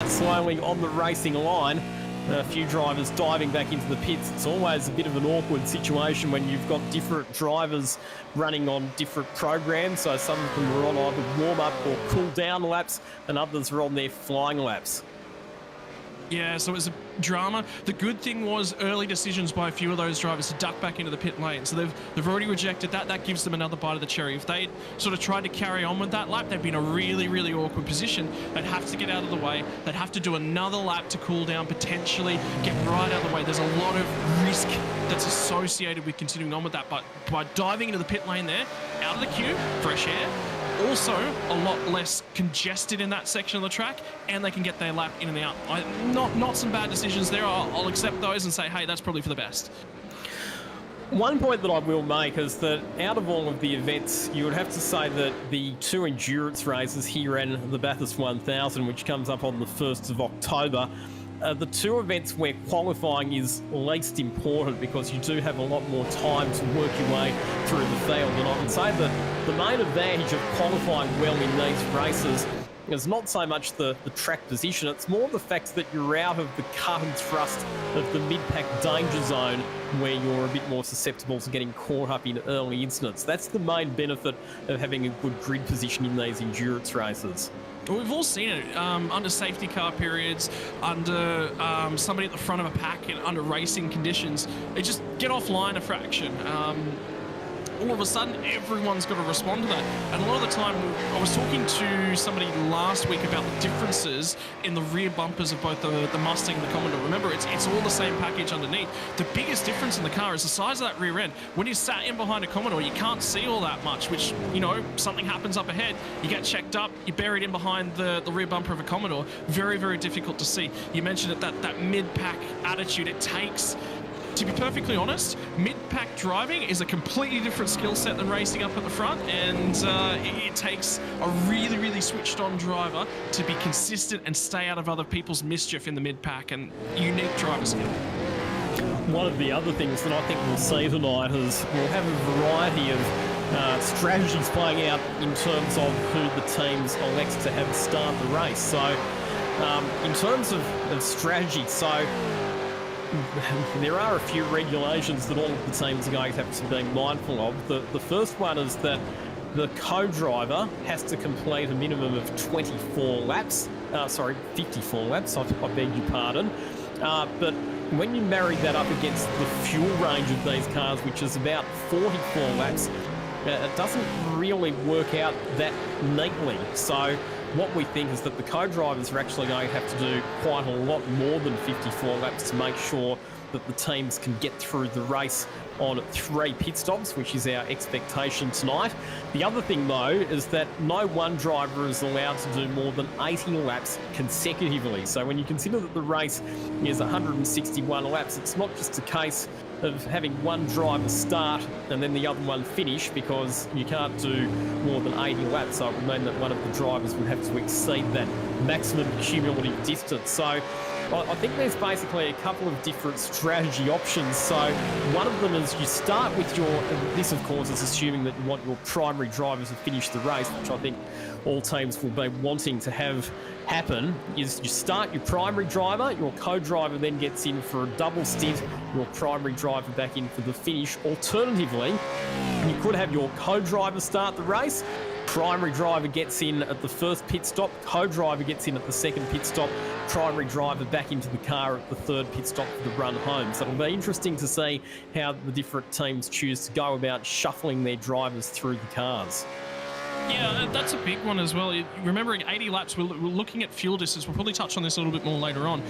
slowly on the racing line. A few drivers diving back into the pits. It's always a bit of an awkward situation when you've got different drivers running on different programs. So some of them are on either warm-up or cool-down laps, and others are on their flying laps. Yeah, so it was a drama. The good thing was early decisions by a few of those drivers to duck back into the pit lane. So they've already rejected that. That gives them another bite of the cherry. If they sort of tried to carry on with that lap, they'd be in a really, really awkward position. They'd have to get out of the way. They'd have to do another lap to cool down, potentially get right out of the way. There's a lot of risk that's associated with continuing on with that. But by diving into the pit lane there, out of the queue, fresh air, also a lot less congested in that section of the track, and they can get their lap in and out. Not some bad decisions there. I'll accept those and say, hey, that's probably for the best. One point that I will make is that out of all of the events, you would have to say that the two endurance races here and the Bathurst 1000, which comes up on the 1st of October, the two events where qualifying is least important because you do have a lot more time to work your way through the field. And I would say that the main advantage of qualifying well in these races is not so much the track position, it's more the fact that you're out of the cut and thrust of the mid-pack danger zone where you're a bit more susceptible to getting caught up in early incidents. That's the main benefit of having a good grid position in these endurance races. Well, we've all seen it under safety car periods, under somebody at the front of a pack, and under racing conditions. They just get offline a fraction. All of a sudden, everyone's got to respond to that. And a lot of the time, I was talking to somebody last week about the differences in the rear bumpers of both the Mustang and the Commodore. Remember, it's all the same package underneath. The biggest difference in the car is the size of that rear end. When you're sat in behind a Commodore, you can't see all that much, which, you know, something happens up ahead, you get checked up, you're buried in behind the rear bumper of a Commodore. Very, very difficult to see. You mentioned it, that mid-pack attitude it takes. To be perfectly honest, mid-pack driving is a completely different skill set than racing up at the front, and it takes a really, really switched-on driver to be consistent and stay out of other people's mischief in the mid-pack, and unique driver skill. One of the other things that I think we'll see tonight is we'll have a variety of strategies playing out in terms of who the teams elect to have start the race. So in terms of strategy, so there are a few regulations that all of the teams are going to have to be mindful of. The first one is that the co-driver has to complete a minimum of 54 laps. 54 laps, I beg your pardon. But when you marry that up against the fuel range of these cars, which is about 44 laps, it doesn't really work out that neatly. So what we think is that the co-drivers are actually going to have to do quite a lot more than 54 laps to make sure that the teams can get through the race on 3 pit stops, which is our expectation tonight. The other thing, though, is that no one driver is allowed to do more than 80 laps consecutively. So when you consider that the race is 161 laps, it's not just a case of having one driver start and then the other one finish, because you can't do more than 80 laps. So it would mean that one of the drivers would have to exceed that maximum cumulative distance. So I think there's basically a couple of different strategy options. So one of them is you start with this of course is assuming that you want your primary driver to finish the race, which I think all teams will be wanting to have happen, is you start your primary driver, your co-driver then gets in for a double stint, your primary driver back in for the finish. Alternatively, you could have your co-driver start the race, primary driver gets in at the first pit stop, co-driver gets in at the second pit stop, primary driver back into the car at the third pit stop for the run home. So it'll be interesting to see how the different teams choose to go about shuffling their drivers through the cars. Yeah, that's a big one as well. Remembering 80 laps, we're looking at fuel distance. We'll probably touch on this a little bit more later on.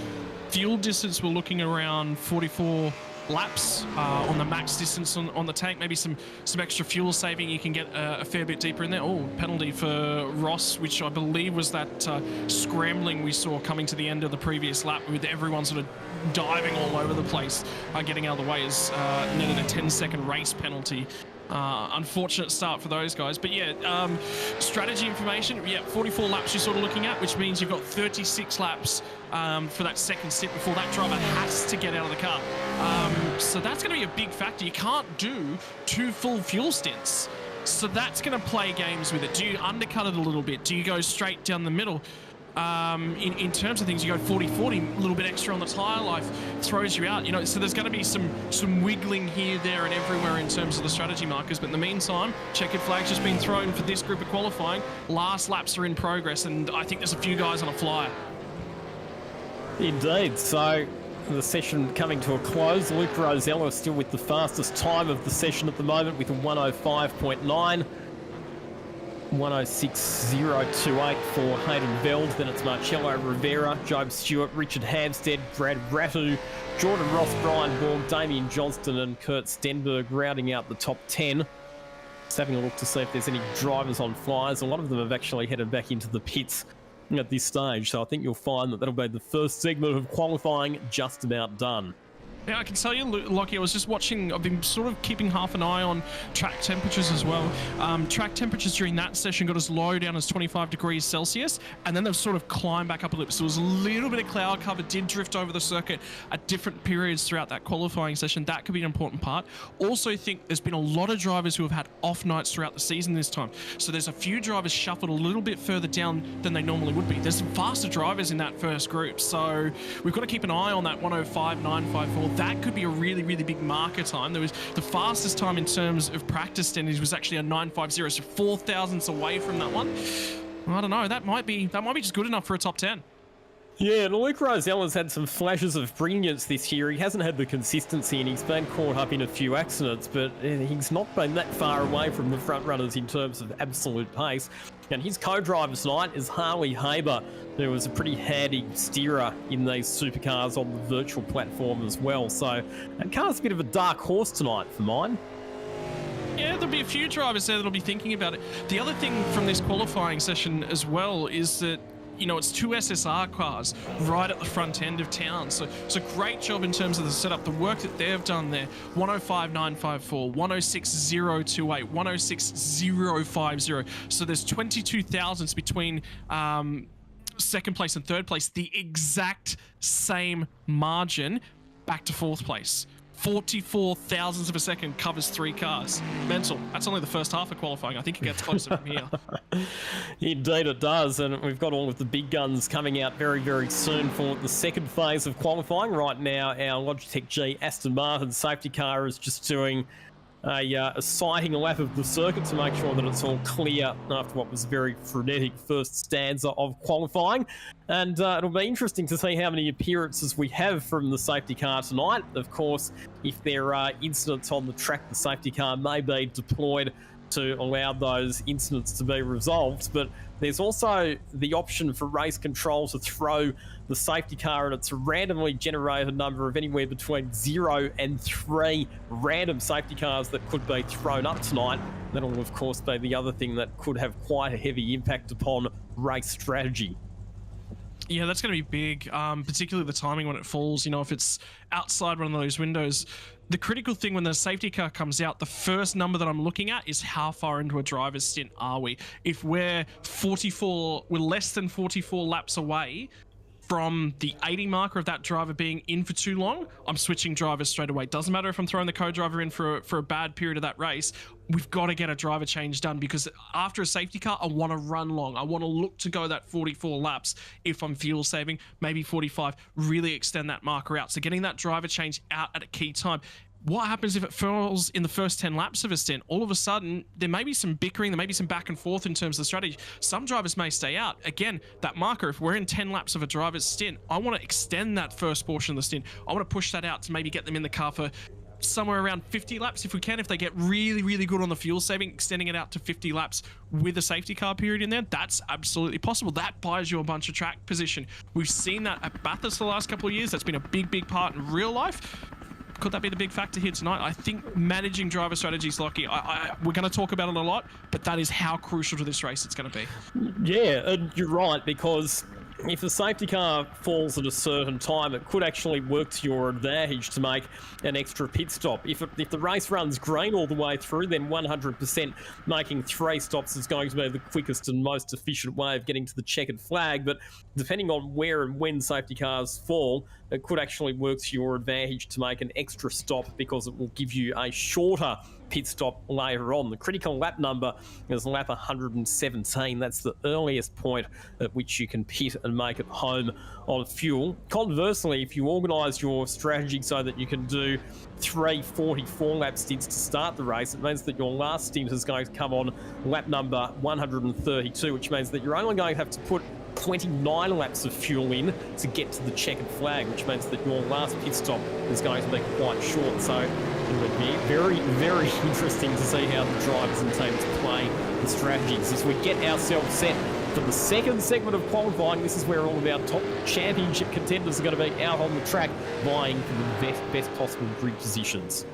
Fuel distance, we're looking around 44 laps on the max distance on the tank. Maybe some extra fuel saving. You can get a fair bit deeper in there. Oh, penalty for Ross, which I believe was that scrambling we saw coming to the end of the previous lap with everyone sort of diving all over the place. Getting out of the way is netted a 10-second race penalty. Unfortunate start for those guys. But yeah, strategy information, yeah, 44 laps you're sort of looking at, which means you've got 36 laps for that second stint before that driver has to get out of the car. So that's going to be a big factor. You can't do 2 full fuel stints. So that's going to play games with it. Do you undercut it a little bit? Do you go straight down the middle? in terms of things, you go 40-40, a little bit extra on the tyre life throws you out. So there's going to be some wiggling here, there, and everywhere in terms of the strategy markers. But in the meantime, checkered flag's just been thrown for this group of qualifying. Last laps are in progress, and I think there's a few guys on a flyer. Indeed. So the session coming to a close. Luke Rosella still with the fastest time of the session at the moment with a 105.9. 106.028 for Hayden Veld. Then it's Marcello Rivera, Job Stewart, Richard Hampstead, Brad Rattu, Jordan Ross, Brian Baum, Damien Johnston and Kurt Stenberg rounding out the top 10. Just having a look to see if there's any drivers on flyers. A lot of them have actually headed back into the pits at this stage, so I think you'll find that that'll be the first segment of qualifying just about done. Yeah, I can tell you, Lockie, I was just watching, I've been sort of keeping half an eye on track temperatures as well. Track temperatures during that session got as low down as 25 degrees Celsius, and then they've sort of climbed back up a little. So there was a little bit of cloud cover, did drift over the circuit at different periods throughout that qualifying session. That could be an important part. Also think there's been a lot of drivers who have had off nights throughout the season this time. So there's a few drivers shuffled a little bit further down than they normally would be. There's some faster drivers in that first group. So we've got to keep an eye on that 105.954. That could be a really, really big marker time. There was the fastest time in terms of practice standings was actually a 950, so 4 thousandths away from that one. I don't know. That might be just good enough for a top 10. Yeah, and Luke Rosella's had some flashes of brilliance this year. He hasn't had the consistency and he's been caught up in a few accidents, but he's not been that far away from the front runners in terms of absolute pace. And his co-driver tonight is Harley Haber, who was a pretty handy steerer in these supercars on the virtual platform as well. So that car's a bit of a dark horse tonight for mine. Yeah, there'll be a few drivers there that'll be thinking about it. The other thing from this qualifying session as well is that it's 2 SSR cars right at the front end of town. So it's a great job in terms of the setup, the work that they've done there. 105.954, 106.028, 106.050. So there's 22 thousandths between second place and third place, the exact same margin back to fourth place. 44 thousandths of a second covers 3 cars. Mental. That's only the first half of qualifying. I think it gets closer from here. Indeed it does, and we've got all of the big guns coming out very, very soon for the second phase of qualifying. Right now, our Logitech G Aston Martin safety car is just doing a sighting lap of the circuit to make sure that it's all clear after what was a very frenetic first stanza of qualifying. And it'll be interesting to see how many appearances we have from the safety car tonight. Of course, if there are incidents on the track, the safety car may be deployed to allow those incidents to be resolved. But there's also the option for race control to throw the safety car, and it's a randomly generated number of anywhere between 0 and 3 random safety cars that could be thrown up tonight. That'll, of course, be the other thing that could have quite a heavy impact upon race strategy. Yeah, that's going to be big, particularly the timing when it falls. If it's outside one of those windows. The critical thing when the safety car comes out, the first number that I'm looking at is how far into a driver's stint are we? If we're less than 44 laps away from the 80 marker of that driver being in for too long, I'm switching drivers straight away. Doesn't matter if I'm throwing the co-driver in for a bad period of that race. We've got to get a driver change done, because after a safety car, I want to run long. I want to look to go that 44 laps if I'm fuel saving, maybe 45, really extend that marker out. So getting that driver change out at a key time. What happens if it falls in the first 10 laps of a stint? All of a sudden, there may be some bickering, there may be some back and forth in terms of the strategy. Some drivers may stay out. Again, that marker, if we're in 10 laps of a driver's stint, I want to extend that first portion of the stint. I want to push that out to maybe get them in the car for somewhere around 50 laps if we can. If they get really, really good on the fuel saving, extending it out to 50 laps with a safety car period in there, that's absolutely possible. That buys you a bunch of track position. We've seen that at Bathurst the last couple of years. That's been a big, big part in real life. Could that be the big factor here tonight? I think managing driver strategies, Lockie, we're going to talk about it a lot, but that is how crucial to this race it's going to be. Yeah, and you're right, because if the safety car falls at a certain time, it could actually work to your advantage to make an extra pit stop. If the race runs green all the way through, then 100% making 3 stops is going to be the quickest and most efficient way of getting to the checkered flag. But depending on where and when safety cars fall, it could actually work to your advantage to make an extra stop, because it will give you a shorter pit stop later on. The critical lap number is lap 117. That's the earliest point at which you can pit and make it home on fuel. Conversely, if you organise your strategy so that you can do 3 44 lap stints to start the race, it means that your last stint is going to come on lap number 132, which means that you're only going to have to put 29 laps of fuel in to get to the checkered flag, which means that your last pit stop is going to be quite short. So it would be very, very interesting to see how the drivers and teams play the strategies as we get ourselves set for the second segment of qualifying. This is where all of our top championship contenders are going to be out on the track vying for the best possible grid positions.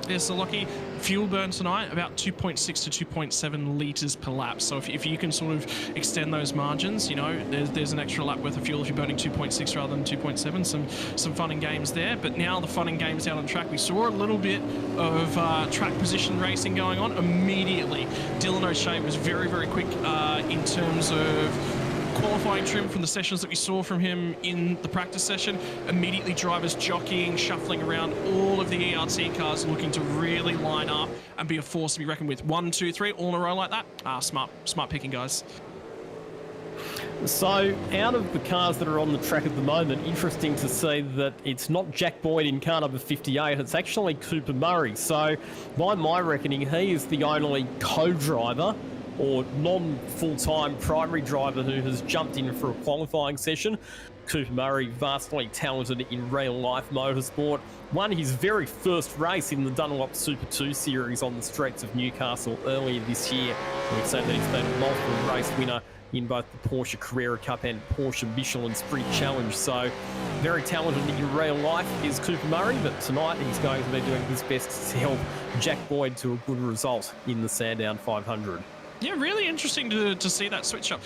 Yeah, so Lockie, fuel burn tonight about 2.6 to 2.7 litres per lap. So if you can sort of extend those margins, you know, there's an extra lap worth of fuel if you're burning 2.6 rather than 2.7. Some fun and games there. But now the fun and games out on track. We saw a little bit of track position racing going on immediately. Dylan O'Shea was very, very quick in terms of qualifying trim from the sessions that we saw from him in the practice session. Immediately drivers jockeying, shuffling around, all of the ERT cars looking to really line up and be a force to be reckoned with. 1, 2, 3, all in a row like that. Smart picking, guys. So, out of the cars that are on the track at the moment, interesting to see that it's not Jack Boyd in car number 58, it's actually Cooper Murray. So, by my reckoning, he is the only co-driver or non-full-time primary driver who has jumped in for a qualifying session. Cooper Murray, vastly talented in real-life motorsport, won his very first race in the Dunlop Super 2 Series on the streets of Newcastle earlier this year. We've seen that he's been a multiple race winner in both the Porsche Carrera Cup and Porsche Michelin Sprint Challenge. So, very talented in real life is Cooper Murray, but tonight he's going to be doing his best to help Jack Boyd to a good result in the Sandown 500. Yeah, really interesting to see that switch up.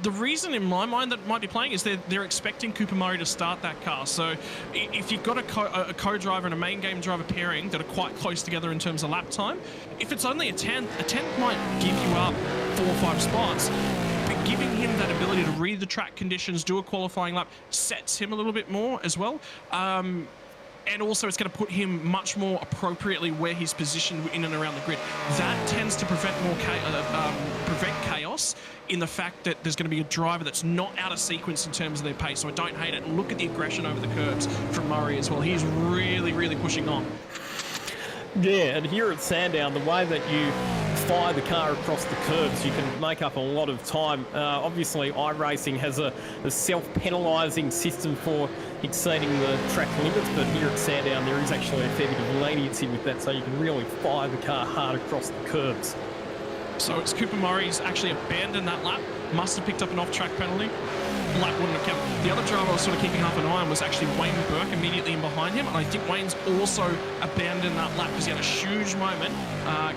The reason in my mind that might be playing is they're expecting Cooper Murray to start that car. So if you've got a co-driver and a main game driver pairing that are quite close together in terms of lap time, if it's only a tenth might give you up 4 or 5 spots. But giving him that ability to read the track conditions, do a qualifying lap, sets him a little bit more as well. And also it's going to put him much more appropriately where he's positioned in and around the grid. That tends to prevent chaos in the fact that there's going to be a driver that's not out of sequence in terms of their pace. So I don't hate it. And look at the aggression over the curbs from Murray as well. He's really, really pushing on. Yeah, and here at Sandown, the way that you fire the car across the curbs, you can make up a lot of time. Obviously, iRacing has a self-penalising system for exceeding the track limits, but here at Sandown, there is actually a fair bit of leniency with that, so you can really fire the car hard across the curbs. So it's Cooper Murray's actually abandoned that lap, must have picked up an off-track penalty. Lap wouldn't have counted. The other driver I was sort of keeping half an eye on was actually Wayne Burke immediately in behind him, and I think Wayne's also abandoned that lap because he had a huge moment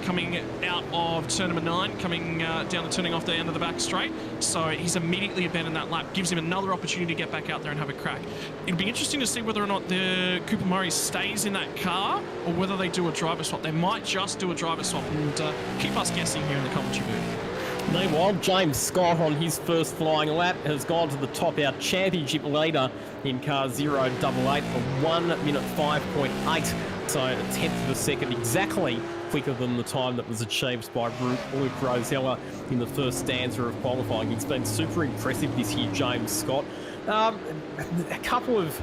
coming out of turn number 9, coming down and turning off the end of the back straight. So he's immediately abandoned that lap, gives him another opportunity to get back out there and have a crack. It'll be interesting to see whether or not the Cooper Murray stays in that car or whether they do a driver swap. They might just do a driver swap and keep us guessing here in the commentary booth. Meanwhile, James Scott on his first flying lap has gone to the top, our championship leader in car 088 for 1 minute 5.8. So a tenth of a second exactly quicker than the time that was achieved by Luke Rosella in the first stanza of qualifying. He's been super impressive this year, James Scott. A couple of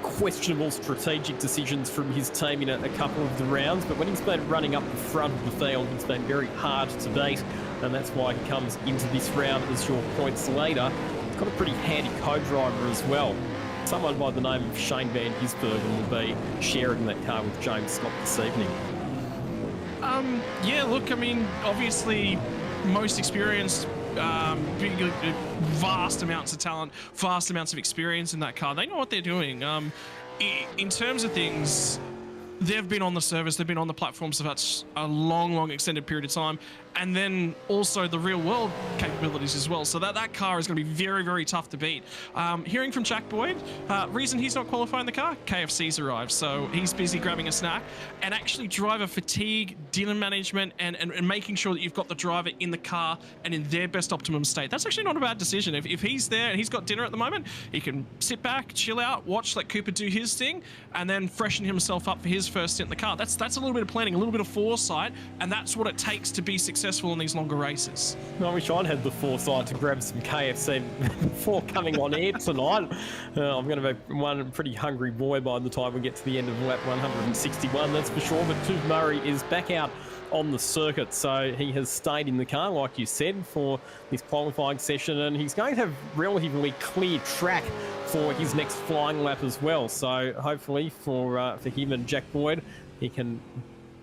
questionable strategic decisions from his team in a couple of the rounds, but when he's been running up the front of the field, he's been very hard to beat, and that's why he comes into this round as your points leader. He's got a pretty handy co-driver as well. Someone by the name of Shane Van Gisbergen will be sharing that car with James Scott this evening. Yeah, look, I mean, obviously most experienced, vast amounts of talent, vast amounts of experience in that car. They know what they're doing. In terms of things, they've been on the service, they've been on the platforms for such a long, long extended period of time. and then also the real world capabilities as well. So that car is going to be very, very tough to beat. Hearing from Jack Boyd, reason he's not qualifying the car, KFC's arrived. So he's busy grabbing a snack, and actually driver fatigue, dinner management, and making sure that you've got the driver in the car and in their best optimum state. That's actually not a bad decision. If he's there and he's got dinner at the moment, he can sit back, chill out, watch, let Cooper do his thing, and then freshen himself up for his first stint in the car. That's a little bit of planning, a little bit of foresight, and that's what it takes to be successful in these longer races. I wish I'd had the foresight to grab some KFC before coming on air tonight. I'm going to be one pretty hungry boy by the time we get to the end of lap 161, that's for sure. But Tuve Murray is back out on the circuit, so he has stayed in the car, like you said, for this qualifying session, and he's going to have relatively clear track for his next flying lap as well. So hopefully for him and Jack Boyd, he can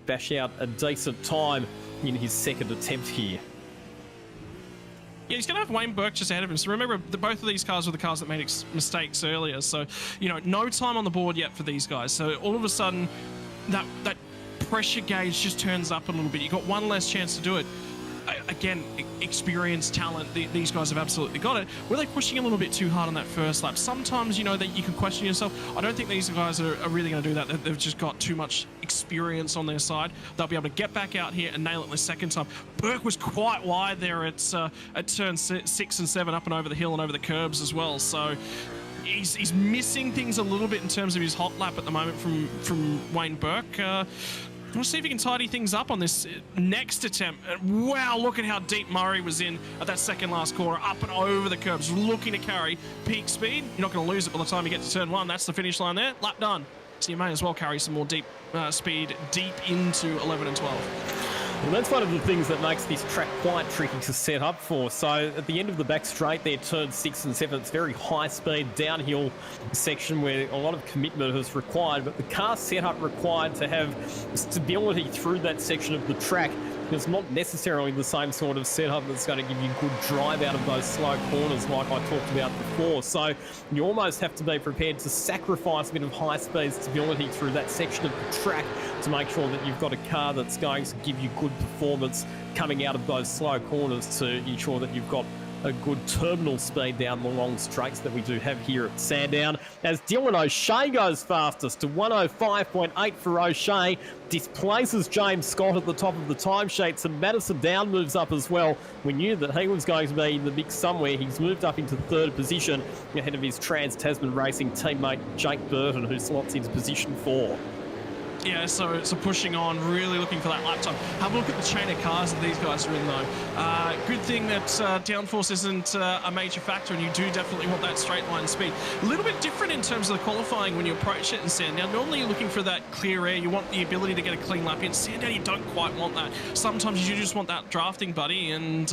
bash out a decent time in his second attempt here. Yeah, he's going to have Wayne Burke just ahead of him. So remember, both of these cars were the cars that made mistakes earlier. So, no time on the board yet for these guys. So all of a sudden, that pressure gauge just turns up a little bit. You've got one less chance to do it. Again, experience, talent, these guys have absolutely got it. Were they pushing a little bit too hard on that first lap? Sometimes, that you can question yourself. I don't think these guys are really going to do that. They've just got too much experience on their side. They'll be able to get back out here and nail it the second time. Burke was quite wide there at turns 6 and 7, up and over the hill and over the curbs as well. So he's missing things a little bit in terms of his hot lap at the moment from Wayne Burke. We'll see if he can tidy things up on this next attempt. Wow, look at how deep Murray was in at that second last corner, up and over the curbs, looking to carry peak speed. You're not going to lose it by the time you get to turn 1. That's the finish line there. Lap done. So you may as well carry some more deep speed deep into 11 and 12. Well, that's one of the things that makes this track quite tricky to set up for. So at the end of the back straight there, turn 6 and 7, it's very high speed downhill section where a lot of commitment is required, but the car setup required to have stability through that section of the track is not necessarily the same sort of setup that's going to give you good drive out of those slow corners like I talked about before. So you almost have to be prepared to sacrifice a bit of high-speed stability through that section of the track to make sure that you've got a car that's going to give you good performance coming out of those slow corners to ensure that you've got a good terminal speed down the long straights that we do have here at Sandown. As Dylan O'Shea goes fastest to 105.8 for O'Shea, displaces James Scott at the top of the timesheets, and Madison Down moves up as well. We knew that he was going to be in the mix somewhere. He's moved up into third position ahead of his Trans-Tasman Racing teammate Jake Burton, who slots into position 4. Yeah, so pushing on, really looking for that lap time. Have a look at the chain of cars that these guys are in, though. Good thing that downforce isn't a major factor, and you do definitely want that straight line speed. A little bit different in terms of the qualifying when you approach it in Sandown. Normally you're looking for that clear air. You want the ability to get a clean lap. In Sandown, you don't quite want that. Sometimes you just want that drafting buddy, and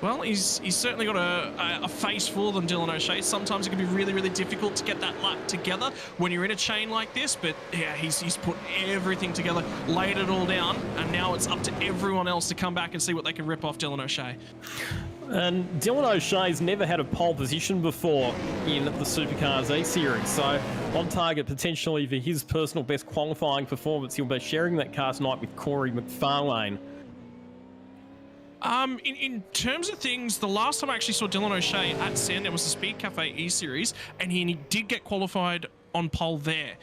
well, he's certainly got a face for them, Dylan O'Shea. Sometimes it can be really, really difficult to get that lap together when you're in a chain like this, but yeah, he's put everything together, laid it all down, and now it's up to everyone else to come back and see what they can rip off Dylan O'Shea. And Dylan O'Shea's never had a pole position before in the Supercars E-Series, so on target potentially for his personal best qualifying performance. He'll be sharing that car tonight with Corey McFarlane. In terms of things, the last time I actually saw Dylan O'Shea at Sandown was the Speed Cafe E-Series, and he did get qualified on pole there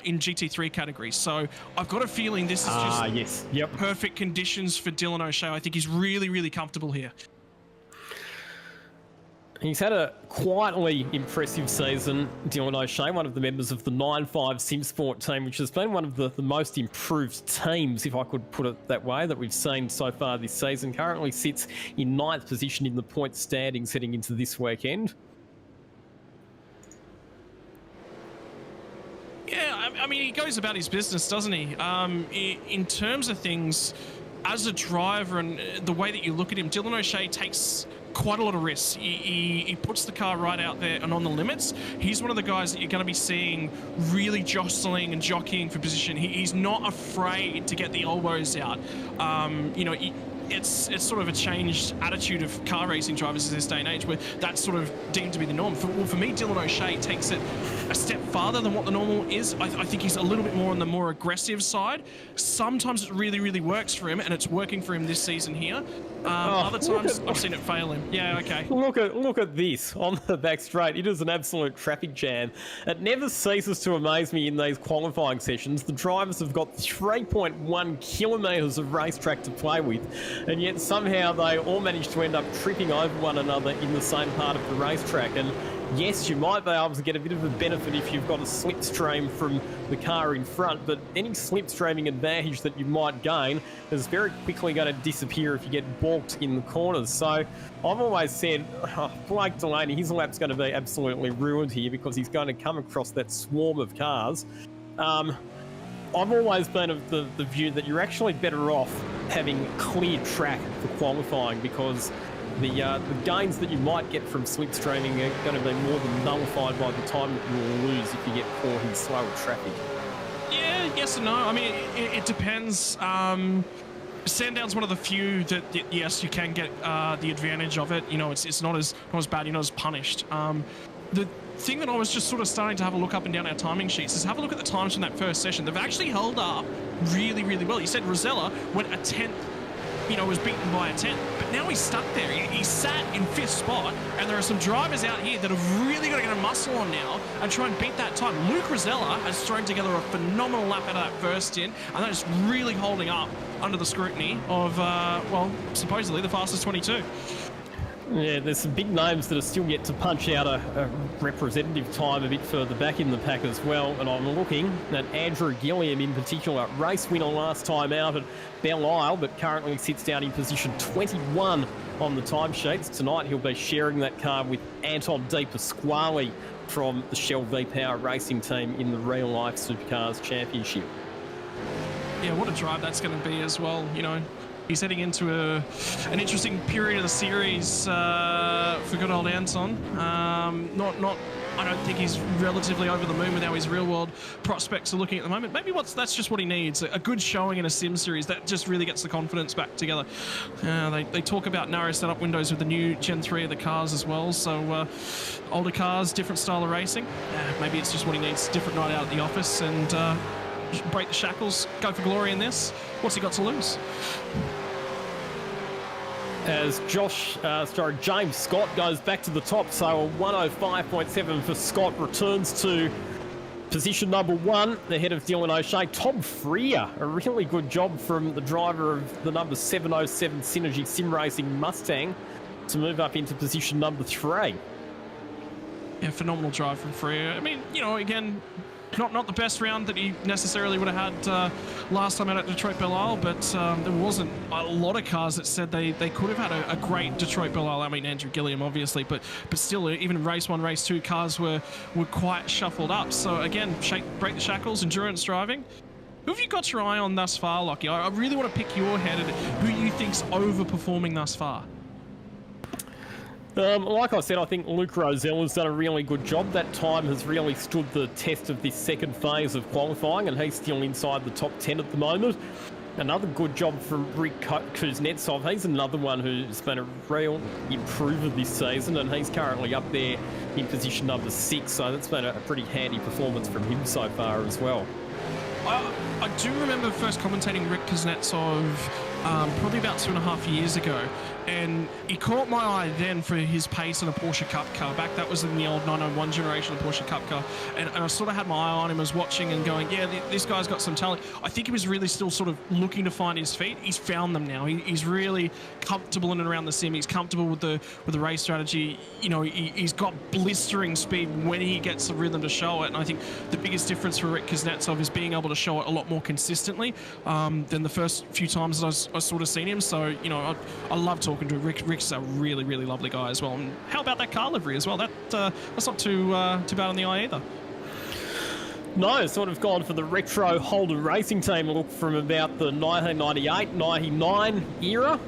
in GT3 category. So I've got a feeling this is just perfect conditions for Dylan O'Shea. I think he's really, really comfortable here. He's had a quietly impressive season, Dylan O'Shea, one of the members of the 9.5 SimSport team, which has been one of the most improved teams, if I could put it that way, that we've seen so far this season. Currently sits in 9th position in the points standings heading into this weekend. Yeah, I mean, he goes about his business, doesn't he? In terms of things, as a driver and the way that you look at him, Dylan O'Shea takes quite a lot of risks. He puts the car right out there and on the limits. He's one of the guys that you're going to be seeing really jostling and jockeying for position. He's not afraid to get the elbows out. it's sort of a changed attitude of car racing drivers in this day and age, where that's sort of deemed to be the norm. For me, Dylan O'Shea takes it a step farther than what the normal is. I think he's a little bit more on the more aggressive side. Sometimes it really, really works for him, and it's working for him this season here. Other times, I've seen it fail him. Yeah, okay. Look at this on the back straight. It is an absolute traffic jam. It never ceases to amaze me in these qualifying sessions. The drivers have got 3.1 kilometres of racetrack to play with, and yet somehow they all manage to end up tripping over one another in the same part of the racetrack. And yes, you might be able to get a bit of a benefit if you've got a slipstream from the car in front, but any slipstreaming advantage that you might gain is very quickly going to disappear if you get balked in the corners. So I've always said, Blake Delaney, his lap's going to be absolutely ruined here because he's going to come across that swarm of cars. I've always been of the view that you're actually better off having clear track for qualifying, because the gains that you might get from slipstreaming are going to be more than nullified by the time that you'll lose if you get caught in slower traffic. Yeah, yes and no. I mean, it depends. Sandown's one of the few that yes, you can get the advantage of it. You know, it's not as bad. You're not as punished. The thing that I was just sort of starting to have a look up and down our timing sheets is have a look at the times from that first session. They've actually held up really, really well. You said Rosella went a 10th, was beaten by a 10th, but now he's stuck there. He's sat in 5th spot, and there are some drivers out here that have really got to get a muscle on now and try and beat that time. Luke Rosella has thrown together a phenomenal lap out of that first stint, and that is really holding up under the scrutiny of, supposedly the fastest 22. Yeah, there's some big names that are still yet to punch out a representative time a bit further back in the pack as well. And I'm looking at Andrew Gilliam in particular, race winner last time out at Belle Isle, but currently sits down in position 21 on the timesheets. Tonight he'll be sharing that car with Anton De Pasquale from the Shell V-Power Racing team in the Real Life Supercars Championship. Yeah, what a drive that's going to be as well, He's heading into an interesting period of the series for good old Anton. I don't think he's relatively over the moon with how his real-world prospects are looking at the moment. Maybe that's just what he needs, a good showing in a sim series. That just really gets the confidence back together. They talk about narrow setup windows with the new Gen 3 of the cars as well. So older cars, different style of racing. Maybe it's just what he needs, different night out at the office and break the shackles, go for glory in this. What's he got to lose? As James Scott goes back to the top, so a 105.7 for Scott returns to position number 1 ahead of Dylan O'Shea. Tom Freer, a really good job from the driver of the number 707 Synergy Sim Racing Mustang to move up into position number 3. Yeah, phenomenal drive from Freer. I mean, again, not the best round that he necessarily would have had last time out at Detroit Belle Isle, but there wasn't a lot of cars that said they could have had a great Detroit Belle Isle. I mean, Andrew Gilliam, obviously, but still, even race 1, race 2, cars were quite shuffled up. So again, break the shackles, endurance driving. Who have you got your eye on thus far, Lockie? I really want to pick your head at who you think's overperforming thus far. Like I said, I think Luke Rosella's done a really good job. That time has really stood the test of this second phase of qualifying, and he's still inside the top 10 at the moment. Another good job from Rick Kuznetsov. He's another one who's been a real improver this season, and he's currently up there in position number 6, so that's been a pretty handy performance from him so far as well. I do remember first commentating Rick Kuznetsov probably about 2.5 years ago, and he caught my eye then for his pace in a Porsche Cup car. Back that was in the old 901 generation of Porsche Cup car, and I sort of had my eye on him, as watching and going, yeah, this guy's got some talent. I think he was really still sort of looking to find his feet. He's found them now. He's really comfortable in and around the sim. He's comfortable with the race strategy. He's got blistering speed when he gets the rhythm to show it, and I think the biggest difference for Rick Kuznetsov is being able to show it a lot more consistently than the first few times that I sort of seen him. So, I love talking to Rick. Rick's a really, really lovely guy as well. And how about that car livery as well? That's not too bad on the eye either. No, sort of gone for the retro Holden Racing team look from about the 1998-99 era.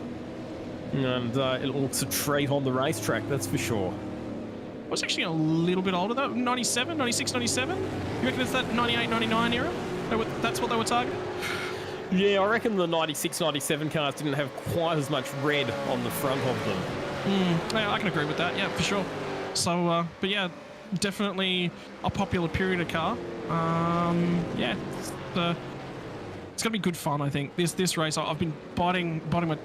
And it looks a treat on the racetrack, that's for sure. I was actually a little bit older though, 96, 97? You reckon it's that 98-99 era? That's what they were targeting? Yeah, I reckon the 96, 97 cars didn't have quite as much red on the front of them. Yeah, I can agree with that. Yeah, for sure. So, but yeah, definitely a popular period of car. Yeah, it's gonna be good fun. I think this race. I've been biting my.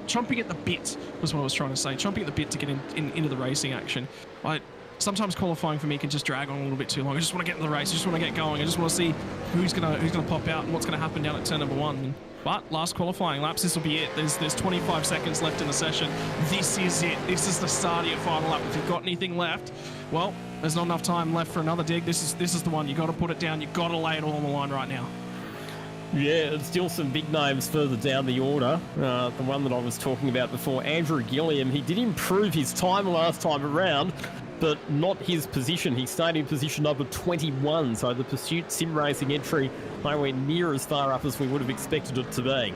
Chomping at the bit was what I was trying to say. Chomping at the bit to get into the racing action. Sometimes qualifying for me can just drag on a little bit too long. I just want to get in the race. I just want to get going. I just want to see who's gonna pop out and what's gonna happen down at turn number 1. But last qualifying laps, this will be it. There's 25 seconds left in the session. This is it. This is the start of your final lap. If you've got anything left, well, there's not enough time left for another dig. This is the one. You got to put it down. You got to lay it all on the line right now. Yeah, and still some big names further down the order. The one that I was talking about before, Andrew Gilliam, he did improve his time last time around, but not his position. He stayed in position number 21, so the Pursuit Sim Racing entry nowhere near as far up as we would have expected it to be.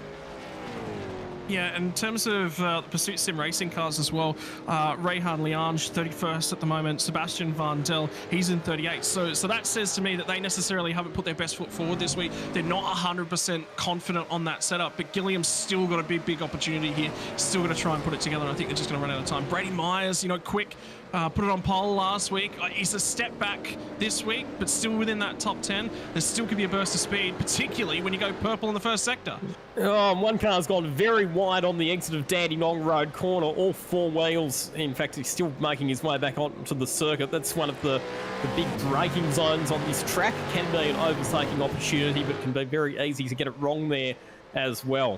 Yeah, in terms of the Pursuit Sim Racing cars as well, Rayhan Liange, 31st at the moment, Sebastian Van Del, he's in 38th. So that says to me that they necessarily haven't put their best foot forward this week. They're not 100% confident on that setup, but Gilliam's still got a big opportunity here. Still going to try and put it together, and I think they're just going to run out of time. Brady Myers, quick, put it on pole last week. He's a step back this week, but still within that top 10. There still could be a burst of speed, particularly when you go purple in the first sector. One car's gone very wide on the exit of Dandenong Road corner, all 4 wheels. In fact, he's still making his way back onto the circuit. That's one of the big braking zones on this track. Can be an overtaking opportunity, but can be very easy to get it wrong there as well.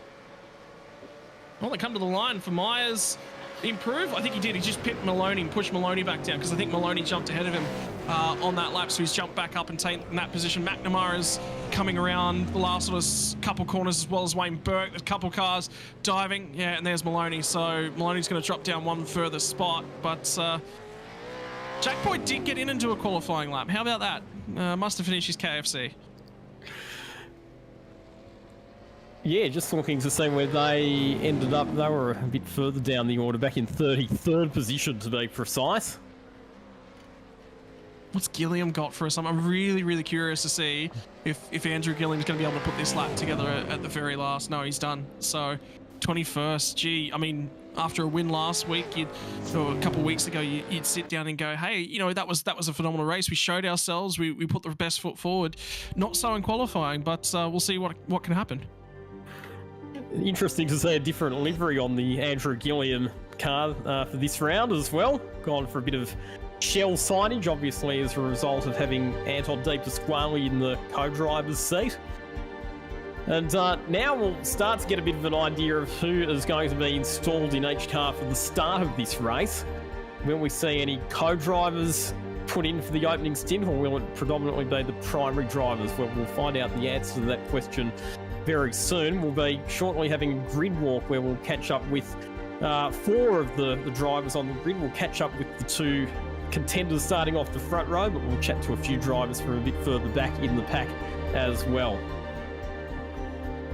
Well, they come to the line for Myers. Improve? I think he did. He just pipped Maloney and pushed Maloney back down because I think Maloney jumped ahead of him on that lap, so he's jumped back up and taken that position. McNamara's coming around the last sort of couple corners as well as Wayne Burke. There's a couple cars diving. Yeah, and there's Maloney. So Maloney's going to drop down one further spot, but Jack Boyd did get in and do a qualifying lap. How about that? Must have finished his KFC. Yeah, just looking to see where they ended up. They were a bit further down the order, back in 33rd position to be precise. What's Gilliam got for us? I'm really curious to see if Andrew Gilliam's going to be able to put this lap together at the very last. No, he's done. So 21st. Gee, I mean, after a win last week, or a couple of weeks ago, you'd sit down and go, hey, that was a phenomenal race. We showed ourselves. We put the best foot forward. Not so in qualifying, but we'll see what can happen. Interesting to see a different livery on the Andrew Gilliam car for this round as well. Gone for a bit of Shell signage, obviously as a result of having Anton De Pasquale in the co-driver's seat. And now we'll start to get a bit of an idea of who is going to be installed in each car for the start of this race. Will we see any co-drivers put in for the opening stint, or will it predominantly be the primary drivers? Well, we'll find out the answer to that question very soon. We'll be shortly having a grid walk where we'll catch up with 4 of the drivers on the grid. We'll catch up with the 2 contenders starting off the front row, but we'll chat to a few drivers from a bit further back in the pack as well.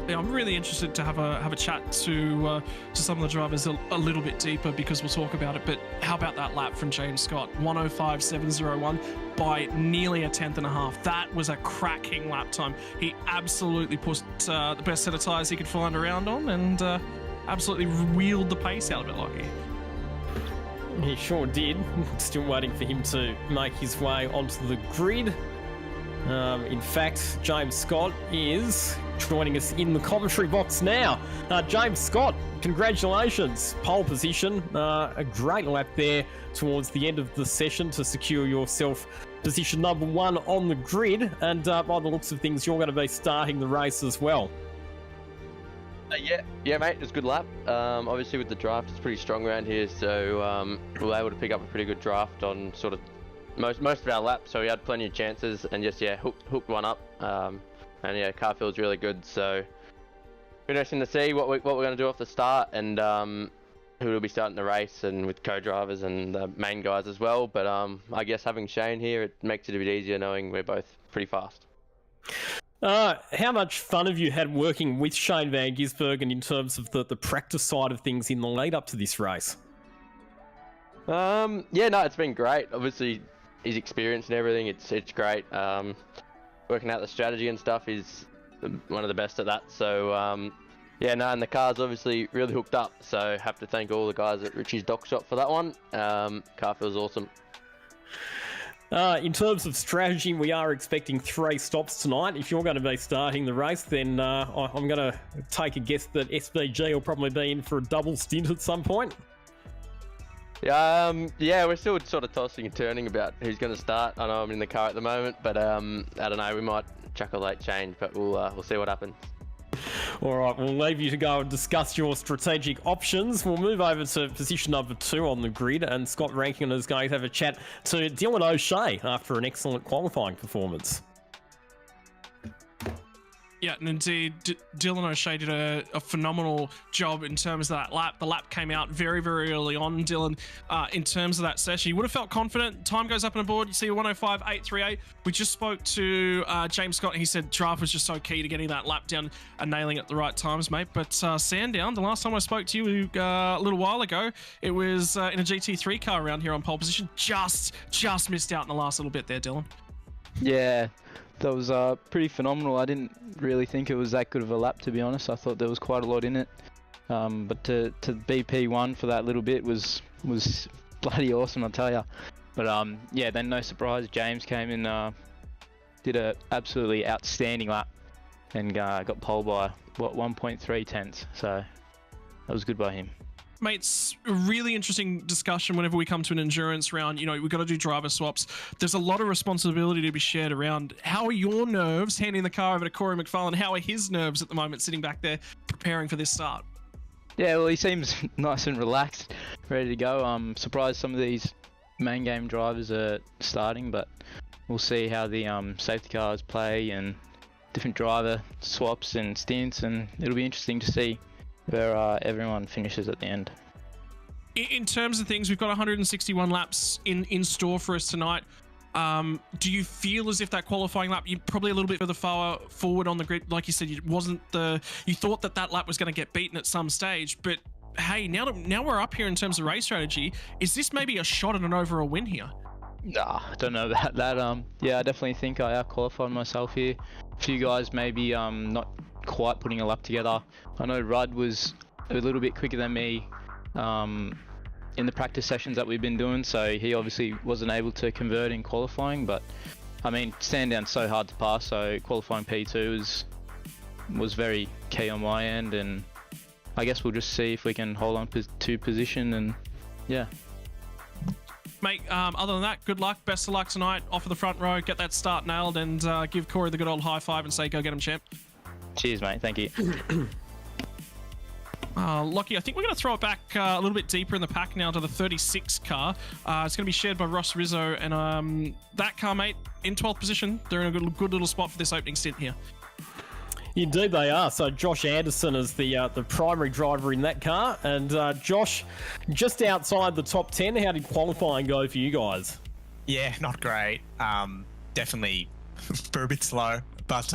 Yeah, I'm really interested to have a chat to some of the drivers a little bit deeper, because we'll talk about it. But how about that lap from James Scott? 105.701 by nearly a tenth and a half. That was a cracking lap time. He absolutely pushed the best set of tyres he could find around on, and absolutely wheeled the pace out of it, Lockie. He sure did. Still waiting for him to make his way onto the grid. In fact, James Scott is joining us in the commentary box now. James Scott, congratulations. Pole position. A great lap there towards the end of the session to secure yourself position number 1 on the grid. And by the looks of things, you're going to be starting the race as well. Yeah, mate, it was a good lap. Obviously with the draft, it's pretty strong around here, so we were able to pick up a pretty good draft on sort of most of our laps, so we had plenty of chances and just hooked one up. And yeah, car feels really good, so interesting to see what we're going to do off the start, and who will be starting the race, and with co-drivers and the main guys as well. But I guess having Shane here, it makes it a bit easier knowing we're both pretty fast. How much fun have you had working with Shane Van Gisbergen in terms of the practice side of things in the lead up to this race? Yeah, no, it's been great. Obviously, his experience and everything, it's great. Working out the strategy and stuff is one of the best at that. So yeah, no, and the car's obviously really hooked up. So have to thank all the guys at Richie's Dock Shop for that one. Car feels awesome. In terms of strategy, we are expecting 3 stops tonight. If you're going to be starting the race, then I'm going to take a guess that SVG will probably be in for a double stint at some point. Yeah, we're still sort of tossing and turning about who's going to start. I know I'm in the car at the moment, but I don't know. We might chuck a late change, but we'll see what happens. All right, we'll leave you to go and discuss your strategic options. We'll move over to position number 2 on the grid, and Scott Rankin is going to have a chat to Dylan O'Shea after an excellent qualifying performance. Yeah, and indeed, Dylan O'Shea did a phenomenal job in terms of that lap. The lap came out very, very early on, Dylan, in terms of that session. You would have felt confident. Time goes up on the board. You see 105.838. We just spoke to James Scott, and he said draft was just so key to getting that lap down and nailing it at the right times, mate. But Sandown, the last time I spoke to you a little while ago, it was in a GT3 car around here on pole position. Just missed out in the last little bit there, Dylan. Yeah. That was pretty phenomenal. I didn't really think it was that good of a lap, to be honest. I thought there was quite a lot in it. But to BP1 for that little bit was bloody awesome, I'll tell you. But yeah, then no surprise, James came in, did a absolutely outstanding lap and got pole by, 1.3 tenths. So that was good by him. Mate, it's a really interesting discussion whenever we come to an endurance round. You know, we've got to do driver swaps. There's a lot of responsibility to be shared around. How are your nerves handing the car over to Corey McFarlane? How are his nerves at the moment sitting back there preparing for this start? Yeah, well, he seems nice and relaxed, ready to go. I'm surprised some of these main game drivers are starting, but we'll see how the safety cars play and different driver swaps and stints, and it'll be interesting to see where everyone finishes at the end. In terms of things, we've got 161 laps in store for us tonight. Do you feel as if that qualifying lap, you're probably a little bit further forward on the grid? Like you said, you thought that lap was going to get beaten at some stage, but hey, now we're up here in terms of race strategy. Is this maybe a shot at an over a win here? Nah, I don't know about that. Yeah, I definitely think I out-qualified myself here. A few guys maybe not quite putting a lap together. I know Rudd was a little bit quicker than me in the practice sessions that we've been doing, so he obviously wasn't able to convert in qualifying, but I mean, Sandown's so hard to pass, so qualifying P2 was very key on my end, and I guess we'll just see if we can hold on to position, and yeah. Mate, other than that, good luck, best of luck tonight, off of the front row, get that start nailed, and give Corey the good old high five and say go get him, champ. Cheers, mate. Thank you. Lockie, I think we're going to throw it back a little bit deeper in the pack now to the 36 car. It's going to be shared by Ross Rizzo, and that car, mate, in 12th position. They're in a good little spot for this opening stint here. Indeed they are. So Josh Anderson is the primary driver in that car, and Josh, just outside the top 10. How did qualifying go for you guys? Yeah, not great. Definitely for a bit slow, but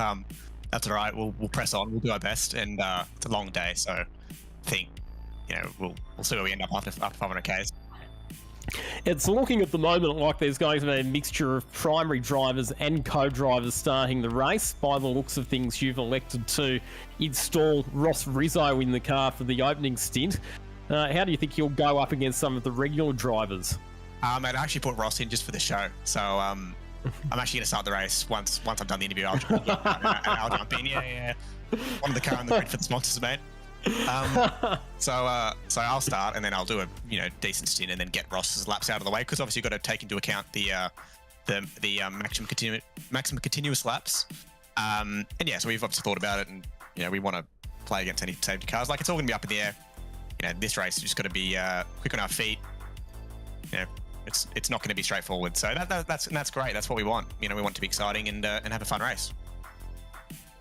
that's all right. We'll press on. We'll do our best, and it's a long day, so I think we'll see where we end up after 500 Ks. It's looking at the moment like there's going to be a mixture of primary drivers and co-drivers starting the race. By the looks of things, you've elected to install Ross Rizzo in the car for the opening stint. How do you think he'll go up against some of the regular drivers? I'd actually put Ross in just for the show, so I'm actually going to start the race once I've done the interview. I'll jump in. Yeah. One of the car on the grid for the sponsors, mate. So I'll start, and then I'll do a decent stint, and then get Ross's laps out of the way, because obviously you've got to take into account the maximum continuous laps. And yeah, so we've obviously thought about it, and we want to play against any safety cars. Like, it's all going to be up in the air. This race, you just got to be quick on our feet. It's not going to be straightforward. So that's great. That's what we want. We want it to be exciting and have a fun race.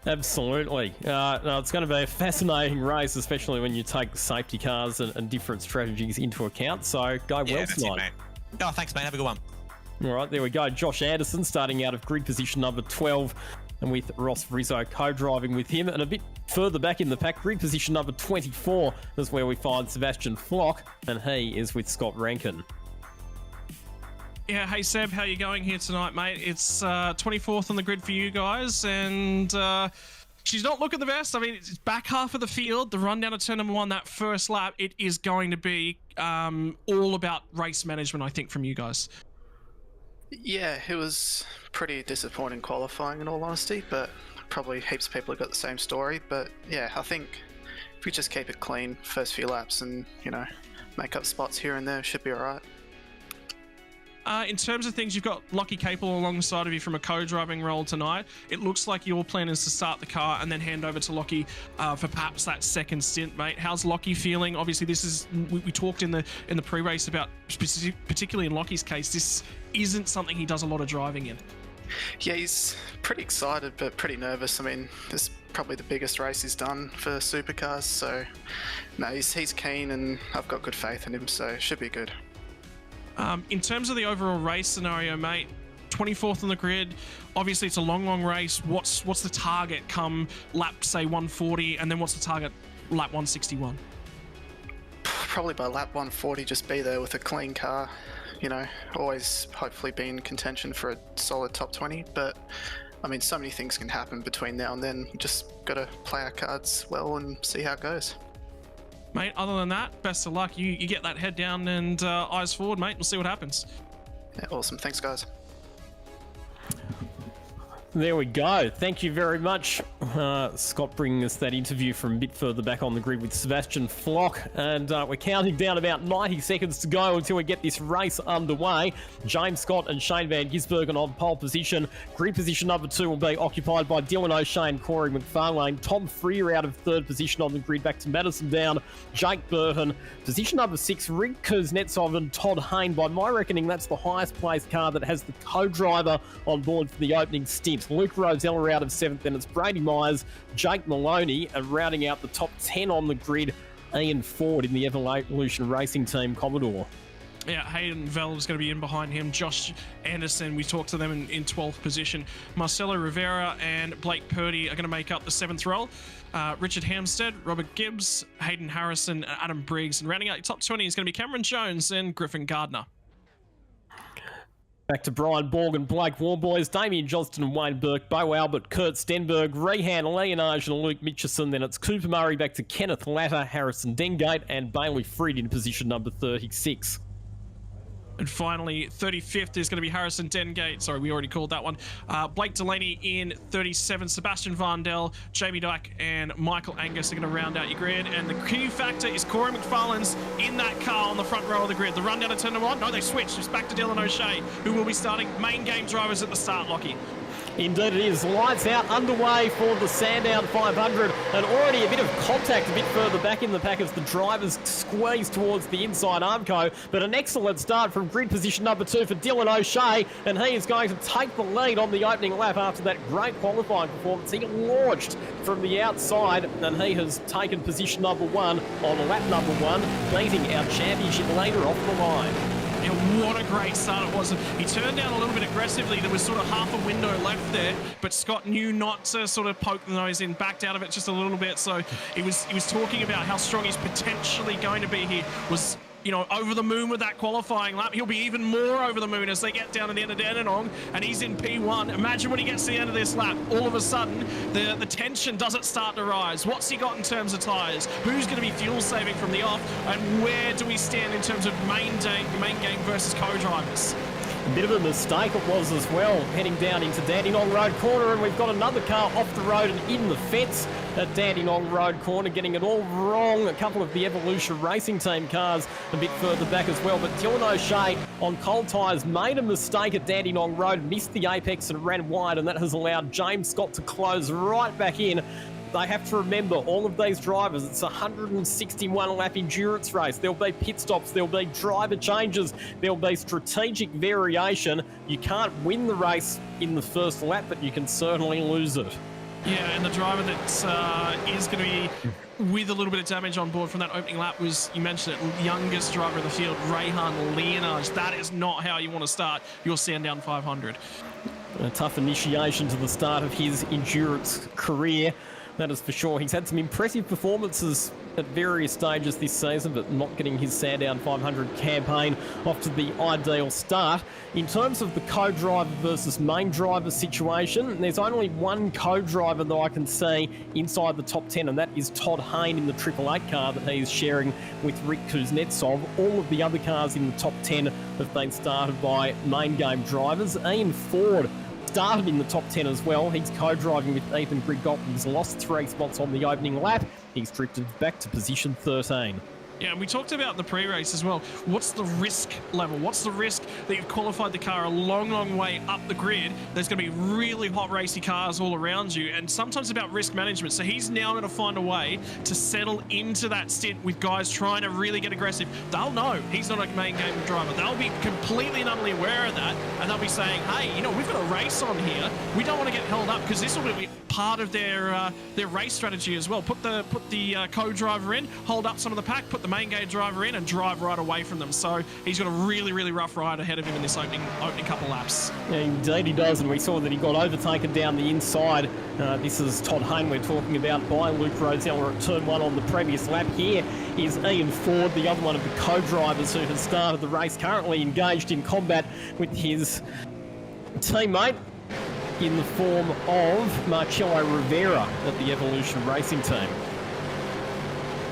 Absolutely. No, it's going to be a fascinating race, especially when you take safety cars and different strategies into account. So go well tonight. Mate. Oh, thanks, mate. Have a good one. All right, there we go. Josh Anderson starting out of grid position number 12, and with Ross Rizzo co-driving with him. And a bit further back in the pack, grid position number 24 is where we find Sebastian Flock, and he is with Scott Rankin. Yeah, hey Seb, how you going here tonight, mate? It's 24th on the grid for you guys, and She's not looking the best. I mean, it's back half of the field. The run down to turn number 1, that first lap, it is going to be all about race management, I think, from you guys. Yeah, it was pretty disappointing qualifying in all honesty, but probably heaps of people have got the same story. But yeah, I think if we just keep it clean first few laps and, you know, make up spots here and there, should be alright. In terms of things, you've got Lockie Capel alongside of you from a co-driving role tonight. It looks like your plan is to start the car and then hand over to Lockie for perhaps that second stint, mate. How's Lockie feeling? Obviously, this is we talked in the pre-race about, particularly in Lockie's case, this isn't something he does a lot of driving in. Yeah, he's pretty excited but pretty nervous. I mean, this is probably the biggest race he's done for supercars, so no, he's keen and I've got good faith in him, so it should be good. In terms of the overall race scenario, mate, 24th on the grid. Obviously, it's a long race. What's the target come lap, say, 140, and then what's the target lap 161? Probably by lap 140, just be there with a clean car. You know, always hopefully be in contention for a solid top 20. But, I mean, so many things can happen between now and then. Just got to play our cards well and see how it goes. Mate, other than that, best of luck. You get that head down and eyes forward, mate. We'll see what happens. Yeah, awesome. Thanks, guys. There we go. Thank you very much, Scott, bringing us that interview from a bit further back on the grid with Sebastian Flock. And we're counting down about 90 seconds to go until we get this race underway. James Scott and Shane Van Gisbergen on pole position. Grid position number 2 will be occupied by Dylan O'Shea and Corey McFarlane. Tom Freer out of third position on the grid, back to Madison Down, Jake Burton. Position number 6, Rick Kuznetsov and Todd Hayne. By my reckoning, that's the highest placed car that has the co-driver on board for the opening stint. Luke Rosella out of 7th, then it's Brady Myers, Jake Maloney, and rounding out the top 10 on the grid, Ian Ford in the Evolution Racing Team Commodore. Yeah, Hayden Vell is going to be in behind him. Josh Anderson, we talked to them in 12th position. Marcelo Rivera and Blake Purdy are going to make up the 7th role. Richard Hampstead, Robert Gibbs, Hayden Harrison, and Adam Briggs. And rounding out your top 20 is going to be Cameron Jones and Griffin Gardner. Back to Brian Borg and Blake Warboys, Damien Johnston and Wayne Burke, Bo Albert, Kurt Stenberg, Rehan Leonage and Luke Mitchison. Then it's Cooper Murray back to Kenneth Latter, Harrison Dengate and Bailey Freed in position number 36. And finally, 35th is going to be Harrison Dengate. Sorry, we already called that one. Blake Delaney in 37. Sebastian Vondel, Jamie Dyke, and Michael Angus are going to round out your grid. And the key factor is Corey McFarlane's in that car on the front row of the grid. The run down to turn number 1. No, they switched. It's back to Dylan O'Shea, who will be starting main game drivers at the start, Lockie. Indeed it is. Lights out underway for the Sandown 500 and already a bit of contact a bit further back in the pack as the drivers squeeze towards the inside Armco. But an excellent start from grid position number 2 for Dylan O'Shea, and he is going to take the lead on the opening lap after that great qualifying performance. He launched from the outside and he has taken position number 1 on lap number 1, beating our championship leader off the line. And what a great start it was. He turned down a little bit aggressively. There was sort of half a window left there, but Scott knew not to sort of poke the nose in, backed out of it just a little bit. So he was talking about how strong he's potentially going to be here. Was, you know, over the moon with that qualifying lap. He'll be even more over the moon as they get down to the end of Dandenong, and he's in P1. Imagine when he gets to the end of this lap, all of a sudden, the tension doesn't start to rise. What's he got in terms of tyres? Who's going to be fuel saving from the off? And where do we stand in terms of main game versus co-drivers? A bit of a mistake it was as well, heading down into Dandenong Road Corner, and we've got another car off the road and in the fence at Dandenong Road Corner, getting it all wrong. A couple of the Evolution Racing Team cars a bit further back as well, but Dylan O'Shea on cold tyres made a mistake at Dandenong Road, missed the apex and ran wide, and that has allowed James Scott to close right back in. They have to remember, all of these drivers, it's a 161-lap endurance race. There'll be pit stops, there'll be driver changes, there'll be strategic variation. You can't win the race in the first lap, but you can certainly lose it. Yeah, and the driver that is going to be with a little bit of damage on board from that opening lap was, you mentioned it, youngest driver in the field, Rehan Leonage. That is not how you want to start your Sandown 500. A tough initiation to the start of his endurance career. that is for sure. He's had some impressive performances at various stages this season, but not getting his Sandown 500 campaign off to the ideal start. In terms of the co-driver versus main driver situation, there's only one co-driver that I can see inside the top 10, and that is Todd Hayne in the 888 car that he is sharing with Rick Kuznetsov. All of the other cars in the top 10 have been started by main game drivers. Ian Ford started in the top 10 as well. He's co-driving with Ethan Grigott. He's lost 3 spots on the opening lap. He's drifted back to position 13. Yeah, and we talked about the pre-race as well. What's the risk level? What's the risk that you've qualified the car a long, long way up the grid? There's going to be really hot racy cars all around you, and sometimes about risk management. So he's now going to find a way to settle into that stint with guys trying to really get aggressive. They'll know he's not a main game driver. They'll be completely and utterly aware of that, and they'll be saying, hey, you know, we've got a race on here. We don't want to get held up, because this will be part of their race strategy as well. Put the co-driver in, hold up some of the pack, put the main game driver in, and drive right away from them. So he's got a really, really rough ride ahead of him in this opening couple laps. Yeah, indeed he does, and we saw that he got overtaken down the inside. This is Todd Hayne we're talking about by Luke Rosella at turn 1 on the previous lap. Here is Ian Ford, the other one of the co-drivers who has started the race, currently engaged in combat with his teammate in the form of Marcello Rivera at the Evolution Racing team.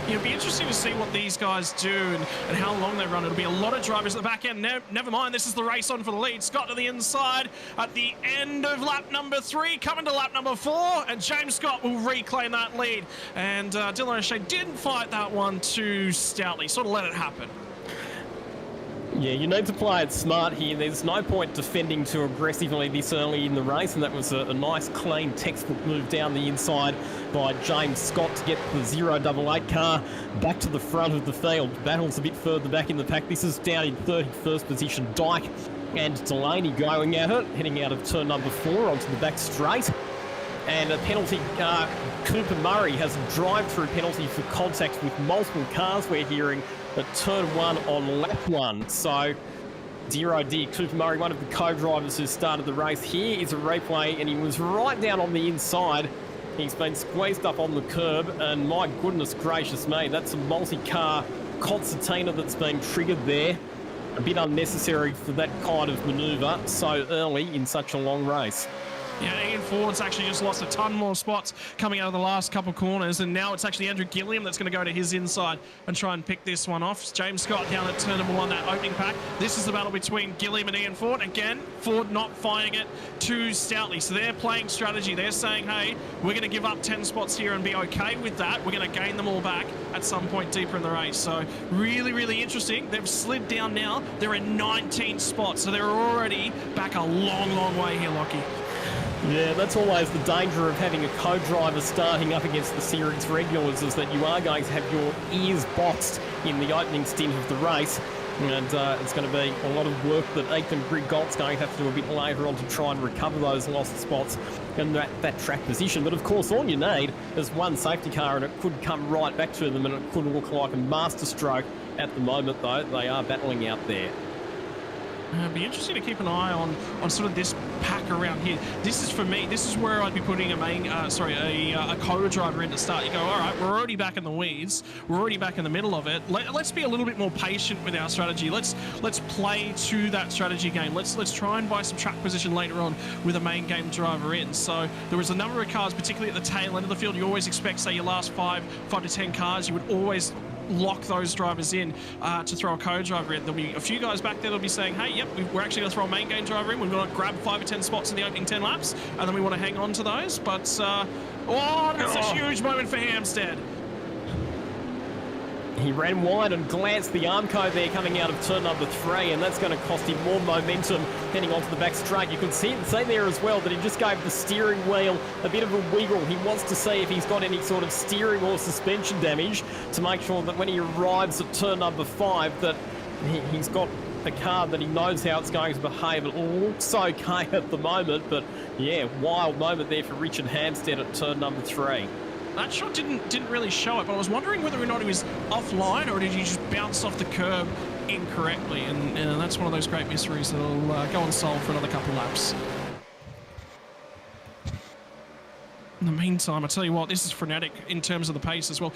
It'll be interesting to see what these guys do and how long they run. It'll be a lot of drivers at the back end. Never mind, this is the race on for the lead. Scott to the inside at the end of lap number 3, coming to lap number 4, and James Scott will reclaim that lead. And Dylan O'Shea didn't fight that one too stoutly, sort of let it happen. Yeah, you need to play it smart here. There's no point defending too aggressively this early in the race, and that was a nice, clean, textbook move down the inside by James Scott to get the 088 car back to the front of the field. Battles a bit further back in the pack. This is down in 31st position. Dyke and Delaney going at it, heading out of turn number 4 onto the back straight. And a penalty, Cooper Murray has a drive-through penalty for contact with multiple cars, we're hearing, at turn 1 on lap 1. So, 0D, Cooper Murray, one of the co-drivers who started the race. Here is a replay, and he was right down on the inside. He's been squeezed up on the curb, and my goodness gracious me, that's a multi-car concertina that's been triggered there. A bit unnecessary for that kind of manoeuvre so early in such a long race. Yeah, Ian Ford's actually just lost a ton more spots coming out of the last couple corners, and now it's actually Andrew Gilliam that's going to go to his inside and try and pick this one off. James Scott down at turn number 1, that opening pack. This is the battle between Gilliam and Ian Ford. Again, Ford not finding it too stoutly. So they're playing strategy. They're saying, hey, we're going to give up 10 spots here and be okay with that. We're going to gain them all back at some point deeper in the race. So really, really interesting. They've slid down now. They're in 19 spots, so they're already back a long, long way here, Lockie. Yeah, that's always the danger of having a co-driver starting up against the series regulars, is that you are going to have your ears boxed in the opening stint of the race. And it's going to be a lot of work that Ethan Grigott's going to have to do a bit later on to try and recover those lost spots and that track position. But of course, all you need is one safety car, and it could come right back to them, and it could look like a masterstroke. At the moment, though, they are battling out there. It'd be interesting to keep an eye on sort of this pack around here. This is, for me, this is where I'd be putting a co-driver in to start. You go, all right, we're already back in the weeds. We're already back in the middle of it. Let's be a little bit more patient with our strategy. Let's play to that strategy game. Let's try and buy some track position later on with a main game driver in. So there was a number of cars, particularly at the tail end of the field. You always expect, say, your last 5 to 10 cars, you would always lock those drivers in to throw a co-driver in. There'll be a few guys back there that'll be saying, hey, yep, we're actually going to throw a main game driver in. We're going to grab 5 or 10 spots in the opening 10 laps, and then we want to hang on to those. But, that's a huge moment for Hampstead. He ran wide and glanced the Armco there coming out of turn number 3, and that's going to cost him more momentum heading onto the back straight. You could see there as well that he just gave the steering wheel a bit of a wiggle. He wants to see if he's got any sort of steering or suspension damage to make sure that when he arrives at turn number 5 that he's got a car that he knows how it's going to behave. It looks okay at the moment, but yeah, wild moment there for Richard Hampstead at turn number 3. That shot didn't really show it, but I was wondering whether or not he was offline or did he just bounce off the curb incorrectly, and that's one of those great mysteries that'll go unsolved for another couple laps. In the meantime, I tell you what, this is frenetic in terms of the pace as well.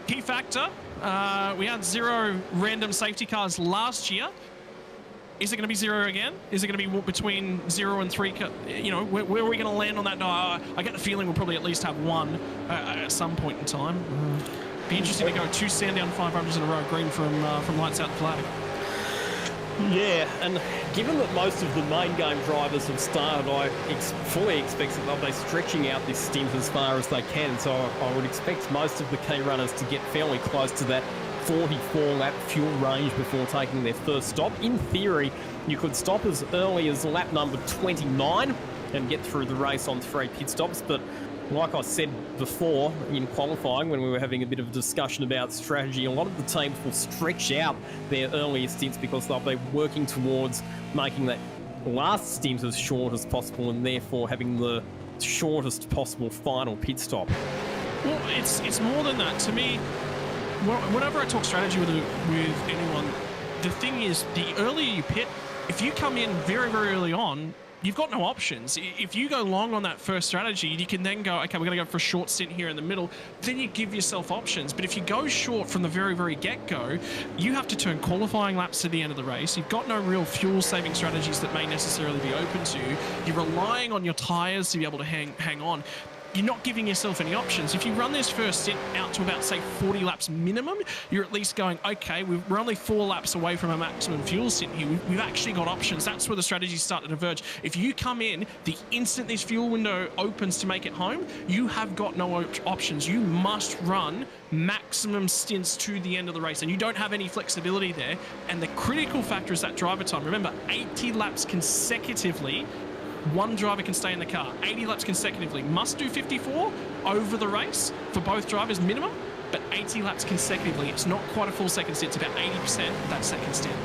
Key factor, we had 0 random safety cars last year. Is it going to be 0 again? Is it going to be between 0 and 3? You know, where are we going to land on that? No, I get the feeling we'll probably at least have 1 at some point in time. Be interesting to go 2 Sandown 500s in a row, green from lights out the flag. Yeah, and given that most of the main game drivers have started, I fully expect that they'll be stretching out this stint as far as they can. So I would expect most of the key runners to get fairly close to that 44-lap fuel range before taking their first stop. In theory, you could stop as early as lap number 29 and get through the race on 3 pit stops, but like I said before in qualifying when we were having a bit of a discussion about strategy, a lot of the teams will stretch out their earlier stints because they'll be working towards making that last stint as short as possible and therefore having the shortest possible final pit stop. Well, it's more than that. To me, whenever I talk strategy with anyone, the thing is, the earlier you pit, if you come in very, very early on, you've got no options. If you go long on that first strategy, you can then go, okay, we're going to go for a short stint here in the middle. Then you give yourself options. But if you go short from the very, very get-go, you have to turn qualifying laps to the end of the race. You've got no real fuel-saving strategies that may necessarily be open to you. You're relying on your tyres to be able to hang on. You're not giving yourself any options. If you run this first stint out to about, say, 40 laps minimum, you're at least going, okay, we're only 4 laps away from a maximum fuel stint here. We've actually got options. That's where the strategies start to diverge. If you come in, the instant this fuel window opens to make it home, you have got no options. You must run maximum stints to the end of the race, and you don't have any flexibility there. And the critical factor is that driver time. Remember, 80 laps consecutively, one driver can stay in the car. 80 laps consecutively. Must do 54 over the race for both drivers minimum, but 80 laps consecutively. It's not quite a full second stint. It's about 80% of that second stint.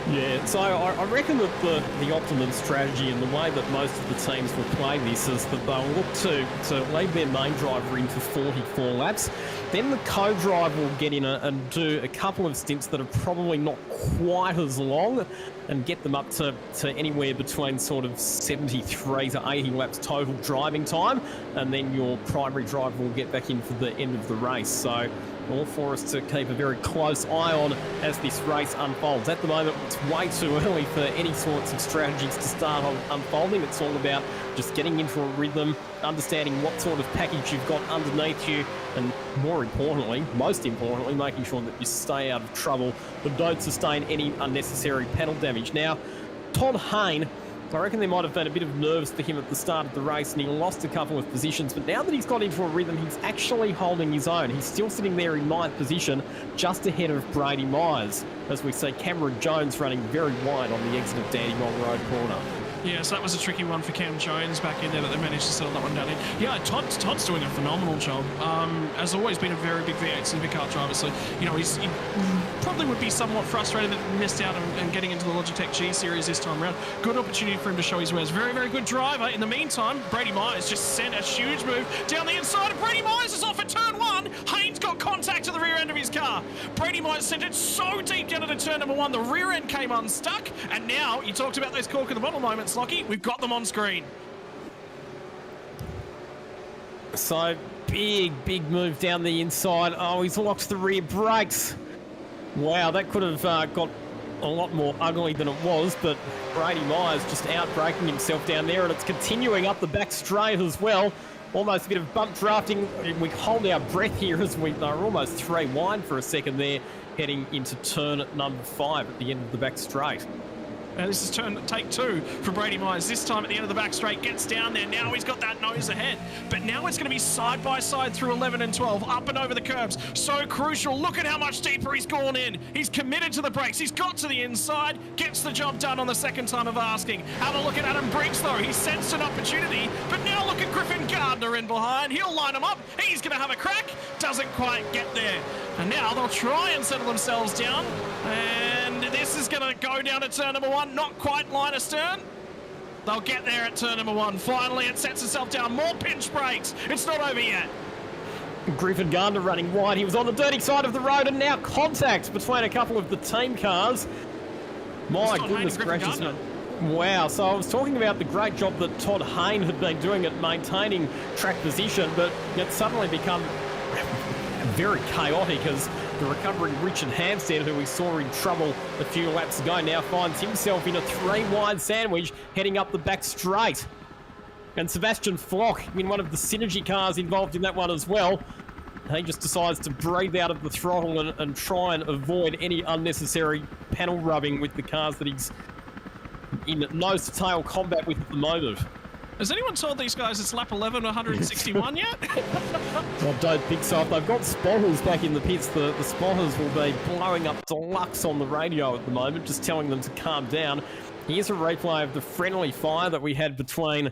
Yeah, so I reckon that the optimum strategy and the way that most of the teams will play this is that they'll look to leave their main driver in for 44 laps. Then the co-driver will get in and do a couple of stints that are probably not quite as long and get them up to anywhere between sort of 73 to 80 laps total driving time. And then your primary driver will get back in for the end of the race. So all for us to keep a very close eye on as this race unfolds. At the moment, it's way too early for any sorts of strategies to start unfolding. It's all about just getting into a rhythm, understanding what sort of package you've got underneath you, and most importantly, making sure that you stay out of trouble but don't sustain any unnecessary pedal damage. Now, Todd Hayne, I reckon there might have been a bit of nerves for him at the start of the race and he lost a couple of positions, but now that he's got into a rhythm, he's actually holding his own. He's still sitting there in 9th position, just ahead of Brady Myers, as we see Cameron Jones running very wide on the exit of Dandenong Road corner. Yeah, so that was a tricky one for Cam Jones back in there, but they managed to settle that one down in. Yeah, Todd's doing a phenomenal job. Has always been a very big V8 supercar driver, so, you know, he probably would be somewhat frustrated that he missed out on getting into the Logitech G Series this time around. Good opportunity for him to show his wares. Very, very good driver. In the meantime, Brady Myers just sent a huge move down the inside, and Brady Myers is off at turn 1. Haynes got contact to the rear end of his car. Brady Myers sent it so deep down into turn number 1, the rear end came unstuck, and now, you talked about those cork in the bottle moments, Lockie, we've got them on screen. So, big move down the inside. Oh, he's locked the rear brakes. Wow, that could have got a lot more ugly than it was, but Brady Myers just out-braking himself down there, and it's continuing up the back straight as well. Almost a bit of bump drafting. We hold our breath here as they're almost 3 wide for a second there, heading into turn number 5 at the end of the back straight. And this is take 2 for Brady Myers. This time at the end of the back straight, gets down there. Now he's got that nose ahead. But now it's going to be side by side through 11 and 12, up and over the curbs. So crucial. Look at how much deeper he's gone in. He's committed to the brakes. He's got to the inside, gets the job done on the second time of asking. Have a look at Adam Briggs, though. He sensed an opportunity. But now look at Griffin Gardner in behind. He'll line him up. He's going to have a crack. Doesn't quite get there. And now they'll try and settle themselves down. And this is going to go down to turn number 1. Not quite line astern. They'll get there at turn number 1. Finally, it sets itself down. More pinch brakes. It's not over yet. Griffin Gardner running wide. He was on the dirty side of the road, and now contact between a couple of the team cars. My goodness gracious, man. Wow, so I was talking about the great job that Todd Hayne had been doing at maintaining track position, but it's suddenly become very chaotic as the recovering Richard Hampstead, who we saw in trouble a few laps ago, now finds himself in a 3-wide sandwich heading up the back straight. And Sebastian Flock in one of the Synergy cars involved in that one as well. He just decides to breathe out of the throttle and try and avoid any unnecessary panel rubbing with the cars that he's in nose-to-tail combat with at the moment. Has anyone told these guys it's lap 11 161 yet? I don't think so. If they've got spotters back in the pits, the spotters will be blowing up deluxe on the radio at the moment, just telling them to calm down. Here's a replay of the friendly fire that we had between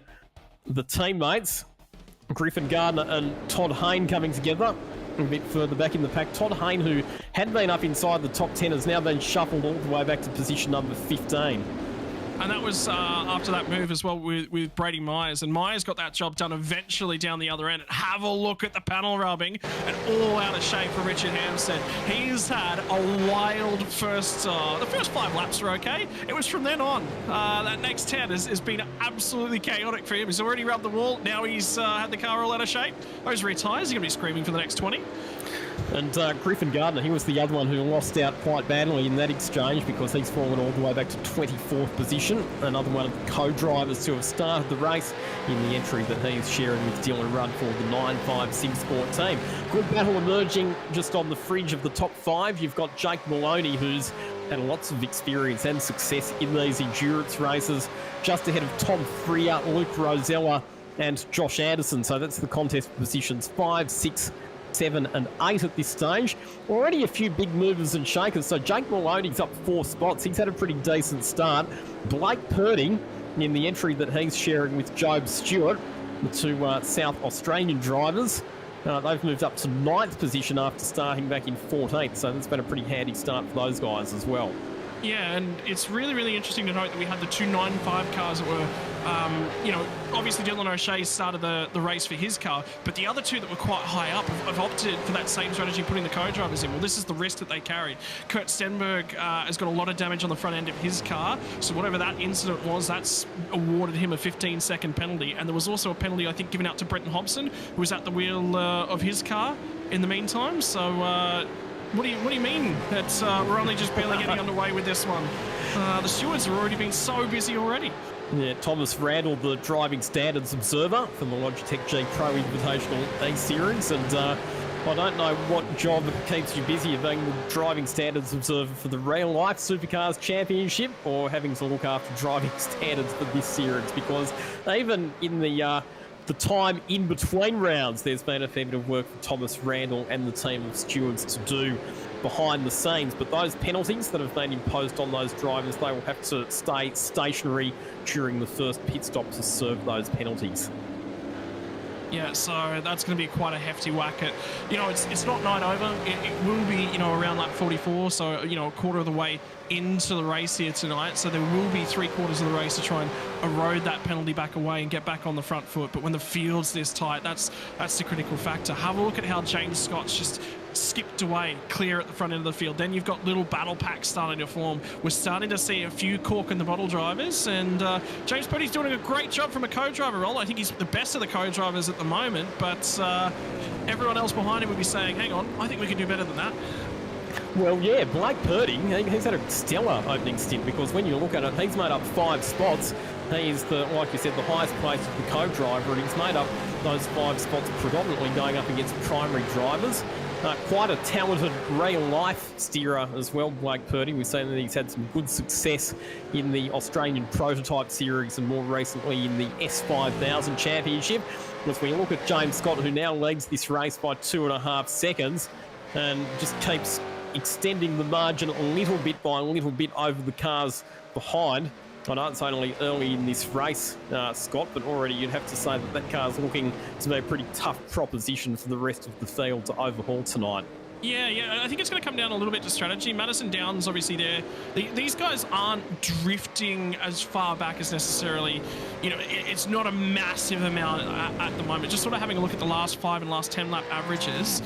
the teammates. Griffin Gardner and Todd Hayne coming together a bit further back in the pack. Todd Hayne, who had been up inside the top 10, has now been shuffled all the way back to position number 15. And that was after that move as well with Brady Myers. And Myers got that job done eventually down the other end. And have a look at the panel rubbing and all out of shape for Richard Hampstead. He's had a wild first... the first 5 laps were okay. It was from then on. That next 10 has been absolutely chaotic for him. He's already rubbed the wall. Now he's had the car all out of shape. Those rear tyres, he's going to be screaming for the next 20. And Griffin Gardner, he was the other one who lost out quite badly in that exchange because he's fallen all the way back to 24th position. Another one of the co-drivers to have started the race in the entry that he's sharing with Dylan Rudd for the 9.5 Sig Sport team. Good battle emerging just on the fringe of the top 5. You've got Jake Maloney, who's had lots of experience and success in these endurance races, just ahead of Tom Freer, Luke Rosella and Josh Anderson. So that's the contest for positions 5, 6, 7 and 8 at this stage. Already a few big movers and shakers. So Jake Maloney's up 4 spots. He's had a pretty decent start. Blake Purdy in the entry that he's sharing with Job Stewart, the 2 South Australian drivers. They've moved up to 9th position after starting back in 14th. So that's been a pretty handy start for those guys as well. Yeah, and it's really, really interesting to note that we had the 2 9.5 cars that were, obviously Dylan O'Shea started the race for his car, but the other 2 that were quite high up have opted for that same strategy, putting the co-drivers in. Well, this is the risk that they carried. Kurt Stenberg has got a lot of damage on the front end of his car, so whatever that incident was, that's awarded him a 15-second penalty. And there was also a penalty, I think, given out to Brenton Hobson, who was at the wheel of his car in the meantime. So... What do you mean that we're only just barely getting underway with this one? The stewards have already been so busy already. Yeah, Thomas Randall, the driving standards observer for the Logitech G Pro Invitational A-Series, and I don't know what job keeps you busy, being the driving standards observer for the Real Life Supercars Championship or having to look after driving standards for this series, because even in the time in between rounds, there's been a fair bit of work for Thomas Randall and the team of stewards to do behind the scenes. But those penalties that have been imposed on those drivers, they will have to stay stationary during the first pit stop to serve those penalties. Yeah, so that's going to be quite a hefty whack at, it's not night over. It will be, around lap 44, so, a quarter of the way into the race here tonight. So there will be 3/4 of the race to try and erode that penalty back away and get back on the front foot. But when the field's this tight, that's the critical factor. Have a look at how James Scott's just skipped away clear at the front end of the field. Then you've got little battle packs starting to form. We're starting to see a few cork in the bottle drivers, and James Purdy's doing a great job from a co-driver role. I think he's the best of the co-drivers at the moment, but everyone else behind him would be saying, hang on, I think we can do better than that. Well, yeah, Blake Purdy, he's had a stellar opening stint, because when you look at it, he's made up 5 spots. He's, like you said, the highest place of the co-driver, and he's made up those 5 spots predominantly going up against primary drivers. Quite a talented real-life steerer as well, Blake Purdy. We've seen that he's had some good success in the Australian Prototype Series and more recently in the S5000 Championship. As we look at James Scott, who now leads this race by 2.5 seconds and just keeps extending the margin a little bit by a little bit over the cars behind. I know it's only early in this race, Scott, but already you'd have to say that car's looking to be a pretty tough proposition for the rest of the field to overhaul tonight. Yeah. I think it's going to come down a little bit to strategy. Madison Down's obviously there. These guys aren't drifting as far back as necessarily, it's not a massive amount at the moment. Just sort of having a look at the last 5 and last 10 lap averages,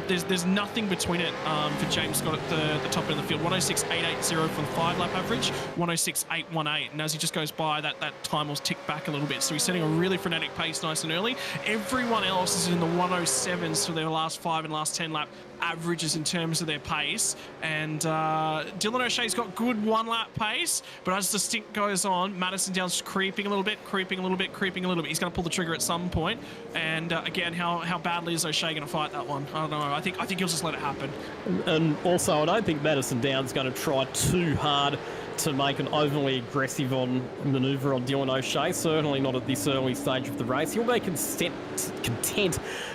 there's nothing between it for James Scott at the top end of the field. 106.880 for the 5 lap average, 106.818. And as he just goes by, that time will tick back a little bit. So he's setting a really frenetic pace nice and early. Everyone else is in the 107s for their last 5 and last 10 lap averages in terms of their pace, and Dylan O'Shea's got good 1 lap pace, but as the stint goes on, Madison Down's creeping a little bit. He's going to pull the trigger at some point, and again, how badly is O'Shea going to fight that one? I don't know. I think he'll just let it happen. And also, I don't think Madison Down's going to try too hard to make an overly aggressive manoeuvre on Dylan O'Shea, certainly not at this early stage of the race. He'll be content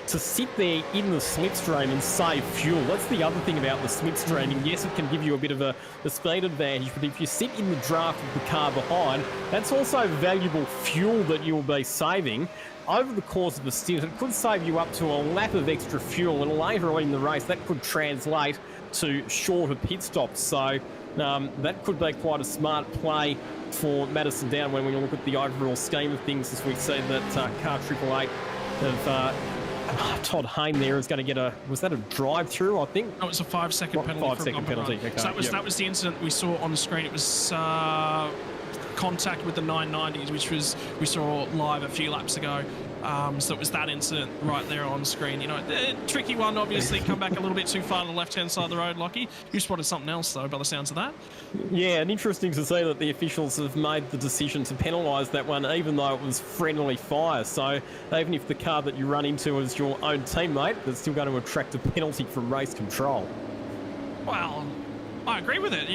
to sit there in the slipstream and save fuel. That's the other thing about the slipstream. And yes, it can give you a bit of a speed advantage, but if you sit in the draft of the car behind, that's also valuable fuel that you'll be saving. Over the course of the stint, it could save you up to a lap of extra fuel, and later on in the race, that could translate to shorter pit stops. So that could be quite a smart play for Madison Down when we look at the overall scheme of things, as we see that car 888 of Todd Hayne there is going to get was that a drive-through, I think? No, it was a 5-second penalty. 5-second penalty, okay. So that was the incident we saw on the screen. It was contact with the 990s, which we saw live a few laps ago. So it was that incident right there on screen. Tricky one, obviously, come back a little bit too far to the left-hand side of the road, Lockie. You spotted something else, though, by the sounds of that. Yeah, and interesting to see that the officials have made the decision to penalise that one, even though it was friendly fire. So even if the car that you run into is your own teammate, that's still going to attract a penalty from race control. Well, I agree with it.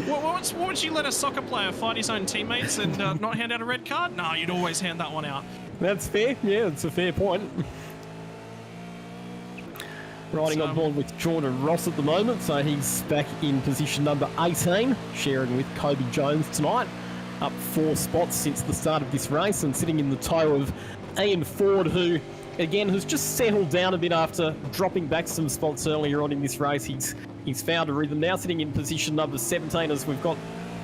What would you let a soccer player fight his own teammates and not hand out a red card? No, you'd always hand that one out. That's fair. Yeah, it's a fair point. Riding on board with Jordan Ross at the moment, so he's back in position number 18, sharing with Kobe Jones tonight. Up 4 spots since the start of this race, and sitting in the tow of Ian Ford, who again has just settled down a bit after dropping back some spots earlier on in this race. He's found a rhythm now, sitting in position number 17, as we've got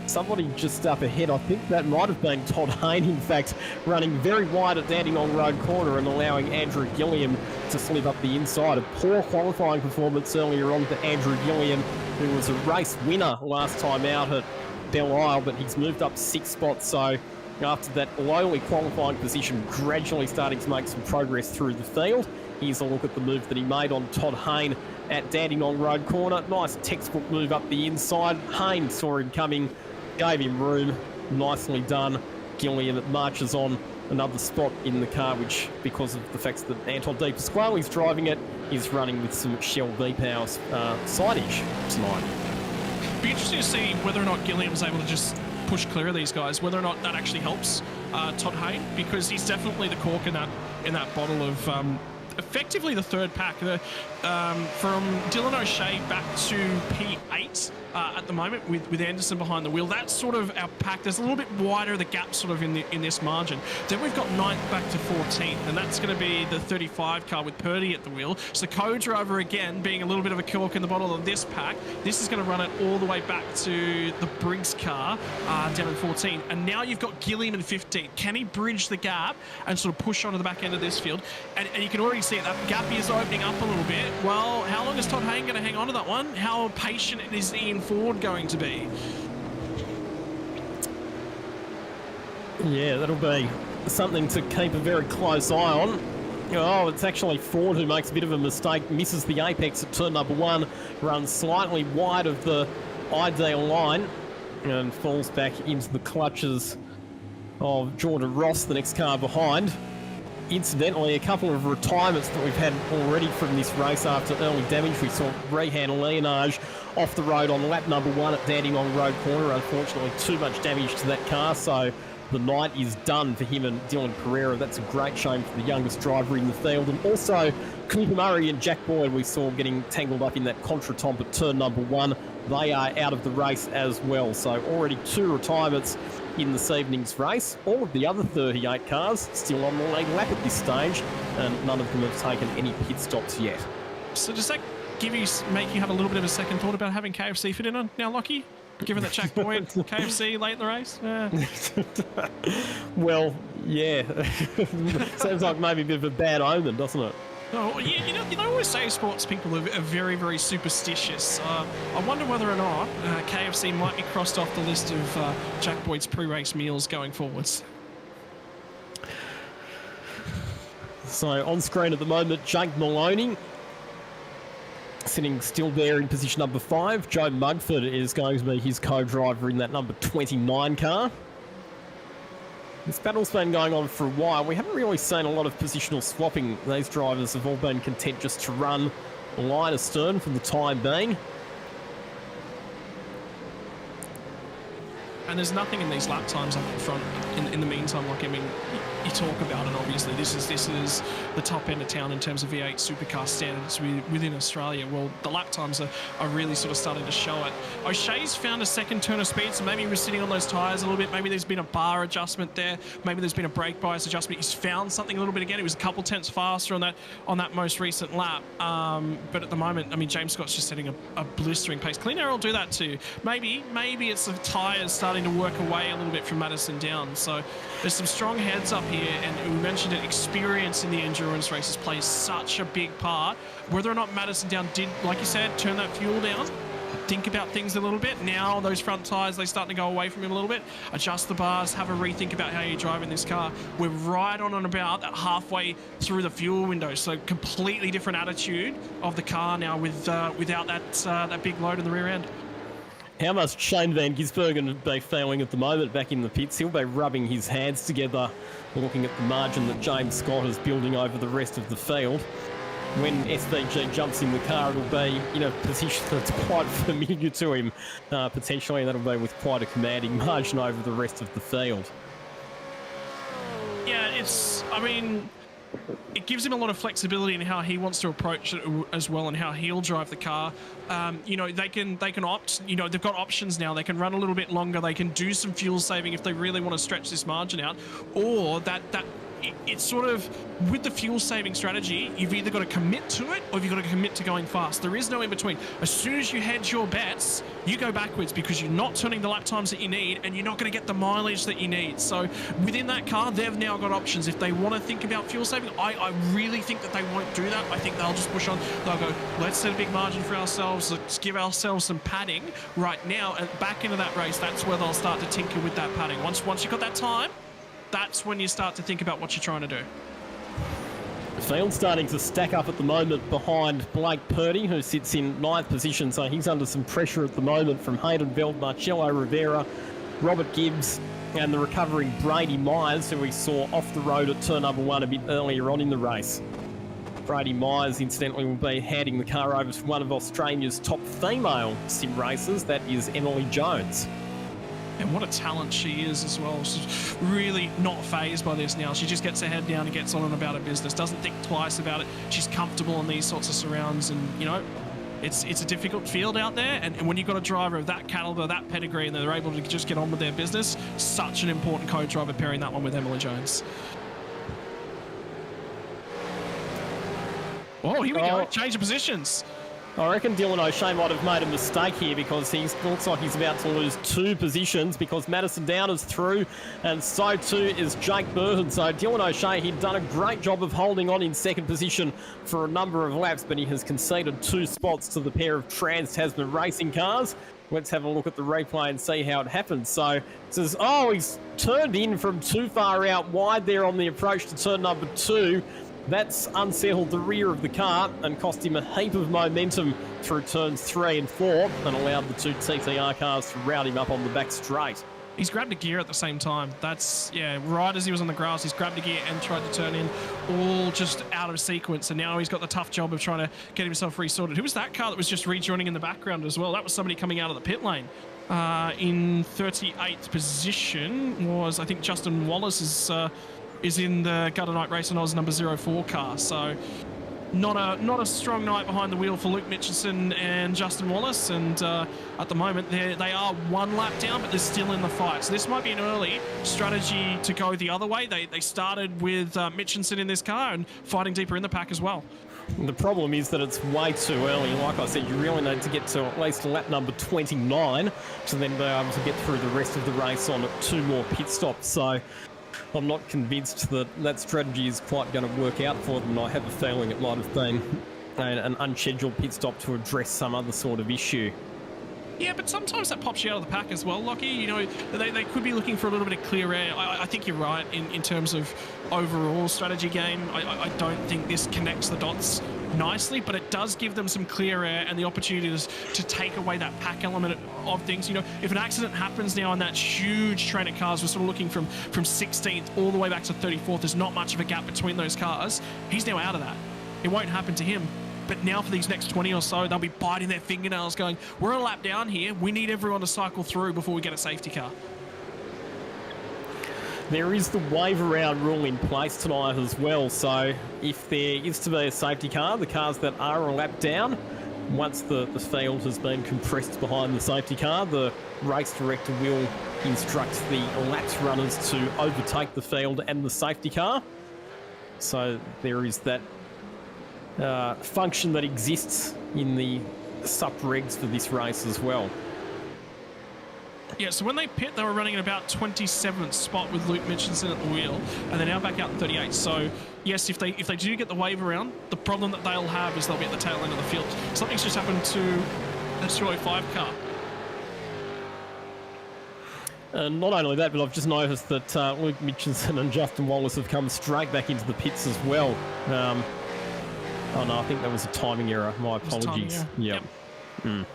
somebody just up ahead. I think that might have been Todd Hayne, in fact, running very wide at Dandenong Road Corner and allowing Andrew Gilliam to slip up the inside. A poor qualifying performance earlier on for Andrew Gilliam, who was a race winner last time out at Belle Isle, but he's moved up 6 spots, so after that lowly qualifying position, gradually starting to make some progress through the field. Here's a look at the move that he made on Todd Hayne at Dandenong Road Corner. Nice textbook move up the inside. Hayne saw him coming, gave him room. Nicely done. Gilliam marches on another spot in the car, which, because of the fact that Anton De Pasquale's driving it, is running with some Shell V-Power signage tonight. Be interesting to see whether or not Gilliam's able to just push clear of these guys, whether or not that actually helps Todd Hayne, because he's definitely the cork in that bottle of effectively the third pack. From Dylan O'Shea back to P8 at the moment with Anderson behind the wheel. That's sort of our pack. There's a little bit wider the gap sort of in this margin. Then we've got 9th back to 14th, and that's going to be the 35 car with Purdy at the wheel. So co-driver again being a little bit of a cork in the bottle of this pack. This is going to run it all the way back to the Briggs car down in 14. And now you've got Gilliam in 15. Can he bridge the gap and sort of push onto the back end of this field? And you can already see that gap is opening up a little bit. Well, how long is Todd Hayne going to hang on to that one? How patient is Ian Ford going to be? Yeah, that'll be something to keep a very close eye on. Oh, it's actually Ford who makes a bit of a mistake, misses the apex at turn number 1, runs slightly wide of the ideal line, and falls back into the clutches of Jordan Ross, the next car behind. Incidentally, a couple of retirements that we've had already from this race after early damage. We saw Rehan Leonage off the road on lap number 1 at Dandenong Road Corner. Unfortunately, too much damage to that car, so the night is done for him and Dylan Pereira. That's a great shame for the youngest driver in the field. And also, Cooper Murray and Jack Boyd we saw getting tangled up in that contretemps at turn number 1. They are out of the race as well. So already 2 retirements in this evening's race. All of the other 38 cars still on the lead lap at this stage, and none of them have taken any pit stops yet. So does that make you have a little bit of a second thought about having KFC fit in on now, Lockie? Given that Jack Boyd KFC late in the race? Well, yeah. Sounds like maybe a bit of a bad omen, doesn't it? Oh, yeah, they always say sports people are very, very superstitious. I wonder whether or not KFC might be crossed off the list of Jack Boyd's pre-race meals going forwards. So on screen at the moment, Jake Maloney sitting still there in position number 5. Joe Mugford is going to be his co-driver in that number 29 car. This battle's been going on for a while. We haven't really seen a lot of positional swapping. These drivers have all been content just to run line astern for the time being. And there's nothing in these lap times up in front in the meantime. Like, I mean, you talk about it, obviously. This is the top end of town in terms of V8 supercar standards within Australia. Well, the lap times are really sort of starting to show it. O'Shea's found a second turn of speed, so maybe he was sitting on those tyres a little bit. Maybe there's been a bar adjustment there. Maybe there's been a brake bias adjustment. He's found something a little bit again. He was a couple tenths faster on that most recent lap. But at the moment, I mean, James Scott's just setting a blistering pace. Clean air will do that too. Maybe it's the tyres starting to work away a little bit from Madison Down. So there's some strong heads up here, and we mentioned it, experience in the endurance races plays such a big part. Whether or not Madison Down did, like you said, turn that fuel down, think about things a little bit. Now those front tyres, they start to go away from him a little bit. Adjust the bars, have a rethink about how you're driving this car. We're right on and about that halfway through the fuel window, so completely different attitude of the car now without that big load in the rear end. How much Shane Van Gisbergen be feeling at the moment back in the pits? He'll be rubbing his hands together, looking at the margin that James Scott is building over the rest of the field. When SVG jumps in the car, it'll be in a position that's quite familiar to him. Potentially, that'll be with quite a commanding margin over the rest of the field. Yeah, it gives him a lot of flexibility in how he wants to approach it as well, and how he'll drive the car. They can opt. They've got options now. They can run a little bit longer. They can do some fuel saving if they really want to stretch this margin out, or it's sort of, with the fuel saving strategy, you've either got to commit to it or you've got to commit to going fast. There is no in between. As soon as you hedge your bets, you go backwards because you're not turning the lap times that you need, and you're not going to get the mileage that you need. So within that car, they've now got options. If they want to think about fuel saving, I really think that they won't do that. I think they'll just push on. They'll go, let's set a big margin for ourselves. Let's give ourselves some padding right now, and back into that race, that's where they'll start to tinker with that padding. Once you've got that time, that's when you start to think about what you're trying to do. The field's starting to stack up at the moment behind Blake Purdy, who sits in 9th position, so he's under some pressure at the moment from Hayden Veld, Marcello Rivera, Robert Gibbs, and the recovering Brady Myers, who we saw off the road at turn number 1 a bit earlier on in the race. Brady Myers, incidentally, will be handing the car over to one of Australia's top female sim racers, that is Emily Jones. And what a talent she is as well. She's really not fazed by this now. She just gets her head down and gets on and about her business. Doesn't think twice about it. She's comfortable in these sorts of surrounds, and it's a difficult field out there. And when you've got a driver of that caliber, that pedigree, and they're able to just get on with their business, such an important co-driver pairing that one with Emily Jones. Oh, here we go. Change of positions. I reckon Dylan O'Shea might have made a mistake here, because he looks like he's about to lose 2 positions, because Madison Down is through, and so too is Jake Burton. So Dylan O'Shea, he'd done a great job of holding on in 2nd position for a number of laps, but he has conceded 2 spots to the pair of Trans-Tasman racing cars. Let's have a look at the replay and see how it happened. So it says, he's turned in from too far out wide there on the approach to turn number 2. That's unsettled the rear of the car and cost him a heap of momentum through turns 3 and 4, and allowed the 2 TTR cars to round him up on the back straight. He's grabbed a gear at the same time. That's, right as he was on the grass, he's grabbed a gear and tried to turn in, all just out of sequence. And now he's got the tough job of trying to get himself resorted. Who was that car that was just rejoining in the background as well? That was somebody coming out of the pit lane. In 38th position was, I think, Justin Wallace is in the Gutter Night Race and Oz number 04 car. So not a strong night behind the wheel for Luke Mitchelson and Justin Wallace. And at the moment, they are 1 lap down, but they're still in the fight. So this might be an early strategy to go the other way. They started with Mitchelson in this car and fighting deeper in the pack as well. The problem is that it's way too early. Like I said, you really need to get to at least lap number 29 to then be able to get through the rest of the race on 2 more pit stops. So I'm not convinced that that strategy is quite going to work out for them, and I have a feeling it might have been an unscheduled pit stop to address some other sort of issue. Yeah, but sometimes that pops you out of the pack as well, Lockie. You know, they could be looking for a little bit of clear air. I think you're right in terms of overall strategy game. I don't think this connects the dots nicely, but it does give them some clear air and the opportunities to take away that pack element of things. You know, if an accident happens now on that huge train of cars, we're sort of looking from 16th all the way back to 34th. There's not much of a gap between those cars. He's now out of that. It won't happen to him. But now for these next 20 or so, they'll be biting their fingernails going, we're a lap down here. We need everyone to cycle through before we get a safety car. There is the wave around rule in place tonight as well. So if there is to be a safety car, the cars that are a lap down, once the field has been compressed behind the safety car, the race director will instruct the laps runners to overtake the field and the safety car. So there is that function that exists in the sup-regs for this race as well. Yeah, so when they pit, they were running at about 27th spot with Luke Mitchinson at the wheel, and they're now back out in 38th. So yes, if they do get the wave around, the problem that they'll have is they'll be at the tail end of the field. Something's just happened to the 205 car. And not only that, but I've just noticed that Luke Mitchinson and Justin Wallace have come straight back into the pits as well. Oh no, I think that was a timing error. My apologies. Yep. In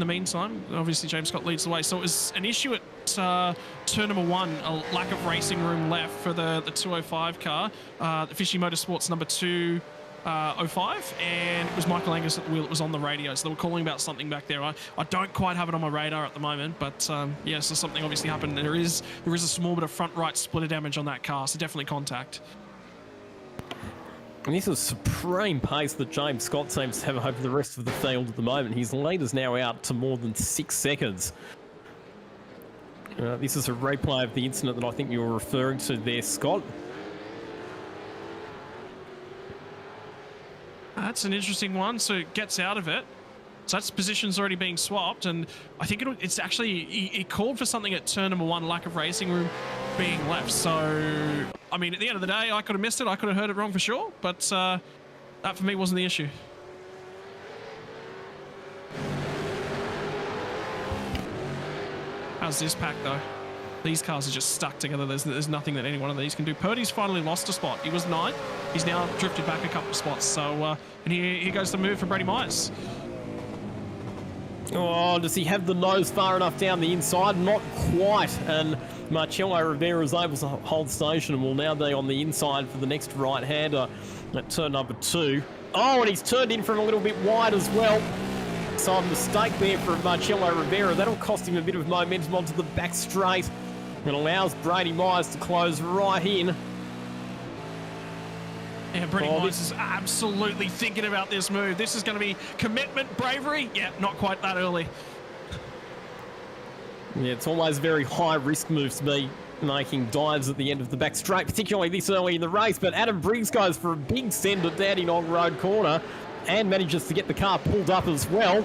the meantime, obviously James Scott leads the way. So it was an issue at turn number 1, a lack of racing room left for the 205 car. The Fishy Motorsports number 205, and it was Michael Angus at the wheel. It was on the radio, so they were calling about something back there. I don't quite have it on my radar at the moment, but yeah, so something obviously happened. There is a small bit of front right splitter damage on that car, so definitely contact. And this is supreme pace that James Scott seems to have over the rest of the field at the moment. His lead is now out to more than 6 seconds. This is a replay of the incident that I think you were referring to there, Scott. That's an interesting one. So it gets out of it. So that's position's already being swapped, and I think it's actually he called for something at turn number 1, lack of racing room being left. So I mean, at the end of the day, I could have missed it. I could have heard it wrong for sure, but that for me wasn't the issue. How's this pack though? These cars are just stuck together. There's nothing that any one of these can do. Purdy's finally lost a spot. He was 9th. He's now drifted back a couple of spots. So and here goes the move for Brady Myers. Oh, does he have the nose far enough down the inside? Not quite. And Marcello Rivera is able to hold station and will now be on the inside for the next right-hander at turn number 2. Oh, and he's turned in from a little bit wide as well. So a mistake there for Marcello Rivera. That'll cost him a bit of momentum onto the back straight and allows Brady Myers to close right in. Yeah, Brady Myers is absolutely thinking about this move. This is going to be commitment, bravery. Yeah, not quite that early. Yeah, it's always very high-risk moves to be making dives at the end of the back straight, particularly this early in the race. But Adam Briggs goes for a big send at Dandenong Road corner and manages to get the car pulled up as well.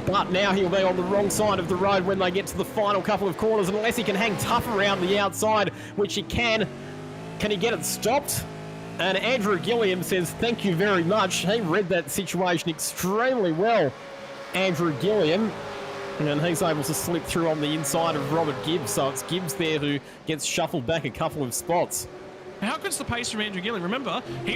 But now he'll be on the wrong side of the road when they get to the final couple of corners, and unless he can hang tough around the outside, which he can he get it stopped? And Andrew Gilliam says, thank you very much. He read that situation extremely well, Andrew Gilliam. And he's able to slip through on the inside of Robert Gibbs. So it's Gibbs there who gets shuffled back a couple of spots. How good's the pace from Andrew Gilliam? Remember, he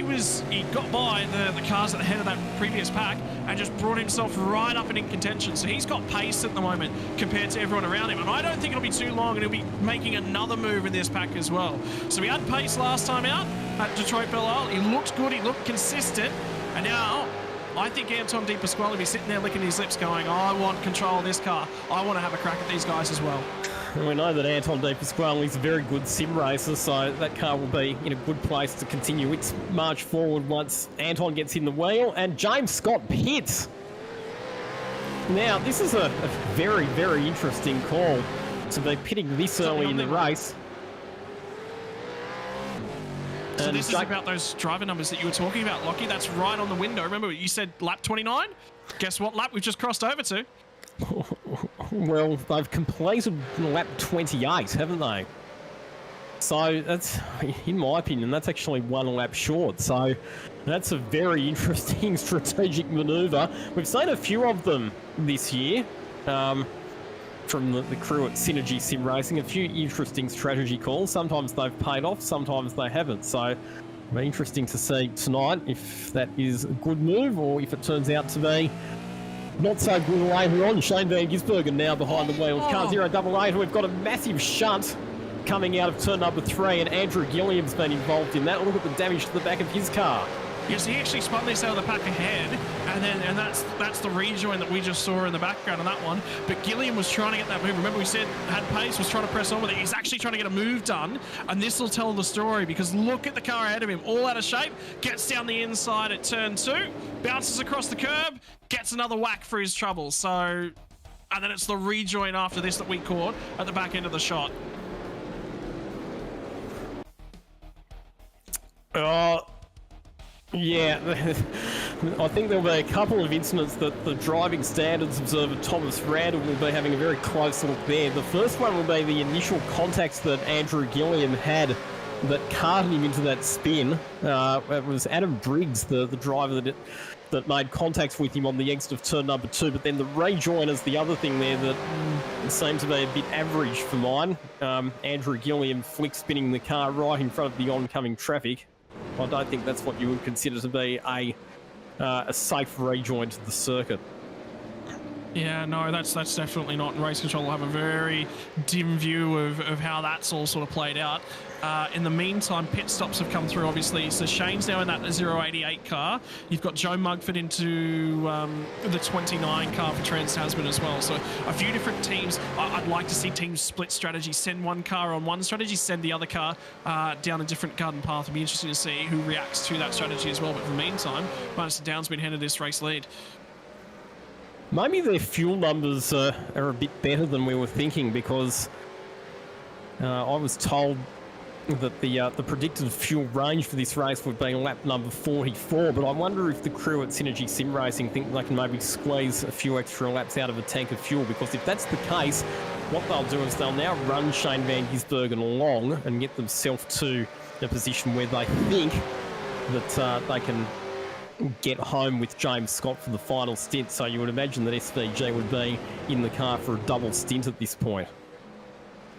got by the cars at the head of that previous pack and just brought himself right up and in contention. So he's got pace at the moment compared to everyone around him. And I don't think it'll be too long and he'll be making another move in this pack as well. So he had pace last time out at Detroit Belle Isle. He looked good, he looked consistent. And now I think Anton De Pasquale will be sitting there licking his lips going, I want control of this car. I want to have a crack at these guys as well. And we know that Anton De Pasquale is a very good sim racer, so that car will be in a good place to continue its march forward once Anton gets in the wheel. And James Scott pits. Now, this is a very, very interesting call to be pitting this early in the race. So And this is about those driver numbers that you were talking about, Lockie. That's right on the window. Remember, you said lap 29? Guess what lap we've just crossed over to? Well, they've completed lap 28, haven't they? So that's, in my opinion, that's actually one lap short. So that's a very interesting strategic manoeuvre. We've seen a few of them this year from the crew at Synergy Sim Racing. A few interesting strategy calls. Sometimes they've paid off, sometimes they haven't. So it'll be interesting to see tonight if that is a good move or if it turns out to be not so good later on. Shane Van Gisbergen now behind the wheel of car 088. We've got a massive shunt coming out of turn number 3, and Andrew Gilliam's been involved in that. Look at the damage to the back of his car. Yes, he actually spun this out of the pack ahead, and that's the rejoin that we just saw in the background on that one. But Gilliam was trying to get that move. Remember, we said had pace, was trying to press on with it. He's actually trying to get a move done, and this will tell the story because look at the car ahead of him, all out of shape. Gets down the inside at turn 2, bounces across the curb, gets another whack for his trouble. So, and then it's the rejoin after this that we caught at the back end of the shot. Yeah, I think there'll be a couple of incidents that the driving standards observer Thomas Randall will be having a very close look there. The first one will be the initial contacts that Andrew Gilliam had that carted him into that spin. It was Adam Briggs, the driver that made contacts with him on the exit of turn number 2, but then the rejoin is the other thing there that seemed to be a bit average for mine. Andrew Gilliam flick spinning the car right in front of the oncoming traffic. I don't think that's what you would consider to be a safe rejoin to the circuit. Yeah, no, that's definitely not. And Race Control will have a very dim view of how that's all sort of played out. In the meantime, pit stops have come through, obviously. So Shane's now in that 088 car. You've got Joe Mugford into the 29 car for Trans Tasman as well. So a few different teams. I'd like to see teams split strategy. Send one car on one strategy, send the other car down a different garden path. It'll be interesting to see who reacts to that strategy as well. But for the meantime, Sandown's been handed this race lead. Maybe their fuel numbers are a bit better than we were thinking because I was told that the predicted fuel range for this race would be lap number 44, but I wonder if the crew at Synergy Sim Racing think they can maybe squeeze a few extra laps out of a tank of fuel, because if that's the case, what they'll do is they'll now run Shane Van Gisbergen along and get themselves to a position where they think that they can get home with James Scott for the final stint. So you would imagine that SVG would be in the car for a double stint at this point.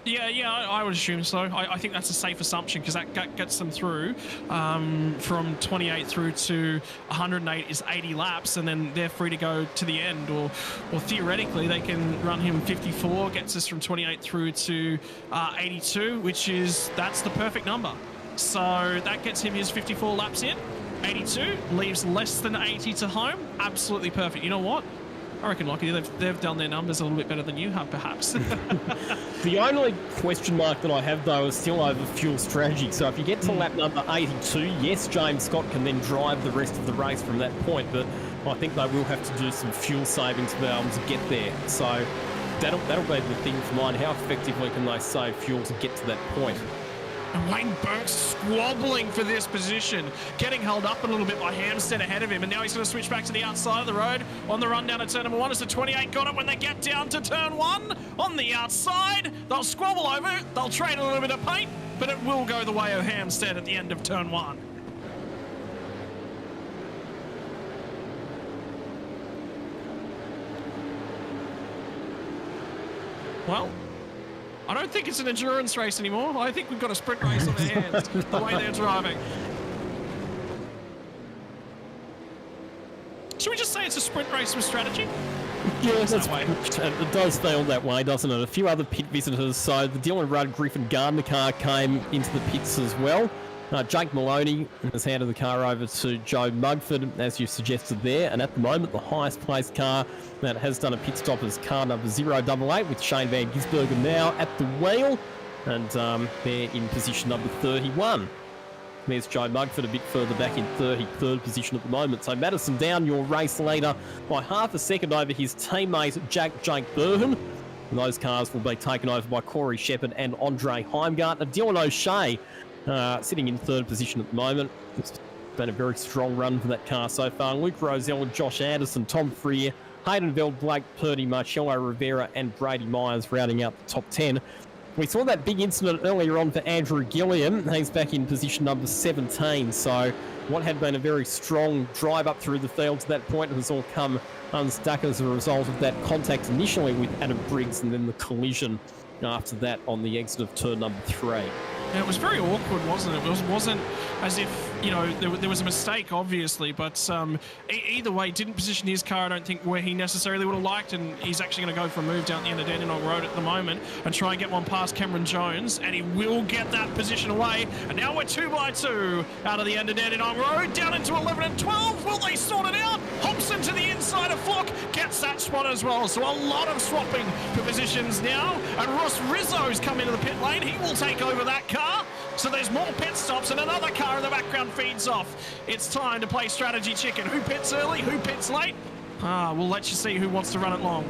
Yeah, I would assume so. I think that's a safe assumption because that gets them through from 28 through to 108 is 80 laps, and then they're free to go to the end. Or theoretically, they can run him 54, gets us from 28 through to 82, that's the perfect number. So that gets him his 54 laps in. 82 leaves less than 80 to home. Absolutely perfect. You know what? I reckon, Lockie, they've done their numbers a little bit better than you have, perhaps. The only question mark that I have, though, is still over fuel strategy. So if you get to lap number 82, yes, James Scott can then drive the rest of the race from that point, but I think they will have to do some fuel saving to be able to get there. So that'll be the thing for mine. How effectively can they save fuel to get to that point? And Wayne Burke's squabbling for this position, getting held up a little bit by Hampstead ahead of him, and now he's going to switch back to the outside of the road on the run down to turn number 1 as the 28 got it when they get down to turn 1 on the outside. They'll squabble over it, they'll trade a little bit of paint, but it will go the way of Hampstead at the end of turn 1. Well, I don't think it's an endurance race anymore. I think we've got a sprint race on their hands, the way they're driving. Should we just say it's a sprint race with strategy? Yeah, it does feel that way, doesn't it? A few other pit visitors. So the Dylan Rudd Griffin Gardner car came into the pits as well. Jake Maloney has handed the car over to Joe Mugford, as you suggested there. And at the moment, the highest placed car that has done a pit stop is car number 088 with Shane Van Gisbergen now at the wheel. And they're in position number 31. There's Joe Mugford a bit further back in 33rd position at the moment. So Madison Down, your race leader, by half a second over his teammate Jake Burhan. And those cars will be taken over by Corey Shepherd and Andre Heimgartner. Dylan O'Shea sitting in third position at the moment. It's been a very strong run for that car so far. Luke Rosella, Josh Anderson, Tom Freer, Hayden Veld, Blake Purdy, Marcello Rivera and Brady Myers rounding out the top 10. We saw that big incident earlier on for Andrew Gilliam. He's back in position number 17. So what had been a very strong drive up through the field to that point has all come unstuck as a result of that contact initially with Adam Briggs and then the collision after that on the exit of turn number 3. Yeah, it was very awkward, wasn't it? It wasn't as if, you know, there was a mistake, obviously, but either way, didn't position his car, I don't think, where he necessarily would have liked, and he's actually going to go for a move down the end of Dandenong Road at the moment and try and get one past Cameron Jones, and he will get that position away, and now we're 2 by 2 out of the end of Dandenong Road, down into 11 and 12. Will they sort it out? Hobson to the inside of Flock gets that spot as well, so a lot of swapping for positions now, and Ross Rizzo's come into the pit lane. He will take over that car. So there's more pit stops and another car in the background feeds off. It's time to play strategy chicken. Who pits early? Who pits late? We'll let you see who wants to run it long.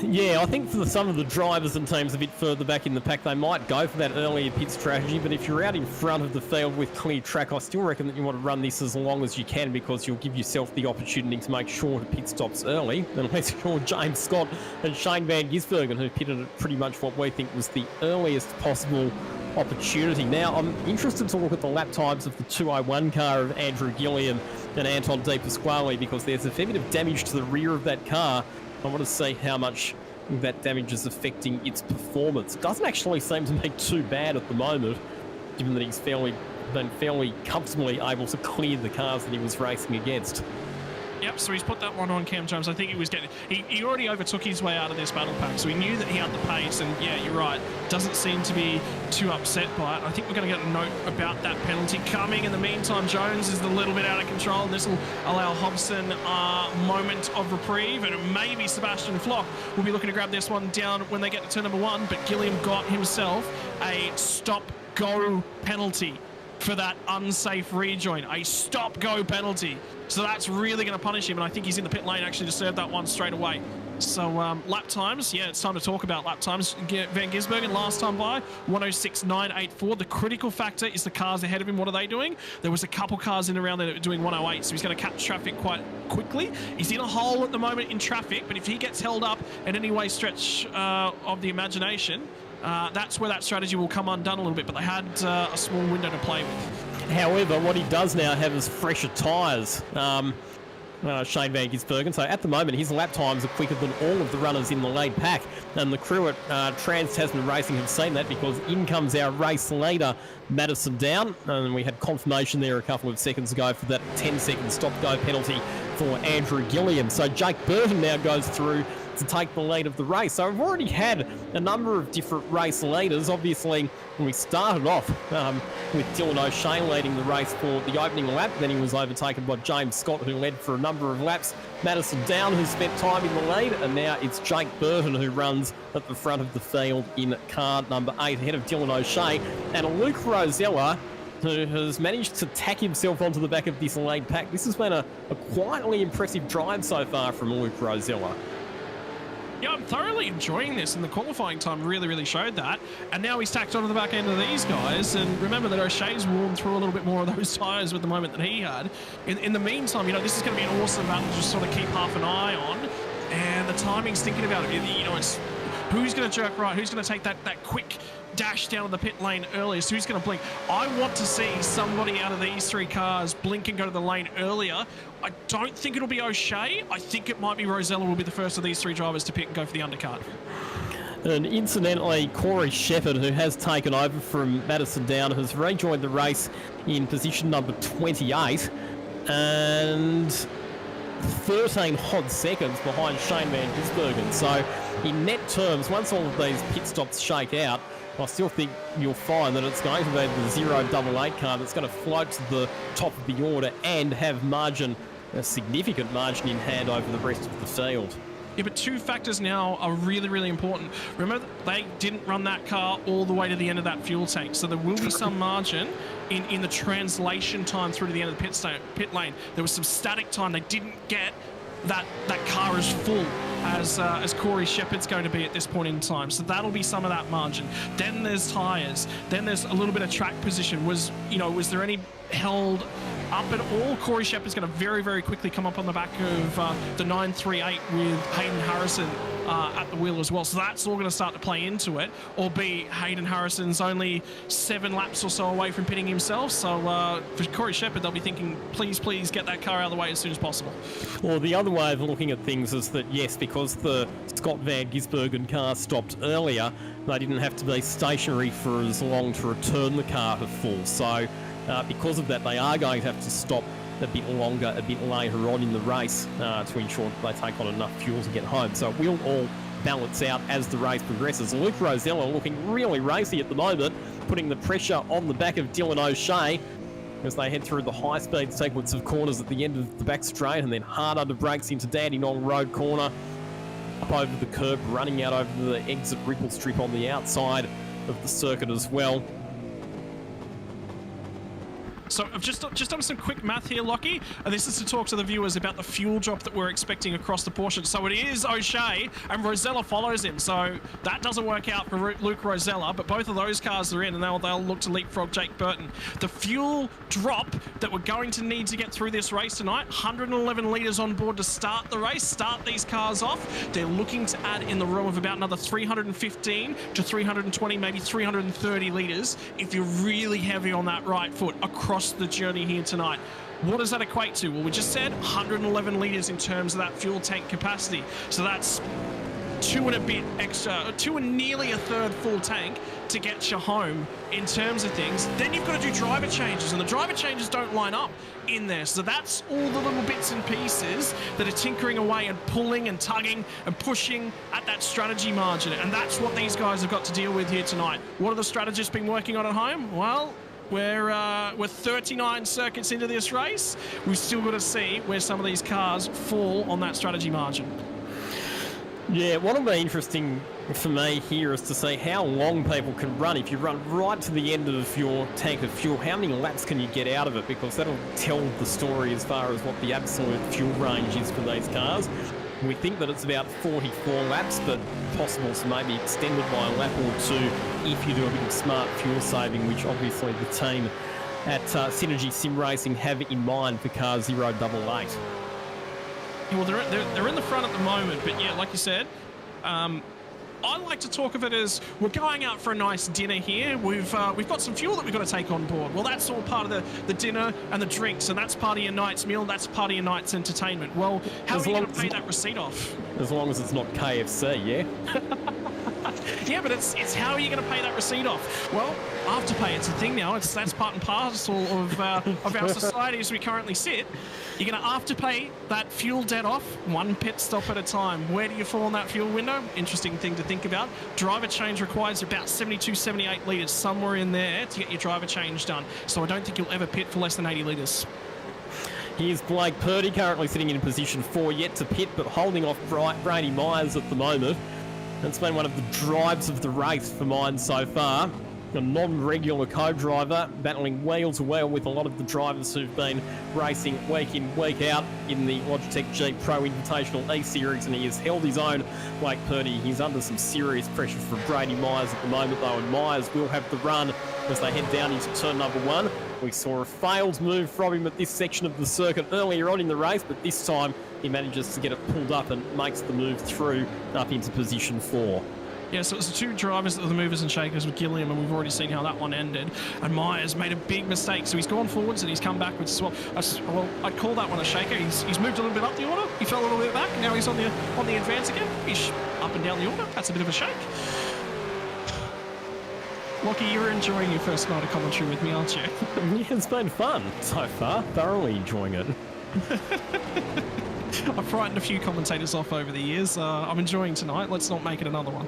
Yeah, I think for some of the drivers and teams a bit further back in the pack, they might go for that earlier pit strategy, but if you're out in front of the field with clear track, I still reckon that you want to run this as long as you can because you'll give yourself the opportunity to make shorter pit stops early, unless you're James Scott and Shane Van Gisbergen, who pitted at pretty much what we think was the earliest possible opportunity. Now, I'm interested to look at the lap times of the 201 car of Andrew Gilliam and Anton De Pasquale because there's a fair bit of damage to the rear of that car. I want to see how much that damage is affecting its performance. It doesn't actually seem to be too bad at the moment, given that he's been fairly comfortably able to clear the cars that he was racing against. Yep, so he's put that one on Cam Jones. I think he was getting... He already overtook his way out of this battle pack, so he knew that he had the pace, and yeah, you're right, doesn't seem to be too upset by it. I think we're going to get a note about that penalty coming. In the meantime, Jones is a little bit out of control, and this will allow Hobson a moment of reprieve, and maybe Sebastian Flock will be looking to grab this one down when they get to turn number 1, but Gilliam got himself a stop-go penalty for that unsafe rejoin. A stop-go penalty. So that's really going to punish him, and I think he's in the pit lane actually to serve that one straight away. So lap times, yeah, it's time to talk about lap times. Van Gisbergen last time by 106.984. The critical factor is the cars ahead of him. What are they doing? There was a couple cars in around there that were doing 108, so he's going to catch traffic quite quickly. He's in a hole at the moment in traffic, but if he gets held up in any way stretch of the imagination, that's where that strategy will come undone a little bit, but they had a small window to play with. However, what he does now have is fresher tyres. Shane Van Gisbergen. So at the moment, his lap times are quicker than all of the runners in the lead pack. And the crew at Trans-Tasman Racing have seen that because in comes our race leader, Madison Down. And we had confirmation there a couple of seconds ago for that 10-second stop-go penalty for Andrew Gilliam. So Jake Burton now goes through to take the lead of the race. So we've already had a number of different race leaders. Obviously, when we started off with Dylan O'Shea leading the race for the opening lap, then he was overtaken by James Scott, who led for a number of laps. Madison Down, who spent time in the lead, and now it's Jake Burton, who runs at the front of the field in car number 8, ahead of Dylan O'Shea. And Luke Rosella, who has managed to tack himself onto the back of this lead pack. This has been a quietly impressive drive so far from Luke Rosella. Yeah, I'm thoroughly enjoying this, and the qualifying time really showed that. And now he's tacked onto the back end of these guys. And remember that O'Shea's worn through a little bit more of those tyres with the moment that he had. In the meantime, you know, this is going to be an awesome battle to just sort of keep half an eye on. And the timing's thinking about it. You know, it's who's going to jerk right, who's going to take that quick dash down to the pit lane earliest, who's going to blink. I want to see somebody out of these 3 cars blink and go to the lane earlier. I don't think it'll be O'Shea. I think it might be Rosella will be the first of these 3 drivers to pick and go for the undercut. And incidentally, Corey Shepherd, who has taken over from Madison Down, has rejoined the race in position number 28 and 13 odd seconds behind Shane Van Gisbergen. So in net terms, once all of these pit stops shake out, I still think you'll find that it's going to be the 088 car that's going to float to the top of the order and have margin, a significant margin in hand over the rest of the field. Yeah, but 2 factors now are really important. Remember, they didn't run that car all the way to the end of that fuel tank, so there will be some margin in the translation time through to the end of the pit lane. There was some static time. They didn't get that car is full as Corey Shepherd's going to be at this point in time. So that'll be some of that margin. Then there's tyres. Then there's a little bit of track position. Was there any held up at all? Corey Shepherd's going to very, very quickly come up on the back of the 938 with Hayden Harrison at the wheel as well. So that's all going to start to play into it, albeit Hayden Harrison's only 7 laps or so away from pitting himself. So for Corey Shepherd, they'll be thinking, please get that car out of the way as soon as possible. Well, the other way of looking at things is that, yes, because the Scott Van Gisbergen car stopped earlier, they didn't have to be stationary for as long to return the car to full. So because of that, they are going to have to stop a bit longer, a bit later on in the race to ensure that they take on enough fuel to get home. So it will all balance out as the race progresses. Luke Rosella looking really racy at the moment, putting the pressure on the back of Dylan O'Shea as they head through the high-speed sequence of corners at the end of the back straight, and then hard under brakes into Dandenong Road corner, up over the curb, running out over the exit ripple strip on the outside of the circuit as well. So I've just done some quick math here, Lockie, and this is to talk to the viewers about the fuel drop that we're expecting across the portion. So it is O'Shea, and Rosella follows him. So that doesn't work out for Luke Rosella, but both of those cars are in, and they'll look to leapfrog Jake Burton. The fuel drop that we're going to need to get through this race tonight, 111 litres on board to start the race, start these cars off. They're looking to add in the realm of about another 315 to 320, maybe 330 litres if you're really heavy on that right foot across the journey here tonight. What does that equate to? Well, we just said 111 litres in terms of that fuel tank capacity. So that's 2 and a bit extra, 2 and nearly a third full tank to get you home in terms of things. Then you've got to do driver changes, and the driver changes don't line up in there. So that's all the little bits and pieces that are tinkering away and pulling and tugging and pushing at that strategy margin. And that's what these guys have got to deal with here tonight. What have the strategists been working on at home? Well, we're 39 circuits into this race. We've still got to see where some of these cars fall on that strategy margin. Yeah, what'll be interesting for me here is to see how long people can run. If you run right to the end of your tank of fuel, how many laps can you get out of it? Because that'll tell the story as far as what the absolute fuel range is for these cars. We think that it's about 44 laps, but possible to maybe extend it by a lap or two if you do a bit of smart fuel saving, which obviously the team at Synergy Sim Racing have in mind for car 088. Well, they're in the front at the moment, but yeah, like you said, I like to talk of it as we're going out for a nice dinner here. We've got some fuel that we've got to take on board. Well, that's all part of the dinner and the drinks, and that's part of your night's meal. That's part of your night's entertainment. Well, how are you going to pay that receipt off? As long as it's not KFC, yeah? Yeah, but it's how are you going to pay that receipt off? Well, Afterpay, it's a thing now. That's part and parcel of our society as we currently sit. You're going to Afterpay that fuel debt off, one pit stop at a time. Where do you fall on that fuel window? Interesting thing to think about. Driver change requires about 72, 78 litres, somewhere in there to get your driver change done. So I don't think you'll ever pit for less than 80 litres. Here's Blake Purdy, currently sitting in position 4, yet to pit, but holding off Brady Myers at the moment. It's been one of the drives of the race for mine so far. A non-regular co-driver, battling wheel to wheel with a lot of the drivers who've been racing week in, week out in the Logitech G Pro Invitational E-Series, and he has held his own. Blake Purdy, he's under some serious pressure from Brady Myers at the moment, though, and Myers will have the run as they head down into turn number 1. We saw a failed move from him at this section of the circuit earlier on in the race, but this time he manages to get it pulled up and makes the move through up into position 4. Yeah, so it was the 2 drivers that were the movers and shakers with Gilliam, and we've already seen how that one ended. And Myers made a big mistake, so he's gone forwards and he's come backwards as well. Well, I'd call that one a shaker. He's moved a little bit up the order. He fell a little bit back. Now he's on the advance again. He's up and down the order. That's a bit of a shake. Lockie, you're enjoying your first night of commentary with me, aren't you? Yeah, it's been fun so far. Thoroughly enjoying it. I've frightened a few commentators off over the years. I'm enjoying tonight. Let's not make it another one.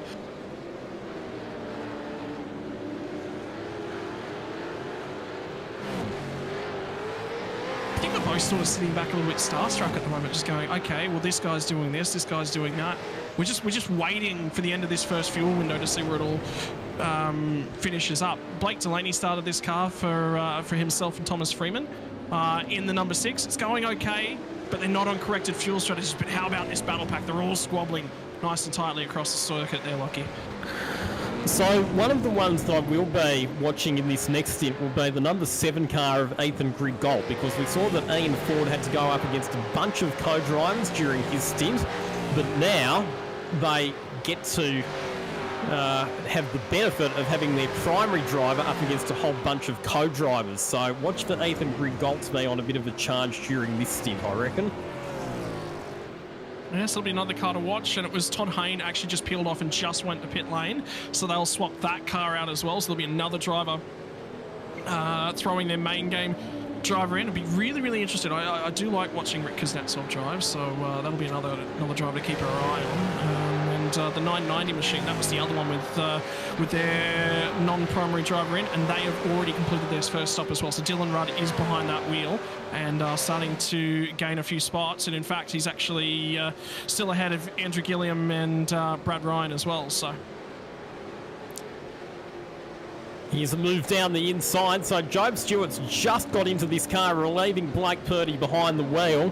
I think we're both sort of sitting back a little bit starstruck at the moment, just going, okay, well, this guy's doing this guy's doing that. We're just waiting for the end of this first fuel window to see where it all finishes up. Blake Delaney started this car for himself and Thomas Freeman in the number 6. It's going okay. but they're not on corrected fuel strategies. But how about this battle pack? They're all squabbling nice and tightly across the circuit there, Lockie. So one of the ones that I will be watching in this next stint will be the number 7 car of Ethan Grigol, because we saw that Ian Ford had to go up against a bunch of co-drivers during his stint, but now they get to have the benefit of having their primary driver up against a whole bunch of co-drivers. So watch for Ethan Grigol to be on a bit of a charge during this stint, I reckon. Yes, there'll be another car to watch, and it was Todd Hayne actually just peeled off and just went to pit lane, so they'll swap that car out as well. So there'll be another driver throwing their main game driver in. I'd be really, really interested. I do like watching Rick Kuznetsov drive, so that'll be another driver to keep our eye on. And the 990 machine, that was the other one with their non-primary driver in, and they have already completed their first stop as well. So Dylan Rudd is behind that wheel and starting to gain a few spots, and in fact he's actually still ahead of Andrew Gilliam and Brad Ryan as well. So here's a move down the inside. So Job Stewart's just got into this car, relieving Blake Purdy behind the wheel.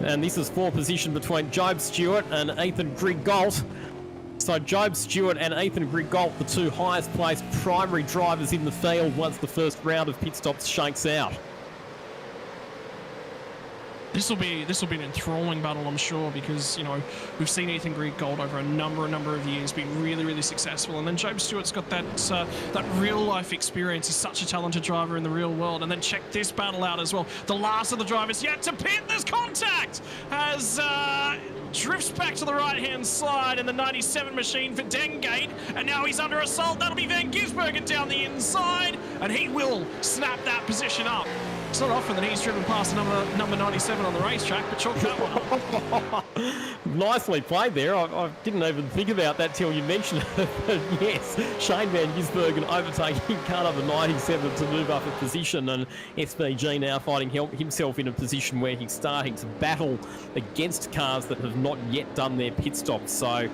And this is for position between Job Stewart and Ethan Grigol. So Job Stewart and Ethan Grigol, the two highest placed primary drivers in the field once the first round of pit stops shakes out. This will be an enthralling battle, I'm sure, because, you know, we've seen Ethan Grigol over a number of years be really, really successful, and then Job Stewart's got that real life experience. He's such a talented driver in the real world. And then check this battle out as well. The last of the drivers yet to pit. There's contact as drifts back to the right hand side in the 97 machine for Dengate, and now he's under assault. That'll be Van Gisbergen down the inside, and he will snap that position up. It's not often that he's driven past number 97 on the racetrack, but chalk that one up. Nicely played there. I didn't even think about that till you mentioned it. But yes, Shane Van Gisbergen overtaking car number 97 to move up a position, and SVG now finding himself in a position where he's starting to battle against cars that have not yet done their pit stops. So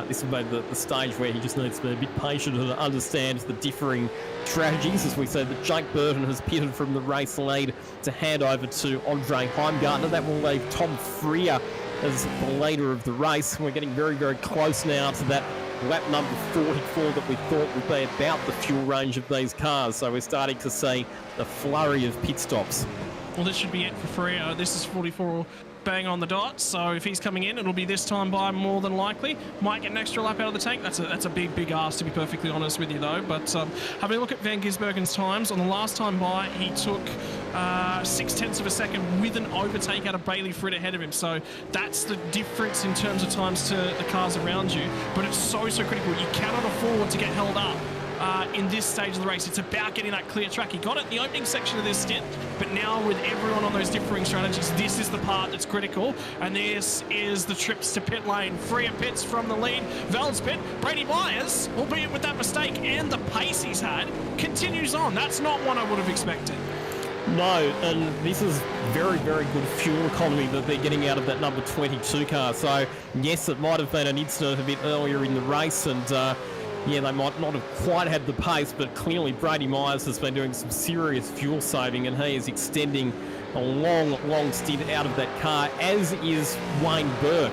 this will be the stage where he just needs to be a bit patient and understand the differing strategies. As we said, that Jake Burton has pitted from the race lead to hand over to Andre Heimgartner. That will leave Tom Freer as the leader of the race. We're getting very, very close now to that lap number 44 that we thought would be about the fuel range of these cars. So we're starting to see a flurry of pit stops. Well, this should be it for Freer. This is 44 bang on the dot, so if he's coming in, it'll be this time by more than likely. Might get an extra lap out of the tank. That's a big ask, to be perfectly honest with you, though. But having a look at Van Gisbergen's times, on the last time by, he took 0.6 of a second with an overtake out of Bailey Fritt ahead of him. So that's the difference in terms of times to the cars around you. But it's so critical. You cannot afford to get held up in this stage of the race. It's about getting that clear track. He got it in the opening section of this stint, but now with everyone on those differing strategies, this is the part that's critical, and this is the trips to pit lane. Freer pits from the lead. Val's pit. Brady Myers, albeit with that mistake and the pace he's had, continues on. That's not what I would have expected. No, and this is very, very good fuel economy that they're getting out of that number 22 car. So, yes, it might have been an incident a bit earlier in the race, and yeah, they might not have quite had the pace, but clearly Brady Myers has been doing some serious fuel saving, and he is extending a long stint out of that car, as is Wayne Burke,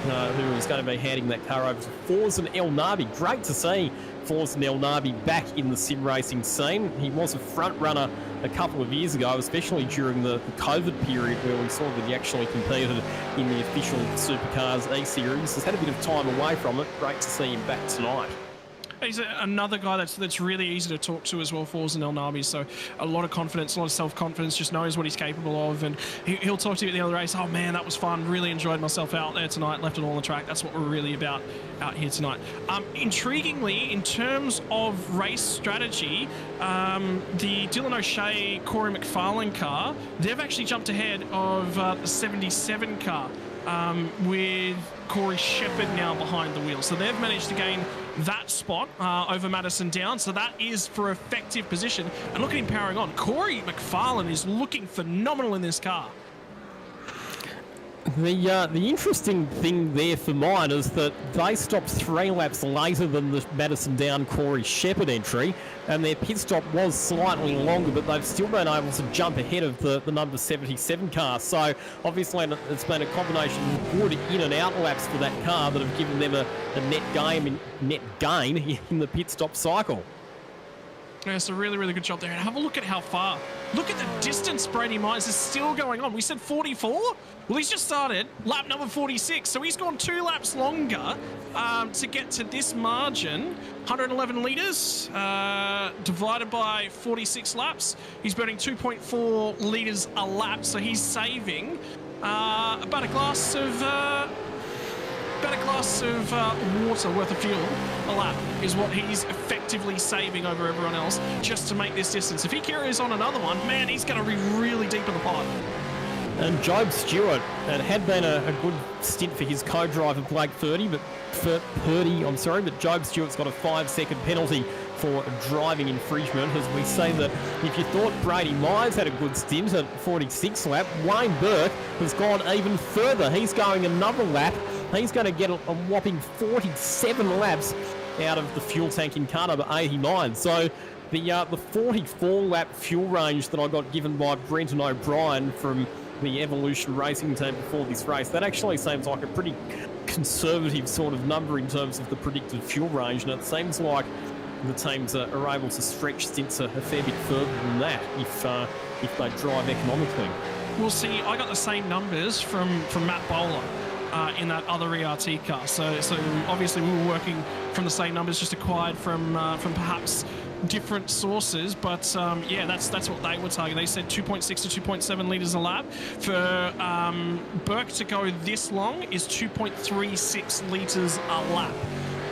who is going to be handing that car over to Forzen El Nabi. Great to see Forzen El Nabi back in the sim racing scene. He was a front runner a couple of years ago, especially during the COVID period, where we saw that he actually competed in the official Supercars E-Series. He's had a bit of time away from it. Great to see him back tonight. He's another guy that's really easy to talk to as well, Forzen El Nabi. So a lot of confidence, a lot of self-confidence, just knows what he's capable of. And he'll talk to you at the end of the race. Oh, man, that was fun. Really enjoyed myself out there tonight. Left it all on the track. That's what we're really about out here tonight. Intriguingly, in terms of race strategy, the Dylan O'Shea, Corey McFarlane car, they've actually jumped ahead of the 77 car. With Corey Shepherd now behind the wheel. So they've managed to gain that spot over Madison Down. So that is for effective position. And look at him powering on. Corey McFarlane is looking phenomenal in this car. The interesting thing there for mine is that they stopped 3 laps later than the Madison Down Corey Shepherd entry, and their pit stop was slightly longer, but they've still been able to jump ahead of the number 77 car. So obviously it's been a combination of good in and out laps for that car that have given them a net gain in the pit stop cycle. Yeah, it's a really, really good job there. And have a look at how far. Look at the distance Brady Myers is still going on. We said 44? Well, he's just started lap number 46. So he's gone 2 laps longer to get to this margin. 111 litres divided by 46 laps. He's burning 2.4 litres a lap. So he's saving about a glass of water worth of fuel a lap is what he's effectively saving over everyone else just to make this distance. If he carries on another one, man, he's going to be really deep in the pot. And Job Stewart, it had been a good stint for his co-driver Blake Purdy, but Job Stewart's got a 5-second penalty for driving infringement, as we say that if you thought Brady Myers had a good stint at 46 lap, Wayne Burke has gone even further. He's going another lap. He's going to get a whopping 47 laps out of the fuel tank in car number 89. So the 44-lap fuel range that I got given by Brenton O'Brien from the Evolution Racing team before this race, that actually seems like a pretty conservative sort of number in terms of the predicted fuel range, and it seems like the teams are able to stretch stints a fair bit further than that if they drive economically. We'll see. I got the same numbers from Matt Bowler in that other ERT car. So obviously we were working from the same numbers, just acquired from perhaps different sources, but yeah, that's what they were targeting. They said 2.6 to 2.7 litres a lap. For Burke to go this long is 2.36 litres a lap.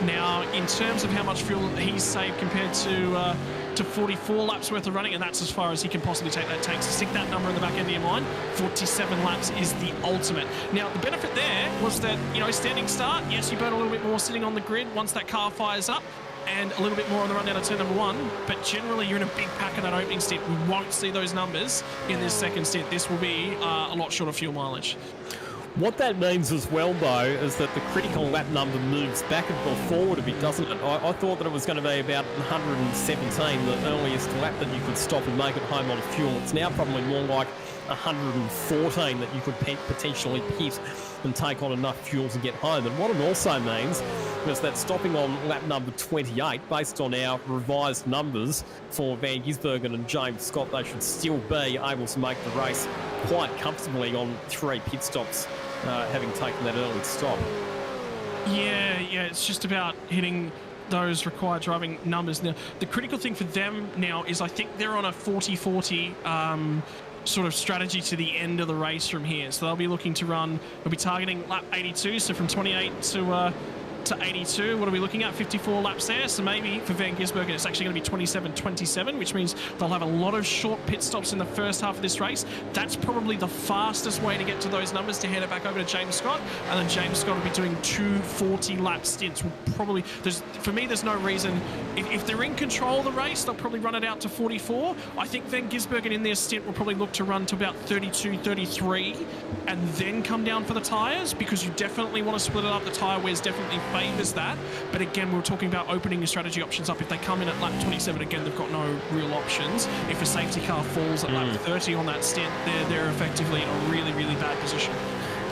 Now, in terms of how much fuel he's saved compared to 44 laps worth of running, and that's as far as he can possibly take that tank. So stick that number in the back end of your mind. 47 laps is the ultimate. Now, the benefit there was that, standing start, yes, you burn a little bit more sitting on the grid once that car fires up, and a little bit more on the run down to turn number 1, but generally you're in a big pack in that opening stint. We won't see those numbers in this second stint. This will be a lot shorter fuel mileage. What that means as well, though, is that the critical lap number moves back or forward a bit, doesn't it? I thought that it was going to be about 117, the earliest lap that you could stop and make it home on fuel. It's now probably more like 114 that you could potentially hit and take on enough fuel to get home. And what it also means is that stopping on lap number 28, based on our revised numbers for Van Gisbergen and James Scott, they should still be able to make the race quite comfortably on 3 pit stops, having taken that early stop. Yeah, it's just about hitting those required driving numbers. Now, the critical thing for them now is I think they're on a 40-40 sort of strategy to the end of the race from here. So they'll be looking to run, they'll be targeting lap 82, so from 28 to 82, what are we looking at? 54 laps there. So maybe for Van Gisbergen, it's actually going to be 27-27, which means they'll have a lot of short pit stops in the first half of this race. That's probably the fastest way to get to those numbers, to hand it back over to James Scott. And then James Scott will be doing 2 40-lap stints. For me, there's no reason. If they're in control of the race, they'll probably run it out to 44. I think Van Gisbergen in their stint will probably look to run to about 32, 33, and then come down for the tyres, because you definitely want to split it up. The tyre wears definitely favours that, but again, we're talking about opening your strategy options up. If they come in at lap 27, again, they've got no real options. If a safety car falls at lap 30 on that stint, they're effectively in a really, really bad position.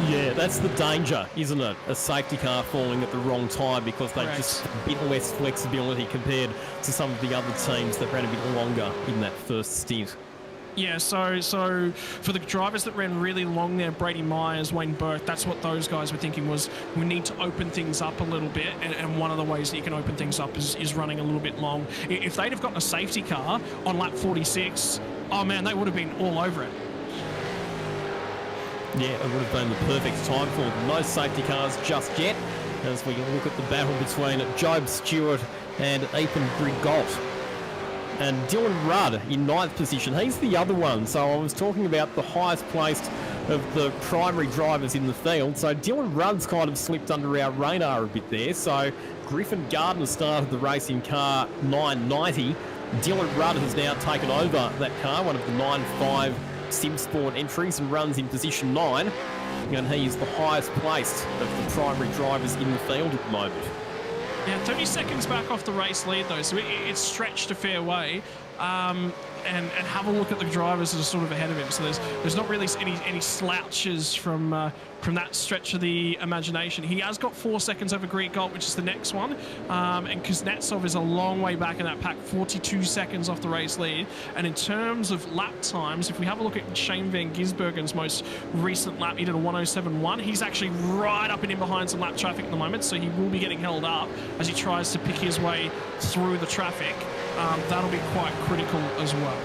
Yeah, that's the danger, isn't it? A safety car falling at the wrong time, because they just a bit less flexibility compared to some of the other teams that ran a bit longer in that first stint. Yeah, so for the drivers that ran really long there, Brady Myers, Wayne Burke, that's what those guys were thinking, was we need to open things up a little bit, and one of the ways that you can open things up is running a little bit long. If they'd have gotten a safety car on lap 46, oh man, they would have been all over it. Yeah, it would have been the perfect time for them. No safety cars just yet, as we look at the battle between Job Stewart and Ethan Grigot. And Dylan Rudd in 9th position. He's the other one. So I was talking about the highest placed of the primary drivers in the field. So Dylan Rudd's kind of slipped under our radar a bit there. So Griffin Gardner started the race in car 990. Dylan Rudd has now taken over that car, one of the 9.5 SimSport entries, and runs in position 9. and he's the highest placed of the primary drivers in the field at the moment. Yeah, 30 seconds back off the race lead though, so it's stretched a fair way. And have a look at the drivers that are sort of ahead of him. So there's not really any slouches from that stretch of the imagination. He has got 4 seconds over Greek Gold, which is the next one. And Kuznetsov is a long way back in that pack, 42 seconds off the race lead. And in terms of lap times, if we have a look at Shane van Gisbergen's most recent lap, he did a 107.1. He's actually right up and in behind some lap traffic at the moment, so he will be getting held up as he tries to pick his way through the traffic. That'll be quite critical as well.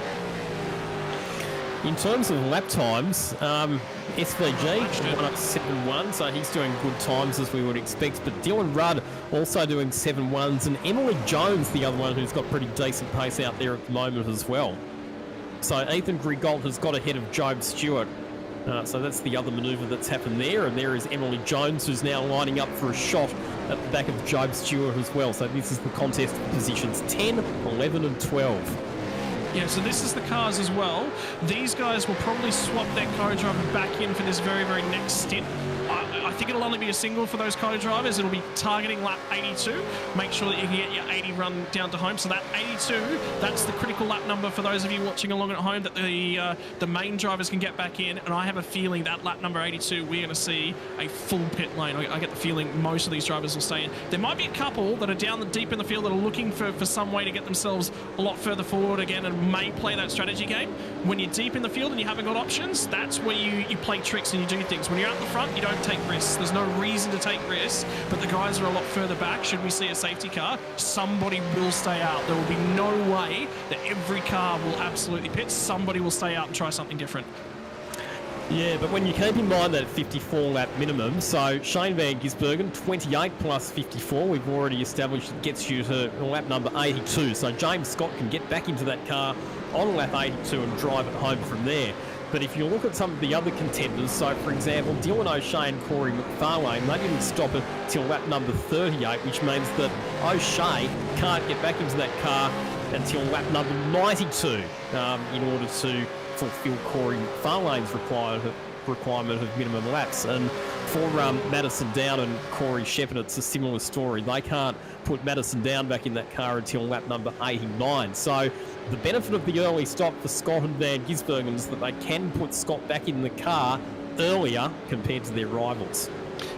In terms of lap times, SVG 107.1, so he's doing good times as we would expect. But Dylan Rudd also doing 7.1s, and Emily Jones, the other one who's got pretty decent pace out there at the moment as well. So Ethan Grigault has got ahead of Job Stewart. So that's the other manoeuvre that's happened there. And there is Emily Jones, who's now lining up for a shot at the back of Job Stewart as well. So this is the contest positions 10, 11 and 12. Yeah, so this is the cars as well. These guys will probably swap their co-driver back in for this very, very next stint. I think it'll only be a single for those co-drivers. It'll be targeting lap 82. Make sure that you can get your 80 run down to home. So that 82, that's the critical lap number for those of you watching along at home that the main drivers can get back in. And I have a feeling that lap number 82, we're going to see a full pit lane. I get the feeling most of these drivers will stay in. There might be a couple that are down deep in the field that are looking for some way to get themselves a lot further forward again and may play that strategy game. When you're deep in the field and you haven't got options, that's where you play tricks and you do things. When you're out the front, you don't take risks. There's no reason to take risks, but the guys are a lot further back. Should we see a safety car, somebody will stay out. There will be no way that every car will absolutely pit. Somebody will stay out and try something different. Yeah, but when you keep in mind that 54 lap minimum, so Shane van Gisbergen, 28 plus 54, we've already established it gets you to lap number 82. So James Scott can get back into that car on lap 82 and drive it home from there. But if you look at some of the other contenders, so for example, Dylan O'Shea and Corey McFarlane, they didn't stop it till lap number 38, which means that O'Shea can't get back into that car until lap number 92 in order to fulfill Corey McFarlane's requirement of minimum laps. And for Madison Down and Corey Shepherd, it's a similar story. They can't put Madison Down back in that car until lap number 89. So the benefit of the early stop for Scott and Van Gisbergen is that they can put Scott back in the car earlier compared to their rivals.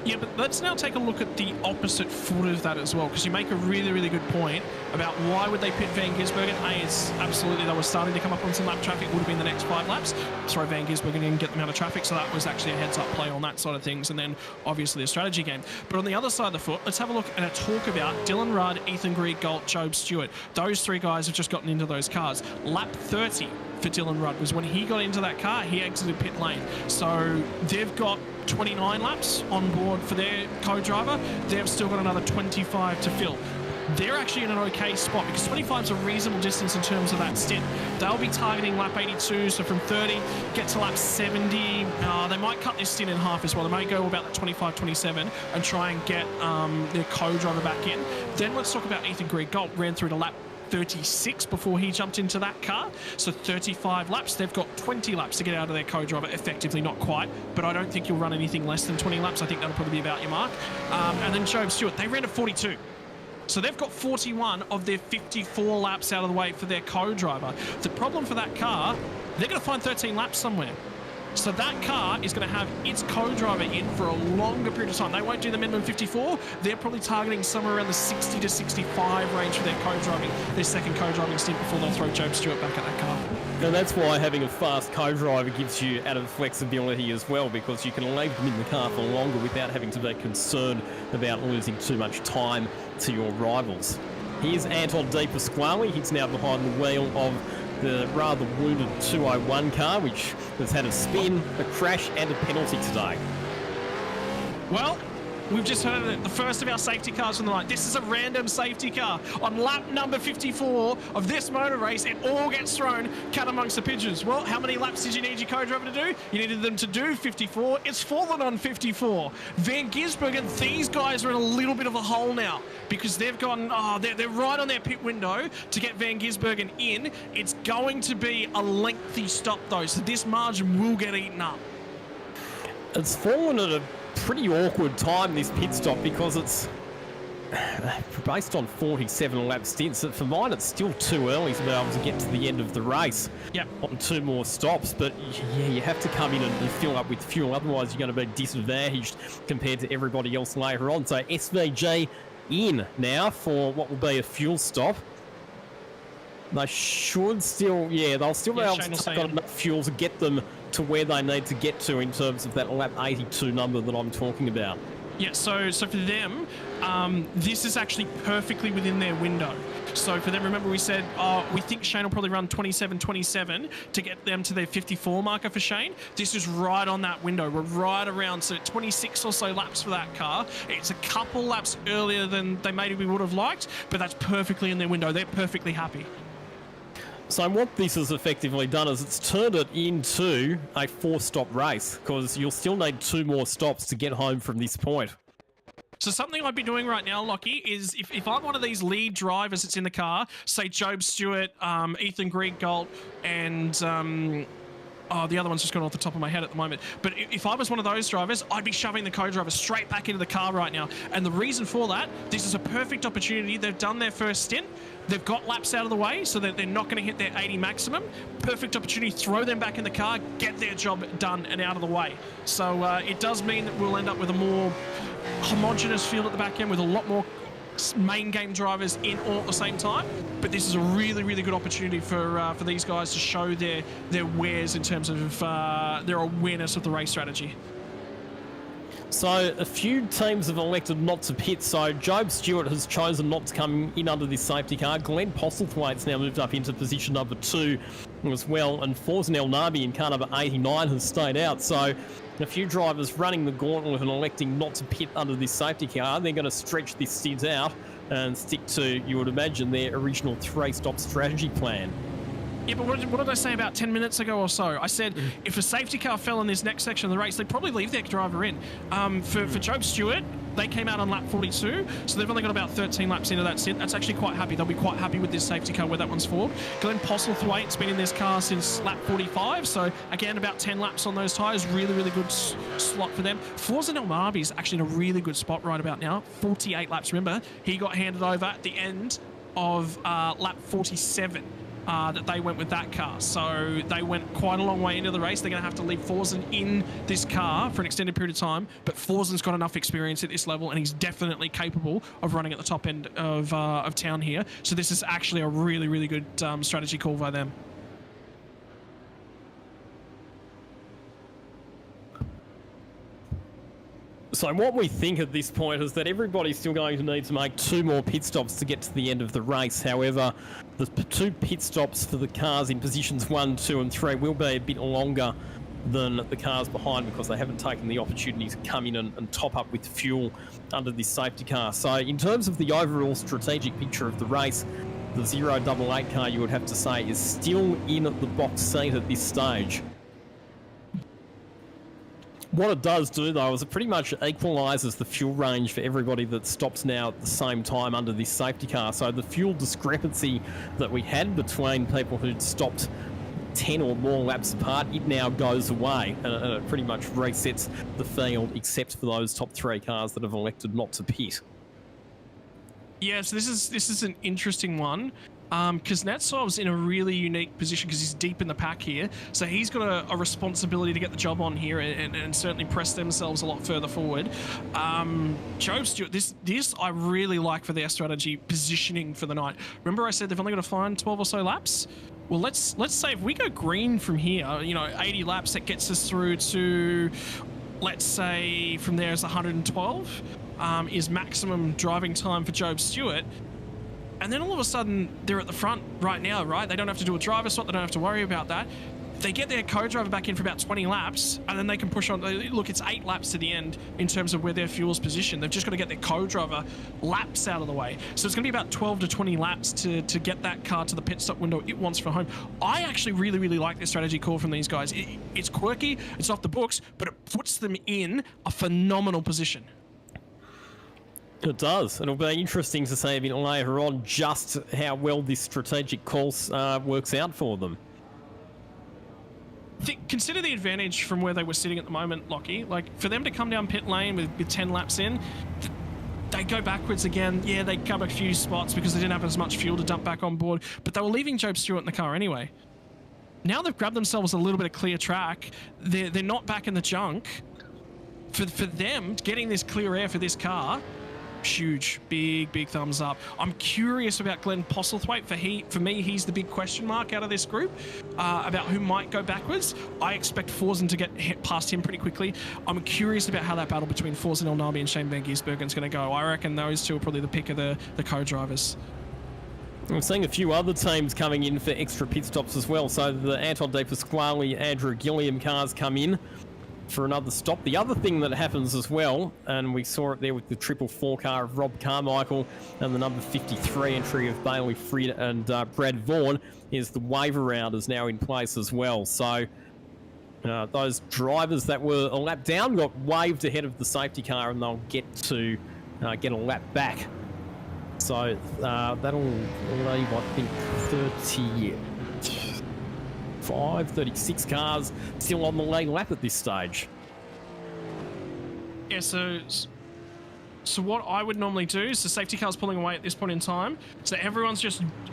Yeah, but let's now take a look at the opposite foot of that as well, because you make a really, really good point about why would they pit Van Gisbergen. It's absolutely, they were starting to come up on some lap traffic, would have been the next 5 laps. Throw Van Gisbergen in and get them out of traffic, so that was actually a heads-up play on that side of things, and then obviously a strategy game. But on the other side of the foot, let's have a look and a talk about Dylan Rudd, Ethan Grigault, Job Stewart. Those 3 guys have just gotten into those cars. Lap 30 for Dylan Rudd was when he got into that car, he exited pit lane. So they've got 29 laps on board for their co-driver. They've still got another 25 to fill. They're actually in an okay spot because 25 is a reasonable distance in terms of that stint. They'll be targeting lap 82, so from 30, get to lap 70. They might cut this stint in half as well. They might go about that 25, 27 and try and get their co-driver back in. Then let's talk about Ethan Grigault. Ran through to lap 36 before he jumped into that car. So 35 laps. They've got 20 laps to get out of their co-driver. Effectively, not quite, but I don't think you'll run anything less than 20 laps. I think that'll probably be about your mark. And then Job Stewart, they ran at 42. So they've got 41 of their 54 laps out of the way for their co-driver. The problem for that car, they're going to find 13 laps somewhere. So that car is going to have its co-driver in for a longer period of time. They won't do the minimum 54. They're probably targeting somewhere around the 60 to 65 range for their co-driving, their second co-driving stint before they'll throw Job Stewart back at that car. And that's why having a fast co-driver gives you added flexibility as well, because you can leave them in the car for longer without having to be concerned about losing too much time to your rivals. Here's Anton De Pasquale. He's now behind the wheel of the rather wounded 201 car, which has had a spin, a crash and a penalty today. Well, we've just heard it, the first of our safety cars from the night. This is a random safety car. On lap number 54 of this motor race, it all gets thrown cat amongst the pigeons. Well, how many laps did you need your co-driver to do? You needed them to do 54. It's fallen on 54. Van Gisbergen, these guys are in a little bit of a hole now because they've gone, they're right on their pit window to get Van Gisbergen in. It's going to be a lengthy stop though, so this margin will get eaten up. It's fallen at a pretty awkward time, this pit stop, because it's based on 47 lap stints. For mine, it's still too early to be able to get to the end of the race. Yep. On 2 more stops, but yeah, you have to come in and fill up with fuel, otherwise you're going to be disadvantaged compared to everybody else later on. So SVG in now for what will be a fuel stop. They should still, they'll still be able to take on enough fuel to get them to where they need to get to in terms of that lap 82 number that I'm talking about. Yeah, so for them, this is actually perfectly within their window. So for them, remember we said, we think Shane will probably run 27.27 to get them to their 54 marker for Shane. This is right on that window. We're right around, so 26 or so laps for that car. It's a couple laps earlier than they maybe would have liked, but that's perfectly in their window. They're perfectly happy. So what this has effectively done is it's turned it into a 4-stop race, because you'll still need 2 more stops to get home from this point. So something I'd be doing right now, Lockie, is if I'm one of these lead drivers that's in the car, say Job Stewart, Ethan Griegold, and the other one's just gone off the top of my head at the moment. But if I was one of those drivers, I'd be shoving the co-driver straight back into the car right now. And the reason for that, this is a perfect opportunity. They've done their first stint. They've got laps out of the way so that they're not going to hit their 80 maximum. Perfect opportunity, throw them back in the car, get their job done and out of the way. So it does mean that we'll end up with a more homogenous field at the back end with a lot more main game drivers in all at the same time. But this is a really, really good opportunity for these guys to show their wares in terms of their awareness of the race strategy. So a few teams have elected not to pit. So Job Stewart has chosen not to come in under this safety car. Glenn Postlethwaite's now moved up into position number 2 as well. And Forzen El Nabi in car number 89 has stayed out. So a few drivers running the gauntlet and electing not to pit under this safety car. They're going to stretch this stint out and stick to, you would imagine, their original 3-stop strategy plan. Yeah, but what did I say about 10 minutes ago or so? I said if a safety car fell in this next section of the race, they'd probably leave their driver in. For Job Stewart, they came out on lap 42, so they've only got about 13 laps into that stint. That's actually quite happy. They'll be quite happy with this safety car where that one's for. Glenn Postlethwaite's been in this car since lap 45, so again, about 10 laps on those tyres. Really, really good slot for them. Forzen El Nabi's actually in a really good spot right about now. 48 laps, remember? He got handed over at the end of lap 47. That they went with that car. So they went quite a long way into the race. They're going to have to leave Forzen in this car for an extended period of time, but Forzen's got enough experience at this level and he's definitely capable of running at the top end of town here. So this is actually a really, really good strategy call by them. So what we think at this point is that everybody's still going to need to make 2 more pit stops to get to the end of the race. However, the 2 pit stops for the cars in positions 1, 2 and 3 will be a bit longer than the cars behind because they haven't taken the opportunity to come in and top up with fuel under this safety car. So in terms of the overall strategic picture of the race, the 088 car, you would have to say, is still in the box seat at this stage. What it does do, though, is it pretty much equalises the fuel range for everybody that stops now at the same time under this safety car. So the fuel discrepancy that we had between people who'd stopped 10 or more laps apart, it now goes away and it pretty much resets the field except for those top 3 cars that have elected not to pit. Yeah, so this is an interesting one. Because Kuznetsov's in a really unique position because he's deep in the pack here. So he's got a responsibility to get the job on here and certainly press themselves a lot further forward. Job Stewart, this I really like for their strategy positioning for the night. Remember I said they've only got to find 12 or so laps? Well, let's say if we go green from here, 80 laps, that gets us through to, let's say from there is 112 is maximum driving time for Job Stewart. And then all of a sudden, they're at the front right now, right? They don't have to do a driver swap. They don't have to worry about that. They get their co-driver back in for about 20 laps, and then they can push on. Look, it's 8 laps to the end in terms of where their fuel's positioned. They've just got to get their co-driver laps out of the way. So it's going to be about 12 to 20 laps to get that car to the pit stop window it wants for home. I actually really, really like this strategy call from these guys. It's quirky, it's off the books, but it puts them in a phenomenal position. It does. It'll be interesting to see a bit later on just how well this strategic course works out for them. consider the advantage from where they were sitting at the moment, Lockie. Like, for them to come down pit lane with 10 laps in, they go backwards again. Yeah, they come a few spots because they didn't have as much fuel to dump back on board, but they were leaving Job Stewart in the car anyway. Now they've grabbed themselves a little bit of clear track. They're not back in the junk. For them, getting this clear air for this car, huge, big thumbs up. I'm curious about Glenn Postlethwaite. For me, he's the big question mark out of this group about who might go backwards. I expect Forsen to get past him pretty quickly. I'm curious about how that battle between Forsen El Nabi and Shane Van Gisbergen is going to go. I reckon those two are probably the pick of the co-drivers. We're seeing a few other teams coming in for extra pit stops as well. So the Anton De Pasquale, Andrew Gilliam cars come in for another stop. The other thing that happens as well, and we saw it there with the 444 car of Rob Carmichael and the number 53 entry of Bailey Fried and Brad Vaughan, is the waiver round is now in place as well. So those drivers that were a lap down got waved ahead of the safety car, and they'll get to get a lap back. So that'll leave, I think, 36 cars still on the lead lap at this stage. Yeah, so what I would normally do is the safety car's pulling away at this point in time. So everyone's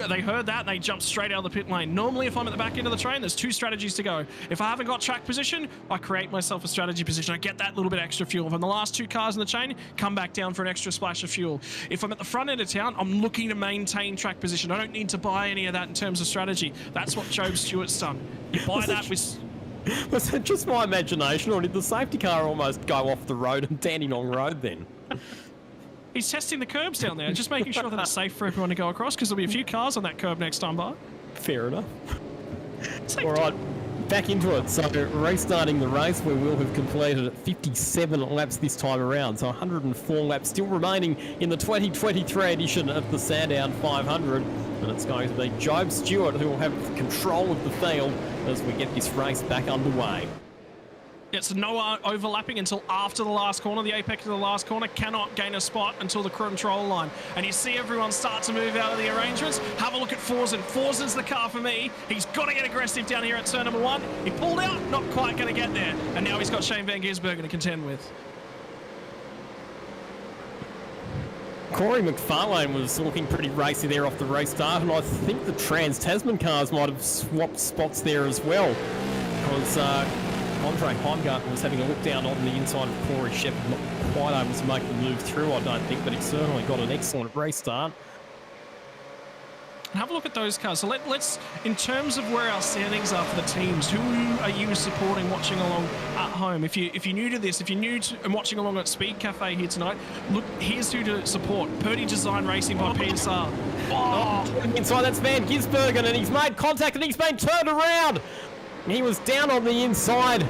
they heard that, they jumped straight out of the pit lane. Normally, if I'm at the back end of the train, there's two strategies to go. If I haven't got track position, I create myself a strategy position. I get that little bit extra fuel. If I'm the last two cars in the chain, come back down for an extra splash of fuel. If I'm at the front end of town, I'm looking to maintain track position. I don't need to buy any of that in terms of strategy. That's what Job Stewart's done. You buy that with... Was it just my imagination, or did the safety car almost go off the road and Dandenong Road then? He's testing the curbs down there, just making sure that it's safe for everyone to go across, because there'll be a few cars on that curb next time by. Fair enough. Safety. All right, back into it. So restarting the race, we will have completed 57 laps this time around. So 104 laps still remaining in the 2023 edition of the Sandown 500. And it's going to be Job Stewart who will have control of the field as we get this race back underway. It's no overlapping until after the last corner. The apex of the last corner cannot gain a spot until the control line. And you see everyone start to move out of the arrangements. Have a look at Forsen. Forsen's the car for me. He's got to get aggressive down here at turn number 1. He pulled out, not quite going to get there. And now he's got Shane Van Gisbergen to contend with. Corey McFarlane was looking pretty racy there off the restart, and I think the Trans-Tasman cars might have swapped spots there as well, because Andre Heimgartner was having a look down on the inside of Corey Shepherd, not quite able to make the move through, I don't think, but he certainly got an excellent restart. Have a look at those cars. So let's, in terms of where our standings are for the teams, who are you supporting watching along at home? If you're new to this, if you're new to and watching along at Speed Cafe here tonight, look, here's who to support. Purdy Design Racing by PSR. Inside, that's Van Gisbergen, and he's made contact and he's been turned around. He was down on the inside,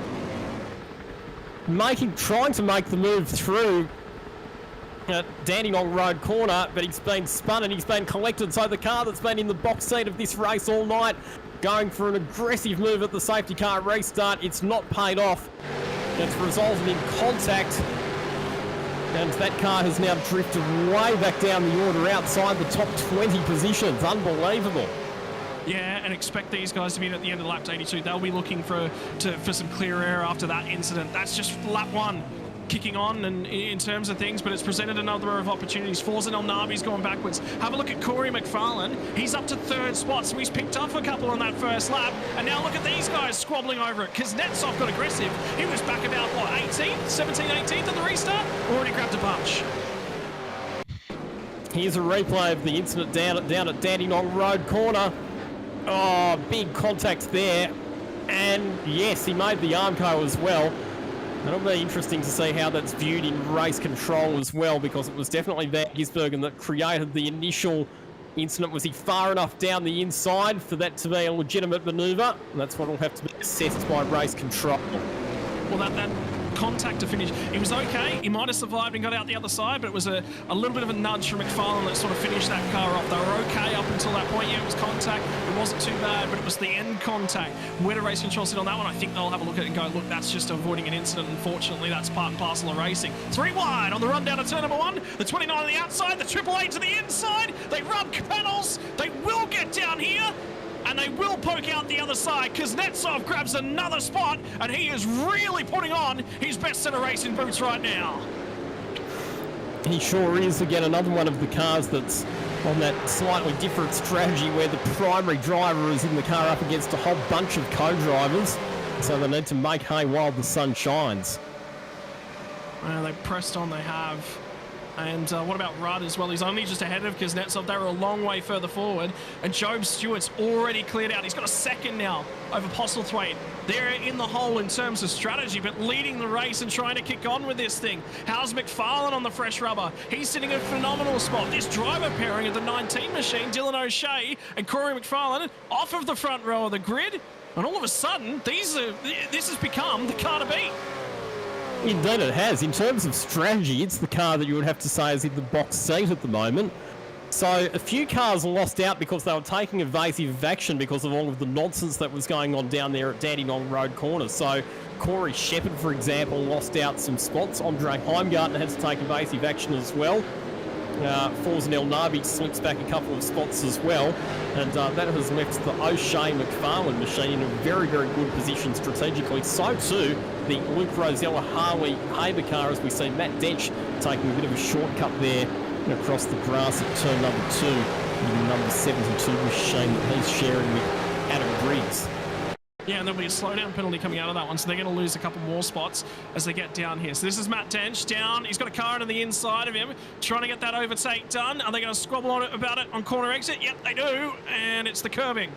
trying to make the move through at Dandenong Road corner, but he's been spun and he's been collected. So the car that's been in the box seat of this race all night, going for an aggressive move at the safety car restart, it's not paid off. It's resulted in contact, and that car has now drifted way back down the order outside the top 20 positions. Unbelievable. Yeah, and expect these guys to be at the end of lap 82. They'll be looking for some clear air after that incident. That's just lap 1 kicking on and in terms of things, but it's presented a number of opportunities. Forsen El Nabi's going backwards. Have a look at Corey McFarlane. He's up to 3rd spot, so he's picked up a couple on that first lap. And now look at these guys squabbling over it. Kuznetsov got aggressive. He was back about, what, 18th, 17th, 18th at the restart? Already grabbed a bunch. Here's a replay of the incident down at Dandenong Road corner. Oh, big contact there. And yes, he made the Armco as well. It'll be interesting to see how that's viewed in race control as well, because it was definitely Van Gisbergen that created the initial incident. Was he far enough down the inside for that to be a legitimate manoeuvre? And that's what will have to be assessed by race control. Well, that contact to finish, he was okay. He might have survived and got out the other side, but it was a little bit of a nudge from McFarlane that sort of finished that car off. They were okay up until that point. Yeah, it was contact. It wasn't too bad, but it was the end contact. Where do race control sit on that one? I think they'll have a look at it and go, look, that's just avoiding an incident. Unfortunately, that's part and parcel of racing. 3 wide on the run down to turn number 1. The 29 on the outside, the 888 to the inside. They rub panels. They will get down here. And they will poke out the other side. Kuznetsov grabs another spot, and he is really putting on his best set of racing boots right now. He sure is. Again, another one of the cars that's on that slightly different strategy where the primary driver is in the car up against a whole bunch of co-drivers. So they need to make hay while the sun shines. Well, they pressed on, they have. And what about Rudd as well? He's only just ahead of Kuznetsov. They were a long way further forward. And Job Stewart's already cleared out. He's got a second now over Postlethwaite. They're in the hole in terms of strategy, but leading the race and trying to kick on with this thing. How's McFarlane on the fresh rubber? He's sitting in a phenomenal spot. This driver pairing of the 19 machine, Dylan O'Shea and Corey McFarlane, off of the front row of the grid. And all of a sudden, this has become the car to beat. Indeed it has. In terms of strategy, it's the car that you would have to say is in the box seat at the moment. So a few cars lost out because they were taking evasive action because of all of the nonsense that was going on down there at Dandenong Road Corner. So Corey Shepherd, for example, lost out some spots. Andre Heimgartner had to take evasive action as well. Forzen El Nabi slips back a couple of spots as well, and that has left the O'Shea McFarlane machine in a very, very good position strategically. So too the Luke Rosella Harley Haber car, as we see Matt Dench taking a bit of a shortcut there across the grass at turn number 2 in number 72 machine that he's sharing with Adam Briggs. Yeah, and there'll be a slowdown penalty coming out of that one, so they're going to lose a couple more spots as they get down here. So this is Matt Dench down. He's got a car on the inside of him, trying to get that overtake done. Are they going to squabble on it about it on corner exit? Yep, they do. And it's the curbing,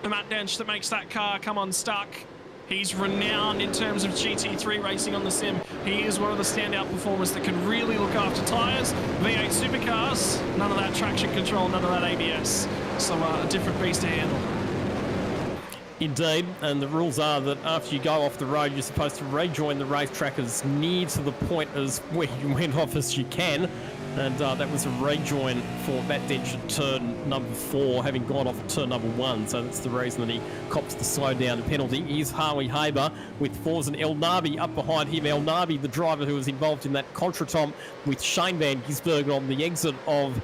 the Matt Dench, that makes that car come unstuck. He's renowned in terms of GT3 racing on the sim. He is one of the standout performers that can really look after tyres. V8 supercars, none of that traction control, none of that ABS. So a different beast to handle. Indeed, and the rules are that after you go off the road, you're supposed to rejoin the racetrack as near to the point as where you went off as you can. And that was a rejoin for Matt Dench at turn number 4, having gone off at turn number 1. So that's the reason that he cops the slowdown penalty. Here's Harley Haber with Forzen El Nabi up behind him. El Nabi, the driver who was involved in that contretemps with Shane Van Gisbergen on the exit of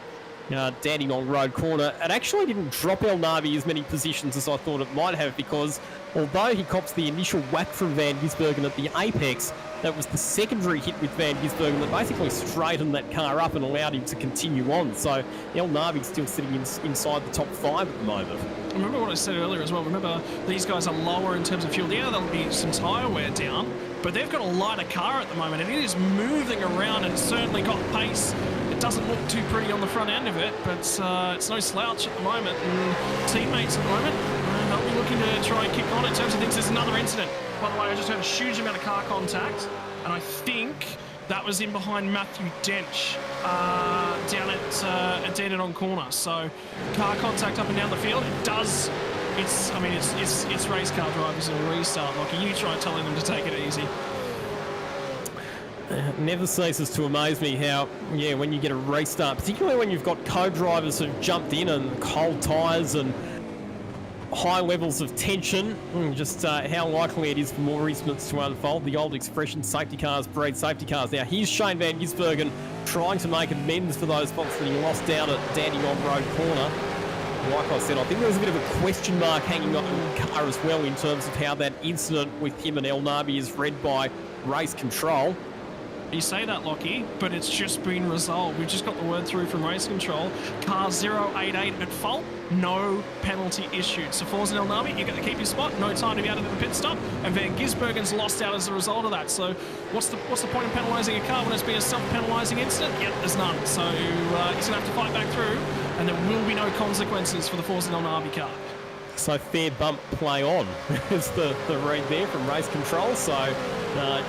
Dandenong Road Corner. It actually didn't drop El Nabi as many positions as I thought it might have, because although he cops the initial whack from Van Gisbergen at the apex, that was the secondary hit with Van Gisbergen that basically straightened that car up and allowed him to continue on. So El Nabi's still sitting inside the top 5 at the moment. Remember what I said earlier as well. Remember, these guys are lower in terms of fuel. Yeah, there'll be some tyre wear down, but they've got a lighter car at the moment, and it is moving around and certainly got pace. It doesn't look too pretty on the front end of it, but it's no slouch at the moment. And teammates at the moment, they'll be looking to try and kick on in terms of things. There's another incident. By the way, I just heard a huge amount of car contact, and I think that was in behind Matthew Dench down at Dandenong Corner. So car contact up and down the field. It does. It's race car drivers in a restart. Like, you try telling them to take it easy. It never ceases to amaze me how, when you get a restart, particularly when you've got co-drivers who've jumped in and cold tyres and high levels of tension, just how likely it is for more incidents to unfold. The old expression, safety cars breed safety cars. Now, here's Shane Van Gisbergen trying to make amends for those spots that he lost down at Dandenong Road Corner. Like I said, I think there was a bit of a question mark hanging on the car as well in terms of how that incident with him and El Nabi is read by race control. You say that, Lockie, but it's just been resolved. We've just got the word through from race control. Car 088 at fault, no penalty issued. So Forzen El Nabi, you get to keep your spot, no time to be out of the pit stop, and Van Gisbergen's lost out as a result of that. So what's the point of penalising a car when it's been a self-penalising incident? Yep, there's none. So he's going to have to fight back through, and there will be no consequences for the Forzen El Nabi car. So fair bump, play on is the read there from race control. So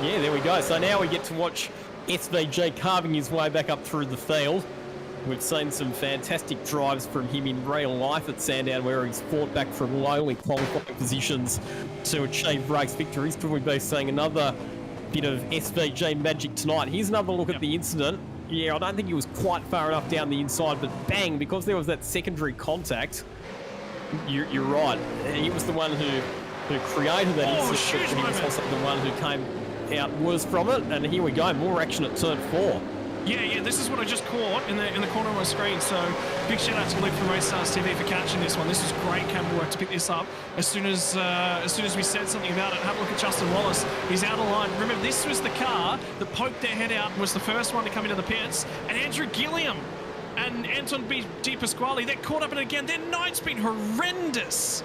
there we go. So now we get to watch SVG carving his way back up through the field. We've seen some fantastic drives from him in real life at Sandown, where he's fought back from lowly qualifying positions to achieve race victories. Could we be seeing another bit of SVG magic tonight? Here's another look at the incident. Yeah, I don't think he was quite far enough down the inside, but bang, because there was that secondary contact. You're right. He was the one who created that incident, but he was also the one who came out worse from it. And here we go, more action at turn 4. Yeah, this is what I just caught in the corner of my screen. So big shout out to Luke from Race Stars TV for catching this one. This was great camera work to pick this up. As soon as we said something about it, have a look at Justin Wallace. He's out of line. Remember, this was the car that poked their head out and was the first one to come into the pits. And Andrew Gilliam and Anton Di Pasquale, they're caught up in it again. Their night's been horrendous.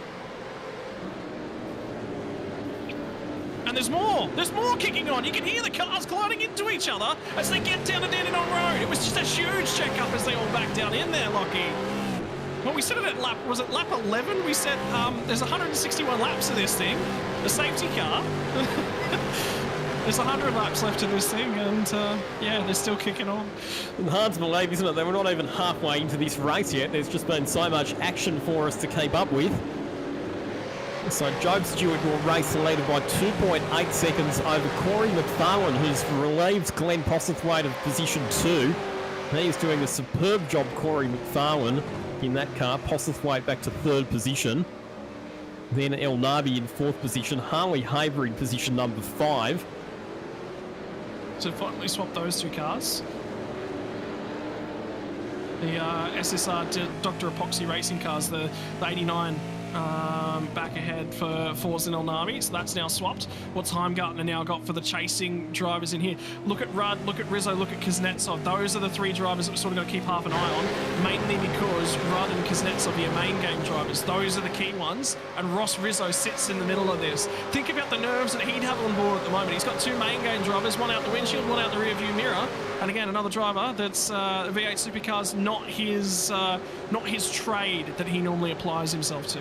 And there's more kicking on. You can hear the cars colliding into each other as they get down to Dandenong Road. It was just a huge check-up as they all back down in there, Lockie. Well, we said it at lap 11? We said there's 161 laps of this thing, the safety car. There's 100 laps left of this thing, and yeah, they're still kicking on. And hard to believe, isn't it, that we're not even halfway into this race yet. There's just been so much action for us to keep up with. So Job Stewart will race the leader by 2.8 seconds over Corey McFarlane, who's relieved Glenn Postlethwaite of position 2. He's doing a superb job, Corey McFarlane, in that car. Postlethwaite back to 3rd position. Then El Nabi in 4th position. Harley Haber in position number 5. So finally swap those 2 cars. The SSR Dr. Epoxy racing cars, the 89 back ahead for Forza and El Nabi, so that's now swapped. What's Heimgartner now got for the chasing drivers in here? Look at Rudd, look at Rizzo, look at Kuznetsov. Those are the 3 drivers that we're sort of got to keep half an eye on, mainly because Rudd and Kuznetsov are your main game drivers. Those are the key ones, and Ross Rizzo sits in the middle of this. Think about the nerves that he'd have on board at the moment. He's got 2 main game drivers, one out the windshield, one out the rear view mirror, and again another driver that's V8 Supercars, not his trade that he normally applies himself to.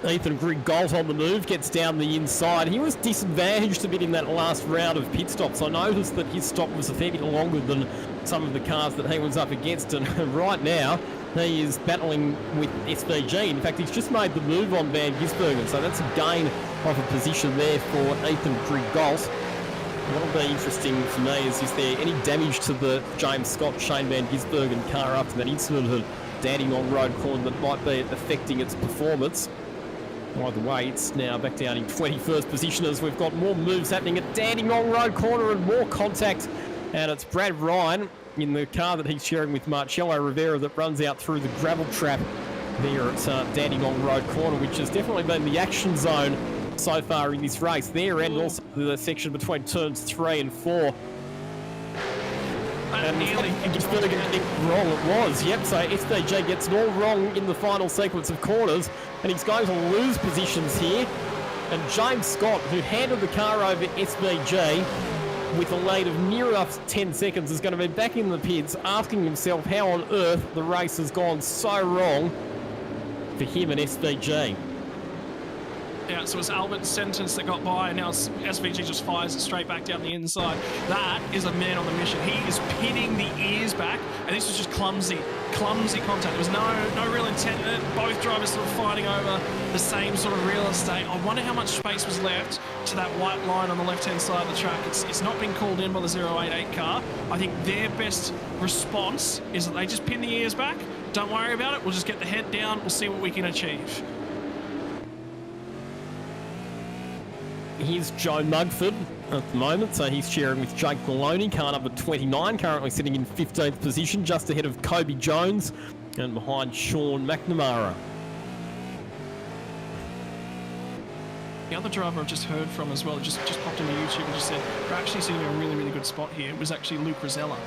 Ethan Grigalt on the move, gets down the inside. He was disadvantaged a bit in that last round of pit stops. I noticed that his stop was a fair bit longer than some of the cars that he was up against, and right now he is battling with SVG. In fact, he's just made the move on Van Gisbergen, so that's a gain of a position there for Ethan Grigalt. What'll be interesting for me is there any damage to the James Scott, Shane Van Gisbergen car after that incident at Dandenong Road corner that might be affecting its performance. Either way, it's now back down in 21st position as we've got more moves happening at Dandenong Road corner and more contact. And it's Brad Ryan in the car that he's sharing with Marcello Rivera that runs out through the gravel trap there at Dandenong Road corner, which has definitely been the action zone so far in this race there, and also the section between turns 3 and 4. And Gisbergen getting it wrong, it was, yep, so SVG gets it all wrong in the final sequence of corners, and he's going to lose positions here. And James Scott, who handed the car over SVG with a lead of near enough 10 seconds, is going to be back in the pits asking himself how on earth the race has gone so wrong for him and SVG. Yeah, so it's Albert's sentence that got by, and now SVG just fires it straight back down the inside. That is a man on the mission. He is pinning the ears back, and this was just clumsy contact. There was no real intent in it. Both drivers sort of fighting over the same sort of real estate. I wonder how much space was left to that white line on the left-hand side of the track. It's not been called in by the 088 car. I think their best response is that they just pin the ears back. Don't worry about it. We'll just get the head down. We'll see what we can achieve. Here's Joe Mugford at the moment, so he's sharing with Jake Maloney, car number 29, currently sitting in 15th position, just ahead of Kobe Jones and behind Sean McNamara. The other driver I've just heard from as well, just popped into YouTube and just said, we're actually sitting in a really, really good spot here. It was actually Luke Rosella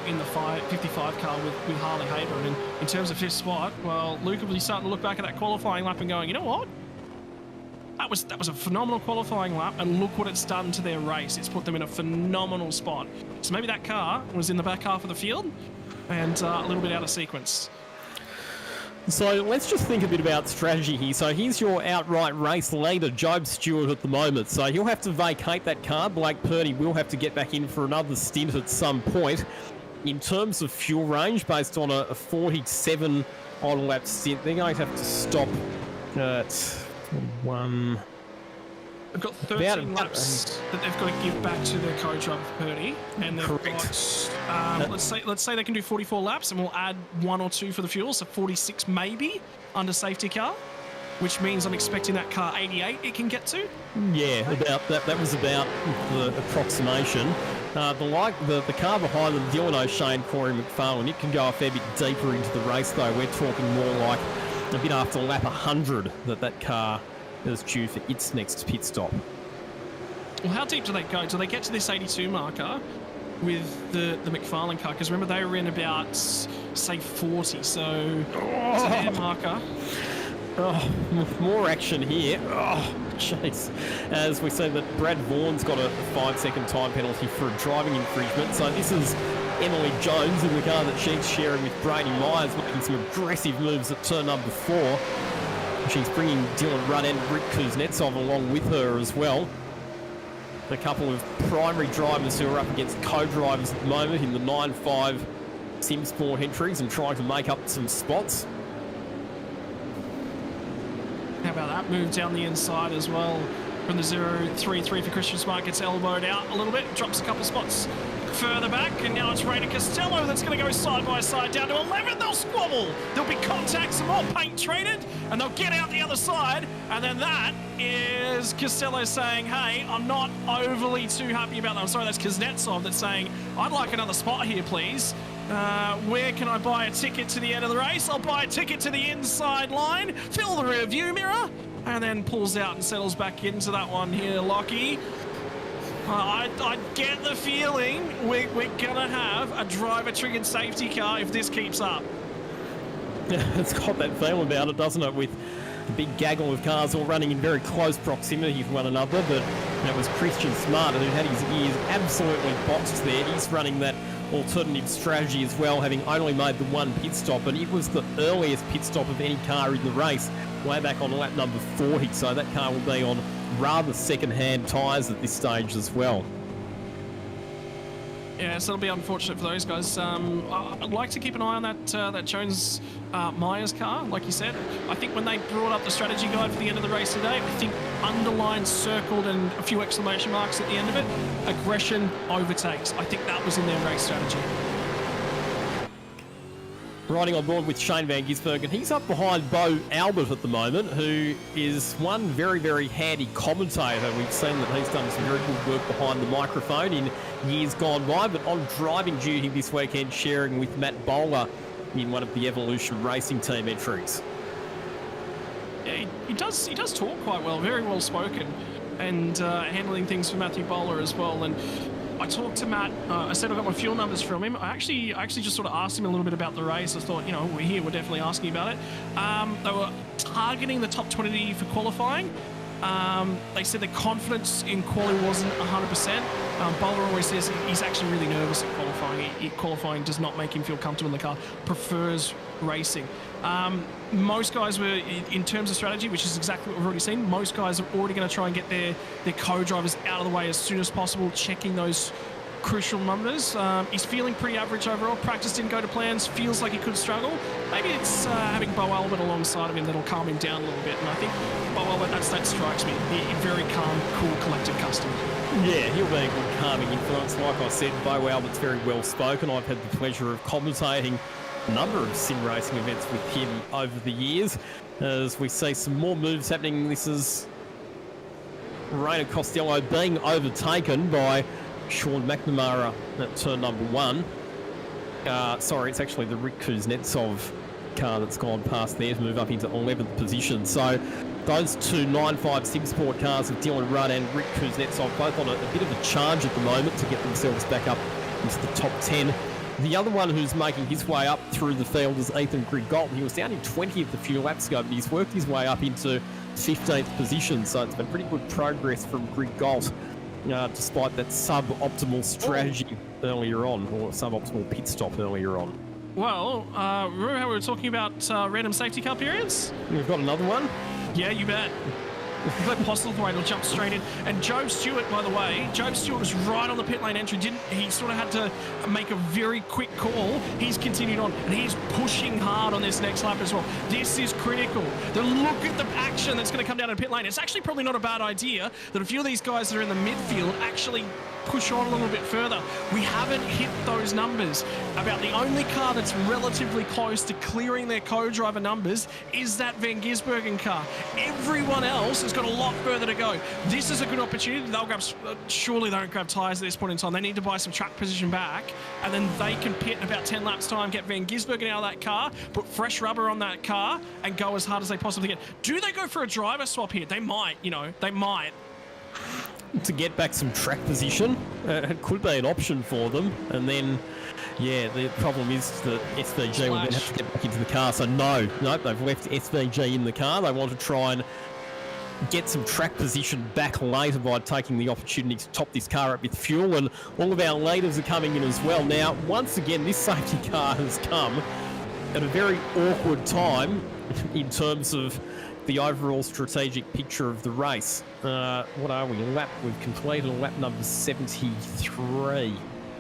in the 55 car with Harley Haber. And in terms of 5th spot, well, Luke will be starting to look back at that qualifying lap and going, you know what? That was a phenomenal qualifying lap, and look what it's done to their race. It's put them in a phenomenal spot. So maybe that car was in the back half of the field and a little bit out of sequence. So let's just think a bit about strategy here. So here's your outright race leader, Job Stewart, at the moment. So he'll have to vacate that car. Blake Purdy will have to get back in for another stint at some point. In terms of fuel range, based on a 47 on lap stint, they're going to have to stop at... They've got 13 laps that they've got to give back to their co-driver Purdy, and they've got let's say they can do 44 laps, and we'll add 1 or 2 for the fuel, so 46 maybe under safety car, which means I'm expecting that car 88 it can get to. Yeah, about that. That was about the approximation. The car behind them, Dylan O'Shea, Corey McFarlane, it can go a fair bit deeper into the race though. We're talking more like a bit after lap 100 that car is due for its next pit stop. Well, how deep do they go? Do they get to this 82 marker with the McFarlane car? Because remember, they were in about, say, 40, so it's their marker. Oh, more action here. Oh, jeez. As we say that Brad Vaughan's got a 5-second time penalty for a driving infringement. So this is Emily Jones in the car that she's sharing with Brady Myers, making some aggressive moves at turn number 4. She's bringing Dylan Rudd and Rick Kuznetsov along with her as well. A couple of primary drivers who are up against co-drivers at the moment in the 9.5 Sim Sport entries and trying to make up some spots. How about that move down the inside as well from the 0.33 for Christian Smart, gets elbowed out a little bit, drops a couple spots further back, and now it's Raina Costello that's going to go side by side down to 11. They'll squabble. There'll be contact, some more paint traded, and they'll get out the other side. And then that is Costello saying, hey, I'm not overly too happy about that. I'm sorry, that's Kuznetsov that's saying, I'd like another spot here, please. Where can I buy a ticket to the end of the race? I'll buy a ticket to the inside line, fill the rear view mirror, and then pulls out and settles back into that one here, Lockie. I get the feeling we're going to have a driver-triggered safety car if this keeps up. It's got that feel about it, doesn't it, with the big gaggle of cars all running in very close proximity to one another. But that was Christian Smart who had his ears absolutely boxed there. He's running that alternative strategy as well, having only made the one pit stop, and it was the earliest pit stop of any car in the race, way back on lap number 40, so that car will be on rather second-hand tyres at this stage as well. Yeah, so it'll be unfortunate for those guys. I'd like to keep an eye on that Jones Myers car, like you said. I think when they brought up the strategy guide for the end of the race today, I think underlined, circled, and a few exclamation marks at the end of it, aggression overtakes. I think that was in their race strategy. Riding on board with Shane Van Gisbergen, he's up behind Bo Albert at the moment, who is one very, very handy commentator. We've seen that he's done some very good work behind the microphone in years gone by, but on driving duty this weekend, sharing with Matt Bowler in one of the Evolution Racing Team entries. Yeah, he does talk quite well, very well spoken, and handling things for Matthew Bowler as well. And I talked to Matt. I said I got my fuel numbers from him. I actually just sort of asked him a little bit about the race. I thought, we're here, we're definitely asking about it. They were targeting the top 20 for qualifying. They said their confidence in quali wasn't 100%. Bowler always says he's actually really nervous at qualifying. Qualifying does not make him feel comfortable in the car. Prefers racing. Most guys were, in terms of strategy, which is exactly what we've already seen, most guys are already going to try and get their co-drivers out of the way as soon as possible, checking those crucial numbers. He's feeling pretty average overall. Practice didn't go to plans. Feels like he could struggle. Maybe it's having Bo Albert alongside of him that'll calm him down a little bit. And I think Bo Albert, that strikes me. He's very calm, cool, collected customer. Yeah, he'll be a good calming influence. Like I said, Bo Albert's very well spoken. I've had the pleasure of commentating a number of sim racing events with him over the years. As we see some more moves happening, this is Raina Costello being overtaken by Sean McNamara at turn number 1. Sorry, it's actually the Rick Kuznetsov car that's gone past there to move up into 11th position. So those two 9.5 Sim Sport cars of Dylan Rudd and Rick Kuznetsov both on a bit of a charge at the moment to get themselves back up into the top 10. The other one who's making his way up through the field is Ethan Grigalt. He was down in 20th a few laps ago, but he's worked his way up into 15th position. So it's been pretty good progress from Grigalt, despite that suboptimal strategy earlier on, or suboptimal pit stop earlier on. Well, remember how we were talking about random safety car periods? We've got another one. Yeah, you bet. Let Postlethwaite will jump straight in. And Joe Stewart, by the way, Joe Stewart was right on the pit lane entry. He sort of had to make a very quick call. He's continued on, and he's pushing hard on this next lap as well. This is critical. The look at the action that's going to come down in pit lane. It's actually probably not a bad idea that a few of these guys that are in the midfield actually push on a little bit further. We haven't hit those numbers. About the only car that's relatively close to clearing their co-driver numbers is that Van Gisbergen car. Everyone else has got a lot further to go. This is a good opportunity. They'll grab, surely they don't grab tyres at this point in time. They need to buy some track position back, and then they can pit in about 10 laps time, get Van Gisbergen out of that car, put fresh rubber on that car, and go as hard as they possibly can. Do they go for a driver swap here? They might, you know, they might. To get back some track position, it could be an option for them. And then, yeah, the problem is that SVG will then have to get back into the car. So no, they've left SVG in the car. They want to try and get some track position back later by taking the opportunity to top this car up with fuel. And all of our leaders are coming in as well. Now, once again, this safety car has come at a very awkward time in terms of the overall strategic picture of the race. What are we? We've completed lap number 73.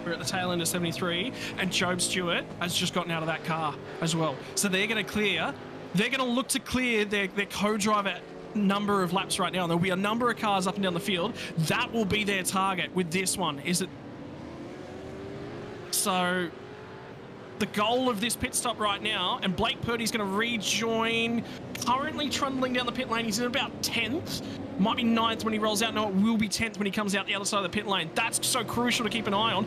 We're at the tail end of 73, and Job Stewart has just gotten out of that car as well. So they're going to look to clear their co-driver number of laps right now. There'll be a number of cars up and down the field. That will be their target with this one. So the goal of this pit stop right now, and Blake Purdy's going to rejoin, currently trundling down the pit lane. He's in about 10th, might be 9th when he rolls out. No, it will be 10th when he comes out the other side of the pit lane. That's so crucial to keep an eye on.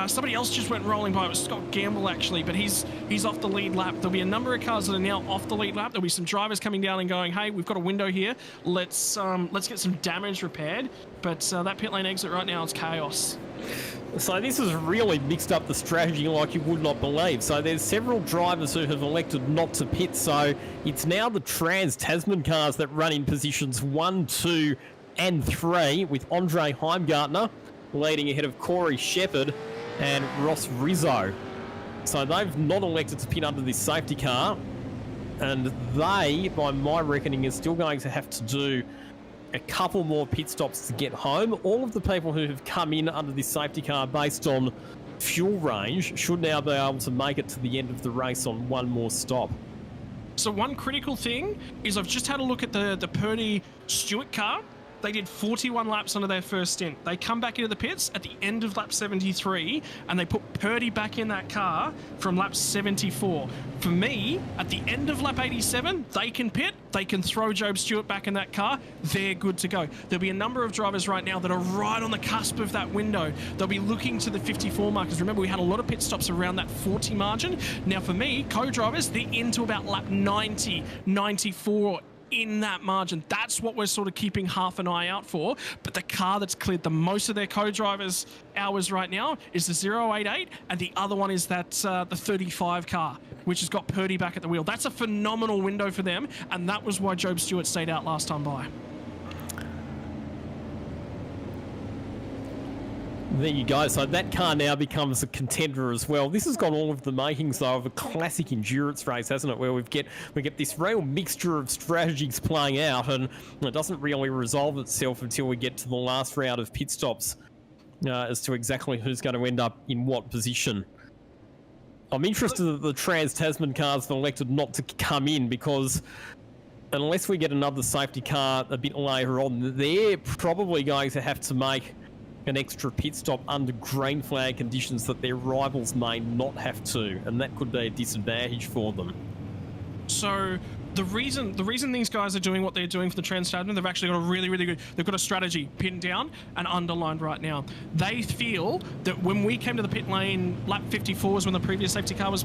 Somebody else just went rolling by. It was Scott Gamble, actually, but he's off the lead lap. There'll be a number of cars that are now off the lead lap. There'll be some drivers coming down and going, hey, we've got a window here. Let's get some damage repaired. But that pit lane exit right now is chaos. So this has really mixed up the strategy like you would not believe. So there's several drivers who have elected not to pit. So it's now the Trans-Tasman cars that run in positions 1, 2 and 3, with Andre Heimgartner leading ahead of Corey Shepherd and Ross Rizzo. So they've not elected to pit under this safety car. And they, by my reckoning, are still going to have to do a couple more pit stops to get home. All of the people who have come in under this safety car based on fuel range should now be able to make it to the end of the race on one more stop. So one critical thing is I've just had a look at the Purdy Stewart car. They did 41 laps under their first stint. They come back into the pits at the end of lap 73, and they put Purdy back in that car from lap 74. For me, at the end of lap 87, they can pit, they can throw Job Stewart back in that car, they're good to go. There'll be a number of drivers right now that are right on the cusp of that window. They'll be looking to the 54 markers. Remember, we had a lot of pit stops around that 40 margin. Now for me, co-drivers, they're into about lap 90, 94, in that margin. That's what we're sort of keeping half an eye out for. But the car that's cleared the most of their co-drivers hours right now is the 088, and the other one is that the 35 car, which has got Purdy back at the wheel. That's a phenomenal window for them, and that was why Job Stewart stayed out last time by. There you go. So that car now becomes a contender as well. This has got all of the makings, though, of a classic endurance race, hasn't it? Where we get this real mixture of strategies playing out, and it doesn't really resolve itself until we get to the last round of pit stops as to exactly who's going to end up in what position. I'm interested that the Trans-Tasman cars have elected not to come in, because unless we get another safety car a bit later on, they're probably going to have to make an extra pit stop under green flag conditions that their rivals may not have to, and that could be a disadvantage for them. So the reason these guys are doing what they're doing for the Trans-Tasman, they've actually got a really good, they've got a strategy pinned down and underlined right now. They feel that when we came to the pit lane, lap 54 was when the previous safety car was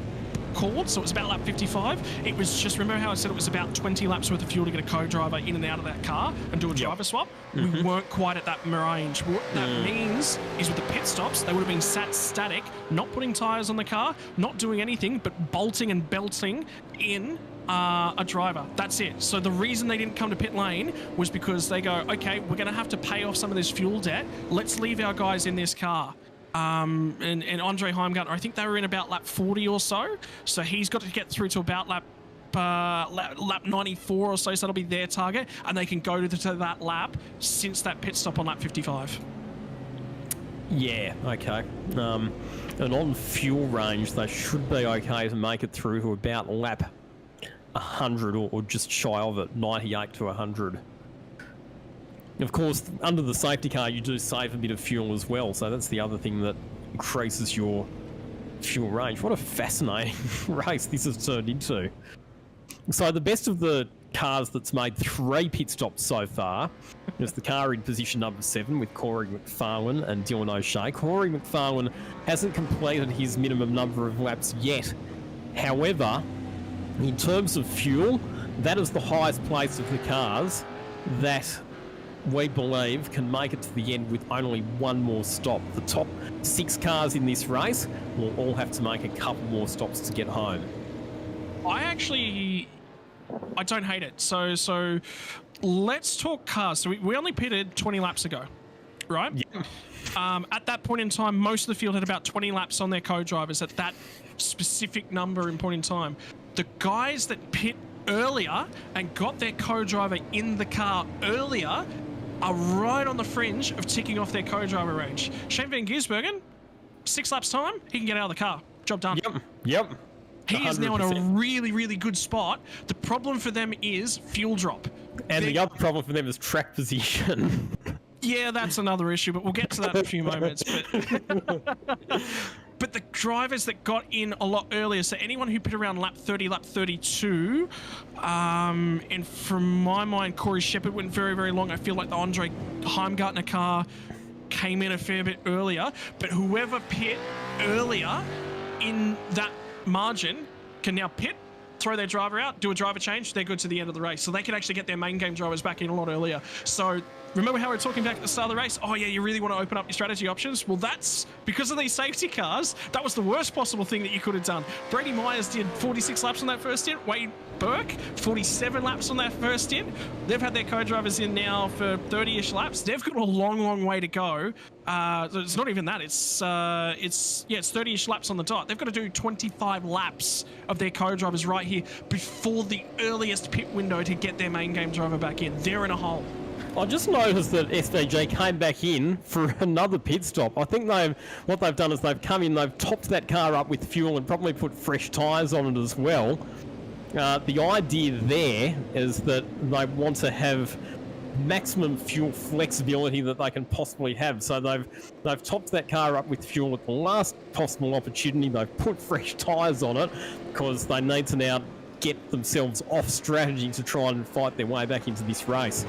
called, so it was about lap 55. It was just, remember how I said it was about 20 laps worth of fuel to get a co-driver in and out of that car and do a driver swap? We weren't quite at that range. What that means is with the pit stops, they would have been sat static, not putting tyres on the car, not doing anything, but bolting and belting in a driver. That's it. So the reason they didn't come to pit lane was because they go, okay, we're going to have to pay off some of this fuel debt. Let's leave our guys in this car. And Andre Heimgartner, I think they were in about lap 40 or so. So he's got to get through to about lap 94 or so. So that'll be their target. And they can go to that lap since that pit stop on lap 55. Yeah, okay. And on fuel range, they should be okay to make it through to about lap 100 or just shy of it, 98 to 100. Of course, under the safety car, you do save a bit of fuel as well, so that's the other thing that increases your fuel range. What a fascinating race this has turned into. So the best of the cars that's made 3 pit stops so far is the car in position number 7 with Corey McFarlane and Dylan O'Shea. Corey McFarlane hasn't completed his minimum number of laps yet. However, in terms of fuel, that is the highest place of the cars that we believe can make it to the end with only one more stop. The top 6 cars in this race will all have to make a couple more stops to get home. I don't hate it. So let's talk cars. So we only pitted 20 laps ago, right? Yeah. At that point in time, most of the field had about 20 laps on their co-drivers at that specific number in point in time. The guys that pit earlier and got their co-driver in the car earlier are right on the fringe of ticking off their co-driver range. Shane Van Gisbergen, 6 laps time, he can get out of the car. Job done. Yep. He is now in a really, really good spot. The problem for them is fuel drop. And the other problem for them is track position. Yeah, that's another issue, but we'll get to that in a few moments. But the drivers that got in a lot earlier, so anyone who pit around lap 30, lap 32, and from my mind, Corey Shepherd went very, very long. I feel like the Andre Heimgartner car came in a fair bit earlier, but whoever pit earlier in that margin can now pit, throw their driver out, do a driver change, they're good to the end of the race. So they can actually get their main game drivers back in a lot earlier. So remember how we were talking back at the start of the race? Oh yeah, you really want to open up your strategy options? Well, that's because of these safety cars. That was the worst possible thing that you could have done. Brady Myers did 46 laps on that first stint. Wade Burke, 47 laps on that first stint. They've had their co-drivers in now for 30-ish laps. They've got a long, long way to go. It's not even that. It's 30-ish laps on the dot. They've got to do 25 laps of their co-drivers right here before the earliest pit window to get their main game driver back in. They're in a hole. I just noticed that SVG came back in for another pit stop. I think what they've done is they've come in, they've topped that car up with fuel and probably put fresh tyres on it as well. The idea there is that they want to have maximum fuel flexibility that they can possibly have. So they've topped that car up with fuel at the last possible opportunity. They've put fresh tyres on it because they need to now get themselves off strategy to try and fight their way back into this race.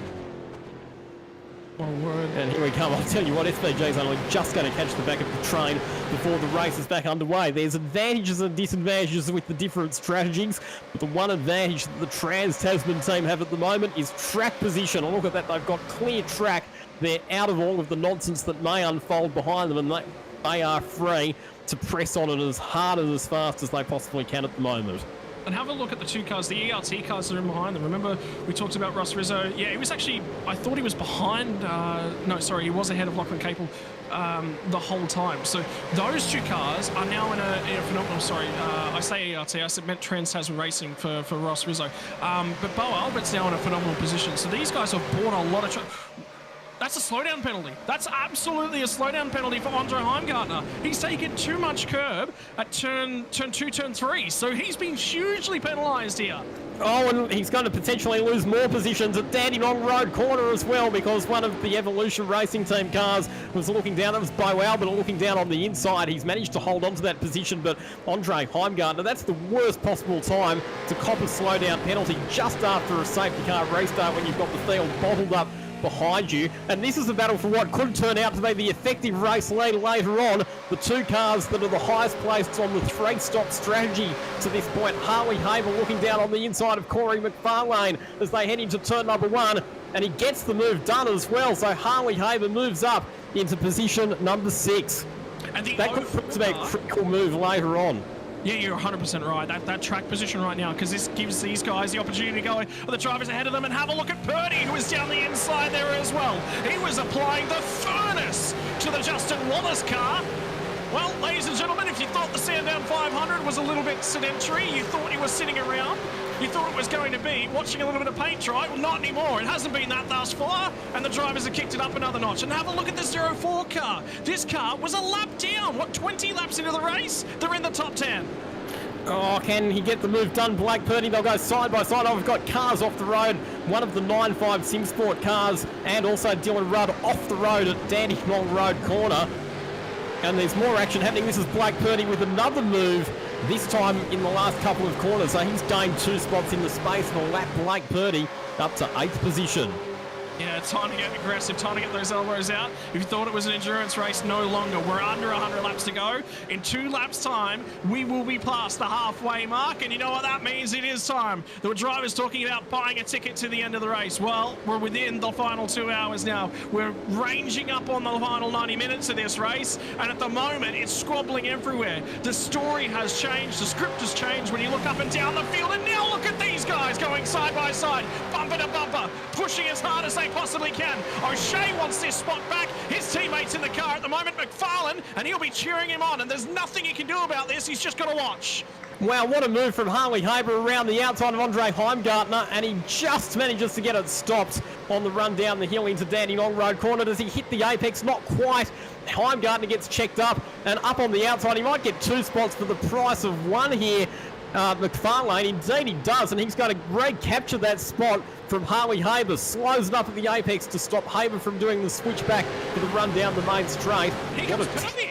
And here we come. I'll tell you what, SVG's only just going to catch the back of the train before the race is back underway. There's advantages and disadvantages with the different strategies, but the one advantage that the Trans-Tasman team have at the moment is track position. Oh, look at that, they've got clear track. They're out of all of the nonsense that may unfold behind them, and they are free to press on it as hard and as fast as they possibly can at the moment. And have a look at the 2 cars, the ERT cars that are in behind them. Remember, we talked about Ross Rizzo. Yeah, he was actually, I thought he was behind, he was ahead of Lachlan Capel the whole time. So those 2 cars are now in a phenomenal, I say ERT, I meant Trans-Tasman Racing for Ross Rizzo. But Bo Albert's now in a phenomenal position. So these guys have bought a lot of... That's a slowdown penalty. That's absolutely a slowdown penalty for Andre Heimgartner. He's taken too much curb at turn 2, turn 3. So he's been hugely penalised here. Oh, and he's going to potentially lose more positions at Dandenong Road Corner as well, because one of the Evolution Racing Team cars was looking down. That was Bo Albert looking down on the inside. He's managed to hold on to that position, but Andre Heimgartner, that's the worst possible time to cop a slowdown penalty just after a safety car restart when you've got the field bottled up behind you. And this is a battle for what could turn out to be the effective race lead later on. The 2 cars that are the highest placed on the 3-stop strategy to this point. Harley Haber looking down on the inside of Corey McFarlane as they head into turn number 1, and he gets the move done as well. So Harley Haber moves up into position number 6. And that could prove to be a critical move later on. Yeah, you're 100% right. That track position right now, because this gives these guys the opportunity to go with the drivers ahead of them. And have a look at Purdy, who is down the inside there as well. He was applying the furnace to the Justin Wallace car. Well, ladies and gentlemen, if you thought the Sandown 500 was a little bit sedentary, you thought he was sitting around, you thought it was going to be watching a little bit of paint dry, well, not anymore. It hasn't been that thus far, and the drivers have kicked it up another notch. And have a look at the 04 car. This car was a lap down. 20 laps into the race? They're in the top 10. Oh, can he get the move done? Blake Purdy, they'll go side by side. Oh, we've got cars off the road. One of the 9.5 SimSport cars and also Dylan Rudd off the road at Dandenong Road corner. And there's more action happening. This is Blake Purdy with another move, this time in the last couple of corners. So he's gained 2 spots in the space of a lap. Blake Purdy up to 8th position. Yeah, time to get aggressive, time to get those elbows out. If you thought it was an endurance race, no longer. We're under 100 laps to go. In 2 laps' time, we will be past the halfway mark, and you know what that means? It is time. The driver's talking about buying a ticket to the end of the race. Well, we're within the final 2 hours now. We're ranging up on the final 90 minutes of this race, and at the moment, it's squabbling everywhere. The story has changed, the script has changed when you look up and down the field, and now look at these guys going side by side, bumper to bumper, pushing as hard as they possibly can. O'Shea wants this spot back. His teammate's in the car at the moment, McFarlane, and he'll be cheering him on, and there's nothing he can do about this. He's just got to watch. Wow, what a move from Harley Haber around the outside of Andre Heimgartner, and he just manages to get it stopped on the run down the hill into Dandenong Road corner. Does he hit the apex? Not quite. Heimgartner gets checked up, and up on the outside. He might get 2 spots for the price of 1 here. McFarlane, indeed he does, and he's going to recapture that spot from Harley Haber. Slows it up at the apex to stop Haber from doing the switchback for the run down the main straight. Here comes Purdy.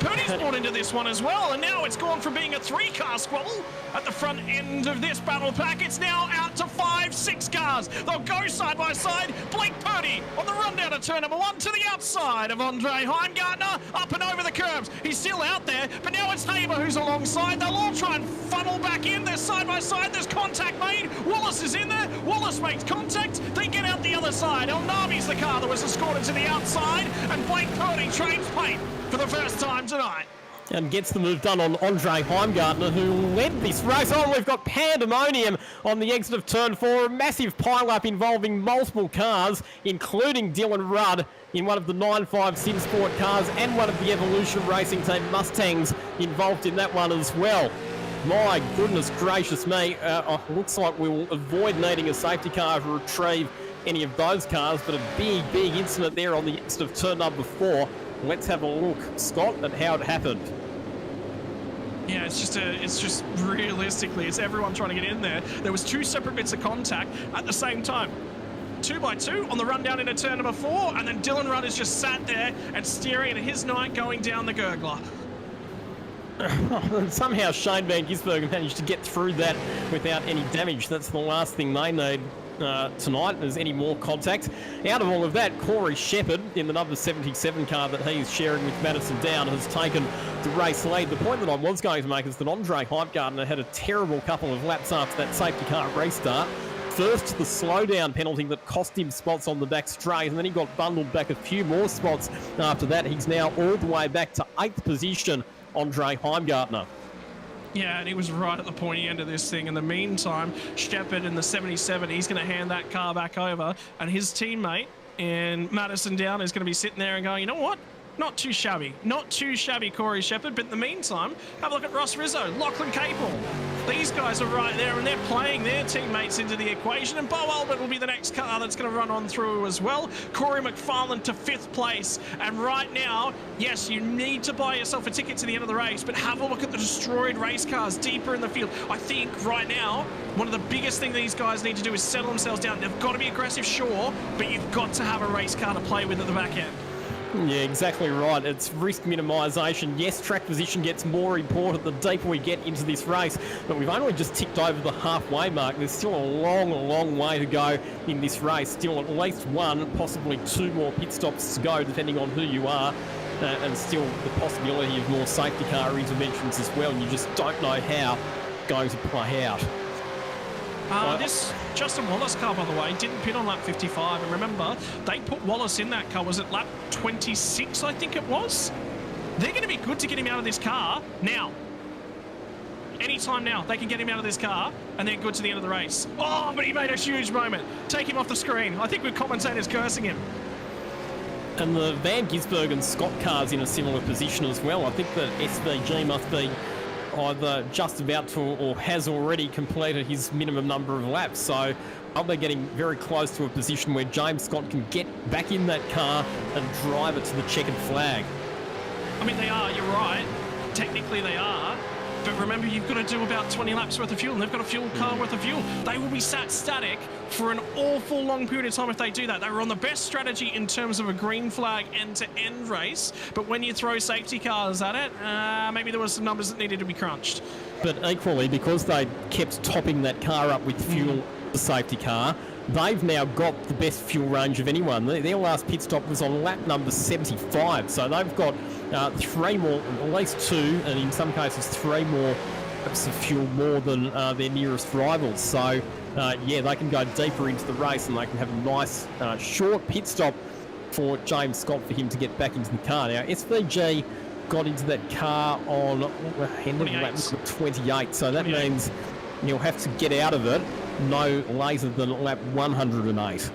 Purdy's brought into this one as well, and now it's gone from being a 3-car squabble at the front end of this battle pack. It's now out to 5, 6 cars. They'll go side by side. Blake Purdy on the run down to turn number 1 to the outside of Andre Heimgartner, up and over the curbs. He's still out there, but now it's Haber who's alongside. They'll all try and funnel back in. They're side by side. There's contact made. Wallace is in there. Wallace makes contact. They get out the other side. El Nabi's the car that was escorted to the outside, and Blake Purdy trades paint for the first time tonight. And gets the move done on Andre Heimgartner, who led this race. Oh, we've got pandemonium on the exit of turn 4. A massive pile-up involving multiple cars, including Dylan Rudd in one of the 9.5 SimSport cars and one of the Evolution Racing Team Mustangs involved in that one as well. My goodness gracious me. Looks like we'll avoid needing a safety car to retrieve any of those cars, but a big, big incident there on the exit of turn number 4. Let's have a look, Scott, at how it happened. Yeah, it's just realistically, it's everyone trying to get in there. There was 2 separate bits of contact at the same time. 2 by 2 on the run down into turn number 4, and then Dylan Rudd is just sat there and staring at his night going down the gurgler. And somehow Shane Van Gisbergen managed to get through that without any damage. That's the last thing they need tonight. There's any more contact. Out of all of that, Corey Shepherd in the number 77 car that he's sharing with Madison Down has taken the race lead. The point that I was going to make is that Andre Heimgartner had a terrible couple of laps after that safety car restart. First, the slowdown penalty that cost him spots on the back straight, and then he got bundled back a few more spots after that. He's now all the way back to 8th position, Andre Heimgartner. Yeah, and he was right at the pointy end of this thing. In the meantime, Shepherd in the 77, he's going to hand that car back over, and his teammate in Madison Down is going to be sitting there and going, you know what? Not too shabby. Not too shabby, Corey Shepherd. But in the meantime, have a look at Ross Rizzo, Lachlan Capel. These guys are right there, and they're playing their teammates into the equation. And Bo Albert will be the next car that's going to run on through as well. Corey McFarlane to 5th place. And right now, yes, you need to buy yourself a ticket to the end of the race, but have a look at the destroyed race cars deeper in the field. I think right now, one of the biggest things these guys need to do is settle themselves down. They've got to be aggressive, sure, but you've got to have a race car to play with at the back end. Yeah, exactly right. It's risk minimisation. Yes, track position gets more important the deeper we get into this race, but we've only just ticked over the halfway mark. There's still a long way to go in this race. Still at least 1, possibly 2 more pit stops to go, depending on who you are, and still the possibility of more safety car interventions as well. You just don't know how it's going to play out. This Justin Wallace car, by the way, didn't pit on lap 55. And remember, they put Wallace in that car. Was it lap 26, I think it was? They're going to be good to get him out of this car now. Anytime now, they can get him out of this car, and they're good to the end of the race. Oh, but he made a huge moment. Take him off the screen. I think with commentators cursing him. And the Van Gisbergen Scott car's in a similar position as well. I think that SVG must be either just about to or has already completed his minimum number of laps. So they're getting very close to a position where James Scott can get back in that car and drive it to the checkered flag. I mean, they are, you're right. Technically they are. But remember, you've got to do about 20 laps worth of fuel, and they've got a fuel car worth of fuel. They will be sat static for an awful long period of time if they do that. They were on the best strategy in terms of a green flag end-to-end race, but when you throw safety cars at it, maybe there were some numbers that needed to be crunched. But equally, because they kept topping that car up with fuel, the safety car, they've now got the best fuel range of anyone. Their last pit stop was on lap number 75, so they've got 3 more, at least 2, and in some cases 3 more laps of fuel more than their nearest rivals. So, yeah, they can go deeper into the race and they can have a nice short pit stop for James Scott for him to get back into the car. Now, SVG got into that car on end of lap 28, so that means you'll have to get out of it no later than lap 108. So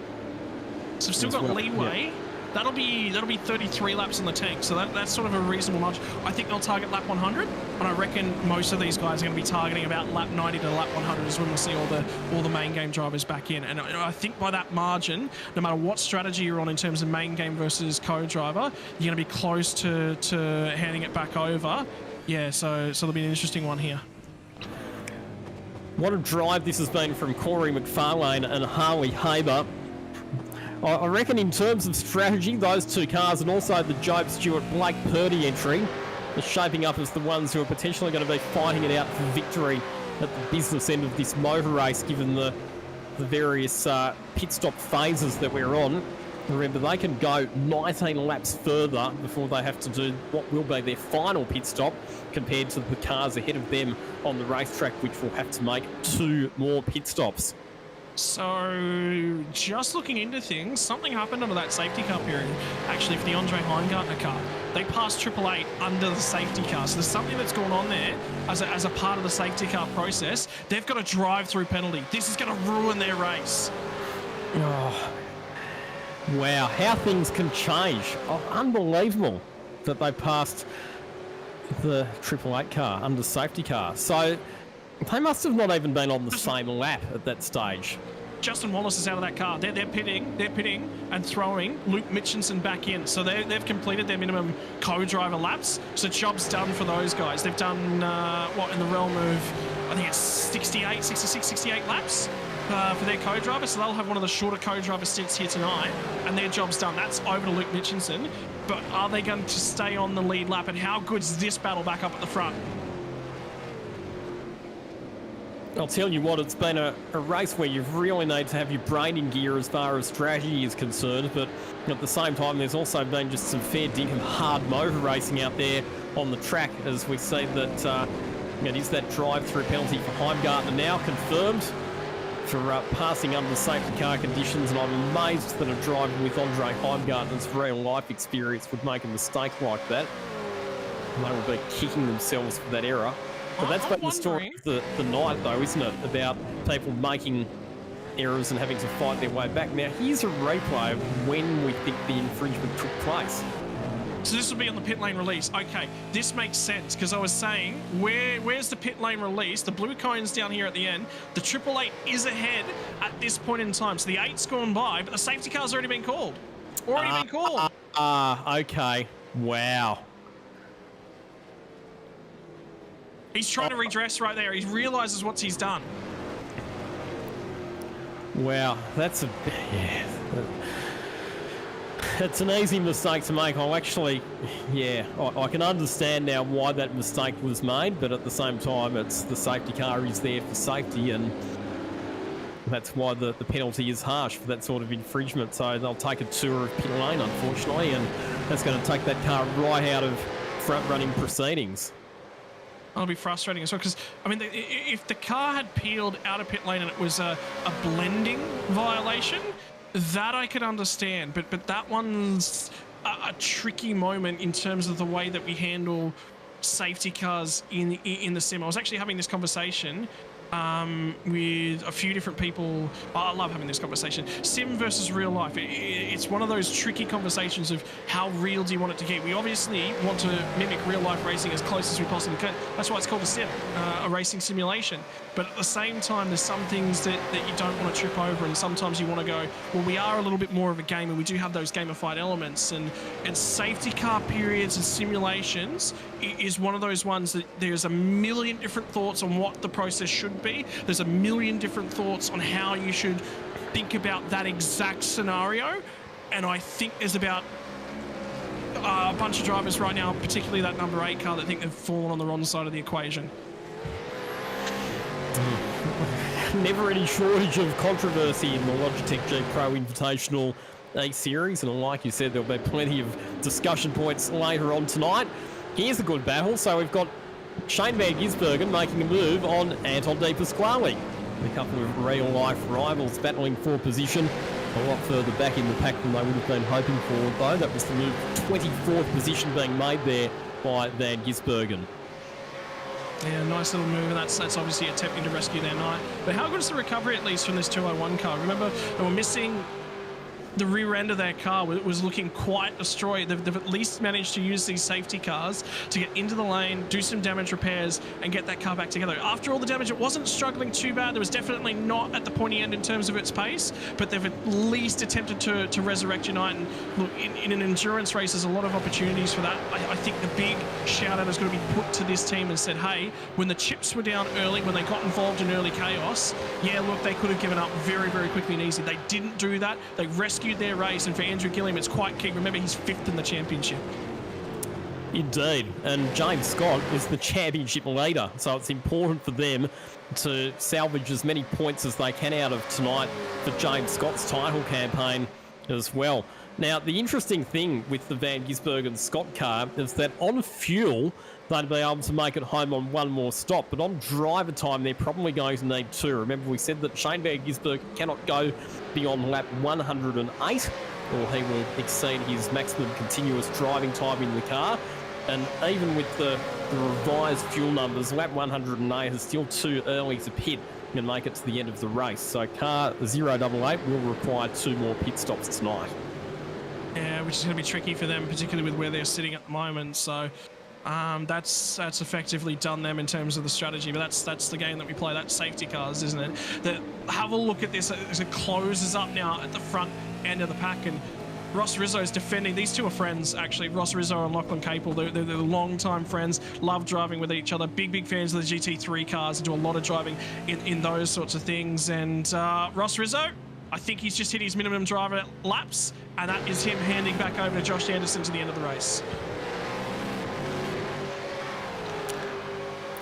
we've still got leeway. Yeah. That'll be 33 laps in the tank, so that's sort of a reasonable margin. I think they'll target lap 100, and I reckon most of these guys are going to be targeting about lap 90 to lap 100 is when we'll see all the main game drivers back in. And I think by that margin, no matter what strategy you're on in terms of main game versus co-driver, you're going to be close to handing it back over. Yeah, so there'll be an interesting one here. What a drive this has been from Corey McFarlane and Harley Haber. I reckon in terms of strategy, those 2 cars and also the Job Stewart Blake Purdy entry are shaping up as the ones who are potentially going to be fighting it out for victory at the business end of this motor race, given the various pit stop phases that we're on. Remember, they can go 19 laps further before they have to do what will be their final pit stop compared to the cars ahead of them on the racetrack, which will have to make 2 more pit stops. So, just looking into things, something happened under that safety car period, actually, for the Andre Heimgartner car. They passed 888 under the safety car. So there's something that's going on there as a part of the safety car process. They've got a drive-through penalty. This is going to ruin their race. Oh, wow, how things can change. Oh, unbelievable that they passed the 888 car under safety car. So they must have not even been on the same lap at that stage. Justin Wallace is out of that car. They're pitting and throwing Luke Mitchinson back in. So they've completed their minimum co-driver laps. So job's done for those guys. They've done, in the realm of, I think it's 68 laps for their co-driver. So they'll have one of the shorter co-driver stints here tonight, and their job's done. That's over to Luke Mitchinson. But are they going to stay on the lead lap? And how good's this battle back up at the front? I'll tell you what, it's been a race where you really need to have your brain in gear as far as strategy is concerned, but at the same time there's also been just some fair dink of hard motor racing out there on the track, as we see that it is that drive-through penalty for Heimgartner now confirmed for passing under safety car conditions, and I'm amazed that a driver with Andre Heimgartner's real life experience would make a mistake like that. And they will be kicking themselves for that error. But that's been the story of the night, though, isn't it? About people making errors and having to fight their way back. Now, here's a replay of when we think the infringement took place. So this will be on the pit lane release. Okay, this makes sense, because I was saying, where's the pit lane release? The blue cone's down here at the end. The 888 is ahead at this point in time. So the 8's gone by, but the safety car's already been called. Okay. Wow. He's trying to redress right there. He realises what he's done. Wow, that's an easy mistake to make. I can understand now why that mistake was made, but at the same time, it's the safety car is there for safety, and that's why the penalty is harsh for that sort of infringement. So they'll take a tour of pit lane, unfortunately, and that's going to take that car right out of front-running proceedings. That'll be frustrating as well, because, I mean, if the car had peeled out of pit lane and it was a blending violation, that I could understand. But that one's a tricky moment in terms of the way that we handle safety cars in the sim. I was actually having this conversation with a few different people. I love having this conversation. Sim versus real life. It's one of those tricky conversations of how real do you want it to get. We obviously want to mimic real life racing as close as we possibly can. That's why it's called a sim, a racing simulation. But at the same time, there's some things that you don't want to trip over, and sometimes you want to go, well, we are a little bit more of a game, and we do have those gamified elements. And safety car periods and simulations is one of those ones that there's a million different thoughts on what the process should be. There's a million different thoughts on how you should think about that exact scenario. And I think there's about a bunch of drivers right now, particularly that number 8 car, that think they've fallen on the wrong side of the equation. Never any shortage of controversy in the Logitech G Pro Invitational Series, and like you said, there'll be plenty of discussion points later on tonight. Here's a good battle. So we've got Shane Van Gisbergen making a move on Anton De Pasquale. A couple of real-life rivals battling for position. A lot further back in the pack than they would have been hoping for, though. That was the move, 24th position being made there by Van Gisbergen. Yeah, nice little move, and that's obviously attempting to rescue their night. But how good is the recovery, at least, from this 201 car? Remember, they were missing the rear end of their car. It was looking quite destroyed. They've at least managed to use these safety cars to get into the lane, do some damage repairs, and get that car back together. After all the damage, it wasn't struggling too bad. There was definitely not at the pointy end in terms of its pace, but they've at least attempted to resurrect Unite. And look, in an endurance race, there's a lot of opportunities for that. I think the big shout-out is going to be put to this team and said, hey, when the chips were down early, when they got involved in early chaos, yeah, look, they could have given up very, very quickly and easy. They didn't do that. They rescued their race, and for Andrew Gilliam, it's quite key. Remember, he's 5th in the championship. Indeed, and James Scott is the championship leader, so it's important for them to salvage as many points as they can out of tonight for James Scott's title campaign as well. Now, the interesting thing with the Van Gisbergen Scott car is that on fuel, they'd be able to make it home on one more stop, but on driver time, they're probably going to need 2. Remember, we said that Shane Van Gisbergen cannot go beyond lap 108, or he will exceed his maximum continuous driving time in the car. And even with the revised fuel numbers, lap 108 is still too early to pit and make it to the end of the race. So car 088 will require 2 more pit stops tonight. Yeah, which is going to be tricky for them, particularly with where they're sitting at the moment. So that's effectively done them in terms of the strategy. But that's the game that we play. That's safety cars, isn't it? Have a look at this as it closes up now at the front end of the pack. And Ross Rizzo is defending. These two are friends, actually. Ross Rizzo and Lachlan Capel. They're long-time friends, love driving with each other. Big fans of the GT3 cars, and do a lot of driving in those sorts of things. And Ross Rizzo, I think he's just hit his minimum driver laps, and that is him handing back over to Josh Anderson to the end of the race.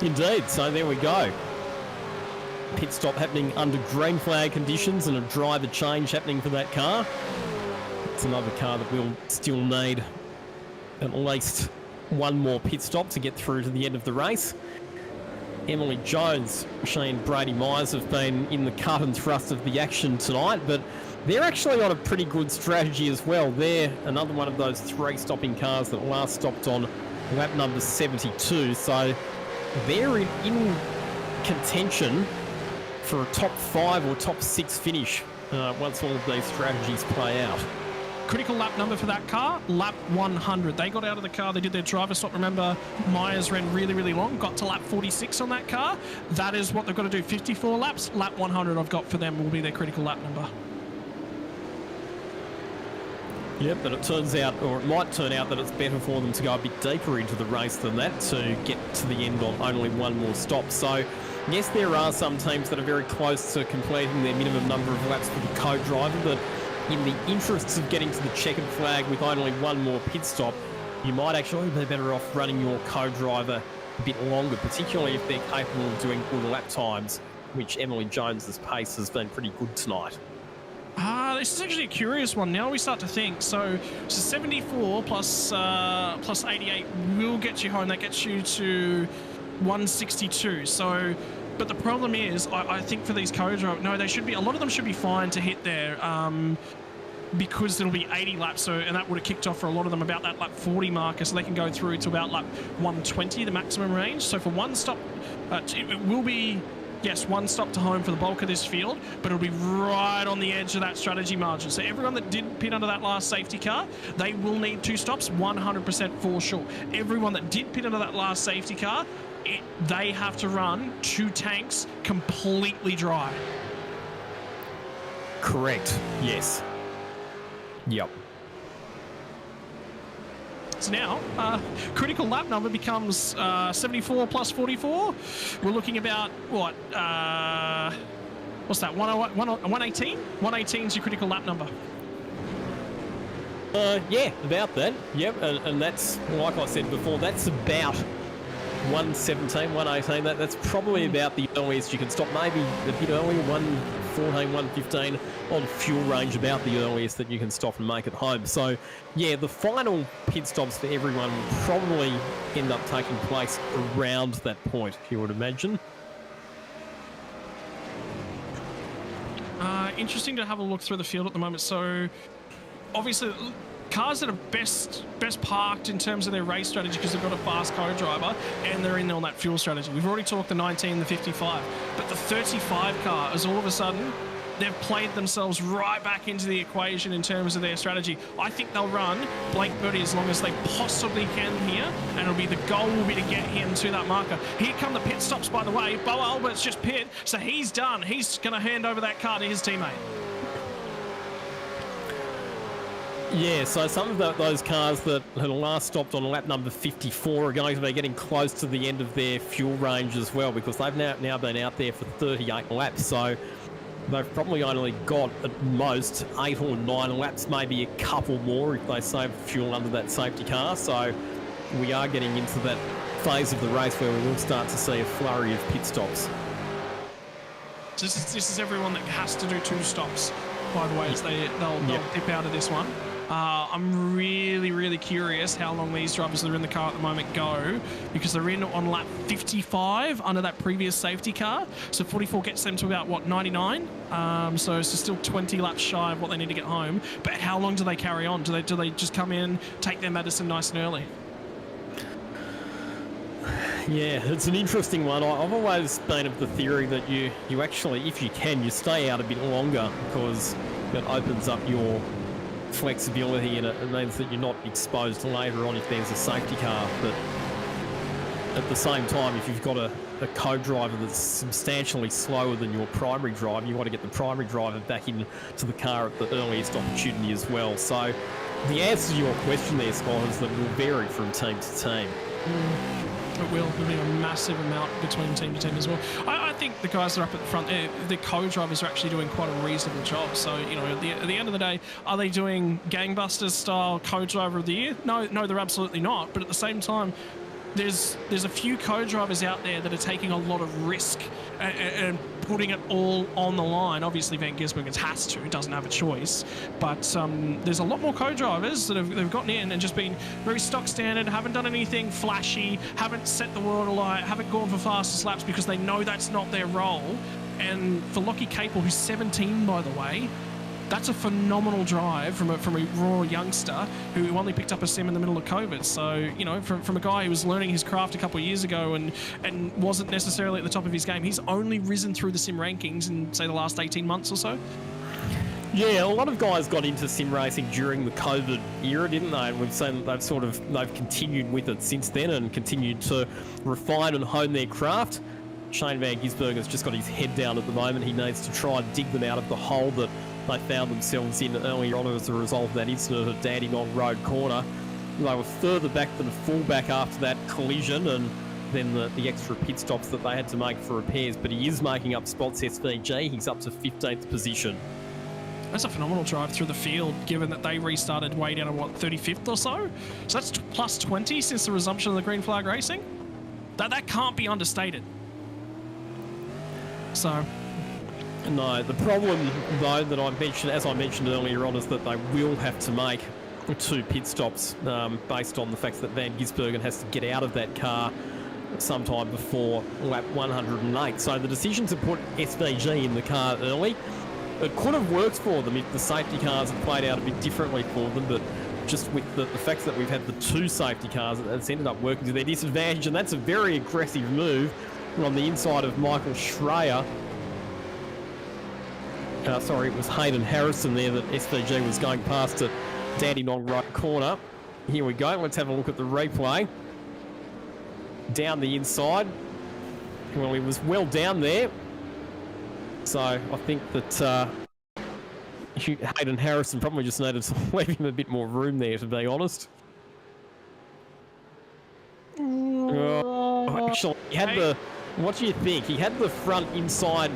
Indeed, so there we go. Pit stop happening under green flag conditions and a driver change happening for that car. It's another car that will still need at least one more pit stop to get through to the end of the race. Emily Jones, she and Brady Myers have been in the cut and thrust of the action tonight, but they're actually on a pretty good strategy as well. They're another one of those 3 stopping cars that last stopped on lap number 72, so they're in contention for a top 5 or top 6 finish once all of these strategies play out. Critical lap number for that car, lap 100. They got out of the car, they did their driver stop. Remember, Myers ran really long, got to lap 46 on that car. That is what they've got to do, 54 laps. Lap 100 I've got for them will be their critical lap number. Yep, but it turns out, or it might turn out, that it's better for them to go a bit deeper into the race than that to get to the end on only one more stop. So, yes, there are some teams that are very close to completing their minimum number of laps for the co-driver, but in the interests of getting to the checkered flag with only one more pit stop, you might actually be better off running your co-driver a bit longer, particularly if they're capable of doing good lap times, which Emily Jones's pace has been pretty good tonight. This is actually a curious one. Now we start to think. So 74 plus 88 will get you home. That gets you to 162. So, but the problem is, I think for these co-drive, no, they should be. A lot of them should be fine to hit there. Because it'll be 80 laps, so, and that would have kicked off for a lot of them about that lap 40 marker, so they can go through to about lap 120, the maximum range. So for one stop, it will be yes, one stop to home for the bulk of this field, but it'll be right on the edge of that strategy margin. So everyone that did pit under that last safety car, they will need 2 stops, 100% for sure. Everyone that did pit under that last safety car, they have to run 2 tanks completely dry. Correct. Yes. Yep. So now, critical lap number becomes 74 plus 44. We're looking about, what, what's that, 118? 118 is your critical lap number. Yeah, about that. Yep, and that's, like I said before, that's about 117, 118. That's probably about the earliest you can stop. Maybe a bit earlier, 114, 115 on fuel range, about the earliest that you can stop and make it home. So, yeah, the final pit stops for everyone will probably end up taking place around that point, you would imagine. Interesting to have a look through the field at the moment. So, obviously, cars that are best parked in terms of their race strategy because they've got a fast co-driver and they're in on that fuel strategy. We've already talked the 19, the 55, but the 35 car is all of a sudden they've played themselves right back into the equation in terms of their strategy. I think they'll run Blake Birdie as long as they possibly can here, and it'll be the goal will be to get him to that marker. Here come the pit stops, by the way. Bo Albert's just pit, so he's done. He's going to hand over that car to his teammate. Yeah, so some of those cars that had last stopped on lap number 54 are going to be getting close to the end of their fuel range as well, because they've now been out there for 38 laps. So they've probably only got at most 8 or 9 laps, maybe a couple more if they save fuel under that safety car. So we are getting into that phase of the race where we will start to see a flurry of pit stops. This is everyone that has to do 2 stops, by the way, as they'll dip out of this one. I'm really curious how long these drivers that are in the car at the moment go, because they're in on lap 55 under that previous safety car. So 44 gets them to about, what, 99? So it's still 20 laps shy of what they need to get home. But how long do they carry on? Do they just come in, take their medicine nice and early? Yeah, it's an interesting one. I've always been of the theory that you actually, if you can, you stay out a bit longer, because it opens up your flexibility and it means that you're not exposed later on if there's a safety car. But at the same time, if you've got a co-driver that's substantially slower than your primary driver, you want to get the primary driver back into the car at the earliest opportunity as well. So the answer to your question there, Scott, is that it will vary from team to team. It will. There'll be a massive amount between team to team as well. I think the guys that are up at the front, the co-drivers are actually doing quite a reasonable job. So, you know, at the end of the day, are they doing gangbusters style co-driver of the year? No, they're absolutely not. But at the same time, there's a few co-drivers out there that are taking a lot of risk and putting it all on the line. Obviously, Van Gisbergen has to, doesn't have a choice. But there's a lot more co-drivers that have gotten in and just been very stock standard, haven't done anything flashy, haven't set the world alight, haven't gone for fastest laps because they know that's not their role. And for Lockie Capel, who's 17, by the way, that's a phenomenal drive from a raw youngster who only picked up a sim in the middle of COVID. So, you know, from a guy who was learning his craft a couple of years ago and wasn't necessarily at the top of his game, he's only risen through the sim rankings in, say, the last 18 months or so. Yeah, a lot of guys got into sim racing during the COVID era, didn't they? And we've seen that they've continued with it since then and continued to refine and hone their craft. Shane Van Gisbergen's just got his head down at the moment. He needs to try and dig them out of the hole that they found themselves in earlier on as a result of that incident at Dandenong Road Corner. They were further back than fullback after that collision, and then the extra pit stops that they had to make for repairs. But he is making up spots, SVG. He's up to 15th position. That's a phenomenal drive through the field, given that they restarted way down at, 35th or so? So that's plus 20 since the resumption of the green flag racing? That can't be understated. So... No, the problem, though, that as I mentioned earlier on, is that they will have to make 2 pit stops based on the fact that Van Gisbergen has to get out of that car sometime before lap 108. So the decision to put SVG in the car early, it could have worked for them if the safety cars had played out a bit differently for them, but just with the fact that we've had the 2 safety cars, it's ended up working to their disadvantage, and that's a very aggressive move on the inside of Michael Schreier. Sorry, it was Hayden Harrison there that SVG was going past at Dandenong right corner. Here we go. Let's have a look at the replay. Down the inside. Well, he was well down there. So I think that Hayden Harrison probably just needed to leave him a bit more room there, to be honest. Actually, he had the... What do you think? He had the front inside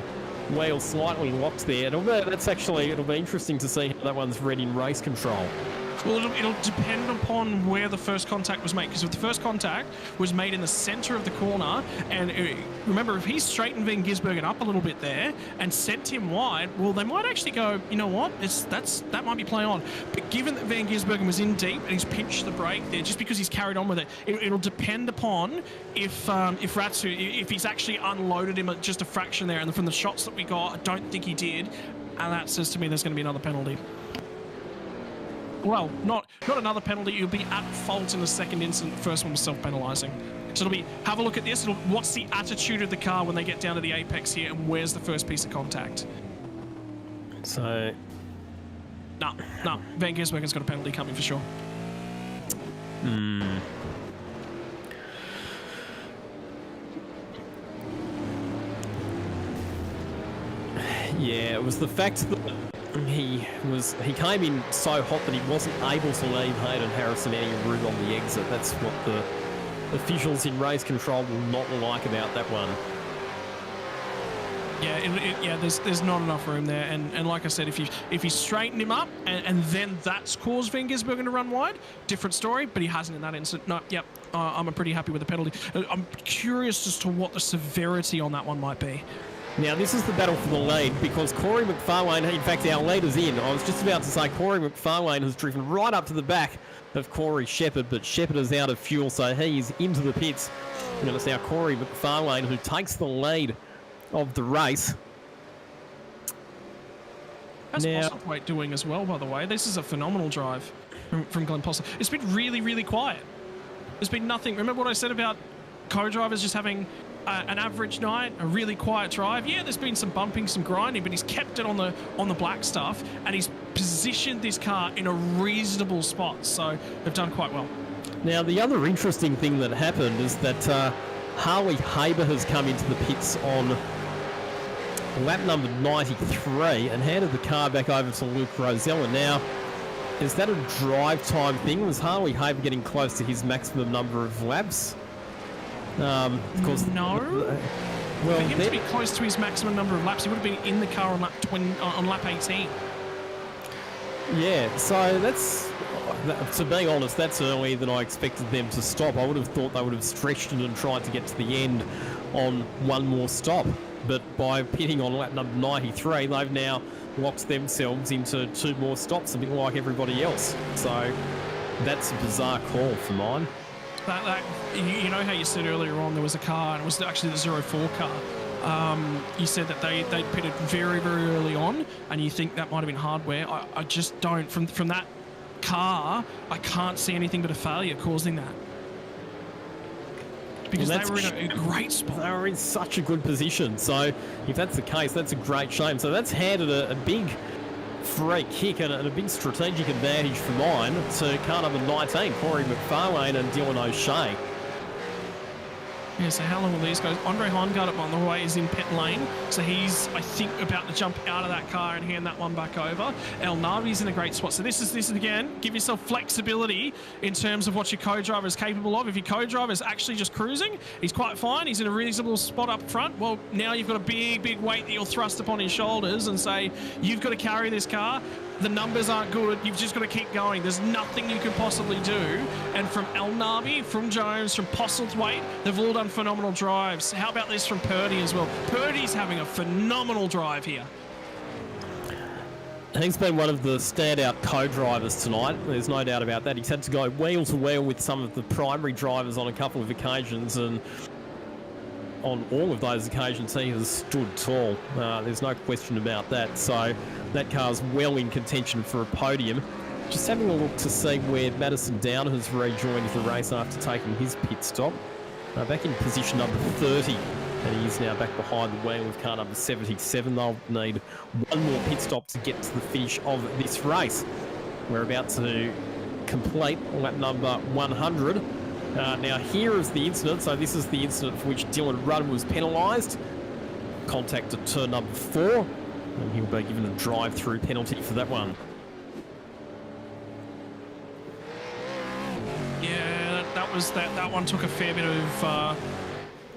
wheel slightly locked there. It'll be interesting to see how that one's read in race control. Well, it'll depend upon where the first contact was made, because if the first contact was made in the centre of the corner, and remember, if he straightened Van Gisbergen up a little bit there and sent him wide, well, they might actually go, you know what, that might be play on. But given that Van Gisbergen was in deep and he's pinched the brake there, just because he's carried on with it, it'll depend upon if Ratsu, if he's actually unloaded him at just a fraction there, and from the shots that we got, I don't think he did, and that says to me there's going to be another penalty. Well, not another penalty. You'll be at fault in the second incident. The first one was self-penalising. So it'll be, have a look at this. What's the attitude of the car when they get down to the apex here, and where's the first piece of contact? So... No. Van Gisbergen's got a penalty coming for sure. Yeah, it was the fact that he came in so hot that he wasn't able to leave Hayden Harrison any room on the exit. That's what the officials in race control will not like about that one. Yeah, there's not enough room there, and like I said, if you straighten him up and then that's caused Van Gisbergen to run wide, different story. But he hasn't in that incident. No, yep, I'm pretty happy with the penalty. I'm curious as to what the severity on that one might be. Now, this is the battle for the lead, because Corey McFarlane, in fact, our leader's in. I was just about to say Corey McFarlane has driven right up to the back of Corey Shepherd, but Shepherd is out of fuel, so he's into the pits. And it's now Corey McFarlane who takes the lead of the race. How's Postlethwaite doing as well, by the way? This is a phenomenal drive from Glenn Postlethwaite. It's been really, really quiet. There's been nothing. Remember what I said about co-drivers just having an average night, a really quiet drive? Yeah, there's been some bumping, some grinding, but he's kept it on the black stuff, and he's positioned this car in a reasonable spot, so they've done quite well. Now, the other interesting thing that happened is that Harley Haber has come into the pits on lap number 93 and handed the car back over to Luke Rosella. Now, is that a drive time thing? Was Harley Haber getting close to his maximum number of laps? Because no. Well, for him to be close to his maximum number of laps, he would have been in the car on lap 18. Yeah, so that's, to be honest, that's earlier than I expected them to stop. I would have thought they would have stretched it and tried to get to the end on one more stop. But by pitting on lap number 93, they've now locked themselves into two more stops, a bit like everybody else. So that's a bizarre call for mine. You know how you said earlier on there was a car, and it was actually the 04 car. You said that they pitted very, very early on, and you think that might have been hardware. I just don't. From that car, I can't see anything but a failure causing that. Because they were in a great spot. They were in such a good position. So if that's the case, that's a great shame. So that's handed a big free kick and a big strategic advantage for mine to car number 19, Corey McFarlane and Dylan O'Shea. Yeah, so how long will these go? Andre Heimgardt on the way is in pit lane, so he's, I think, about to jump out of that car and hand that one back over. El Navi's in a great spot. So this is again, give yourself flexibility in terms of what your co-driver is capable of. If your co-driver is actually just cruising, he's quite fine. He's in a reasonable spot up front. Well, now you've got a big, big weight that you'll thrust upon his shoulders and say, you've got to carry this car. The numbers aren't good. You've just got to keep going. There's nothing you can possibly do. And from El Navi, from Jones, from Postlethwaite, they've all done phenomenal drives. How about this from Purdy as well? Purdy's having a phenomenal drive here. He's been one of the standout co-drivers tonight. There's no doubt about that. He's had to go wheel to wheel with some of the primary drivers on a couple of occasions, and on all of those occasions he has stood tall. There's no question about that. So that car's well in contention for a podium. Just having a look to see where Madison Down has rejoined the race after taking his pit stop. Back in position number 30 And he's now back behind the wheel of car number 77. They'll need one more pit stop to get to the finish of this race. We're about to complete lap number 100. Now here is the incident. So this is the incident for which Dylan Rudd was penalised. Contact at turn number 4. And he'll be given a drive-through penalty for that one. Yeah, that one took a fair bit of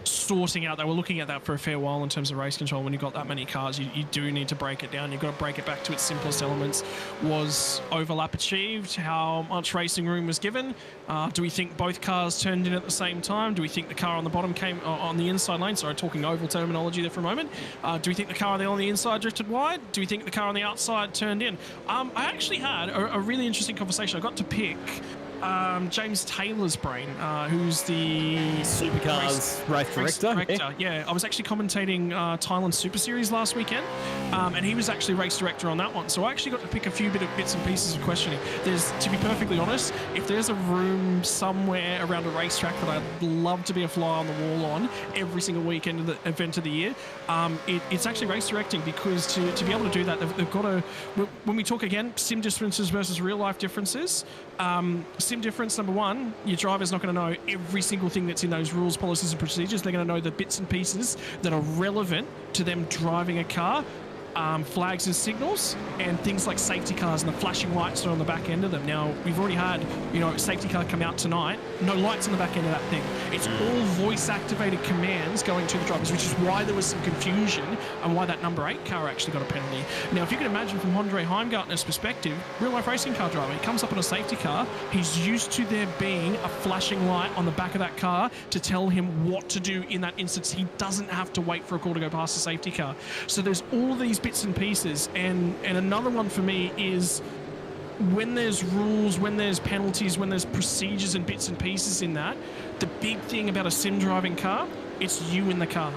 sorting out. They were looking at that for a fair while in terms of race control. When you've got that many cars, you do need to break it down. You've got to break it back to its simplest elements. Was overlap achieved? How much racing room was given? Do we think both cars turned in at the same time? Do we think the car on the bottom came on the inside lane? Sorry, talking oval terminology there for a moment. Do we think the car on the inside drifted wide? Do we think the car on the outside turned in? I actually had a really interesting conversation. I got to pick James Taylor's brain, who's the Supercars race director. Yeah, I was actually commentating Thailand Super Series last weekend, and he was actually race director on that one. So I actually got to pick a few bits and pieces of questioning. To be perfectly honest, if there's a room somewhere around a racetrack that I'd love to be a fly on the wall on every single weekend of the event of the year, it's actually race directing, because to be able to do that, they've got to, when we talk again, sim differences versus real life differences, sim difference, number one, your driver's not going to know every single thing that's in those rules, policies and procedures. They're going to know the bits and pieces that are relevant to them driving a car. Flags and signals, and things like safety cars and the flashing lights that are on the back end of them. Now, we've already had, safety car come out tonight, no lights on the back end of that thing. It's all voice-activated commands going to the drivers, which is why there was some confusion and why that number 8 car actually got a penalty. Now, if you can imagine from Andre Heimgartner's perspective, real-life racing car driver, he comes up on a safety car, he's used to there being a flashing light on the back of that car to tell him what to do in that instance. He doesn't have to wait for a call to go past the safety car. So there's all these bits and pieces, and another one for me is when there's rules, when there's penalties, when there's procedures and bits and pieces in that, the big thing about a sim driving car, it's you in the car.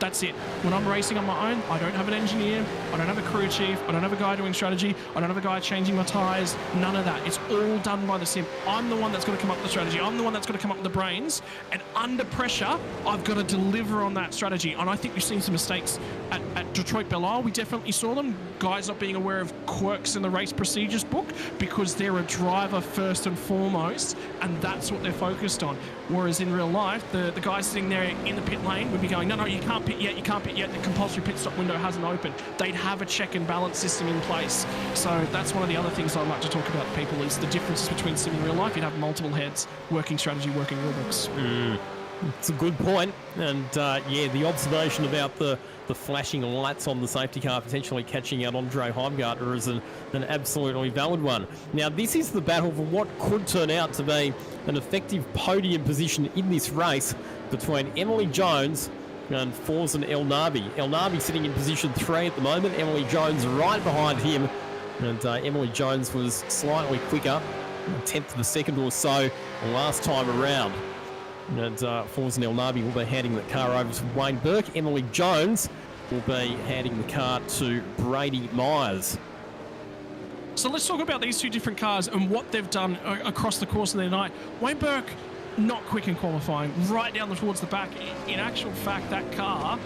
That's it. When I'm racing on my own, I don't have an engineer, I don't have a crew chief, I don't have a guy doing strategy, I don't have a guy changing my tyres, none of that. It's all done by the sim. I'm the one that's got to come up with the strategy. I'm the one that's got to come up with the brains, and under pressure, I've got to deliver on that strategy. And I think we've seen some mistakes at Detroit Belle Isle. We definitely saw them. Guys not being aware of quirks in the race procedures book, because they're a driver first and foremost, and that's what they're focused on. Whereas in real life, the guy sitting there in the pit lane would be going, no, you can't pit yet, you can't pit yet, the compulsory pit stop window hasn't opened. They'd have a check and balance system in place. So that's one of the other things I'd like to talk about to people, is the differences between sim and real life. You'd have multiple heads, working strategy, working rule books. It's a good point. And the observation about the flashing lights on the safety car potentially catching out Andre Heimgartner is an absolutely valid one. Now, this is the battle for what could turn out to be an effective podium position in this race between Emily Jones and Forzen Elnabi. Elnabi sitting in position 3 at the moment. Emily Jones right behind him. And Emily Jones was slightly quicker, a tenth of a second or so last time around. And Forzen Elnabi will be handing the car over to Wayne Burke. Emily Jones will be handing the car to Brady Myers. So let's talk about these two different cars and what they've done across the course of their night. Wayne Burke, not quick in qualifying, right down towards the back. In actual fact, that car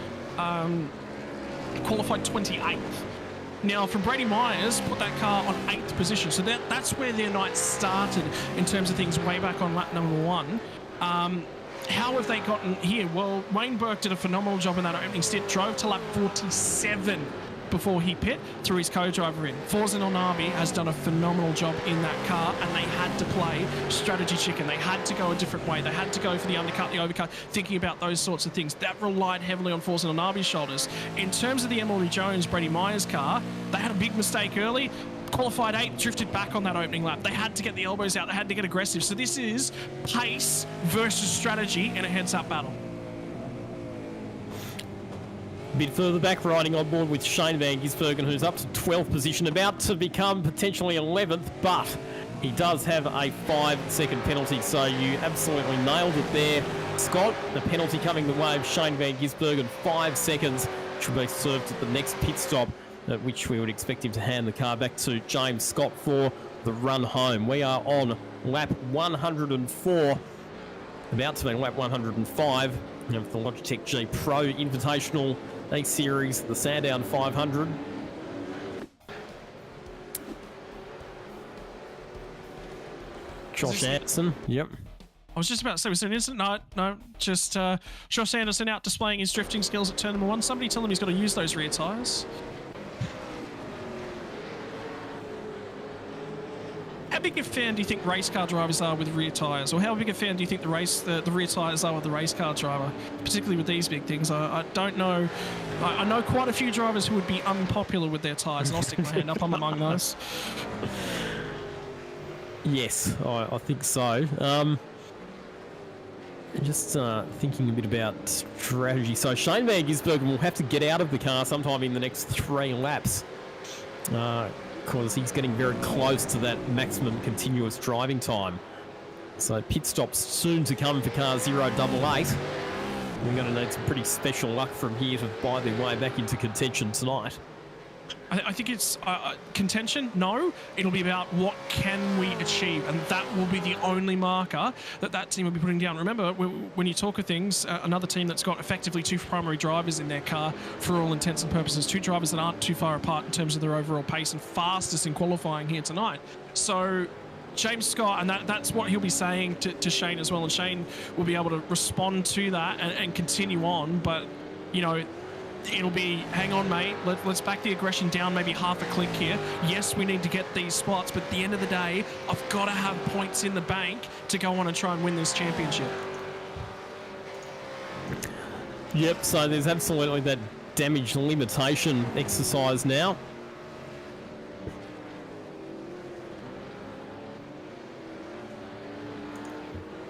qualified 28th. Now, from Brady Myers, put that car on 8th position. So that's where their night started in terms of things way back on lap number 1. How have they gotten here? Well, Wayne Burke did a phenomenal job in that opening stint, drove to lap 47 before he pit, threw his co-driver in. Forzen Elnabi has done a phenomenal job in that car, and they had to play strategy chicken. They had to go a different way. They had to go for the undercut, the overcut, thinking about those sorts of things. That relied heavily on Forzen Elnabi's shoulders. In terms of the Emily Jones, Brady Myers car, they had a big mistake early. Qualified 8, drifted back on that opening lap. They had to get the elbows out. They had to get aggressive. So this is pace versus strategy in a heads-up battle. A bit further back, riding on board with Shane Van Gisbergen, who's up to 12th position, about to become potentially 11th, but he does have a 5-second penalty, so you absolutely nailed it there, Scott. The penalty coming the way of Shane Van Gisbergen, 5 seconds, which will be served at the next pit stop, at which we would expect him to hand the car back to James Scott for the run home. We are on lap 104 about to be lap 105 of the Logitech G Pro Invitational Series, the Sandown 500. Josh Anderson, yep. I was just about to say, was there an incident? No, just Josh Anderson out displaying his drifting skills at turn number 1. Somebody tell him he's got to use those rear tyres. How big a fan do you think race car drivers are with rear tyres? Or how big a fan do you think the rear tyres are with the race car driver? Particularly with these big things. I don't know. I know quite a few drivers who would be unpopular with their tyres, and I'll stick my hand up. I'm among those. Yes, I think so. Just thinking a bit about strategy. So Shane Van Gisbergen will have to get out of the car sometime in the next 3 laps. Because he's getting very close to that maximum continuous driving time. So pit stops soon to come for car 088. We're going to need some pretty special luck from here to buy their way back into contention tonight. I think it's contention. No, it'll be about what can we achieve, and that will be the only marker that team will be putting down. Remember, when you talk of things, another team that's got effectively 2 primary drivers in their car for all intents and purposes, 2 drivers that aren't too far apart in terms of their overall pace and fastest in qualifying here tonight. So James Scott, and that's what he'll be saying to Shane as well, and Shane will be able to respond to that and continue on. But, you know, it'll be, hang on, mate, let's back the aggression down maybe half a click here. Yes, we need to get these spots, but at the end of the day, I've got to have points in the bank to go on and try and win this championship. Yep, so there's absolutely that damage limitation exercise now.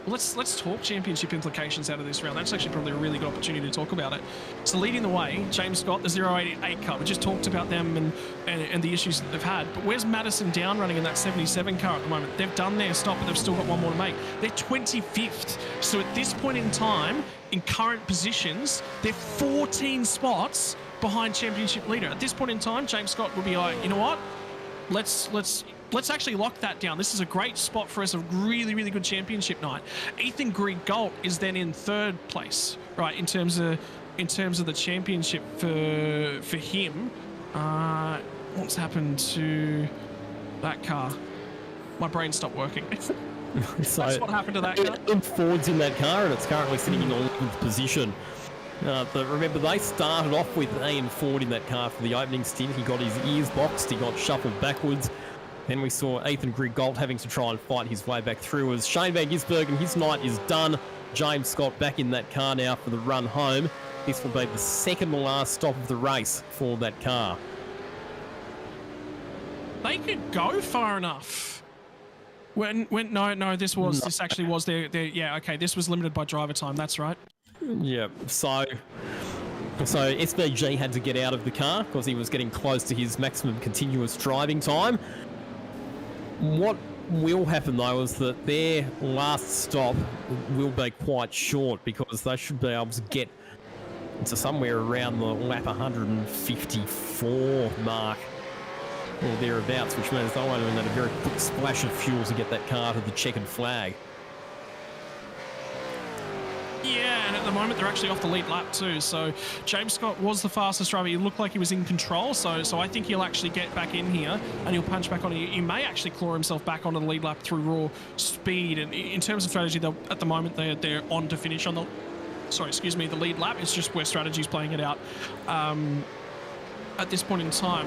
Let's talk championship implications out of this round. That's actually probably a really good opportunity to talk about it. So leading the way, James Scott, the 088 car. We just talked about them and the issues that they've had. But where's Madison Down running in that 77 car at the moment? They've done their stop, but they've still got one more to make. They're 25th. So at this point in time, in current positions, they're 14 spots behind championship leader. At this point in time, James Scott will be like, you know what? Let's actually lock that down. This is a great spot for us, a really, really good championship night. Ethan Grieg-Gault is then in 3rd place, right, in terms of the championship for him. What's happened to that car? My brain stopped working. So that's what happened to that car. Ford's in that car, and it's currently sitting in 11th position. But remember, they started off with Ian Ford in that car for the opening stint. He got his ears boxed, he got shuffled backwards. Then we saw Ethan Grieg-Gault having to try and fight his way back through as Shane Van Gisbergen, his night is done. James Scott back in that car now for the run home. This will be the second to last stop of the race for that car. They could go far enough. This actually was their yeah, okay, this was limited by driver time, that's right. Yeah, so SVG had to get out of the car because he was getting close to his maximum continuous driving time. What will happen though is that their last stop will be quite short because they should be able to get to somewhere around the lap 154 mark or thereabouts, which means they'll only need a very quick splash of fuel to get that car to the checkered flag. Yeah, and at the moment they're actually off the lead lap too. So James Scott was the fastest driver. He looked like he was in control. So I think he'll actually get back in here and he'll punch back on. He may actually claw himself back onto the lead lap through raw speed. And in terms of strategy, at the moment they're on to finish on the lead lap. It's just where strategy's playing it out at this point in time.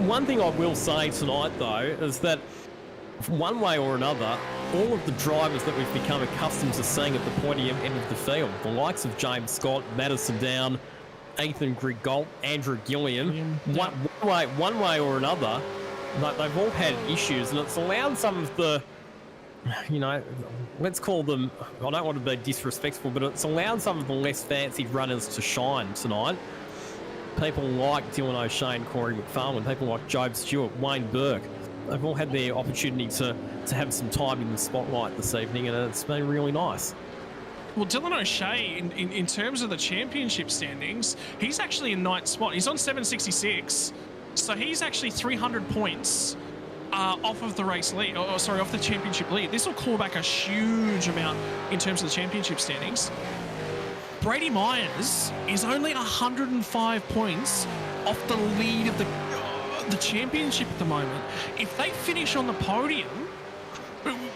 One thing I will say tonight though is that one way or another, all of the drivers that we've become accustomed to seeing at the pointy end of the field, the likes of James Scott, Madison Down, Ethan Grieg-Gault, Andrew Gilliam, one way or another, they've all had issues, and it's allowed some of the, let's call them, I don't want to be disrespectful, but it's allowed some of the less fancied runners to shine tonight. People like Dylan O'Shea, Corey McFarlane, people like Job Stewart, Wayne Burke. They've all had their opportunity to have some time in the spotlight this evening, and it's been really nice. Well, Dylan O'Shea, in terms of the championship standings, he's actually in 9th spot. He's on 766, so he's actually 300 points off of the race lead, off the championship lead. This will claw back a huge amount in terms of the championship standings. Brady Myers is only 105 points off the lead of the championship at the moment. If they finish on the podium,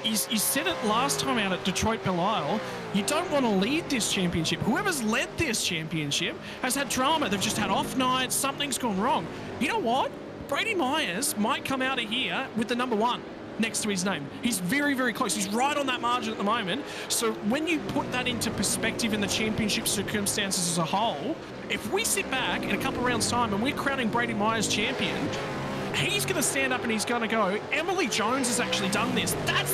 you said it last time out at Detroit Belial, you don't want to lead this championship. Whoever's led this championship has had drama. They've just had off nights. Something's gone wrong. You know what? Brady Myers might come out of here with the number 1 next to his name. He's very, very close. He's right on that margin at the moment. So when you put that into perspective in the championship circumstances as a whole, if we sit back in a couple of rounds' time and we're crowning Brady Myers champion, he's going to stand up and he's going to go, Emily Jones has actually done this. That's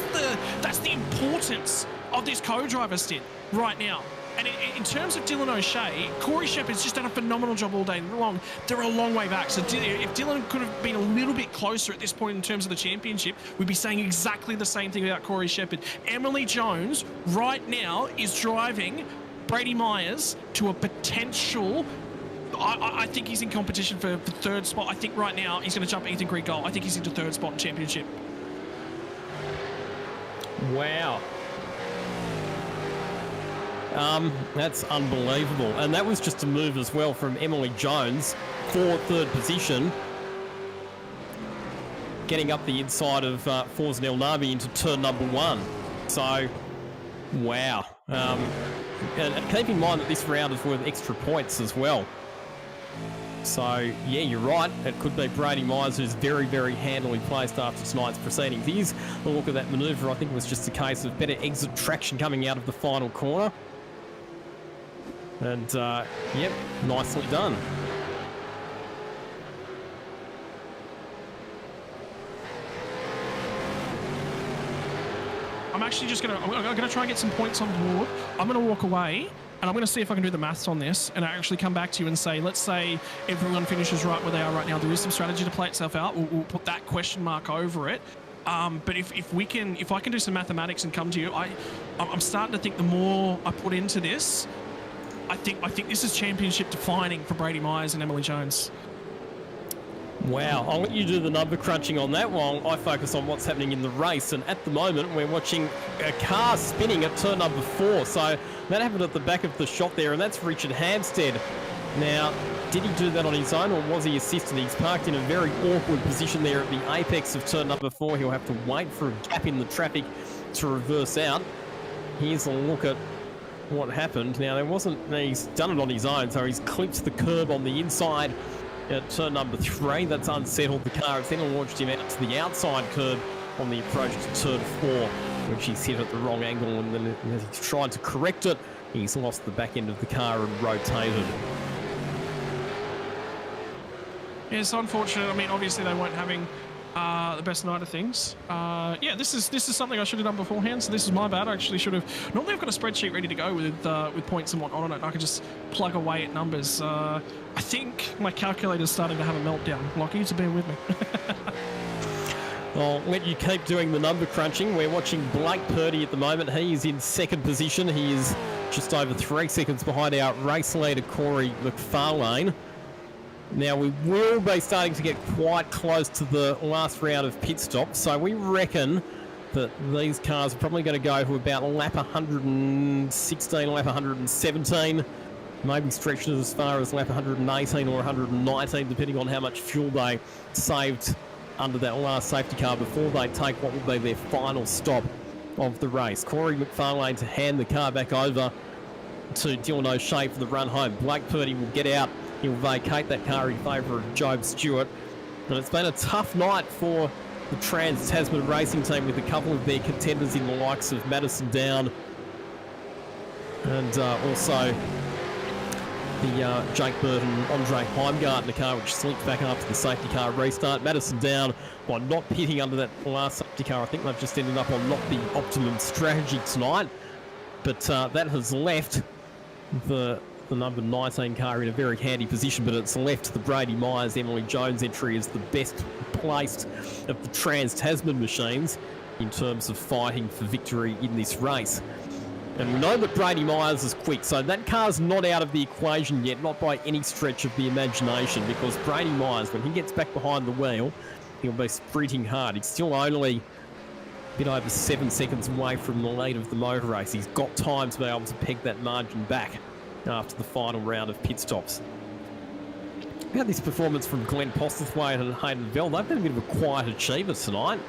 the importance of this co-driver stint right now. And in terms of Dylan O'Shea, Corey Shepherd's just done a phenomenal job all day long. They're a long way back. So if Dylan could have been a little bit closer at this point in terms of the championship, we'd be saying exactly the same thing about Corey Shepherd. Emily Jones right now is driving Brady Myers to a potential... I think he's in competition for third spot. I think right now he's going to jump Ethan Green goal. I think he's into third spot in championship. Wow. That's unbelievable. And that was just a move as well from Emily Jones for third position. Getting up the inside of Forza El Nabi into turn number 1. So, wow. And keep in mind that this round is worth extra points as well. So, yeah, you're right. It could be Brady Myers, who's very, very handily placed after tonight's proceedings. Here's a look at that manoeuvre. I think it was just a case of better exit traction coming out of the final corner. And, yep, nicely done. I'm actually just I'm gonna try and get some points on board. I'm gonna walk away and I'm gonna see if I can do the maths on this and actually come back to you and say, let's say everyone finishes right where they are right now. There is some strategy to play itself out. We'll put that question mark over it. But if I can do some mathematics and come to you, I'm starting to think the more I put into this, I think this is championship defining for Brady Myers and Emily Jones. Wow, I'll let you do the number crunching on that while I focus on what's happening in the race. And at the moment, we're watching a car spinning at turn number 4. So that happened at the back of the shot there, and that's Richard Hampstead. Now, did he do that on his own, or was he assisted? He's parked in a very awkward position there at the apex of turn number 4. He'll have to wait for a gap in the traffic to reverse out. Here's a look at what happened. Now, he's done it on his own, so he's clipped the curb on the inside at turn number 3. That's unsettled the car. It's then launched him out to the outside curb on the approach to turn 4, which he's hit at the wrong angle, and then as he's tried to correct it, he's lost the back end of the car and rotated. Yeah, it's unfortunate. I mean, obviously they weren't having the best night of things. Yeah, this is something I should have done beforehand, so this is my bad. I actually should have... Normally I've got a spreadsheet ready to go with points and whatnot on it, and I can just plug away at numbers. I think my calculator's starting to have a meltdown. Lockie, so bear with me. I'll let you keep doing the number crunching. We're watching Blake Purdy at the moment. He is in second position. He is just over 3 seconds behind our race leader, Corey McFarlane. Now, we will be starting to get quite close to the last round of pit stops, so we reckon that these cars are probably going to go to about lap 116, lap 117, maybe stretch it as far as lap 118 or 119, depending on how much fuel they saved under that last safety car before they take what will be their final stop of the race. Corey McFarlane to hand the car back over to Dylan O'Shea for the run home. Blake Purdy will get out. He'll vacate that car in favour of Job Stewart. And it's been a tough night for the Trans-Tasman racing team with a couple of their contenders in the likes of Madison Down and also the Jake Burton, Andre Heimgartner car, which slipped back after the safety car restart. Madison Down, by not pitting under that last safety car, I think they've just ended up on not the optimum strategy tonight. But that has left the number 19 car in a very handy position, but it's left the Brady Myers, Emily Jones entry as the best placed of the Trans-Tasman machines in terms of fighting for victory in this race. And we know that Brady Myers is quick, so that car's not out of the equation yet, not by any stretch of the imagination, because Brady Myers, when he gets back behind the wheel, he'll be sprinting hard. He's still only a bit over 7 seconds away from the lead of the motor race. He's got time to be able to peg that margin back after the final round of pit stops. We had this performance from Glenn Postlethwaite and Hayden Veld. They've been a bit of a quiet achiever tonight.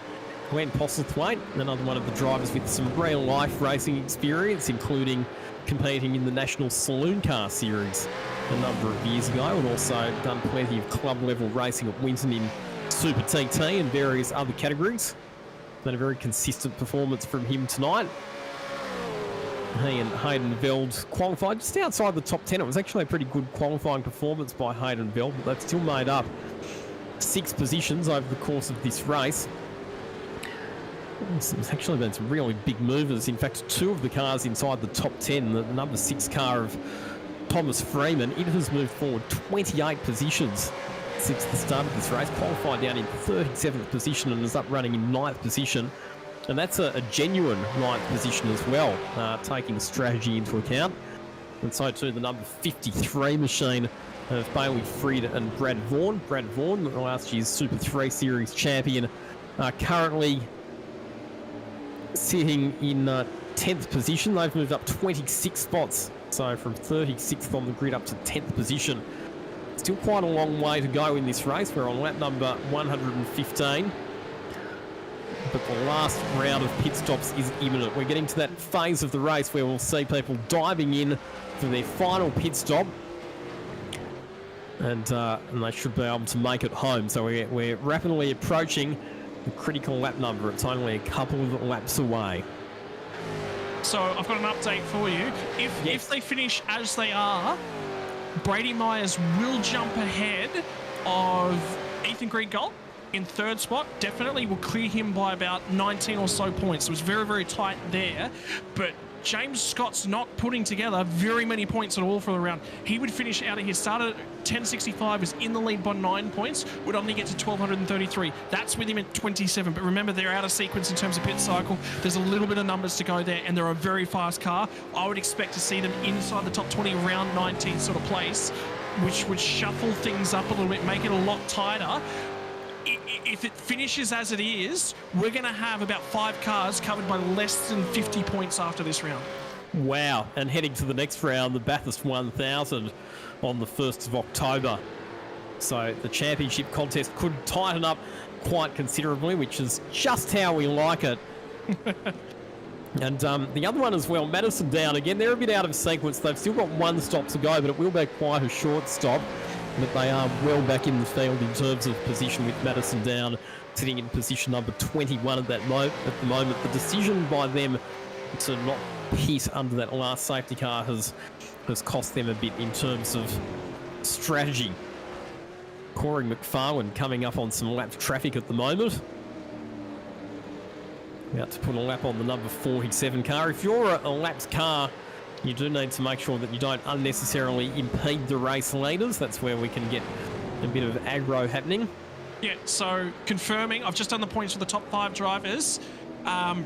Glenn Postlethwaite, another one of the drivers with some real-life racing experience, including competing in the National Saloon Car Series a number of years ago, and also done plenty of club-level racing at Winton in Super TT and various other categories. Been a very consistent performance from him tonight. He and Hayden Veld qualified just outside the top 10. It was actually a pretty good qualifying performance by Hayden Veld, but they've still made up 6 positions over the course of this race. There's actually been some really big movers. In fact, 2 of the cars inside the top 10, the number 6 car of Thomas Freeman, it has moved forward 28 positions since the start of this race, qualified down in 37th position and is up running in 9th position. And that's a genuine 9th position as well, taking strategy into account. And so too the number 53 machine of Bailey Fried and Brad Vaughan. Brad Vaughan, last year's Super 3 Series champion, currently sitting in 10th position. They've moved up 26 spots, so from 36th on the grid up to 10th position. Still quite a long way to go in this race. We're on lap number 115. But the last round of pit stops is imminent. We're getting to that phase of the race where we'll see people diving in for their final pit stop. And they should be able to make it home. So we're rapidly approaching the critical lap number. It's only a couple of laps away. So I've got an update for you. If they finish as they are, Brady Myers will jump ahead of Ethan Greig-Galt in 3rd spot. Definitely will clear him by about 19 or so points. It was very, very tight there. But James Scott's not putting together very many points at all for the round. He would finish out of here, started at 1065, was in the lead by 9 points, would only get to 1233. That's with him at 27. But remember, they're out of sequence in terms of pit cycle. There's a little bit of numbers to go there, and they're a very fast car. I would expect to see them inside the top 20, around 19 sort of place, which would shuffle things up a little bit, make it a lot tighter. If it finishes as it is, we're going to have about 5 cars covered by less than 50 points after this round. Wow. And heading to the next round, the Bathurst 1000 on the 1st of October. So the championship contest could tighten up quite considerably, which is just how we like it. And the other one as well, Madison Down. Again, they're a bit out of sequence. They've still got 1 stop to go, but it will be quite a short stop. But they are well back in the field in terms of position, with Madison Down sitting in position number 21 at the moment. The decision by them to not pit under that last safety car has cost them a bit in terms of strategy. Corey McFarlane coming up on some lap traffic at the moment. About to put a lap on the number 47 car. If you're a laps car, you do need to make sure that you don't unnecessarily impede the race leaders. That's where we can get a bit of aggro happening. Yeah, so confirming, I've just done the points for the top 5 drivers.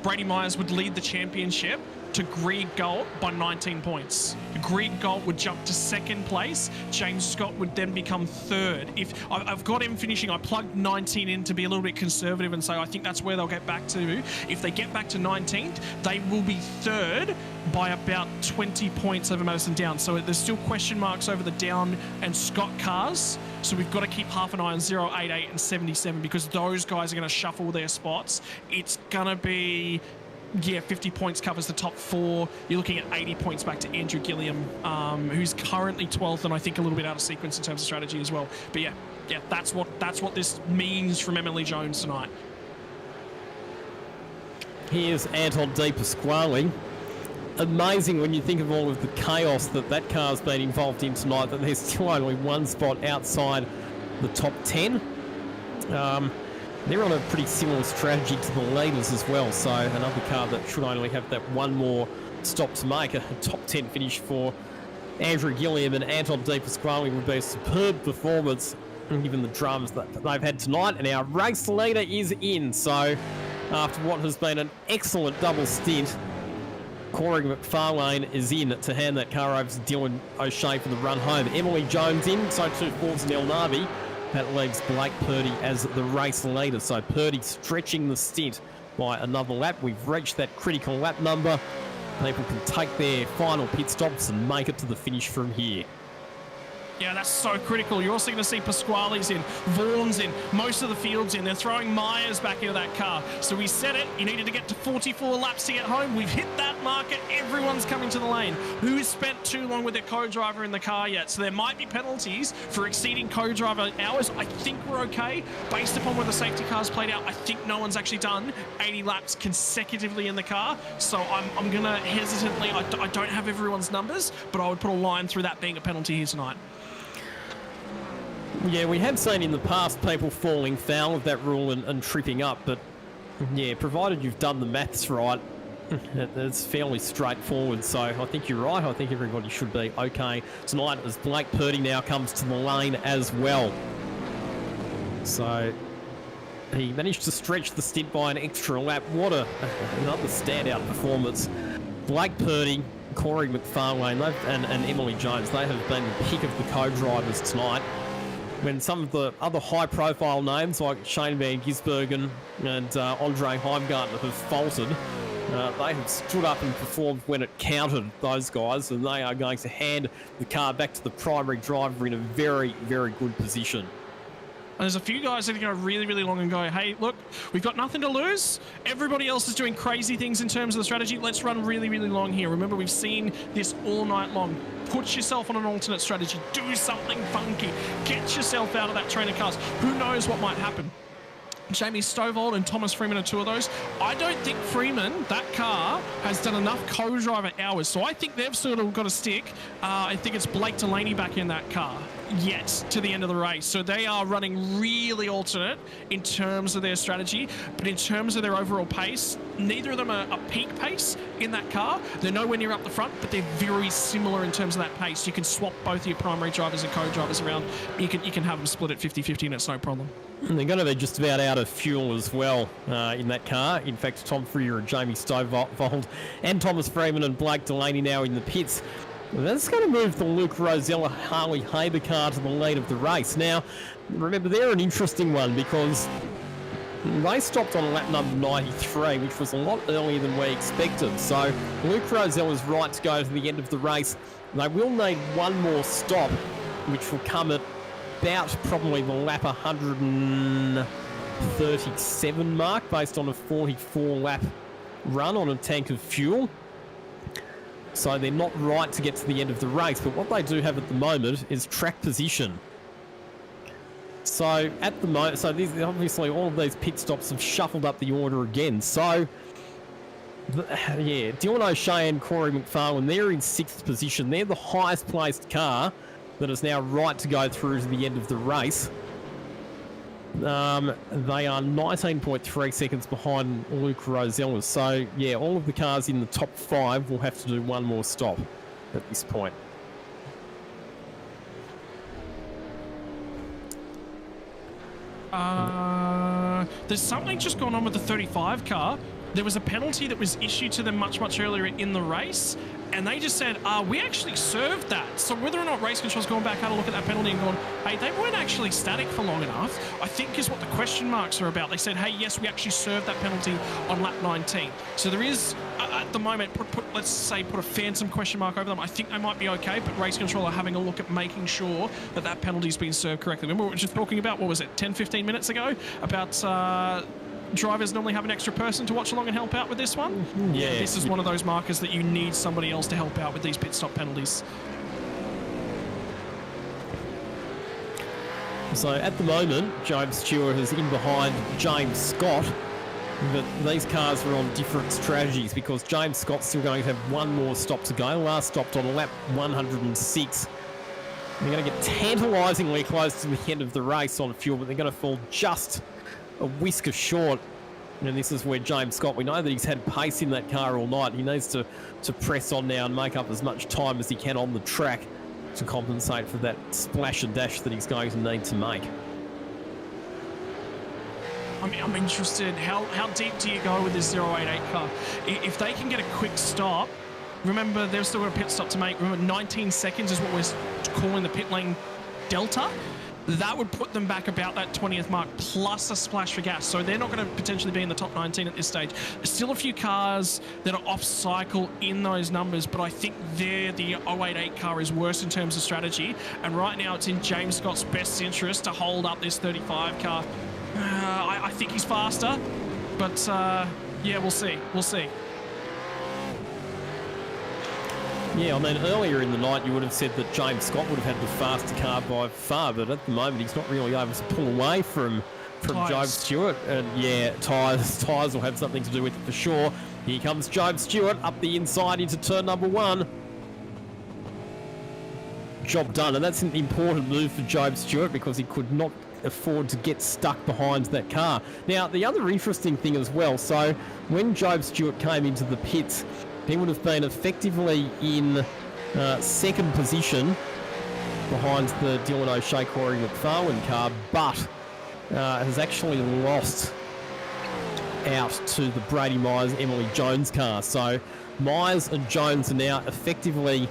Brady Myers would lead the championship to Greig-Galt by 19 points. Greig-Galt would jump to 2nd place. James Scott would then become 3rd. If I've got him finishing, I plugged 19 in to be a little bit conservative and say I think that's where they'll get back to. If they get back to 19th, they will be 3rd by about 20 points over Madison Down. So there's still question marks over the Down and Scott cars. So we've got to keep half an eye on 0, 8, 8 and 77, because those guys are going to shuffle their spots. It's going to be, 50 points covers the top 4. You're looking at 80 points back to Andrew Gilliam, who's currently 12th, and I think a little bit out of sequence in terms of strategy as well. But yeah, that's what this means from Emily Jones tonight. Here's Anton De Pasquale. Amazing when you think of all of the chaos that car's been involved in tonight, that there's still only 1 spot outside the top 10. They're on a pretty similar strategy to the leaders as well, so another car that should only have that 1 more stop to make. A top 10 finish for Andrew Gilliam and Anton De Pasquale would be a superb performance given the dramas that they've had tonight. And our race leader is in, so after what has been an excellent double stint, Corey McFarlane is in to hand that car over to Dylan O'Shea for the run home. Emily Jones in, so too Forbes and El Navi. That leaves Blake Purdy as the race leader. So Purdy stretching the stint by another lap. We've reached that critical lap number. People can take their final pit stops and make it to the finish from here. Yeah, that's so critical. You're also going to see Pasquale's in, Vaughan's in, most of the field's in. They're throwing Myers back into that car. So we said it. You needed to get to 44 laps to get home. We've hit that market. Everyone's coming to the lane. Who's spent too long with their co-driver in the car yet? So there might be penalties for exceeding co-driver hours. I think we're okay. Based upon where the safety car's played out, I think no one's actually done 80 laps consecutively in the car. So I'm going to hesitantly, I don't have everyone's numbers, but I would put a line through that being a penalty here tonight. Yeah, we have seen in the past people falling foul of that rule and tripping up, but yeah, provided you've done the maths right, it's fairly straightforward. So I think you're right. I think everybody should be okay tonight as Blake Purdy now comes to the lane as well. So he managed to stretch the stint by an extra lap. What another standout performance. Blake Purdy, Corey McFarlane and Emily Jones, they have been the pick of the co-drivers tonight. When some of the other high-profile names like Shane Van Gisbergen and Andre Heimgartner have faltered, they have stood up and performed when it counted, those guys, and they are going to hand the car back to the primary driver in a very, very good position. And there's a few guys that are going to go really, really long and go, hey, look, we've got nothing to lose. Everybody else is doing crazy things in terms of the strategy. Let's run really, really long here. Remember, we've seen this all night long. Put yourself on an alternate strategy. Do something funky. Get yourself out of that train of cars. Who knows what might happen? Jamie Stovall and Thomas Freeman are two of those. I don't think Freeman, that car, has done enough co-driver hours. So I think they've sort of got to stick. I think it's Blake Delaney back in that car yet to the end of the race. So they are running really alternate in terms of their strategy. But in terms of their overall pace, neither of them are a peak pace in that car. They're nowhere near up the front, but they're very similar in terms of that pace. You can swap both of your primary drivers and co-drivers around. You can have them split at 50-50 and it's no problem. And they're going to be just about out of fuel as well in that car. In fact, Tom Freer and Jamie Stovall and Thomas Freeman and Blake Delaney now in the pits. That's going to move the Luke Rosella Harley Haber car to the lead of the race. Now, remember, they're an interesting one because they stopped on lap number 93, which was a lot earlier than we expected. So Luke Rosella's right to go to the end of the race. They will need one more stop, which will come at about probably the lap 137 mark based on a 44 lap run on a tank of fuel. So they're not right to get to the end of the race, but what they do have at the moment is track position. So at the moment, obviously all of these pit stops have shuffled up the order again. So yeah, Dylan O'Shea and Corey McFarlane, they're in 6th position. They're the highest placed car that is now right to go through to the end of the race. They are 19.3 seconds behind Luke Rosella. So, yeah, all of the cars in the top 5 will have to do one more stop at this point. There's something just gone on with the 35 car. There was a penalty that was issued to them much, much earlier in the race, and they just said, we actually served that. So whether or not race control's gone back, had a look at that penalty and gone, hey, they weren't actually static for long enough, I think is what the question marks are about. They said, hey, yes, we actually served that penalty on lap 19. So there is, at the moment, let's say put a phantom question mark over them. I think they might be okay, but race control are having a look at making sure that that penalty's been served correctly. Remember what we were just talking about, what was it, 10, 15 minutes ago? About drivers normally have an extra person to watch along and help out with this one. Yeah. This is one of those markers that you need somebody else to help out with these pit stop penalties. So at the moment, James Stewart is in behind James Scott, but these cars are on different strategies because James Scott's still going to have one more stop to go. Last stopped on lap 106. They're going to get tantalisingly close to the end of the race on fuel, but they're going to fall just a whisker short. And this is where James Scott, we know that he's had pace in that car all night. He needs to press on now and make up as much time as he can on the track to compensate for that splash and dash that he's going to need to make. I'm interested, how deep do you go with this 088 car? If they can get a quick stop, remember they've still got a pit stop to make. Remember 19 seconds is what we're calling the pit lane delta. that would put them back about that 20th mark plus a splash for gas. So they're not going to potentially be in the top 19 at this stage. Still a few cars that are off cycle in those numbers, but I think the 088 car is worse in terms of strategy. And right now it's in James Scott's best interest to hold up this 35 car. I think he's faster, but yeah, we'll see. We'll see. Yeah, I mean, earlier in the night you would have said that James Scott would have had the faster car by far, but at the moment he's not really able to pull away from Job Stewart. And yeah, tyres will have something to do with it for sure. Here comes Job Stewart up the inside into turn number 1. Job done, and that's an important move for Job Stewart because he could not afford to get stuck behind that car. Now, the other interesting thing as well, so when Job Stewart came into the pits, he would have been effectively in second position behind the Dylan O'Shea Corey McFarlane car, but has actually lost out to the Brady Myers Emily Jones car. So Myers and Jones are now effectively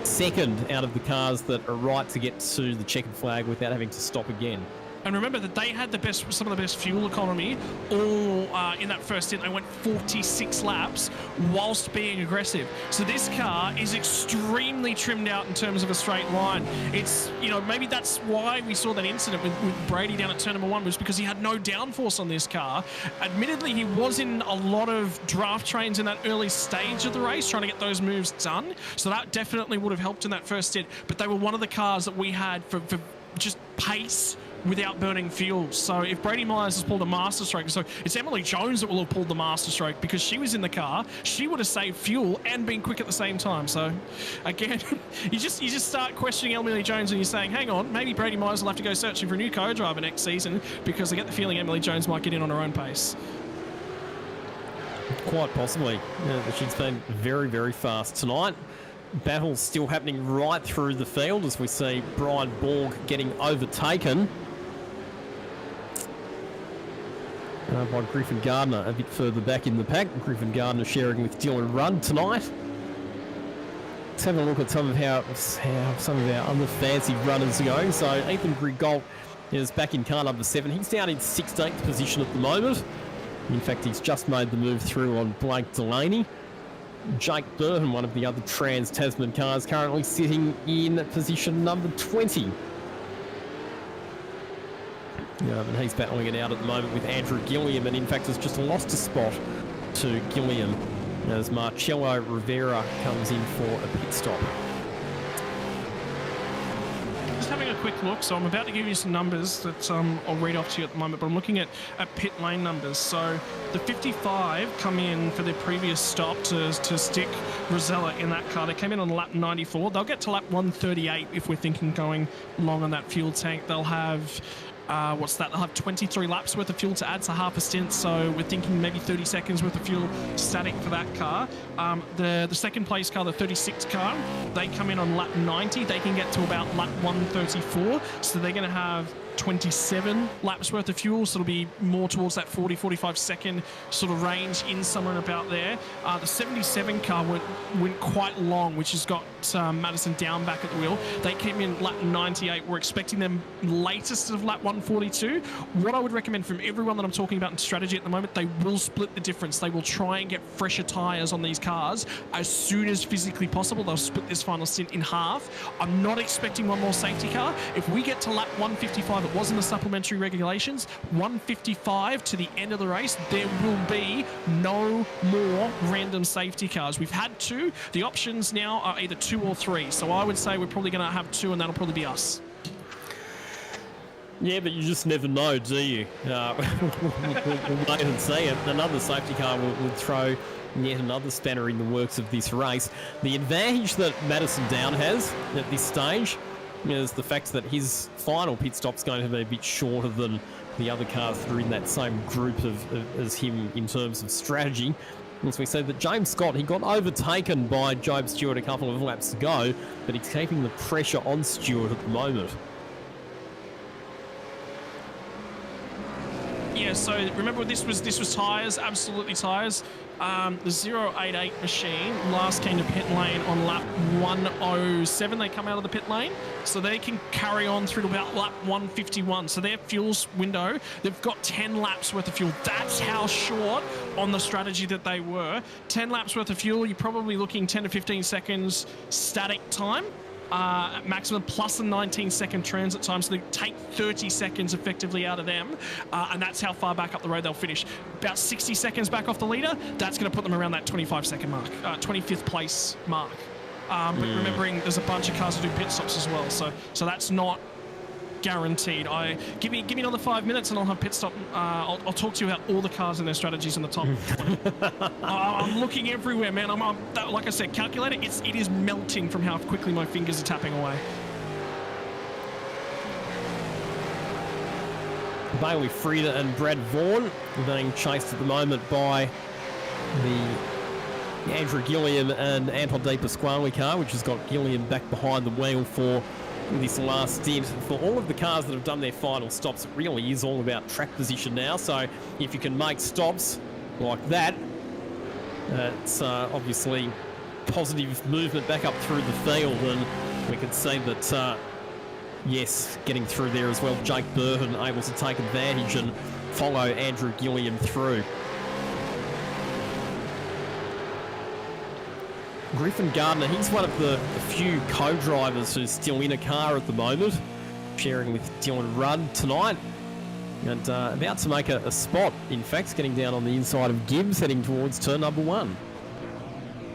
second out of the cars that are right to get to the checkered flag without having to stop again. And remember that they had some of the best fuel economy all in that first stint. They went 46 laps whilst being aggressive. So this car is extremely trimmed out in terms of a straight line. It's, you know, maybe that's why we saw that incident with Brady down at turn number 1, was because he had no downforce on this car. Admittedly, he was in a lot of draft trains in that early stage of the race trying to get those moves done. So that definitely would have helped in that first stint. But they were one of the cars that we had for just pace without burning fuel. So if Brady Myers has pulled a master stroke, so it's Emily Jones that will have pulled the master stroke because she was in the car, she would have saved fuel and been quick at the same time. So again, you just start questioning Emily Jones and you're saying, hang on, maybe Brady Myers will have to go searching for a new co-driver next season because I get the feeling Emily Jones might get in on her own pace. Quite possibly. Yeah, she's been very, very fast tonight. Battles still happening right through the field as we see Brian Borg getting overtaken by Griffin Gardner a bit further back in the pack. Griffin Gardner sharing with Dylan Rudd tonight. Let's have a look at some of how some of our other fancy runners are going. So Ethan Grigault is back in car number 7. He's down in 16th position at the moment. In fact, he's just made the move through on Blake Delaney. Jake Burton, one of the other Trans-Tasman cars, currently sitting in position number 20. And he's battling it out at the moment with Andrew Gilliam, and in fact has just lost a spot to Gilliam as Marcello Rivera comes in for a pit stop. Just having a quick look, so I'm about to give you some numbers that I'll read off to you at the moment, but I'm looking at pit lane numbers. So the 55 come in for their previous stop to stick Rosella in that car. They came in on lap 94. They'll get to lap 138 if we're thinking going long on that fuel tank. They'll have They'll have 23 laps worth of fuel to add, so half a stint. So we're thinking maybe 30 seconds worth of fuel static for that car. The second place car, the 36 car, they come in on lap 90. They can get to about lap 134. So they're going to have 27 laps worth of fuel, so it'll be more towards that 40-45 second sort of range in somewhere about there. The 77 car went quite long, which has got Madison down back at the wheel. They came in lap 98. We're expecting them latest of lap 142. What I would recommend from everyone that I'm talking about in strategy at the moment, they will split the difference. They will try and get fresher tyres on these cars as soon as physically possible. They'll split this final stint in half. I'm not expecting one more safety car. If we get to lap 155, it was in the supplementary regulations, 155 to the end of the race, there will be no more random safety cars. We've had 2. The options now are either 2 or 3. So I would say we're probably going to have 2, and that'll probably be us. Yeah, but you just never know, do you? We'll wait and see. Another safety car would throw yet another spanner in the works of this race. The advantage that Madison Down has at this stage is the fact that his final pit stop's going to be a bit shorter than the other cars that are in that same group as him in terms of strategy. As we said that James Scott, he got overtaken by Job Stewart a couple of laps ago, but he's keeping the pressure on Stewart at the moment. Yeah, so remember this was tyres, absolutely tyres. The 088 machine last came to pit lane on lap 107. They come out of the pit lane. So they can carry on through to about lap 151. So their fuel's window, they've got 10 laps worth of fuel. That's how short on the strategy that they were. 10 laps worth of fuel, you're probably looking 10 to 15 seconds static time. At maximum, plus a 19-second transit time, so they take 30 seconds effectively out of them, and that's how far back up the road they'll finish. About 60 seconds back off the leader, that's going to put them around that 25-second mark, 25th place mark. But remembering there's a bunch of cars that do pit stops as well, so that's not guaranteed. Give me another 5 minutes and I'll have pit stop. I'll talk to you about all the cars and their strategies in the top 20. I'm looking everywhere, man. Like I said, calculator, it is melting from how quickly my fingers are tapping away. Bailey Frieda and Brad Vaughan being chased at the moment by the Andrew Gilliam and Anton De Pasquale car, which has got Gilliam back behind the wheel for this last stint. For all of the cars that have done their final stops, it really is all about track position now. So if you can make stops like that, it's obviously positive movement back up through the field, and we can see that, yes, getting through there as well, Jake Burton able to take advantage and follow Andrew Gilliam through. Griffin Gardner, he's one of the few co-drivers who's still in a car at the moment, sharing with Dylan Rudd tonight, and about to make a spot, in fact, getting down on the inside of Gibbs, heading towards turn number 1.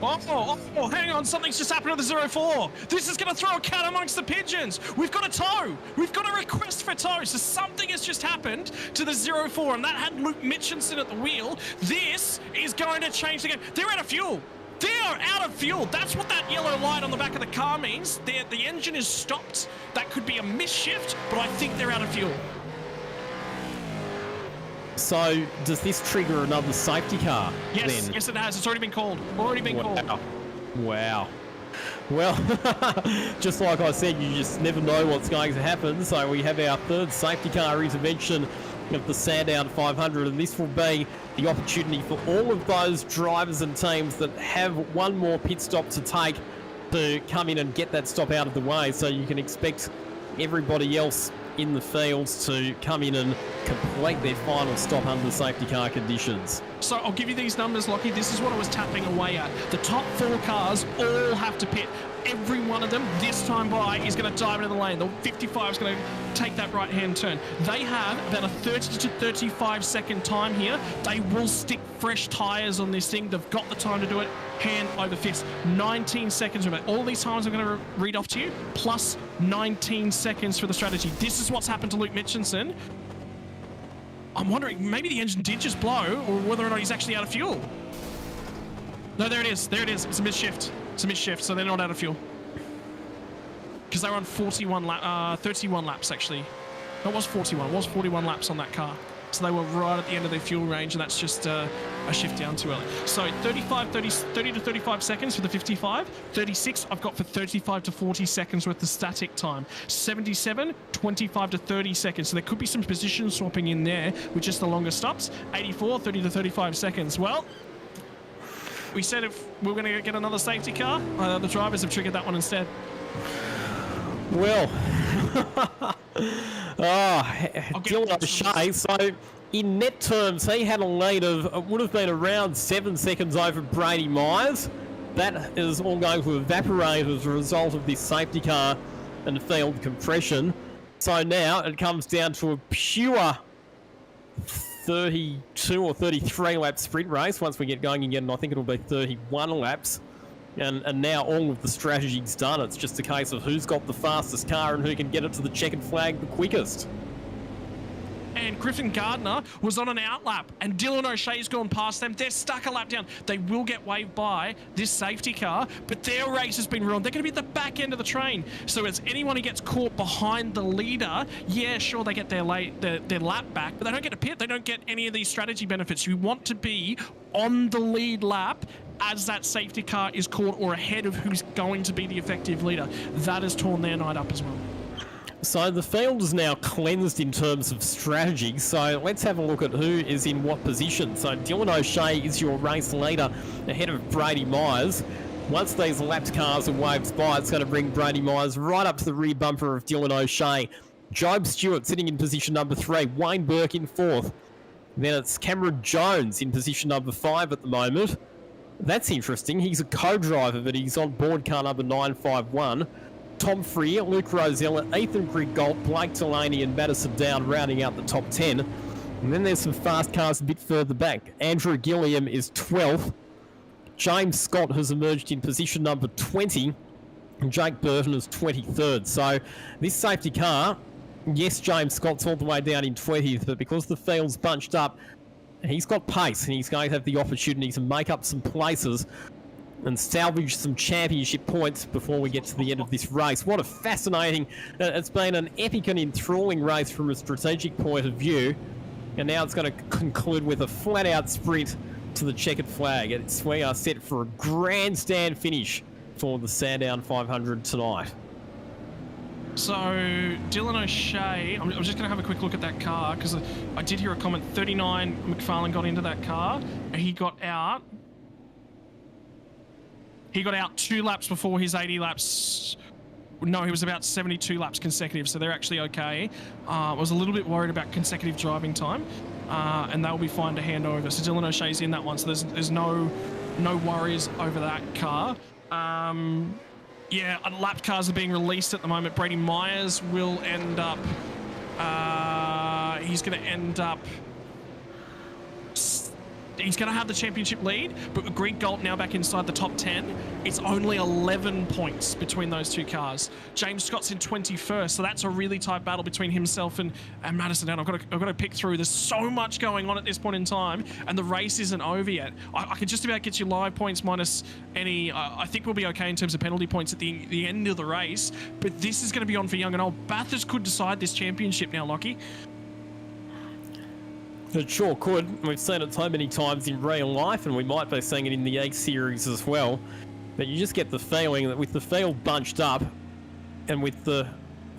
Oh, hang on, something's just happened to the 04. This is going to throw a cat amongst the pigeons. We've got a tow. We've got a request for tow. So something has just happened to the 04, and that had Luke Mitchinson at the wheel. This is going to change the game. They're out of fuel. They are out of fuel. That's what that yellow light on the back of the car means. The engine is stopped. That could be a misshift, but I think they're out of fuel. So does this trigger another safety car? Yes, then? yes it has. It's already been called. Wow. Well, just like I said, you just never know what's going to happen. So we have our third safety car intervention of the Sandown 500, and this will be the opportunity for all of those drivers and teams that have one more pit stop to take to come in and get that stop out of the way. So you can expect everybody else in the fields to come in and complete their final stop under safety car conditions. So I'll give you these numbers, Lockie. This is what I was tapping away at. The top 4 cars all have to pit. Every one of them this time by is going to dive into the lane. The 55 is going to take that right-hand turn. They have about a 30 to 35 second time here. They will stick fresh tyres on this thing. They've got the time to do it. Hand over fist. 19 seconds. Remember, all these times I'm going to read off to you, plus 19 seconds for the strategy. This is what's happened to Luke Mitchinson. I'm wondering, maybe the engine did just blow, or whether or not he's actually out of fuel. No, there it is. There it is. It's a misshift. It's a misshift, so they're not out of fuel. Because they were on 31 laps, actually. No, it was 41. It was 41 laps on that car. So they were right at the end of their fuel range, and that's just a shift down too early. So 30 to 35 seconds for the 55. 36, I've got for 35 to 40 seconds worth of static time. 77, 25 to 30 seconds. So there could be some position swapping in there with just the longer stops. 84, 30 to 35 seconds. Well, we said if we were going to get another safety car, the drivers have triggered that one instead. Well, Dylan O'Shea, so in net terms, he had a lead of, would have been around 7 seconds over Brady Myers. That is all going to evaporate as a result of this safety car and field compression. So now it comes down to a pure 32 or 33 lap sprint race once we get going again, and I think it'll be 31 laps. And now all of the strategy's done. It's just a case of who's got the fastest car and who can get it to the checkered flag the quickest. And Griffin Gardner was on an outlap, and Dylan O'Shea's gone past them. They're stuck a lap down. They will get waved by this safety car, but their race has been ruined. They're going to be at the back end of the train. So as anyone who gets caught behind the leader, yeah, sure, they get their lap back, but they don't get a pit. They don't get any of these strategy benefits. You want to be on the lead lap as that safety car is caught, or ahead of who's going to be the effective leader. That has torn their night up as well. So the field is now cleansed in terms of strategy, so let's have a look at who is in what position. So Dylan O'Shea is your race leader ahead of Brady Myers. Once these lapped cars are waved by, it's going to bring Brady Myers right up to the rear bumper of Dylan O'Shea. Job Stewart sitting in position number 3. Wayne Burke in 4th. Then it's Cameron Jones in position number 5 at the moment. That's interesting. He's a co-driver, but he's on board car number 951. Tom Freer, Luke Rosella, Ethan Griggold, Blake Delaney and Madison Down rounding out the top 10. And then there's some fast cars a bit further back. Andrew Gilliam is 12th. James Scott has emerged in position number 20. And Jake Burton is 23rd. So this safety car, yes, James Scott's all the way down in 20th, but because the field's bunched up, he's got pace and he's going to have the opportunity to make up some places and salvage some championship points before we get to the end of this race. What a fascinating, it's been an epic and enthralling race from a strategic point of view. And now it's going to conclude with a flat-out sprint to the checkered flag. We are set for a grandstand finish for the Sandown 500 tonight. So, Dylan O'Shea, I'm just going to have a quick look at that car because I did hear a comment. 39 McFarlane got into that car and he got out. He got out 2 laps before his 80 laps. No, he was about 72 laps consecutive, so they're actually okay. I was a little bit worried about consecutive driving time, and they'll be fine to hand over. So Dylan O'Shea's in that one, so there's no worries over that car. Yeah, lapped cars are being released at the moment. Brady Myers will end up... he's going to end up... He's going to have the championship lead, but with Greg Galt now back inside the top 10, it's only 11 points between those 2 cars. James Scott's in 21st, so that's a really tight battle between himself and Madison Down. I've got to pick through. There's so much going on at this point in time, and the race isn't over yet. I can just about get you live points minus any... I think we'll be okay in terms of penalty points at the end of the race, but this is going to be on for young and old. Bathurst could decide this championship now, Lockie. It sure could. We've seen it so many times in real life, and we might be seeing it in the X Series as well. But you just get the feeling that with the field bunched up, and with the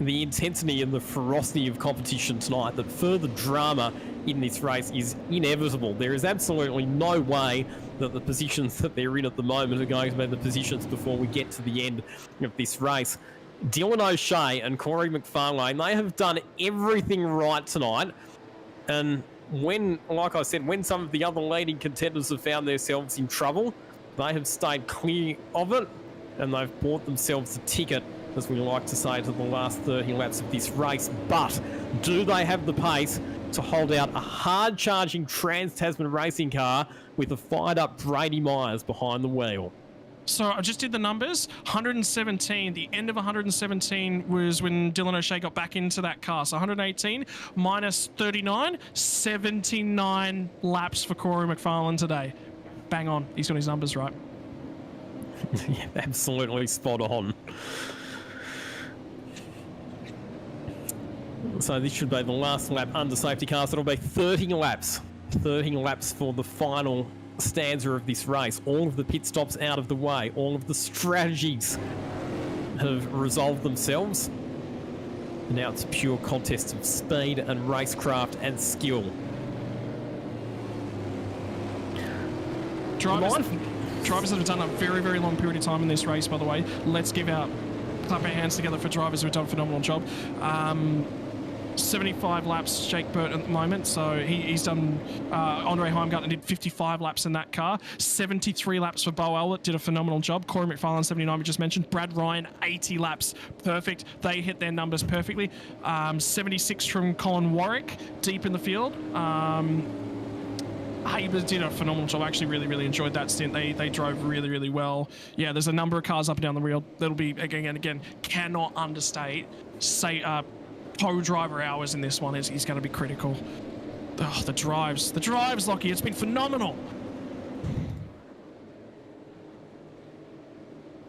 intensity and the ferocity of competition tonight, that further drama in this race is inevitable. There is absolutely no way that the positions that they're in at the moment are going to be the positions before we get to the end of this race. Dylan O'Shea and Corey McFarlane, they have done everything right tonight, and when, like I said, when some of the other leading contenders have found themselves in trouble, they have stayed clear of it, and they've bought themselves a ticket, as we like to say, to the last 30 laps of this race. But do they have the pace to hold out a hard-charging Trans-Tasman racing car with a fired-up Brady Myers behind the wheel? So I just did the numbers. 117. The end of 117 was when Dylan O'Shea got back into that car. So 118 minus 39, 79 laps for Corey McFarlane today. Bang on. He's got his numbers right. Yeah, absolutely spot on. So this should be the last lap under safety cars. It'll be 30 laps. 30 laps for the final stanza of this race. All of the pit stops out of the way. All of the strategies have resolved themselves. And now it's a pure contest of speed and racecraft and skill. Drivers that have done a very, very long period of time in this race, by the way. Let's clap our hands together for drivers who have done a phenomenal job. 75 laps, Jake Burt at the moment. So he's done, Andre Heimgartner did 55 laps in that car. 73 laps for Bo Ellett, did a phenomenal job. Corey McFarlane, 79, we just mentioned. Brad Ryan, 80 laps, perfect. They hit their numbers perfectly. 76 from Colin Warwick, deep in the field. Habers did a phenomenal job. I actually really, really enjoyed that stint. They drove really, really well. Yeah, there's a number of cars up and down the wheel. That'll be, again, cannot understate. Co-driver hours in this one is going to be critical. Oh, the drives, Lockie, it's been phenomenal.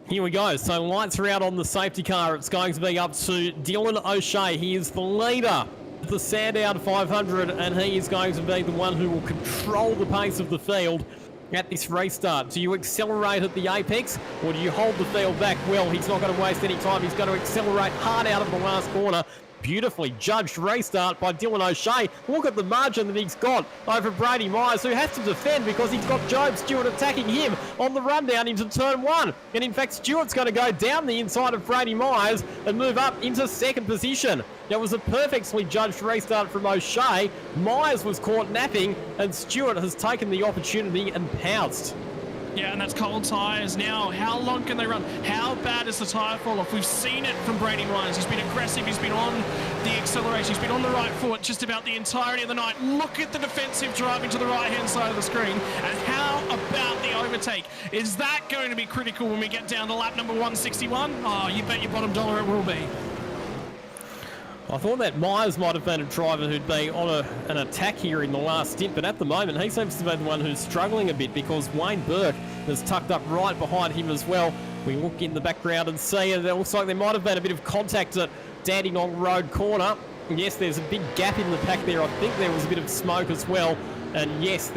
Here we go. So lights are out on the safety car. It's going to be up to Dylan O'Shea. He is the leader of the Sandown 500, and he is going to be the one who will control the pace of the field at this race start. Do you accelerate at the apex, or do you hold the field back? Well, he's not going to waste any time. He's going to accelerate hard out of the last corner. Beautifully judged restart by Dylan O'Shea. Look at the margin that he's got over Brady Myers, who has to defend because he's got Job Stewart attacking him on the rundown into turn 1. And in fact, Stewart's going to go down the inside of Brady Myers and move up into second position. That was a perfectly judged restart from O'Shea. Myers was caught napping, and Stewart has taken the opportunity and pounced. Yeah, and that's cold tyres. Now, how long can they run? How bad is the tyre fall off? We've seen it from Brady Myers. He's been aggressive. He's been on the acceleration. He's been on the right foot just about the entirety of the night. Look at the defensive driving to the right-hand side of the screen. And how about the overtake? Is that going to be critical when we get down to lap number 161? Oh, you bet your bottom dollar it will be. I thought that Myers might have been a driver who'd be on an attack here in the last stint, but at the moment he seems to be the one who's struggling a bit because Wayne Burke is tucked up right behind him as well. We look in the background and see it looks like there might have been a bit of contact at Dandenong Road corner. And yes, there's a big gap in the pack there. I think there was a bit of smoke as well. And yes,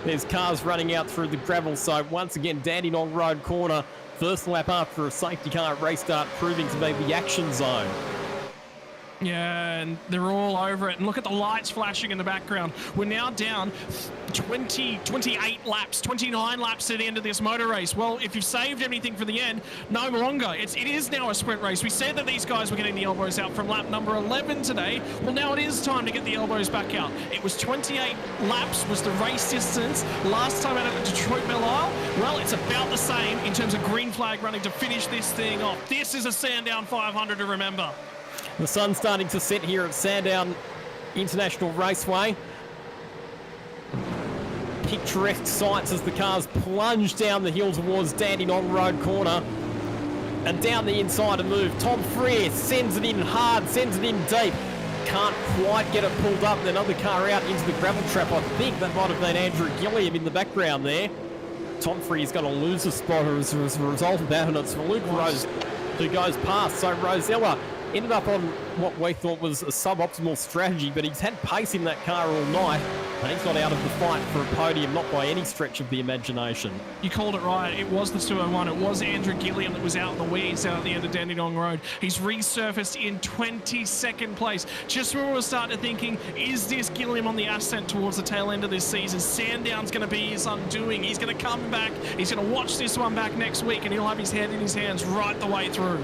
there's cars running out through the gravel. So once again, Dandenong Road corner, first lap after a safety car restart, proving to be the action zone. Yeah, and they're all over it. And look at the lights flashing in the background. We're now down 28 laps, 29 laps to the end of this motor race. Well, if you've saved anything for the end, no longer. It is now a sprint race. We said that these guys were getting the elbows out from lap number 11 today. Well, now it is time to get the elbows back out. It was 28 laps was the race distance last time out at Detroit Belle Isle. Well, it's about the same in terms of green flag running to finish this thing off. This is a Sandown 500 to remember. The sun's starting to set here at Sandown International Raceway. Picturesque sights as the cars plunge down the hill towards Dandenong Road corner. And down the inside a move. Tom Freer sends it in hard, sends it in deep. Can't quite get it pulled up. Another car out into the gravel trap. I think that might have been Andrew Gilliam in the background there. Tom Freer's going to lose a spot as a result of that, and it's Luke Rose who goes past. So Rosella ended up on what we thought was a suboptimal strategy, but he's had pace in that car all night, and he's not out of the fight for a podium, not by any stretch of the imagination. You called it right. It was the 201. It was Andrew Gilliam that was out in the weeds out at the end of Dandenong Road. He's resurfaced in 22nd place. Just when we were starting thinking, is this Gilliam on the ascent towards the tail end of this season? Sandown's going to be his undoing. He's going to come back. He's going to watch this one back next week, and he'll have his head in his hands right the way through.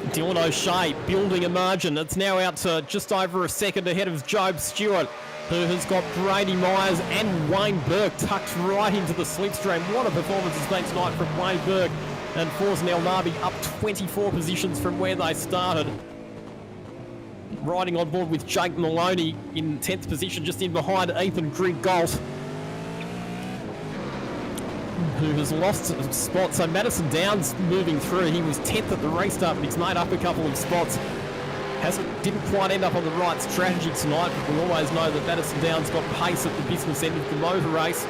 Dylan O'Shea building a margin. It's now out to just over a second ahead of Job Stewart, who has got Brady Myers and Wayne Burke tucked right into the slipstream. What a performance has been tonight from Wayne Burke and Forza El Nabi up 24 positions from where they started. Riding on board with Jake Maloney in 10th position, just in behind Ethan Griggolt, who has lost a spot. So Madison Downs moving through. He was 10th at the restart, but he's made up a couple of spots. Didn't quite end up on the right strategy tonight, but we always know that Madison Downs got pace at the business end of the motor race.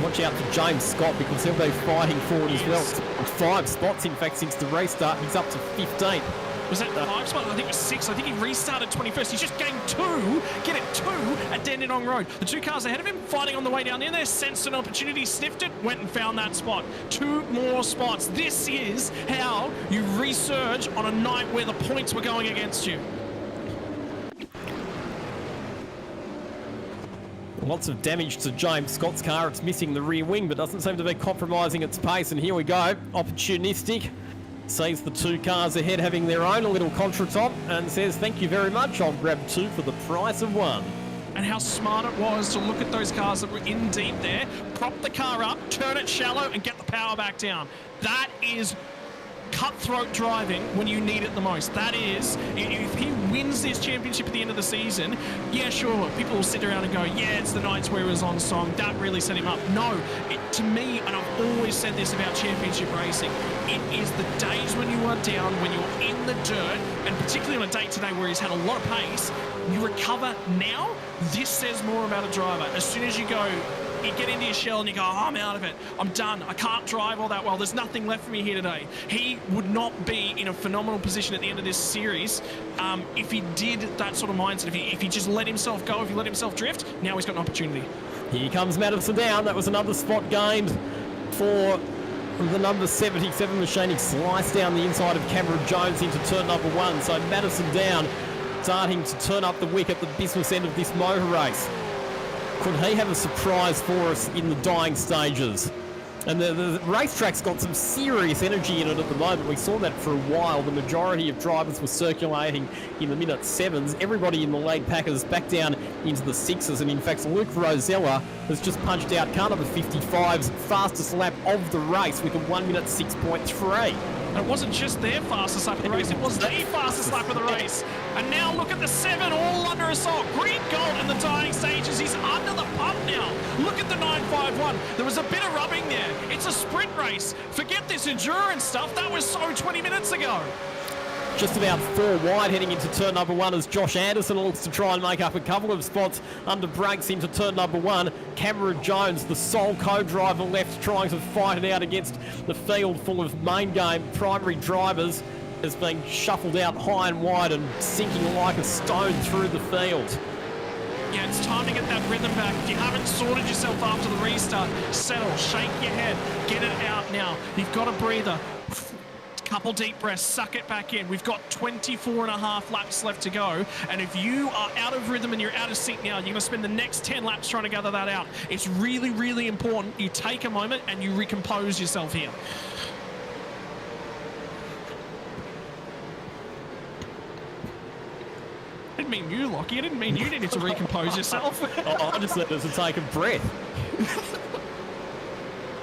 Watch out for James Scott because he'll be fighting for it as well. 5 spots, in fact, since the restart. He's up to 15th. Was that 5 spots? I think it was 6. I think he restarted 21st. He's just gained 2. Get it, 2 at Dandenong Road. The 2 cars ahead of him fighting on the way down there. Sensed an opportunity, sniffed it, went and found that spot. 2 more spots. This is how you resurge on a night where the points were going against you. Lots of damage to James Scott's car. It's missing the rear wing, but doesn't seem to be compromising its pace. And here we go. Opportunistic. Sees the 2 cars ahead having their own little contretemps and says, thank you very much, I'll grab 2 for the price of 1. And how smart it was to look at those cars that were in deep there, prop the car up, turn it shallow, and get the power back down. That is cutthroat driving when you need it the most. That is, if he wins this championship at the end of the season, yeah, sure, people will sit around and go, yeah, it's the nights where he was on song, that really set him up. No, to me, and I've always said this about championship racing, it is the days when you are down, when you're in the dirt, and particularly on a day today where he's had a lot of pace, you recover now. This says more about a driver. As soon as you get into your shell and you go, oh, I'm out of it, I'm done, I can't drive all that well, there's nothing left for me here today. He would not be in a phenomenal position at the end of this series if he did that sort of mindset, if he just let himself go, if he let himself drift. Now he's got an opportunity. Here comes Madison down. That was another spot gained for the number 77 Machine sliced down the inside of Cameron Jones into turn number 1. So Madison Down starting to turn up the wick at the business end of this motor race. Could he have a surprise for us in the dying stages? And the racetrack's got some serious energy in it at the moment. We saw that for a while. The majority of drivers were circulating in the minute 7s. Everybody in the lead packers back down into the 6s. And in fact, Luke Rosella has just punched out car number 55's fastest lap of the race with a 1 minute 6.3. And it wasn't just their fastest lap of the race, it was the fastest lap of the race. And now look at the 7 all under assault. Green Gold in the dying stages. He's under the pump now. Look at the 951. There was a bit of rubbing there. It's a sprint race. Forget this endurance stuff. That was so 20 minutes ago. Just about 4 wide heading into turn number 1 as Josh Anderson looks to try and make up a couple of spots under brakes into turn number 1. Cameron Jones, the sole co-driver left, trying to fight it out against the field full of main game primary drivers, has been shuffled out high and wide and sinking like a stone through the field. Yeah, it's time to get that rhythm back. If you haven't sorted yourself after the restart, settle, shake your head, get it out now. You've got a breather. Couple deep breaths, suck it back in. We've got 24 and a half laps left to go. And if you are out of rhythm and you're out of sync now, you're going to spend the next 10 laps trying to gather that out. It's really, really important you take a moment and you recompose yourself here. I didn't mean you, Lockie. I didn't mean you needed to recompose yourself. I just needed to take a breath.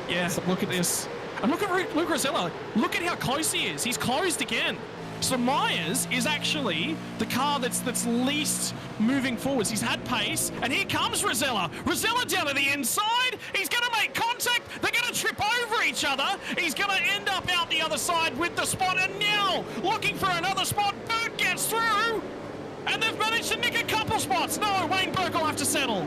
Yeah, so look at this. And look at Luke Rosella. Look at how close he is. He's closed again. So Myers is actually the car that's least moving forwards. He's had pace, and here comes Rosella. Rosella down to the inside. He's going to make contact. They're going to trip over each other. He's going to end up out the other side with the spot, and now looking for another spot. Burke gets through, and they've managed to nick a couple spots. No, Wayne Burke will have to settle.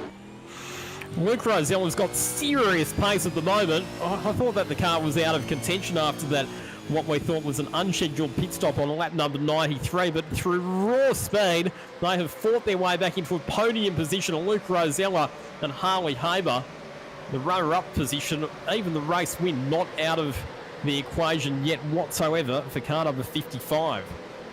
Luke Rosella's got serious pace at the moment. I thought that the car was out of contention after that, what we thought was an unscheduled pit stop on lap number 93, but through raw speed, they have fought their way back into a podium position. Luke Rosella and Harley Haber, the runner-up position, even the race win not out of the equation yet whatsoever for car number 55.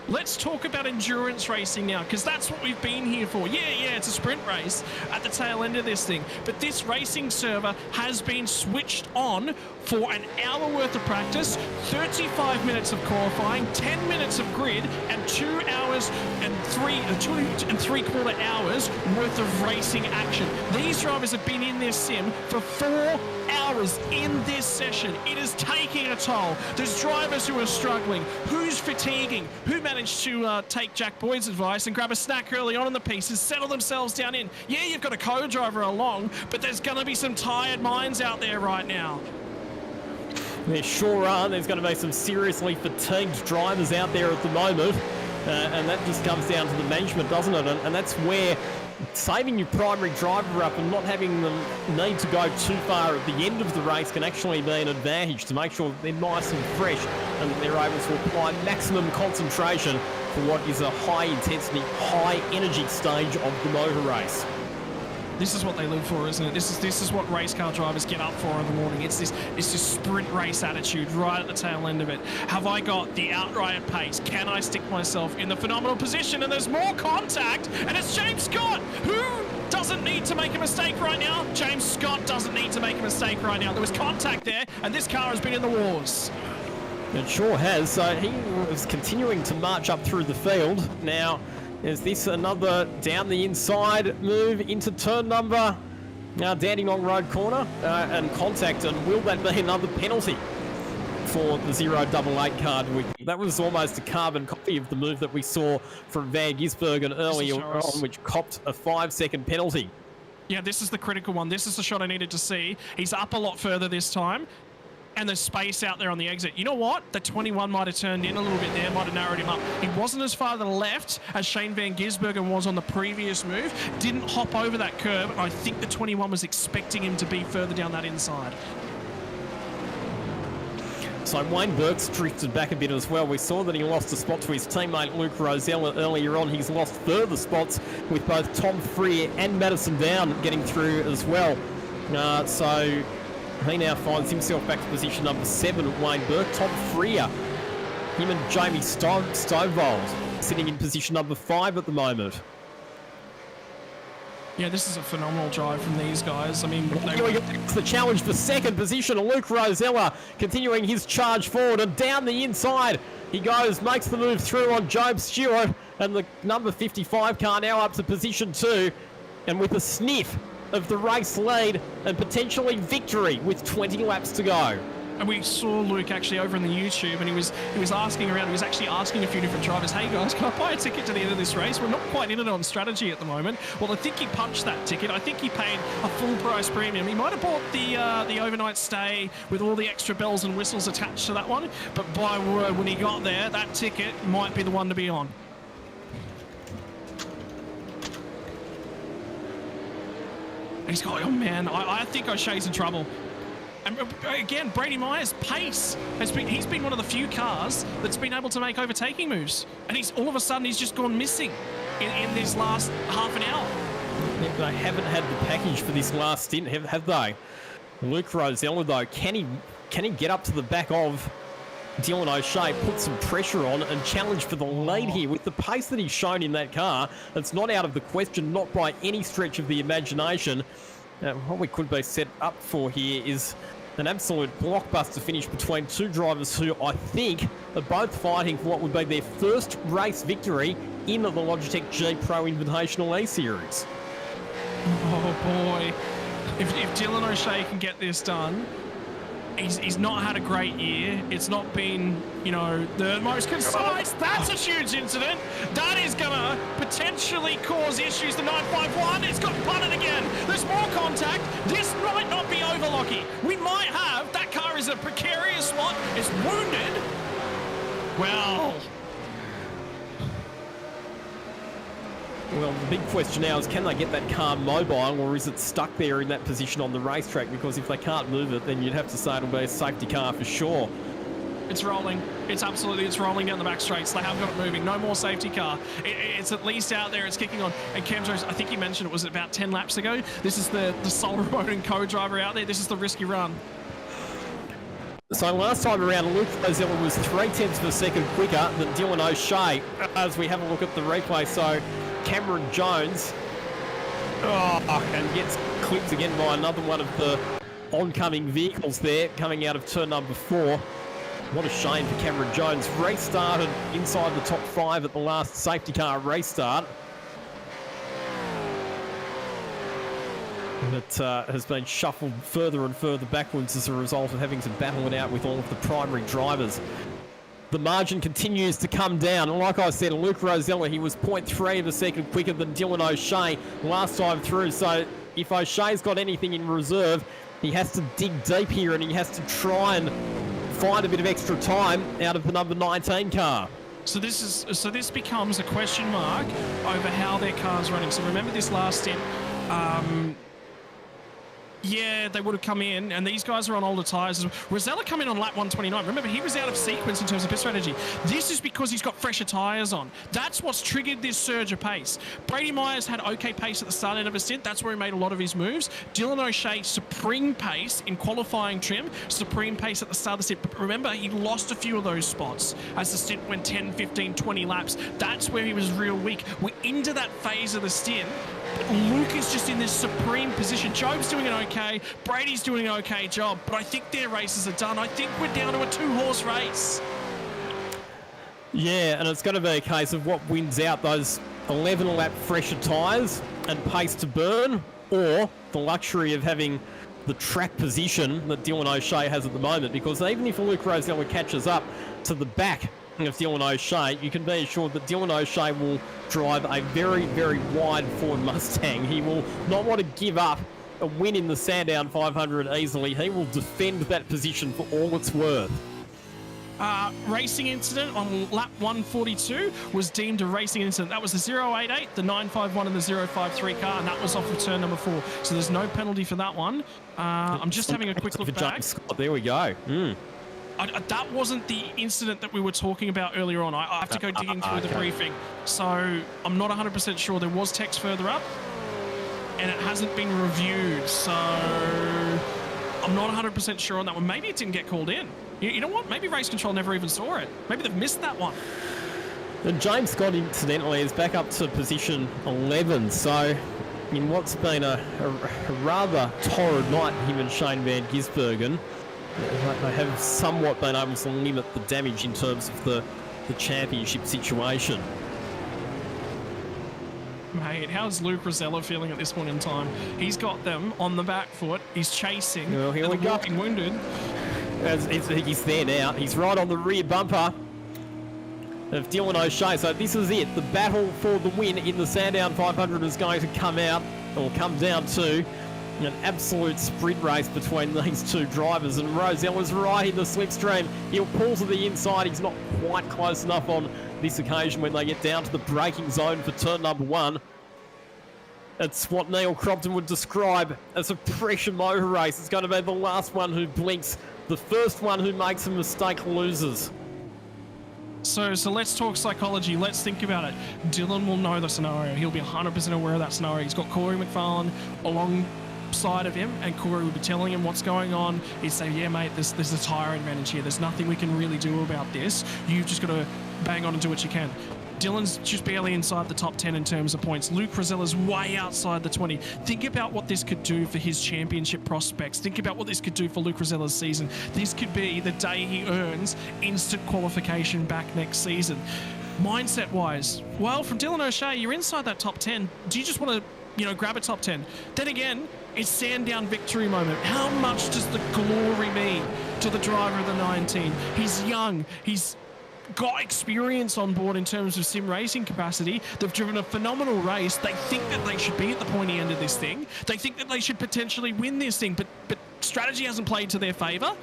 Let's talk about endurance racing now, because that's what we've been here for. Yeah, it's a sprint race at the tail end of this thing. But this racing server has been switched on for an hour worth of practice, 35 minutes of qualifying, 10 minutes of grid, and 2 hours and 3.75 hours worth of racing action. These drivers have been in this sim for 4 hours in this session. It is taking a toll. There's drivers who are struggling. Who's fatiguing? Who managed to take Jack Boyd's advice and grab a snack early on in the pieces, settle themselves down in? Yeah, you've got a co-driver along, but there's going to be some tired minds out there right now. There sure are. There's going to be some seriously fatigued drivers out there at the moment. And that just comes down to the management, doesn't it? And that's where saving your primary driver up and not having them need to go too far at the end of the race can actually be an advantage to make sure they're nice and fresh and that they're able to apply maximum concentration for what is a high intensity, high energy stage of the motor race. This is what they live for, isn't it? This is what race car drivers get up for in the morning. It's this sprint race attitude right at the tail end of it. Have I got the outright pace? Can I stick myself in the phenomenal position? And there's more contact, and it's James Scott, who doesn't need to make a mistake right now. James Scott doesn't need to make a mistake right now. There was contact there, and this car has been in the wars. It sure has. So he was continuing to march up through the field. Now, is this another down the inside move into turn number, now Dandenong Road corner and contact, and will that be another penalty for the 088 card? That was almost a carbon copy of the move that we saw from Van Gisbergen earlier on, which copped a 5-second penalty. Yeah, this is the critical one. This is the shot I needed to see. He's up a lot further this time. And there's space out there on the exit. You know what? The 21 might have turned in a little bit there, might have narrowed him up. He wasn't as far to the left as Shane Van Gisbergen was on the previous move. Didn't hop over that curb. I think the 21 was expecting him to be further down that inside. So Wayne Burke's drifted back a bit as well. We saw that he lost a spot to his teammate Luke Rosella earlier on. He's lost further spots with both Tom Freer and Madison Down getting through as well. So He now finds himself back to position number 7 at Wayne Burke. Tom Freer, him and Jamie Stovall sitting in position number 5 at the moment. Yeah, this is a phenomenal drive from these guys. I mean, It's the challenge for second position. Luke Rosella continuing his charge forward and down the inside. He goes, makes the move through on Job Stewart, and the number 55 car now up to position 2, and with a sniff of the race lead and potentially victory with 20 laps to go. And we saw Luke actually over in the YouTube, and he was asking around. He was actually asking a few different drivers, "Hey guys, can I buy a ticket to the end of this race? We're not quite in it on strategy at the moment." Well, I think he punched that ticket. I think he paid a full price premium. He might have bought the overnight stay with all the extra bells and whistles attached to that one. But by word, when he got there, that ticket might be the one to be on. And he's got, oh man, I think O'Shea's in trouble. And again, Brady Myers' pace he's been one of the few cars that's been able to make overtaking moves. And all of a sudden he's just gone missing in this last half an hour. Yeah, they haven't had the package for this last stint, have they? Luke Rosella, though, can he get up to the back of Dylan O'Shea, put some pressure on and challenge for the lead here with the pace that he's shown in that car? It's not out of the question, not by any stretch of the imagination. What we could be set up for here is an absolute blockbuster finish between two drivers who I think are both fighting for what would be their first race victory in the Logitech G Pro Invitational Series. Oh boy, if Dylan O'Shea can get this done, he's not had a great year. It's not been, the most concise. That's a huge incident. That is going to potentially cause issues. The 951, it's got punted again. There's more contact. This might not be over, Lockie. We might have, that car is a precarious spot. It's wounded. Well, the big question now is, can they get that car mobile, or is it stuck there in that position on the racetrack? Because if they can't move it, then you'd have to say it'll be a safety car for sure. It's rolling. It's rolling down the back straights. They have got it moving. No more safety car. It's at least out there. It's kicking on. And Cam Jones, I think you mentioned it was about 10 laps ago. This is the sole remote and co-driver out there. This is the risky run. So last time around, Luke Rosella was 0.3 of a second quicker than Dylan O'Shea as we have a look at the replay. So Cameron Jones and gets clipped again by another one of the oncoming vehicles there coming out of turn number 4. What a shame for Cameron Jones. Restarted inside the top 5 at the last safety car restart. But has been shuffled further and further backwards as a result of having to battle it out with all of the primary drivers. The margin continues to come down. And like I said, Luke Rosella, he was 0.3 of a second quicker than Dylan O'Shea last time through. So if O'Shea's got anything in reserve, he has to dig deep here and he has to try and find a bit of extra time out of the number 19 car. So this becomes a question mark over how their car's running. So remember this last stint, yeah, they would have come in, and these guys are on older tyres. Rosella come in on lap 129. Remember, he was out of sequence in terms of pit strategy. This is because he's got fresher tyres on. That's what's triggered this surge of pace. Brady Myers had okay pace at the start end of a stint. That's where he made a lot of his moves. Dylan O'Shea, supreme pace in qualifying trim, supreme pace at the start of the stint. But remember, he lost a few of those spots as the stint went 10, 15, 20 laps. That's where he was real weak. We're into that phase of the stint. Luke is just in this supreme position. Job's doing an okay. Brady's doing an okay job. But I think their races are done. I think we're down to a 2-horse race. Yeah, and it's going to be a case of what wins out those 11-lap fresher tyres and pace to burn, or the luxury of having the track position that Dylan O'Shea has at the moment. Because even if Luke Rosella catches up to the back of Dylan O'Shea, you can be assured that Dylan O'Shea will drive a very, very wide Ford Mustang. He will not want to give up a win in the Sandown 500 easily. He will defend that position for all it's worth. Racing incident on lap 142 was deemed a racing incident. That was the 088, the 951 and the 053 car, and that was off of turn number 4. So there's no penalty for that one. I'm just having a quick look back. There we go. That wasn't the incident that we were talking about earlier on. I have to go digging through the briefing. So I'm not 100% sure. There was text further up, and it hasn't been reviewed. So I'm not 100% sure on that one. Maybe it didn't get called in. You know what? Maybe race control never even saw it. Maybe they've missed that one. And James Scott, incidentally, is back up to position 11. So, in what's been a rather torrid night, him and Shane Van Gisbergen, they have somewhat been able to limit the damage in terms of the championship situation. Mate, how's Luke Rosella feeling at this point in time? He's got them on the back foot. He's chasing. Well, here we go. Walking wounded. He's there now. He's right on the rear bumper of Dylan O'Shea. So this is it. The battle for the win in the Sandown 500 is going to come down to an absolute sprint race between these two drivers. And Rosella's right in the slipstream. He'll pull to the inside. He's not quite close enough on this occasion when they get down to the braking zone for turn number 1. It's what Neil Crompton would describe as a pressure motor race. It's going to be the last one who blinks. The first one who makes a mistake loses. So let's talk psychology. Let's think about it. Dylan will know the scenario. He'll be 100% aware of that scenario. He's got Corey McFarlane alongside of him, and Corey will be telling him what's going on. He'd say, yeah, mate, there's a tyre advantage here. There's nothing we can really do about this. You've just got to bang on and do what you can. Dylan's just barely inside the top 10 in terms of points. Luke Rosella's way outside the 20. Think about what this could do for his championship prospects. Think about what this could do for Luke Rosella's season. This could be the day he earns instant qualification back next season. Mindset-wise, well, from Dylan O'Shea, you're inside that top 10. Do you just want to, grab a top 10? Then again, it's Sandown victory moment. How much does the glory mean to the driver of the 19? He's young. He's got experience on board in terms of sim racing capacity. They've driven a phenomenal race. They think that they should be at the pointy end of this thing. They think that they should potentially win this thing, but strategy hasn't played to their favour.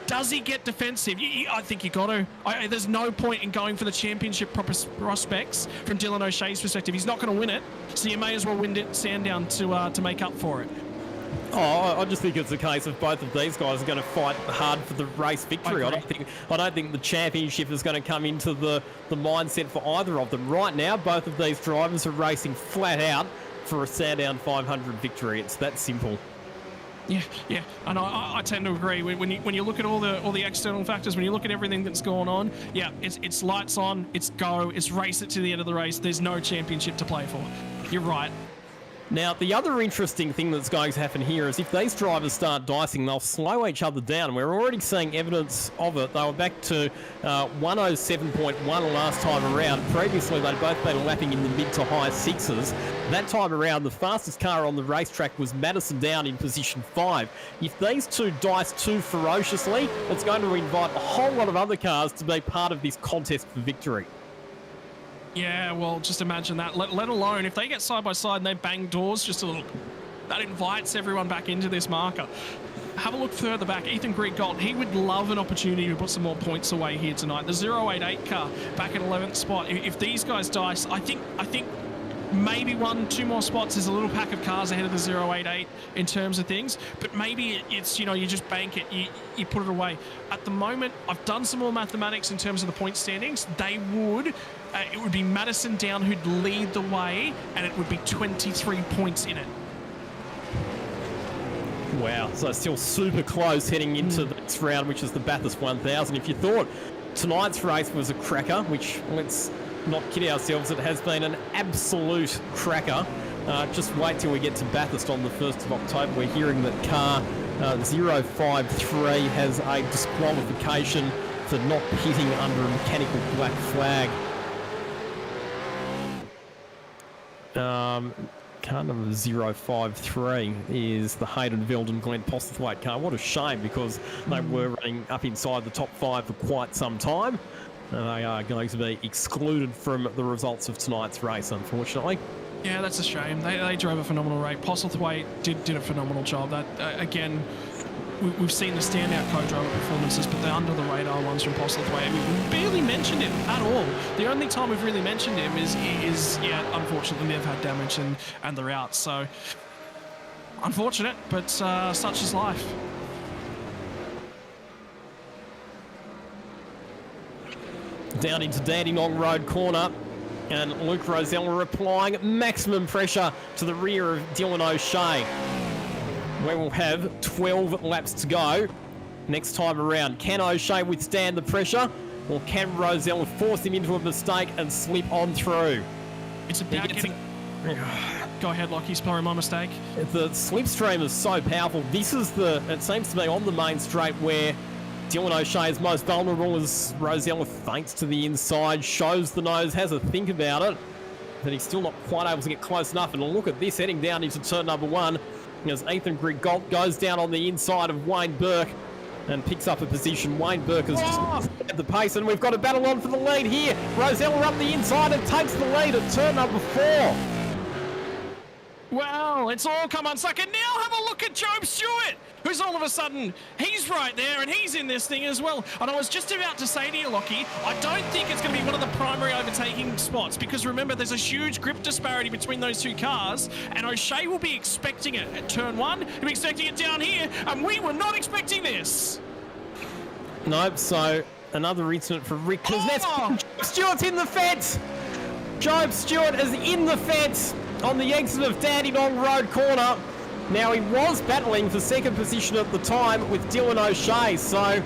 Does he get defensive? I think you got to. There's no point in going for the championship prospects from Dylan O'Shea's perspective. He's not going to win it, so you may as well win it Sandown to make up for it. Oh, I just think it's a case of both of these guys are going to fight hard for the race victory. I don't think the championship is going to come into the mindset for either of them. Right now, both of these drivers are racing flat out for a Sandown 500 victory. It's that simple. Yeah, and I tend to agree. When you look at all the external factors, when you look at everything that's going on, yeah, it's lights on, it's go, it's race it to the end of the race. There's no championship to play for. You're right. Now, the other interesting thing that's going to happen here is if these drivers start dicing, they'll slow each other down. We're already seeing evidence of it. They were back to 107.1 last time around. Previously, they'd both been lapping in the mid to high sixes. That time around, the fastest car on the racetrack was Madison Down in position 5. If these two dice too ferociously, it's going to invite a whole lot of other cars to be part of this contest for victory. Yeah, well, just imagine that. Let alone if they get side by side and they bang doors just a little, that invites everyone back into this marker. Have a look further back. Ethan Griegold, he would love an opportunity to put some more points away here tonight. The 088 car back at 11th spot. If these guys dice, I think maybe 1-2 more spots is a little pack of cars ahead of the 088 in terms of things, but maybe it's, you just bank it, you put it away. At the moment, I've done some more mathematics in terms of the point standings. It would be Madison Down who'd lead the way, and it would be 23 points in it. Wow, so still super close heading into the next round, which is the Bathurst 1000. If you thought tonight's race was a cracker, which let's not kid ourselves, it has been an absolute cracker. Just wait till we get to Bathurst on the 1st of October. We're hearing that car 053 has a disqualification for not pitting under a mechanical black flag. Car number 053 is the Hayden Veldon Glenn Postlethwaite car. What a shame, because they were running up inside the top 5 for quite some time. They are going to be excluded from the results of tonight's race, unfortunately. Yeah, that's a shame. They drove a phenomenal race. Postlethwaite did a phenomenal job. That again, we've seen the standout co-driver performances, but the under-the-radar ones from Postlethwaite, we've barely mentioned him at all. The only time we've really mentioned him is unfortunately, they've had damage and they're out. So, unfortunate, but such is life. Down into Dandenong Road corner, and Luke Rosella applying maximum pressure to the rear of Dylan O'Shea. We will have 12 laps to go next time around. Can O'Shea withstand the pressure, or can Rosell force him into a mistake and slip on through? It's about getting... Go ahead, Lockie. Sorry, my mistake. The slipstream is so powerful. This is the... It seems to be on the main straight where Dylan O'Shea is most vulnerable as Rosell feints to the inside, shows the nose, has a think about it, but he's still not quite able to get close enough. And look at this, heading down into turn number 1 as Ethan Grigault goes down on the inside of Wayne Burke and picks up a position. Wayne Burke has just at the pace, and we've got a battle on for the lead here. Rosell up the inside and takes the lead at turn number 4. Well, it's all come unstuck, and now have a look at Job Stewart, who's all of a sudden, he's right there, and he's in this thing as well. And I was just about to say to you, Lockie, I don't think it's going to be one of the primary overtaking spots, because remember, there's a huge grip disparity between those two cars, and O'Shea will be expecting it at turn 1, he'll be expecting it down here, and we were not expecting this. Nope, so another incident for Rick Kuznets. Job Stewart's in the fence! Job Stewart is in the fence on the exit of Dandenong Road corner. Now, he was battling for second position at the time with Dylan O'Shea, so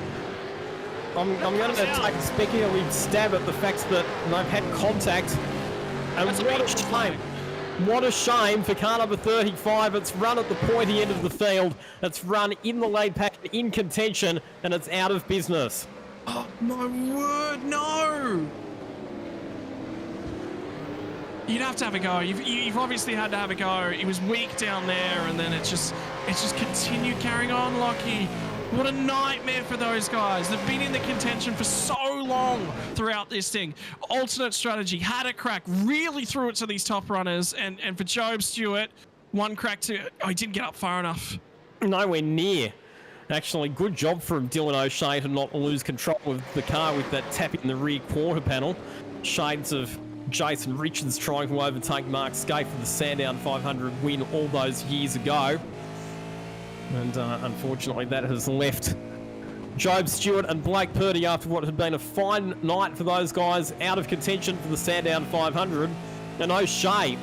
I'm going to take a speculative stab at the fact that they've had contact. And what a shame. What a shame for car number 35. It's run at the pointy end of the field. It's run in the lead pack, in contention, and it's out of business. Oh, my word, no! You'd have to have a go. You've obviously had to have a go. It was weak down there, and then it's just continued carrying on, Lockie. What a nightmare for those guys. They've been in the contention for so long throughout this thing. Alternate strategy, had a crack, really threw it to these top runners, and for Job Stewart, one crack to... Oh, he didn't get up far enough. Nowhere near. Actually, good job from Dylan O'Shea to not lose control of the car with that tap in the rear quarter panel. Shades of Jason Richards trying to overtake Mark Skate for the Sandown 500 win all those years ago. And unfortunately, that has left Job Stewart and Blake Purdy, after what had been a fine night for those guys, out of contention for the Sandown 500. And O'Shea,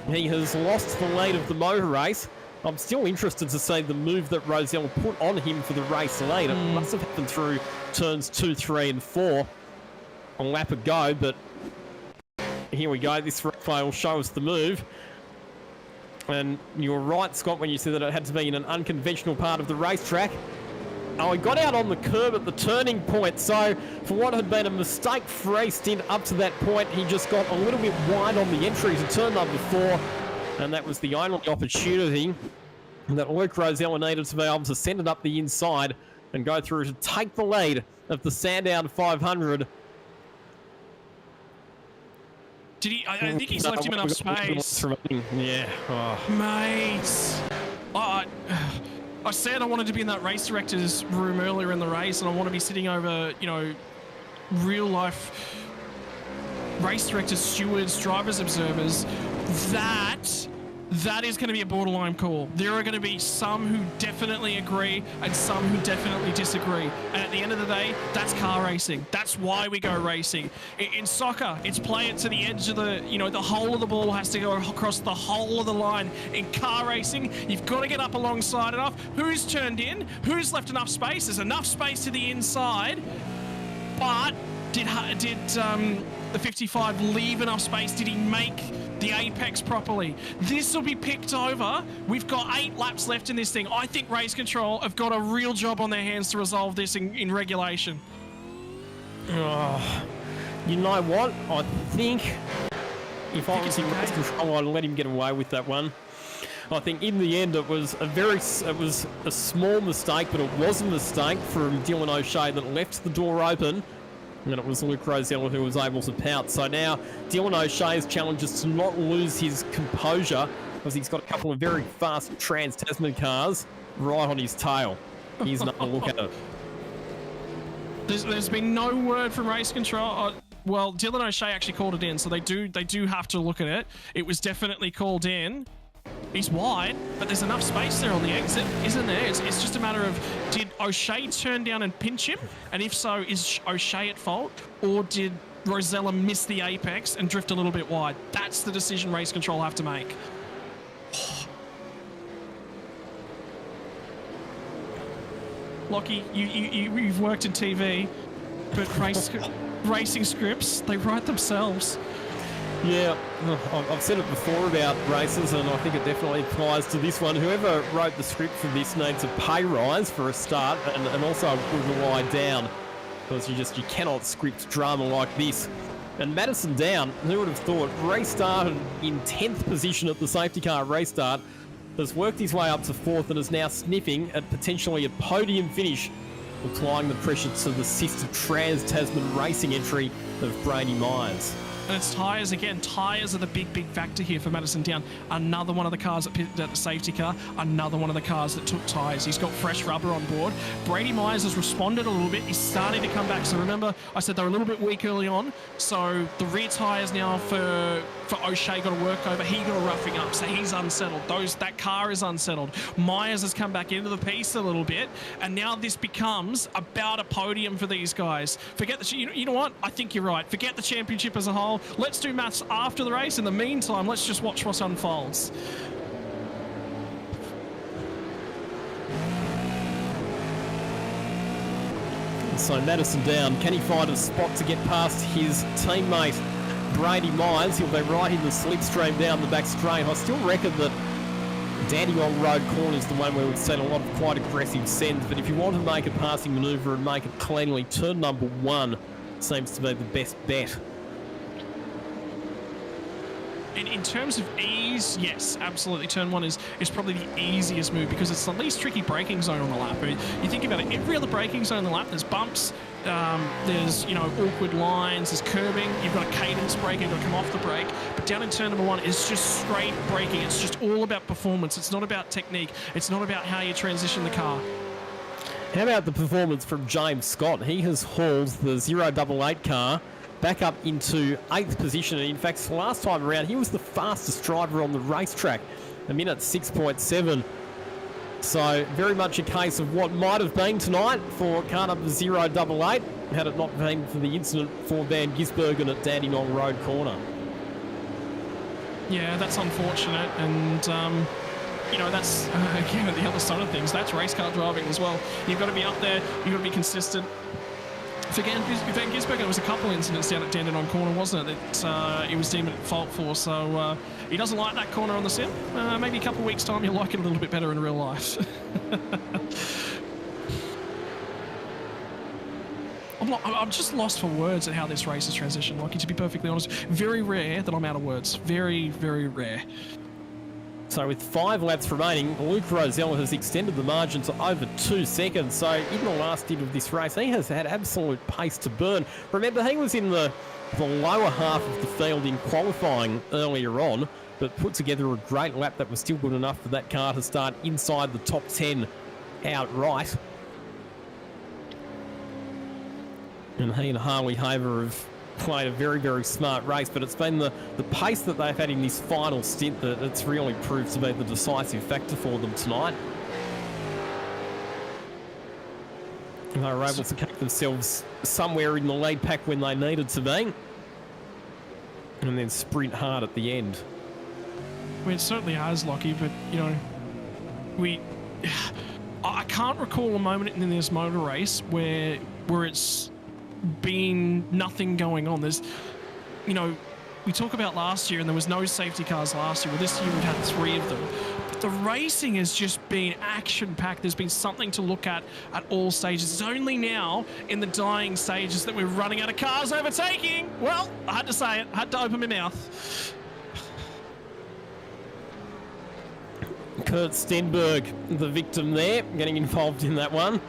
he has lost the lead of the motor race. I'm still interested to see the move that Rosell put on him for the race lead. It must have happened through turns 2, 3 and 4 a lap ago, but here we go. This replay will show us the move. And you were right, Scott, when you said that it had to be in an unconventional part of the racetrack. Oh, he got out on the curb at the turning point. So for what had been a mistake-free stint up to that point, he just got a little bit wide on the entry to turn number 4. And that was the only opportunity that Luke Rosella needed to be able to send it up the inside and go through to take the lead of the Sandown 500. Did he? I think he's left him enough space. Yeah. Oh. Mate. I said I wanted to be in that race director's room earlier in the race, and I want to be sitting over, you know, real life race directors, stewards, drivers, observers. That is going to be a borderline call. There are going to be some who definitely agree and some who definitely disagree. And at the end of the day, that's car racing. That's why we go racing. In soccer, it's play it to the edge of the, you know, the whole of the ball has to go across the whole of the line. In car racing, you've got to get up alongside enough. Who's turned in? Who's left enough space? There's enough space to the inside. But did the 55 leave enough space? Did he make the apex properly? This will be picked over. We've got 8 laps left in this thing. I think Race Control have got a real job on their hands to resolve this in regulation. Oh, you know what? I think if I was in Race Control, I'd let him get away with that one. I think in the end it was a small mistake, but it was a mistake from Dylan O'Shea that left the door open. And it was Luke Rosella who was able to pout. So now Dylan O'Shea's challenge is to not lose his composure, because he's got a couple of very fast Trans-Tasman cars right on his tail. Here's another look at it. There's been no word from Race Control. Well, Dylan O'Shea actually called it in, so they do have to look at it. It was definitely called in. He's wide, but there's enough space there on the exit, isn't there? It's just a matter of, did O'Shea turn down and pinch him? And if so, is O'Shea at fault? Or did Rosella miss the apex and drift a little bit wide? That's the decision Race Control have to make. Lockie, you've worked in TV, but racing scripts, they write themselves. Yeah, I've said it before about races, and I think it definitely applies to this one. Whoever wrote the script for this needs a pay rise for a start, and also a good lie down, because you cannot script drama like this. And Madison Down, who would have thought, restarted in 10th position at the safety car restart, has worked his way up to 4th and is now sniffing at potentially a podium finish, applying the pressure to the sister Trans-Tasman Racing entry of Brady Myers. And it's tyres again. Tyres are the big factor here for Madison Down. Another one of the cars that pitted at the safety car. Another one of the cars that took tyres. He's got fresh rubber on board. Brady Myers has responded a little bit. He's starting to come back. So remember, I said they were a little bit weak early on. So the rear tyres now for O'Shea got to work over. He got a roughing up, so he's unsettled. That car is unsettled. Myers has come back into the piece a little bit, and now this becomes about a podium for these guys. Forget the, you know what? I think you're right. Forget the championship as a whole. Let's do maths after the race. In the meantime, let's just watch what unfolds. So Madison Down, can he find a spot to get past his teammate Brady Myers? He'll be right in the slipstream down the back straight. I still reckon that Dandenong Road corner is the one where we've seen a lot of quite aggressive sends, but if you want to make a passing manoeuvre and make it cleanly, turn number 1 seems to be the best bet. In terms of ease, yes, absolutely. Turn 1 is probably the easiest move because it's the least tricky braking zone on the lap. You think about it, every other braking zone on the lap, there's bumps, there's awkward lines, there's curbing, you've got a cadence brake, you've got to come off the brake. But down in turn number 1, it's just straight braking. It's just all about performance. It's not about technique. It's not about how you transition the car. How about the performance from James Scott? He has hauled the 088 car back up into 8th position. And in fact, last time around, he was the fastest driver on the racetrack, a minute 6.7. So very much a case of what might have been tonight for car number 088, had it not been for the incident for Van Gisbergen at Dandenong Road corner. Yeah, that's unfortunate. And, that's, again, at the other side of things, that's race car driving as well. You've got to be up there, you've got to be consistent. For Van Gisbergen, there was a couple incidents down at Dandenong corner, wasn't it, that he was deemed at fault for. So he doesn't like that corner on the sim. Maybe a couple of weeks' time, he'll like it a little bit better in real life. I'm just lost for words at how this race has transitioned. Like, to be perfectly honest, very rare that I'm out of words. Very, very rare. So with 5 laps remaining, Luke Rosell has extended the margin to over 2 seconds. So in the last stint of this race, he has had absolute pace to burn. Remember, he was in the lower half of the field in qualifying earlier on, but put together a great lap that was still good enough for that car to start inside the top 10 outright. And he and Harley Haver have played a very, very smart race, but it's been the pace that they've had in this final stint that it's really proved to be the decisive factor for them tonight. And they were able to keep themselves somewhere in the lead pack when they needed to be, and then sprint hard at the end. I mean, it certainly has, Lockie, but, I can't recall a moment in this motor race where it's been nothing going on. There's, we talk about last year and there was no safety cars last year. Well, this year we've had 3 of them. But the racing has just been action-packed. There's been something to look at all stages. It's only now in the dying stages that we're running out of cars overtaking. Well, I had to say it. I had to open my mouth. Kurt Stenberg, the victim there, getting involved in that one.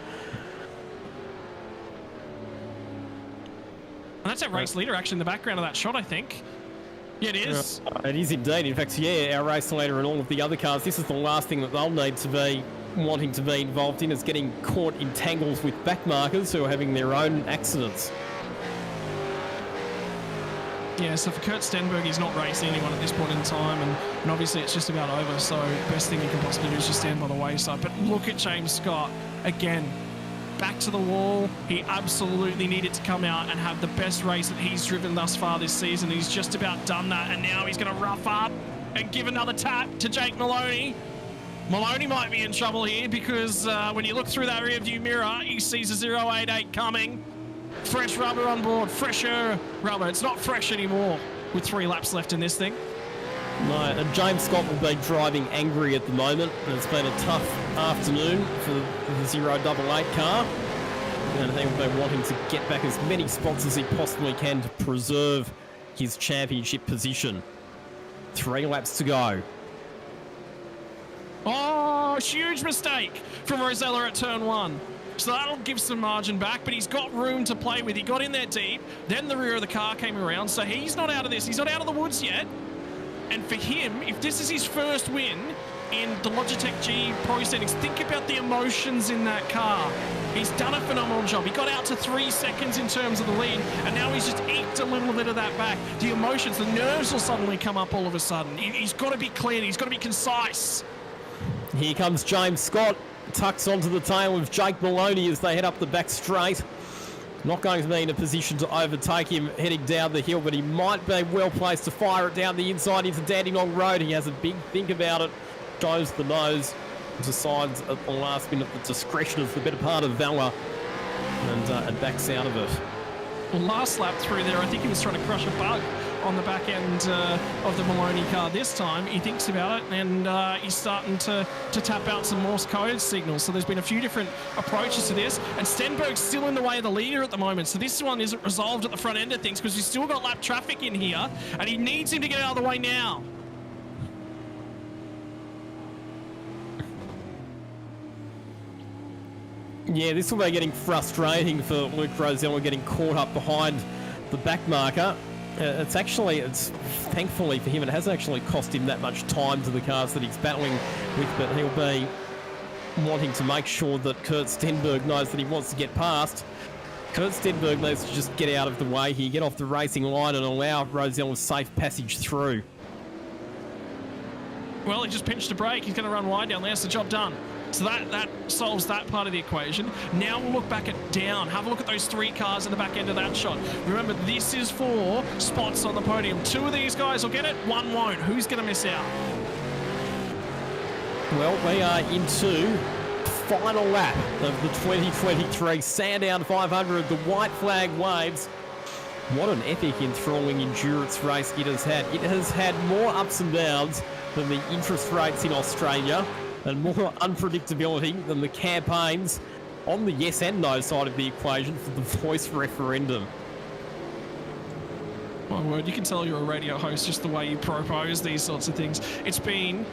And that's our race leader actually in the background of that shot, I think. Yeah, it is. It is indeed. In fact, yeah, our race leader and all of the other cars, this is the last thing that they'll need to be wanting to be involved in, is getting caught in tangles with backmarkers who are having their own accidents. Yeah, so for Kurt Stenberg, he's not racing anyone at this point in time, and obviously it's just about over, so the best thing he can possibly do is just stand by the wayside. But look at James Scott, again, back to the wall. He absolutely needed to come out and have the best race that he's driven thus far this season. He's just about done that, and now he's going to rough up and give another tap to Jake Maloney. Maloney might be in trouble here because when you look through that rear view mirror, he sees a 088 coming. Fresh rubber on board, fresher rubber. It's not fresh anymore with 3 laps left in this thing. No, and James Scott will be driving angry at the moment. It's been a tough afternoon for the 088 car. And he'll be wanting to get back as many spots as he possibly can to preserve his championship position. 3 laps to go. Oh, huge mistake from Rosella at turn 1. So that'll give some margin back, but he's got room to play with. He got in there deep, then the rear of the car came around, so he's not out of this. He's not out of the woods yet. And for him, if this is his first win in the Logitech G Pro settings, think about the emotions in that car. He's done a phenomenal job. He got out to 3 seconds in terms of the lead, and now he's just eked a little bit of that back. The emotions, the nerves will suddenly come up all of a sudden. He's got to be clear. He's got to be concise. Here comes James Scott. Tucks onto the tail of Jake Maloney as they head up the back straight. Not going to be in a position to overtake him heading down the hill, but he might be well placed to fire it down the inside into Dandenong Road. He has a big think about it, goes the nose, decides at the last minute the discretion is the better part of valour, and backs out of it. Well, last lap through there, I think he was trying to crush a bug on the back end of the Maloney car. This time he thinks about it, and he's starting to tap out some Morse code signals. So there's been a few different approaches to this, and Stenberg's still in the way of the leader at the moment. So this one isn't resolved at the front end of things because we've still got lap traffic in here, and he needs him to get out of the way now. Yeah, this will be getting frustrating for Luke Rosella, getting caught up behind the back marker. It's thankfully for him, it hasn't actually cost him that much time to the cars that he's battling with, but he'll be wanting to make sure that Kurt Stenberg knows that he wants to get past. Kurt Stenberg needs to just get out of the way here, get off the racing line and allow Rosella safe passage through. Well, he just pinched a brake. He's going to run wide down there. That's the job done. So that solves that part of the equation. Now we'll look back at down. Have a look at those 3 cars in the back end of that shot. Remember, this is for spots on the podium. 2 of these guys will get it, 1 won't. Who's going to miss out? Well, we are into final lap of the 2023 Sandown 500. The white flag waves. What an epic, enthralling endurance race it has had. It has had more ups and downs than the interest rates in Australia, and more unpredictability than the campaigns on the yes and no side of the equation for the voice referendum. My word, you can tell you're a radio host just the way you propose these sorts of things. It's been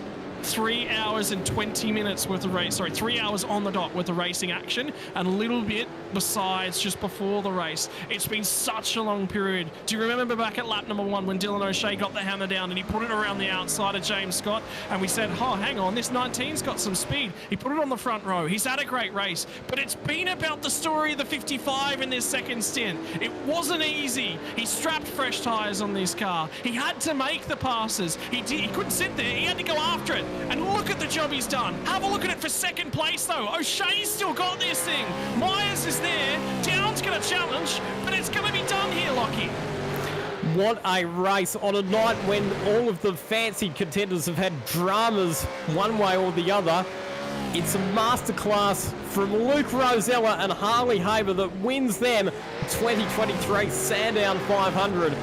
3 hours and 20 minutes worth of race, 3 hours on the dot worth of racing action, and a little bit besides just before the race. It's been such a long period. Do you remember back at lap number 1 when Dylan O'Shea got the hammer down and he put it around the outside of James Scott, and we said, oh, hang on, this 19's got some speed. He put it on the front row. He's had a great race, but it's been about the story of the 55 in this second stint. It wasn't easy. He strapped fresh tyres on this car. He had to make the passes. He couldn't sit there. He had to go after it. And look at the job he's done. Have a look at it for second place, though. O'Shea's still got this thing. Myers is there. Down's going to challenge, but it's going to be done here, Lockie. What a race on a night when all of the fancied contenders have had dramas one way or the other. It's a masterclass from Luke Rosella and Harley Haber that wins them the 2023 Sandown 500.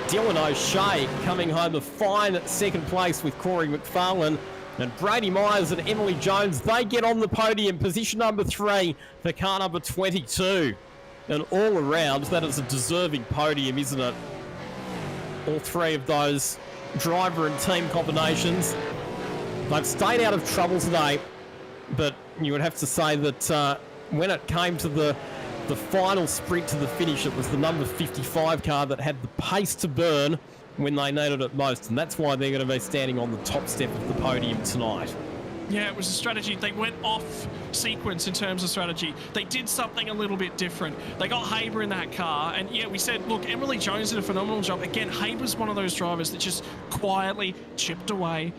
Dylan O'Shea coming home a fine second place with Corey McFarlane. And Brady Myers and Emily Jones, they get on the podium, position number 3 for car number 22. And all around, that is a deserving podium, isn't it? All 3 of those driver and team combinations. They've stayed out of trouble today, but you would have to say that when it came to the final sprint to the finish, it was the number 55 car that had the pace to burn when they needed it most, and that's why they're going to be standing on the top step of the podium tonight. Yeah, it was a strategy. They went off sequence in terms of strategy. They did something a little bit different. They got Haber in that car, and yeah, we said, look, Emily Jones did a phenomenal job. Again, Haber's one of those drivers that just quietly chipped away,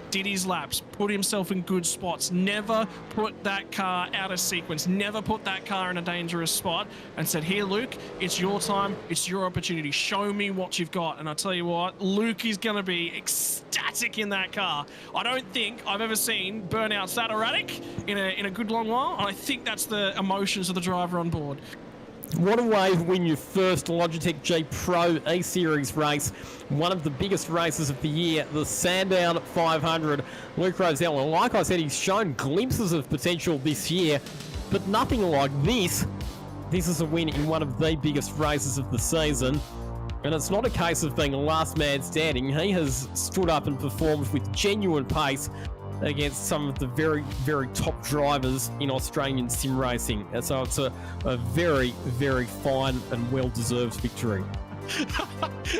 did his laps, put himself in good spots, never put that car out of sequence, never put that car in a dangerous spot, and said, here, Luke, it's your time, it's your opportunity. Show me what you've got. And I tell you what, Luke is going to be ecstatic erratic in that car. I don't think I've ever seen burnouts that erratic in a good long while, and I think that's the emotions of the driver on board. What a way to win your first Logitech G Pro A-Series race. One of the biggest races of the year, the Sandown 500. Luke Rosella, like I said, he's shown glimpses of potential this year, but nothing like this. This is a win in one of the biggest races of the season. And it's not a case of being a last man standing. He has stood up and performed with genuine pace against some of the very, very top drivers in Australian sim racing. And so it's a very, very fine and well-deserved victory.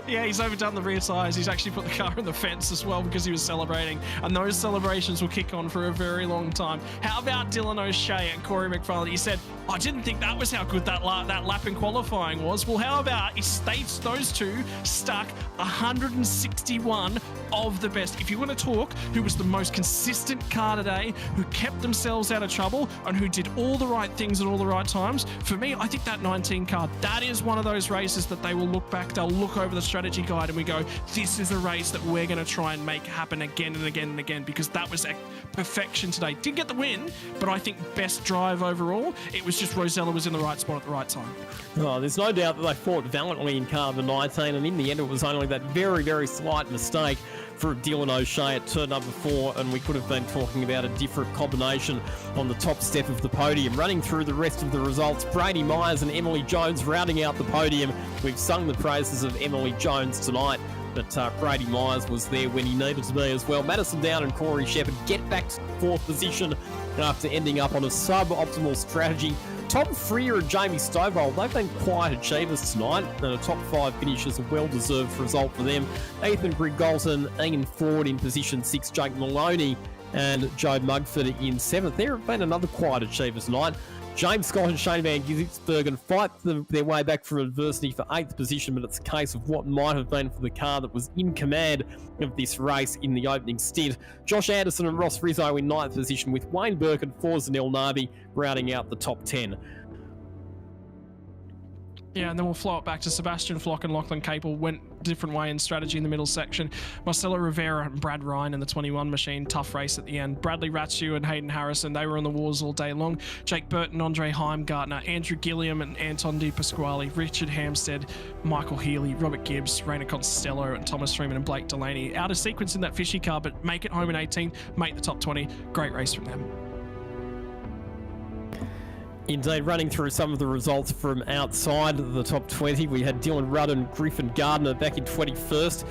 Yeah, he's overdone the rear tyres. He's actually put the car in the fence as well because he was celebrating. And those celebrations will kick on for a very long time. How about Dylan O'Shea and Corey McFarlane? He said, I didn't think that was how good that lap in qualifying was. Well, how about those two stuck 161 of the best? If you want to talk who was the most consistent car today, who kept themselves out of trouble, and who did all the right things at all the right times, for me, I think that 19 car, that is one of those races that they will look back, they'll look over the strategy guide and we go, this is a race that we're going to try and make happen again and again and again, because that was perfection today. Didn't get the win, but I think best drive overall. It was just Rosella was in the right spot at the right time. Oh, there's no doubt that they fought valiantly in car number 19, and in the end it was only that very, very slight mistake for Dylan O'Shea at turn number 4, and we could have been talking about a different combination on the top step of the podium. Running through the rest of the results, Brady Myers and Emily Jones rounding out the podium. We've sung the praises of Emily Jones tonight, but Brady Myers was there when he needed to be as well. Madison Down and Corey Shepherd get back to 4th position after ending up on a suboptimal strategy. Tom Freer and Jamie Stovall, they've been quiet achievers tonight, and a top 5 finish is a well-deserved result for them. Ethan Grigolton, Ian Ford in position 6, Jake Maloney and Joe Mugford in 7th. There have been another quiet achiever tonight. James Scott and Shane Van Gisbergen fight their way back from adversity for 8th position, but it's a case of what might have been for the car that was in command of this race in the opening stint. Josh Anderson and Ross Rizzo in 9th position, with Wayne Burke and Forza El Nabi rounding out the top 10. Yeah, and then we'll flow it back to Sebastian Flock and Lachlan Capel. Went different way in strategy in the middle section. Marcelo Rivera and Brad Ryan in the 21 machine. Tough race at the end. Bradley Ratsu and Hayden Harrison, they were on the wars all day long. Jake Burton, Andre Heimgartner, Andrew Gilliam and Anton Di Pasquale, Richard Hampstead, Michael Healy, Robert Gibbs, Rainer Costello and Thomas Freeman and Blake Delaney. Out of sequence in that fishy car, but make it home in 18th, make the top 20. Great race from them. Indeed, running through some of the results from outside the top 20, we had Dylan Rudd and Griffin Gardner back in 21st.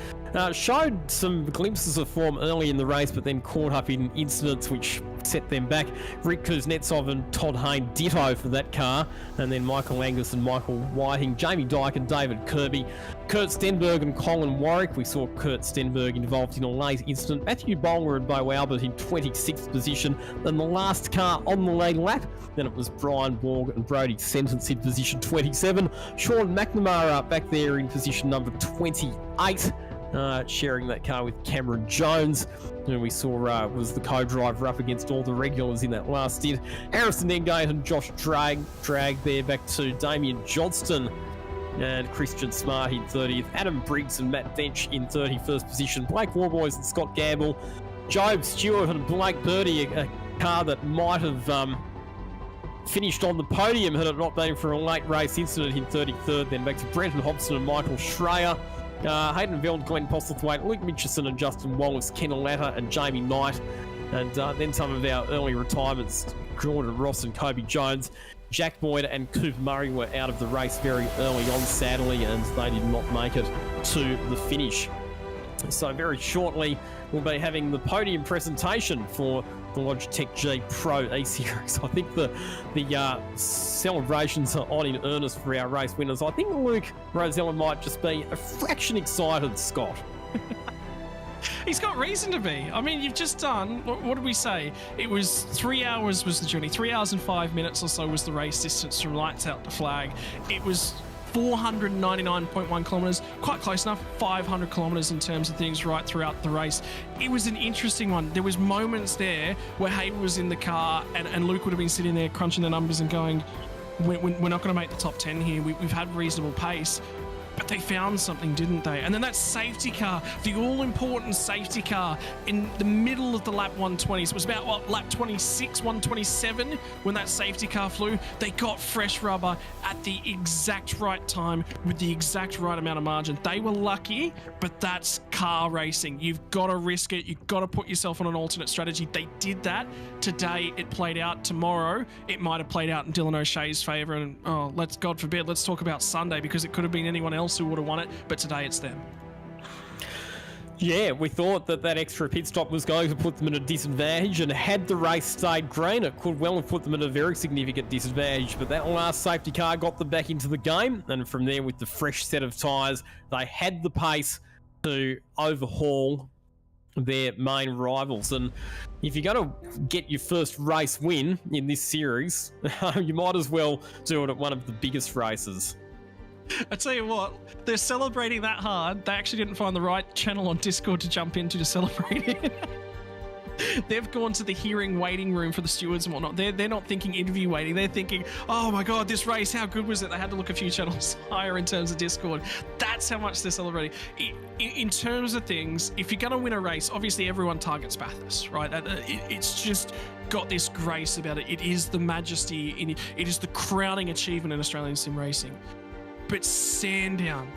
Showed some glimpses of form early in the race, but then caught up in incidents which set them back. Rick Kuznetsov and Todd Hayne ditto for that car, and then Michael Angus and Michael Whiting, Jamie Dyke and David Kirby, Kurt Stenberg and Colin Warwick. We saw Kurt Stenberg involved in a late incident. Matthew Bowler and Bo Albert in 26th position. Then the last car on the lead lap, then it was Brian Borg and Brody Sentence in position 27. Sean McNamara back there in position number 28. Sharing that car with Cameron Jones, who we saw was the co-driver up against all the regulars in that last stint. Harrison Engate and Josh Drag there back to Damien Johnston and Christian Smart in 30th. Adam Briggs and Matt Dench in 31st position. Blake Warboys and Scott Gamble. Job Stewart and Blake Purdy, a car that might have finished on the podium had it not been for a late race incident in 33rd. Then back to Brenton Hobson and Michael Schreier. Hayden Veld, Glenn Postlethwaite, Luke Mitchison and Justin Wallace, Ken Latta and Jamie Knight. And then some of our early retirements, Jordan Ross and Kobe Jones. Jack Boyd and Cooper Murray were out of the race very early on, sadly, and they did not make it to the finish. So very shortly, we'll be having the podium presentation for the Logitech G Pro E-Series. I think the celebrations are on in earnest for our race winners. I think Luke Rosella might just be a fraction excited, Scott. He's got reason to be. I mean, you've just done, what did we say? It was 3 hours was the journey. 3 hours and 5 minutes or so was the race distance from lights out to flag. It was 499.1 kilometres, quite close enough, 500 kilometres in terms of things right throughout the race. It was an interesting one. There was moments there where Hayward was in the car and Luke would have been sitting there crunching the numbers and going, we're not going to make the top 10 here. We've had reasonable pace. But they found something, didn't they? And then that safety car, the all-important safety car in the middle of the lap 120s, it was about, what, lap 26, 127, when that safety car flew. They got fresh rubber at the exact right time with the exact right amount of margin. They were lucky, but that's car racing. You've got to risk it. You've got to put yourself on an alternate strategy. They did that. Today, it played out. Tomorrow, it might have played out in Dylan O'Shea's favour. And, oh, God forbid, let's talk about Sunday, because it could have been anyone else who would have won it, but today it's them. Yeah, we thought that extra pit stop was going to put them at a disadvantage, and had the race stayed green, it could well have put them at a very significant disadvantage, but that last safety car got them back into the game, and from there, with the fresh set of tyres, they had the pace to overhaul their main rivals. And if you're going to get your first race win in this series, you might as well do it at one of the biggest races. I tell you what, they're celebrating that hard. They actually didn't find the right channel on Discord to jump into to celebrate it. They've gone to the hearing waiting room for the stewards and whatnot. They're not thinking interview waiting. They're thinking, oh my God, this race, how good was it? They had to look a few channels higher in terms of Discord. That's how much they're celebrating. In terms of things, if you're going to win a race, obviously everyone targets Bathurst, right? It's just got this grace about it. It is the majesty, it is the crowning achievement in Australian sim racing. But Sandown,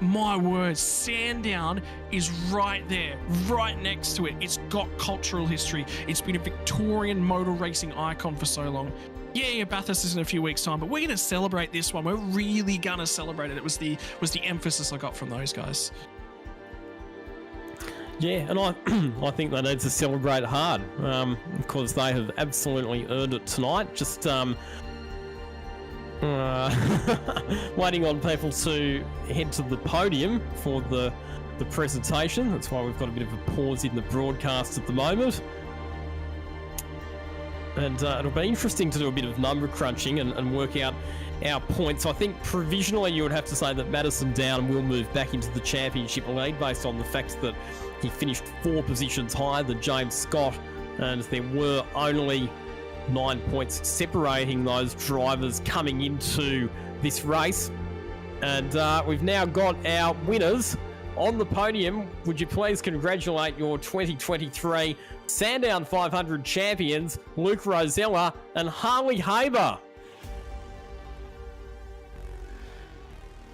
my word, Sandown is right there, right next to it. It's got cultural history. It's been a Victorian motor racing icon for so long. Yeah, Bathurst is in a few weeks' time, but we're going to celebrate this one. We're really going to celebrate it. It was the emphasis I got from those guys. Yeah, and I think they need to celebrate hard, because they have absolutely earned it tonight. Just waiting on people to head to the podium for the presentation. That's why we've got a bit of a pause in the broadcast at the moment. And it'll be interesting to do a bit of number crunching and work out our points. I think provisionally you would have to say that Madison Down will move back into the championship lead based on the fact that he finished 4 positions higher than James Scott, and there were only 9 points separating those drivers coming into this race. And we've now got our winners on the podium. Would you please congratulate your 2023 Sandown 500 champions, Luke Rosella and Harley Haber.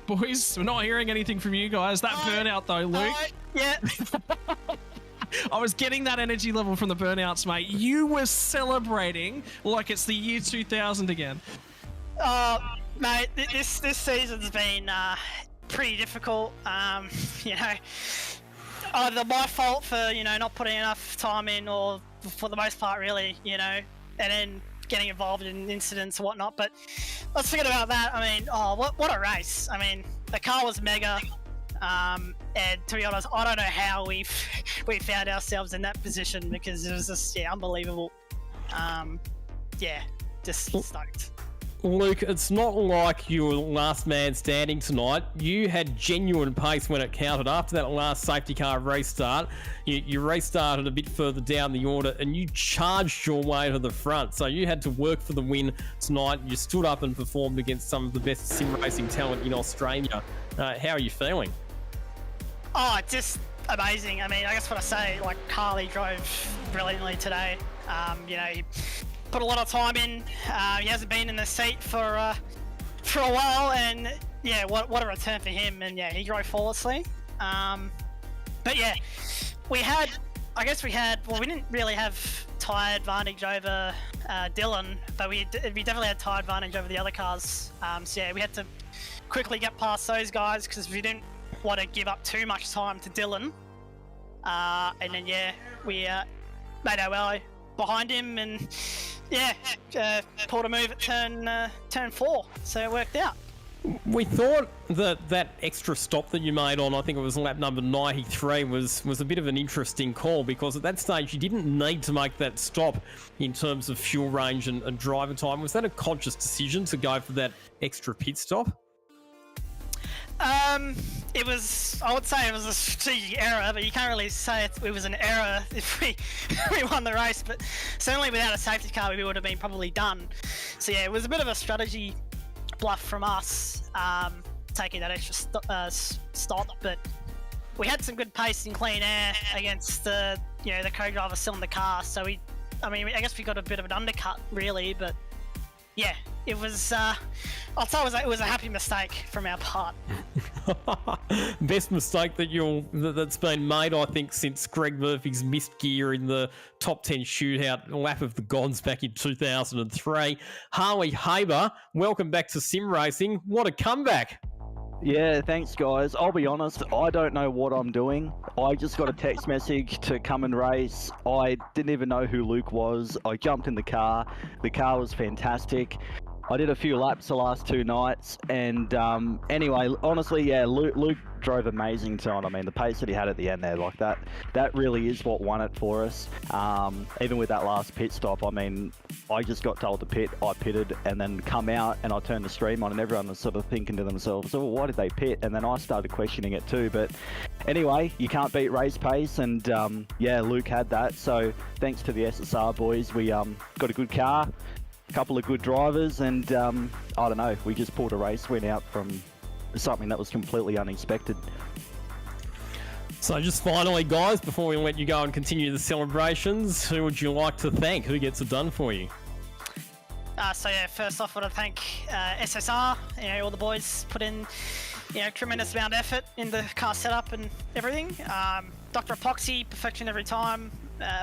Boys, we're not hearing anything from you guys. That burnout though, Luke. Yeah. I was getting that energy level from the burnouts, mate. You were celebrating like it's the year 2000 again. Mate, this season's been pretty difficult. Either my fault for not putting enough time in, or for the most part, really, and then getting involved in incidents and whatnot. But let's forget about that. I mean, what a race! I mean, the car was mega. And to be honest, I don't know how we found ourselves in that position, because it was just unbelievable. Just stoked. Luke, it's not like you were last man standing tonight. You had genuine pace when it counted. After that last safety car restart, you restarted a bit further down the order and you charged your way to the front. So you had to work for the win tonight. You stood up and performed against some of the best sim racing talent in Australia. How are you feeling? Oh, just amazing. I mean, I guess what I say, like, Harley drove brilliantly today. He put a lot of time in. He hasn't been in the seat for a while, and yeah, what a return for him. And yeah, he drove flawlessly. But yeah, we didn't really have tyre advantage over Dylan, but we definitely had tyre advantage over the other cars. So yeah, we had to quickly get past those guys because we didn't want to give up too much time to Dylan. And then yeah, we made our way behind him, and pulled a move at turn 4, so it worked out. We thought that extra stop that you made on, I think it was lap number 93, was a bit of an interesting call, because at that stage you didn't need to make that stop in terms of fuel range and driver time. Was that a conscious decision to go for that extra pit stop? I would say it was a strategic error, but you can't really say it was an error if we won the race. But certainly without a safety car, we would have been probably done. So yeah, it was a bit of a strategy bluff from us. taking that extra stop, but we had some good pace and clean air against the co-driver still in the car. So I guess we got a bit of an undercut really, but yeah, it was. I'll tell you, it was a happy mistake from our part. Best mistake that's been made, I think, since Greg Murphy's missed gear in the top 10 shootout lap of the Gods back in 2003. Harley Haber, welcome back to sim racing. What a comeback! Yeah, thanks guys. I'll be honest, I don't know what I'm doing. I just got a text message to come and race. I didn't even know who Luke was. I jumped in the car. The car was fantastic. I did a few laps the last 2 nights, and anyway, honestly, yeah, Luke drove amazing tonight. I mean, the pace that he had at the end there, like that really is what won it for us. Even with that last pit stop, I mean, I just got told to pit, I pitted, and then come out, and I turned the stream on, and everyone was sort of thinking to themselves, oh, why did they pit? And then I started questioning it too, but anyway, you can't beat race pace, and yeah, Luke had that, so thanks to the SSR boys, we got a good car, couple of good drivers, and I don't know, we just pulled a race win out from something that was completely unexpected. So just finally, guys, before we let you go and continue the celebrations, who would you like to thank? Who gets it done for you? So yeah, first off, I want to thank SSR. All the boys put in tremendous amount of effort in the car setup and everything. Dr. Epoxy, perfection every time.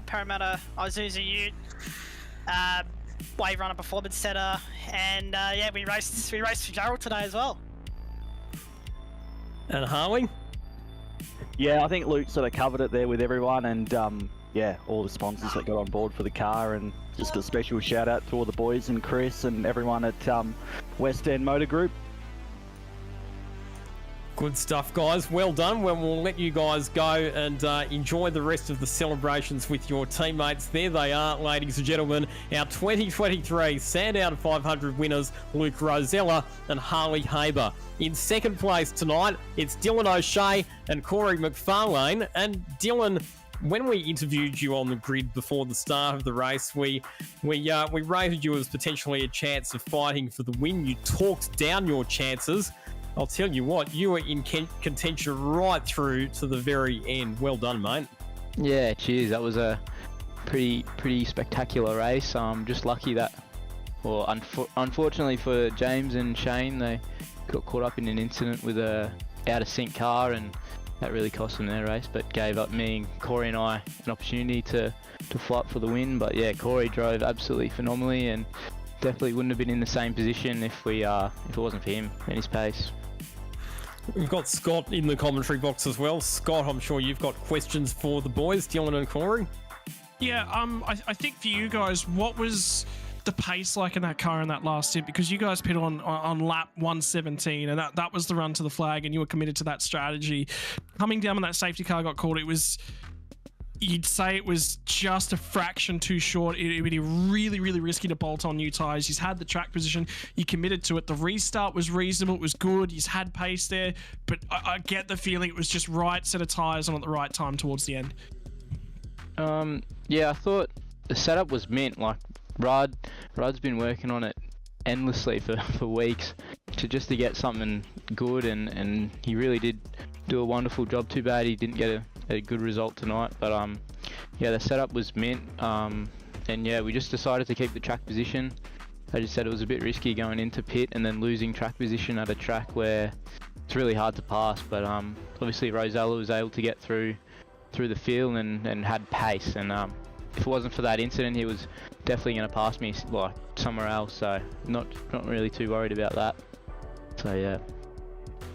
Parramatta, Isuzu Ute. Wave Runner Performance Center, and yeah, we raced for Gerald today as well. And Harley? Yeah, I think Luke sort of covered it there with everyone, and yeah, all the sponsors that got on board for the car, and just a special shout out to all the boys and Chris and everyone at West End Motor Group. Good stuff, guys. Well done. Well, we'll let you guys go and enjoy the rest of the celebrations with your teammates. There they are, ladies and gentlemen, our 2023 Sandown 500 winners, Luke Rosella and Harley Haber. In second place tonight, it's Dylan O'Shea and Corey McFarlane. And Dylan, when we interviewed you on the grid before the start of the race, we rated you as potentially a chance of fighting for the win. You talked down your chances. I'll tell you what, you were in contention right through to the very end. Well done, mate. Yeah, cheers. That was a pretty spectacular race. Just lucky that, well, unfortunately for James and Shane, they got caught up in an incident with a out of sync car, and that really cost them their race, but gave up me and Corey and I an opportunity to fight for the win. But yeah, Corey drove absolutely phenomenally, and definitely wouldn't have been in the same position if it wasn't for him and his pace. We've got Scott in the commentary box as well. Scott, I'm sure you've got questions for the boys, Dylan and Corey. Yeah, I think for you guys, what was the pace like in that car in that last stint? Because you guys pit on lap 117, and that was the run to the flag, and you were committed to that strategy. Coming down when that safety car got caught, you'd say it was just a fraction too short. It would be really, really risky to bolt on new tyres. He's had the track position. You committed to it. The restart was reasonable. It was good. He's had pace there. But I get the feeling it was just right set of tyres on at the right time towards the end. Yeah, I thought the setup was mint. Like, Rod's been working on it endlessly for weeks to get something good, and he really did do a wonderful job. Too bad he didn't get a good result tonight, but yeah, the setup was mint, and yeah, we just decided to keep the track position. I just said it was a bit risky going into pit and then losing track position at a track where it's really hard to pass, but obviously Rosella was able to get through the field and had pace, and if it wasn't for that incident, he was definitely going to pass me like somewhere else, so not really too worried about that. So yeah.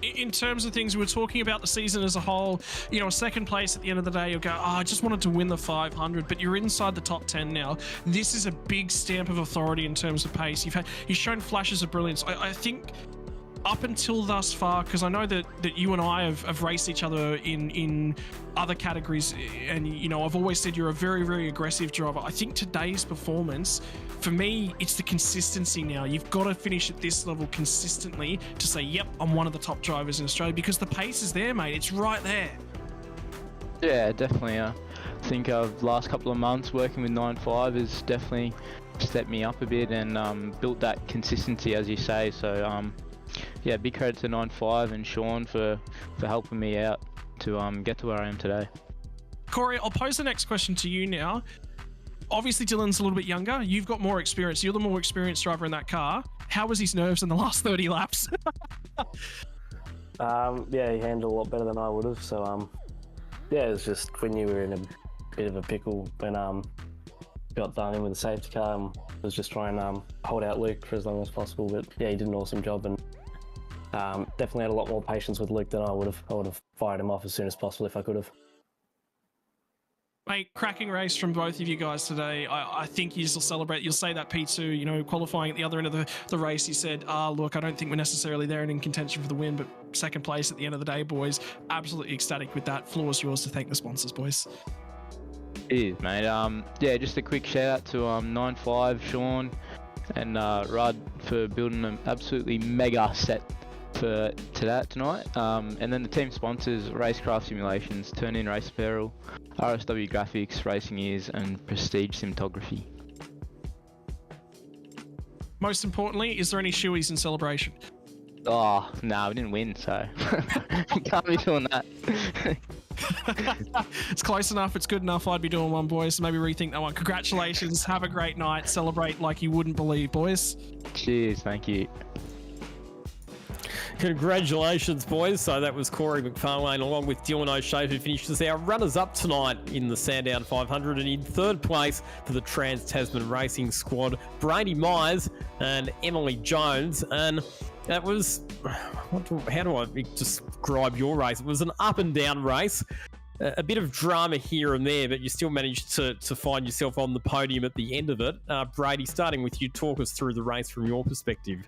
In terms of things, we were talking about the season as a whole. A second place at the end of the day, you'll go, I just wanted to win the 500, but you're inside the top 10 now. This is a big stamp of authority in terms of pace. He's shown flashes of brilliance. I think up until thus far, because I know that you and I have raced each other in other categories, and I've always said you're a very, very aggressive driver. I think today's performance, for me, it's the consistency now. You've got to finish at this level consistently to say, yep, I'm one of the top drivers in Australia, because the pace is there, mate. It's right there. Yeah, definitely. I think the last couple of months working with 9.5 has definitely stepped me up a bit and built that consistency, as you say. So yeah, big credit to 9.5 and Sean for helping me out to get to where I am today. Corey, I'll pose the next question to you now. Obviously, Dylan's a little bit younger. You've got more experience. You're the more experienced driver in that car. How was his nerves in the last 30 laps? Yeah, he handled a lot better than I would have. So, yeah, it was just when you were in a bit of a pickle when got done in with the safety car and was just trying to hold out Luke for as long as possible. But yeah, he did an awesome job and definitely had a lot more patience with Luke than I would have. I would have fired him off as soon as possible if I could have. Mate, cracking race from both of you guys today. I think you'll celebrate. You'll say that P2, you know, qualifying at the other end of the race, you said, look, I don't think we're necessarily there and in contention for the win, but second place at the end of the day, boys. Absolutely ecstatic with that. Floor is yours to thank the sponsors, boys. It is, mate. Yeah, just a quick shout out to 9.5, Sean, and Rudd for building an absolutely mega set for tonight. And then the team sponsors, Racecraft Simulations, Turn In Race Apparel, RSW Graphics, Racing Ears, and Prestige Cinematography. Most importantly, is there any shoeies in celebration? Oh, no, we didn't win, so can't be doing that. It's close enough. It's good enough. I'd be doing one, boys. So maybe rethink that one. Congratulations. Have a great night. Celebrate like you wouldn't believe, boys. Cheers. Thank you. Congratulations, boys. So that was Corey McFarlane along with Dylan O'Shea who finishes our runners-up tonight in the Sandown 500, and in third place for the Trans-Tasman Racing Squad, Brady Myers and Emily Jones. And that was, how do I describe your race? It was an up and down race. A bit of drama here and there, but you still managed to find yourself on the podium at the end of it. Brady, starting with you, talk us through the race from your perspective.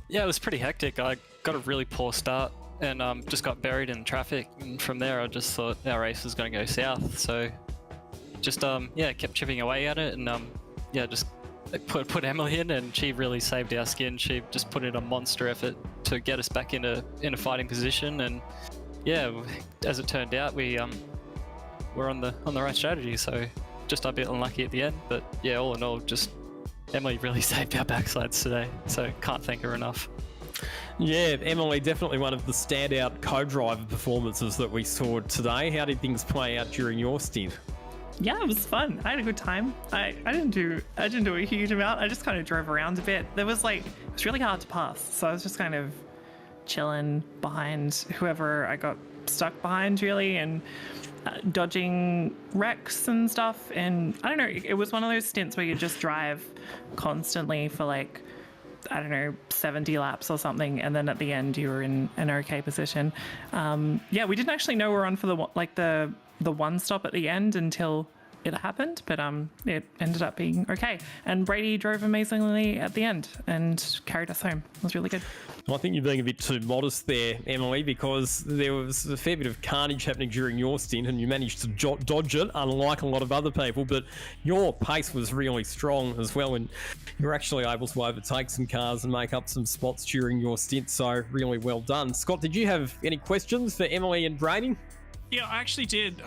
Yeah, it was pretty hectic. I got a really poor start and just got buried in traffic. And from there, I just thought our race was going to go south. So just, yeah, kept chipping away at it and, yeah, just put Emily in, and she really saved our skin. She just put in a monster effort to get us back in a fighting position. And yeah, as it turned out, we're on the right strategy. So just a bit unlucky at the end, but yeah, all in all, just Emily really saved our backsides today, so can't thank her enough. Yeah, Emily, definitely one of the standout co-driver performances that we saw today. How did things play out during your stint? Yeah, it was fun. I had a good time. I didn't do a huge amount. I just kind of drove around a bit. It was really hard to pass, so I was just kind of chilling behind whoever I got stuck behind, really, and dodging wrecks and stuff. And I don't know, it was one of those stints where you just drive constantly for 70 laps or something, and then at the end you were in an okay position. Yeah, we didn't actually know we were on for the one stop at the end until it happened, but it ended up being okay. And Brady drove amazingly at the end and carried us home. It was really good. Well, I think you're being a bit too modest there, Emily, because there was a fair bit of carnage happening during your stint and you managed to dodge it, unlike a lot of other people, but your pace was really strong as well, and you were actually able to overtake some cars and make up some spots during your stint, so really well done. Scott, did you have any questions for Emily and Brady? Yeah, I actually did.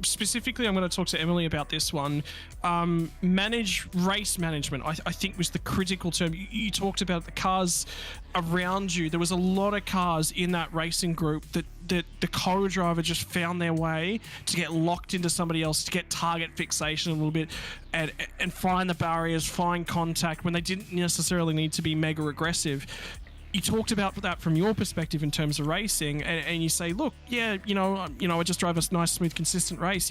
Specifically, I'm going to talk to Emily about this one. Race management, I think, was the critical term. You talked about the cars around you. There was a lot of cars in that racing group that the co-driver just found their way to get locked into somebody else, to get target fixation a little bit, and find the barriers, find contact when they didn't necessarily need to be mega aggressive. You talked about that from your perspective in terms of racing, and you say, look, yeah, I just drove a nice, smooth, consistent race.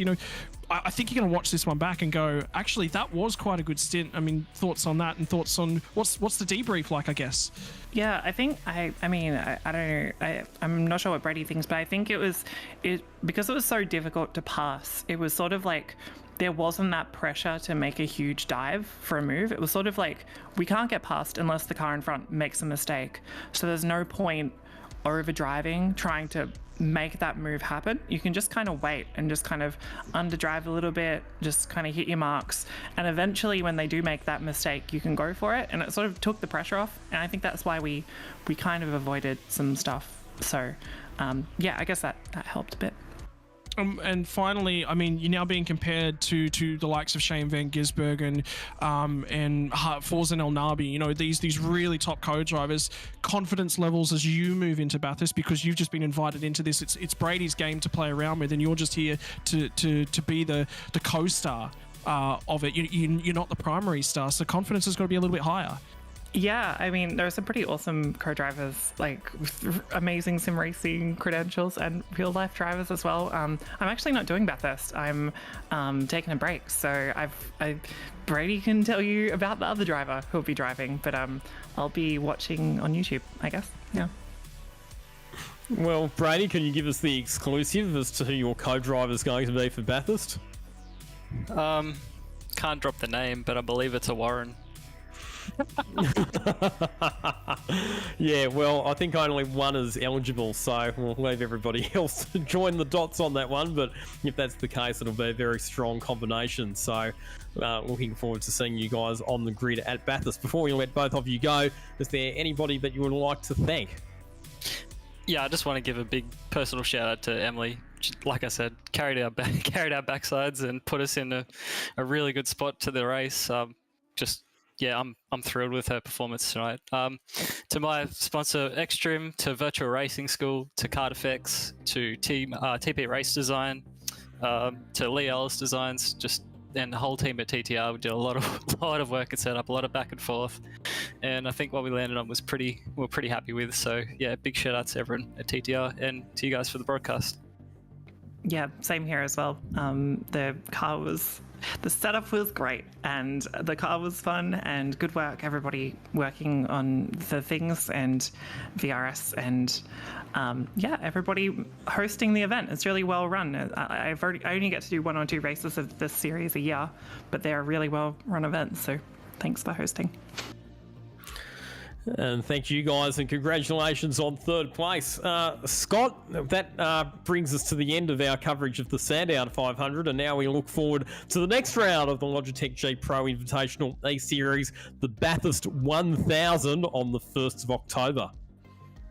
I think you're going to watch this one back and go, actually, that was quite a good stint. I mean, thoughts on that, and thoughts on what's the debrief like, I guess? Yeah, I think I don't know. I'm not sure what Brady thinks, but I think because it was so difficult to pass. It was sort of like there wasn't that pressure to make a huge dive for a move. It was sort of like, we can't get past unless the car in front makes a mistake. So there's no point over driving, trying to make that move happen. You can just kind of wait and just kind of underdrive a little bit, just kind of hit your marks. And eventually when they do make that mistake, you can go for it. And it sort of took the pressure off. And I think that's why we kind of avoided some stuff. So yeah, I guess that helped a bit. And finally, I mean, you're now being compared to the likes of Shane Van Gisbergen and Forzen El Nabi. You know, these really top co-drivers. Confidence levels as you move into Bathurst, because you've just been invited into this. It's Brady's game to play around with, and you're just here to be the co-star of it. You're not the primary star, so confidence has got to be a little bit higher. Yeah, I mean, there are some pretty awesome co-drivers, like with amazing sim racing credentials and real-life drivers as well. I'm actually not doing Bathurst. I'm taking a break, so Brady can tell you about the other driver who'll be driving, but I'll be watching on YouTube, I guess. Yeah. Well, Brady, can you give us the exclusive as to who your co-driver is going to be for Bathurst? Can't drop the name, but I believe it's a Warren. Yeah, well, I think only one is eligible, so we'll leave everybody else to join the dots on that one. But if that's the case, it'll be a very strong combination. So looking forward to seeing you guys on the grid at Bathurst. Before we let both of you go, is there anybody that you would like to thank? Yeah, I just want to give a big personal shout out to Emily. Like I said, carried our backsides and put us in a really good spot to the race. I'm thrilled with her performance tonight. To my sponsor Xtrim, to Virtual Racing School, to Card Effects, to TP Race Design, to Lee Ellis Designs, and the whole team at TTR. We did a lot of work and set up, a lot of back and forth, and I think what we landed on we're pretty happy with. So yeah, big shout out to everyone at TTR and to you guys for the broadcast. Yeah, same here as well. The setup was great, and the car was fun, and good work, everybody working on the things, and VRS, and everybody hosting the event. It's really well run. I only get to do 1 or 2 races of this series a year, but they're really well run events, so thanks for hosting. And thank you guys, and congratulations on 3rd place. Scott, that brings us to the end of our coverage of the Sandown 500, and now we look forward to the next round of the Logitech G Pro Invitational A-Series, the Bathurst 1000 on the 1st of October.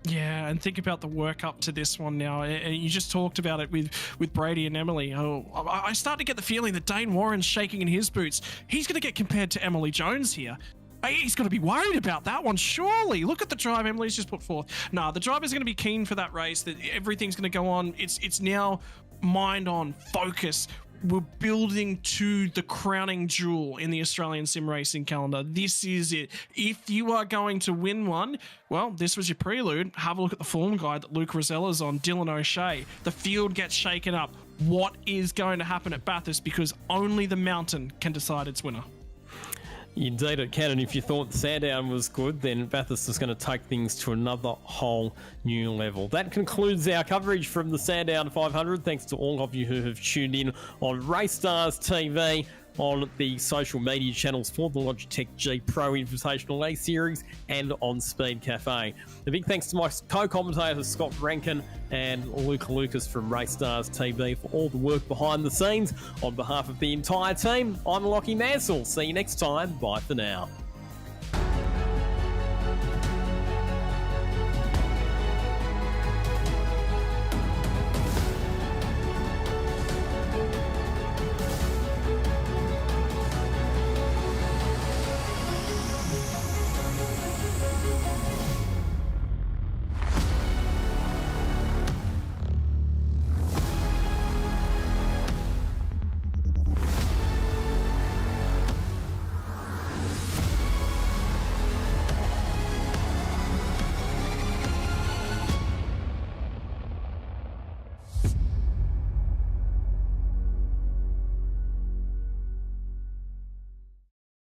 Yeah, and think about the work up to this one now. And you just talked about it with Brady and Emily. Oh, I start to get the feeling that Dane Warren's shaking in his boots. He's going to get compared to Emily Jones here. He's got to be worried about that one, surely. Look at the drive Emily's just put forth. Nah, the driver's going to be keen for that race, that everything's going to go on. It's now mind on, focus. We're building to the crowning jewel in the Australian sim racing calendar. This is it. If you are going to win one, well, this was your prelude. Have a look at the form guide that Luke Rosella's on, Dylan O'Shea. The field gets shaken up. What is going to happen at Bathurst? Because only the mountain can decide its winner. Indeed it can, and if you thought Sandown was good, then Bathurst is going to take things to another whole new level. That concludes our coverage from the Sandown 500. Thanks to all of you who have tuned in on Race Stars TV, on the social media channels for the Logitech G Pro Invitational A-Series, and on Speed Cafe. A big thanks to my co-commentators Scott Rankin and Luke Lucas from Race Stars TV for all the work behind the scenes. On behalf of the entire team, I'm Lockie Mansell. See you next time. Bye for now.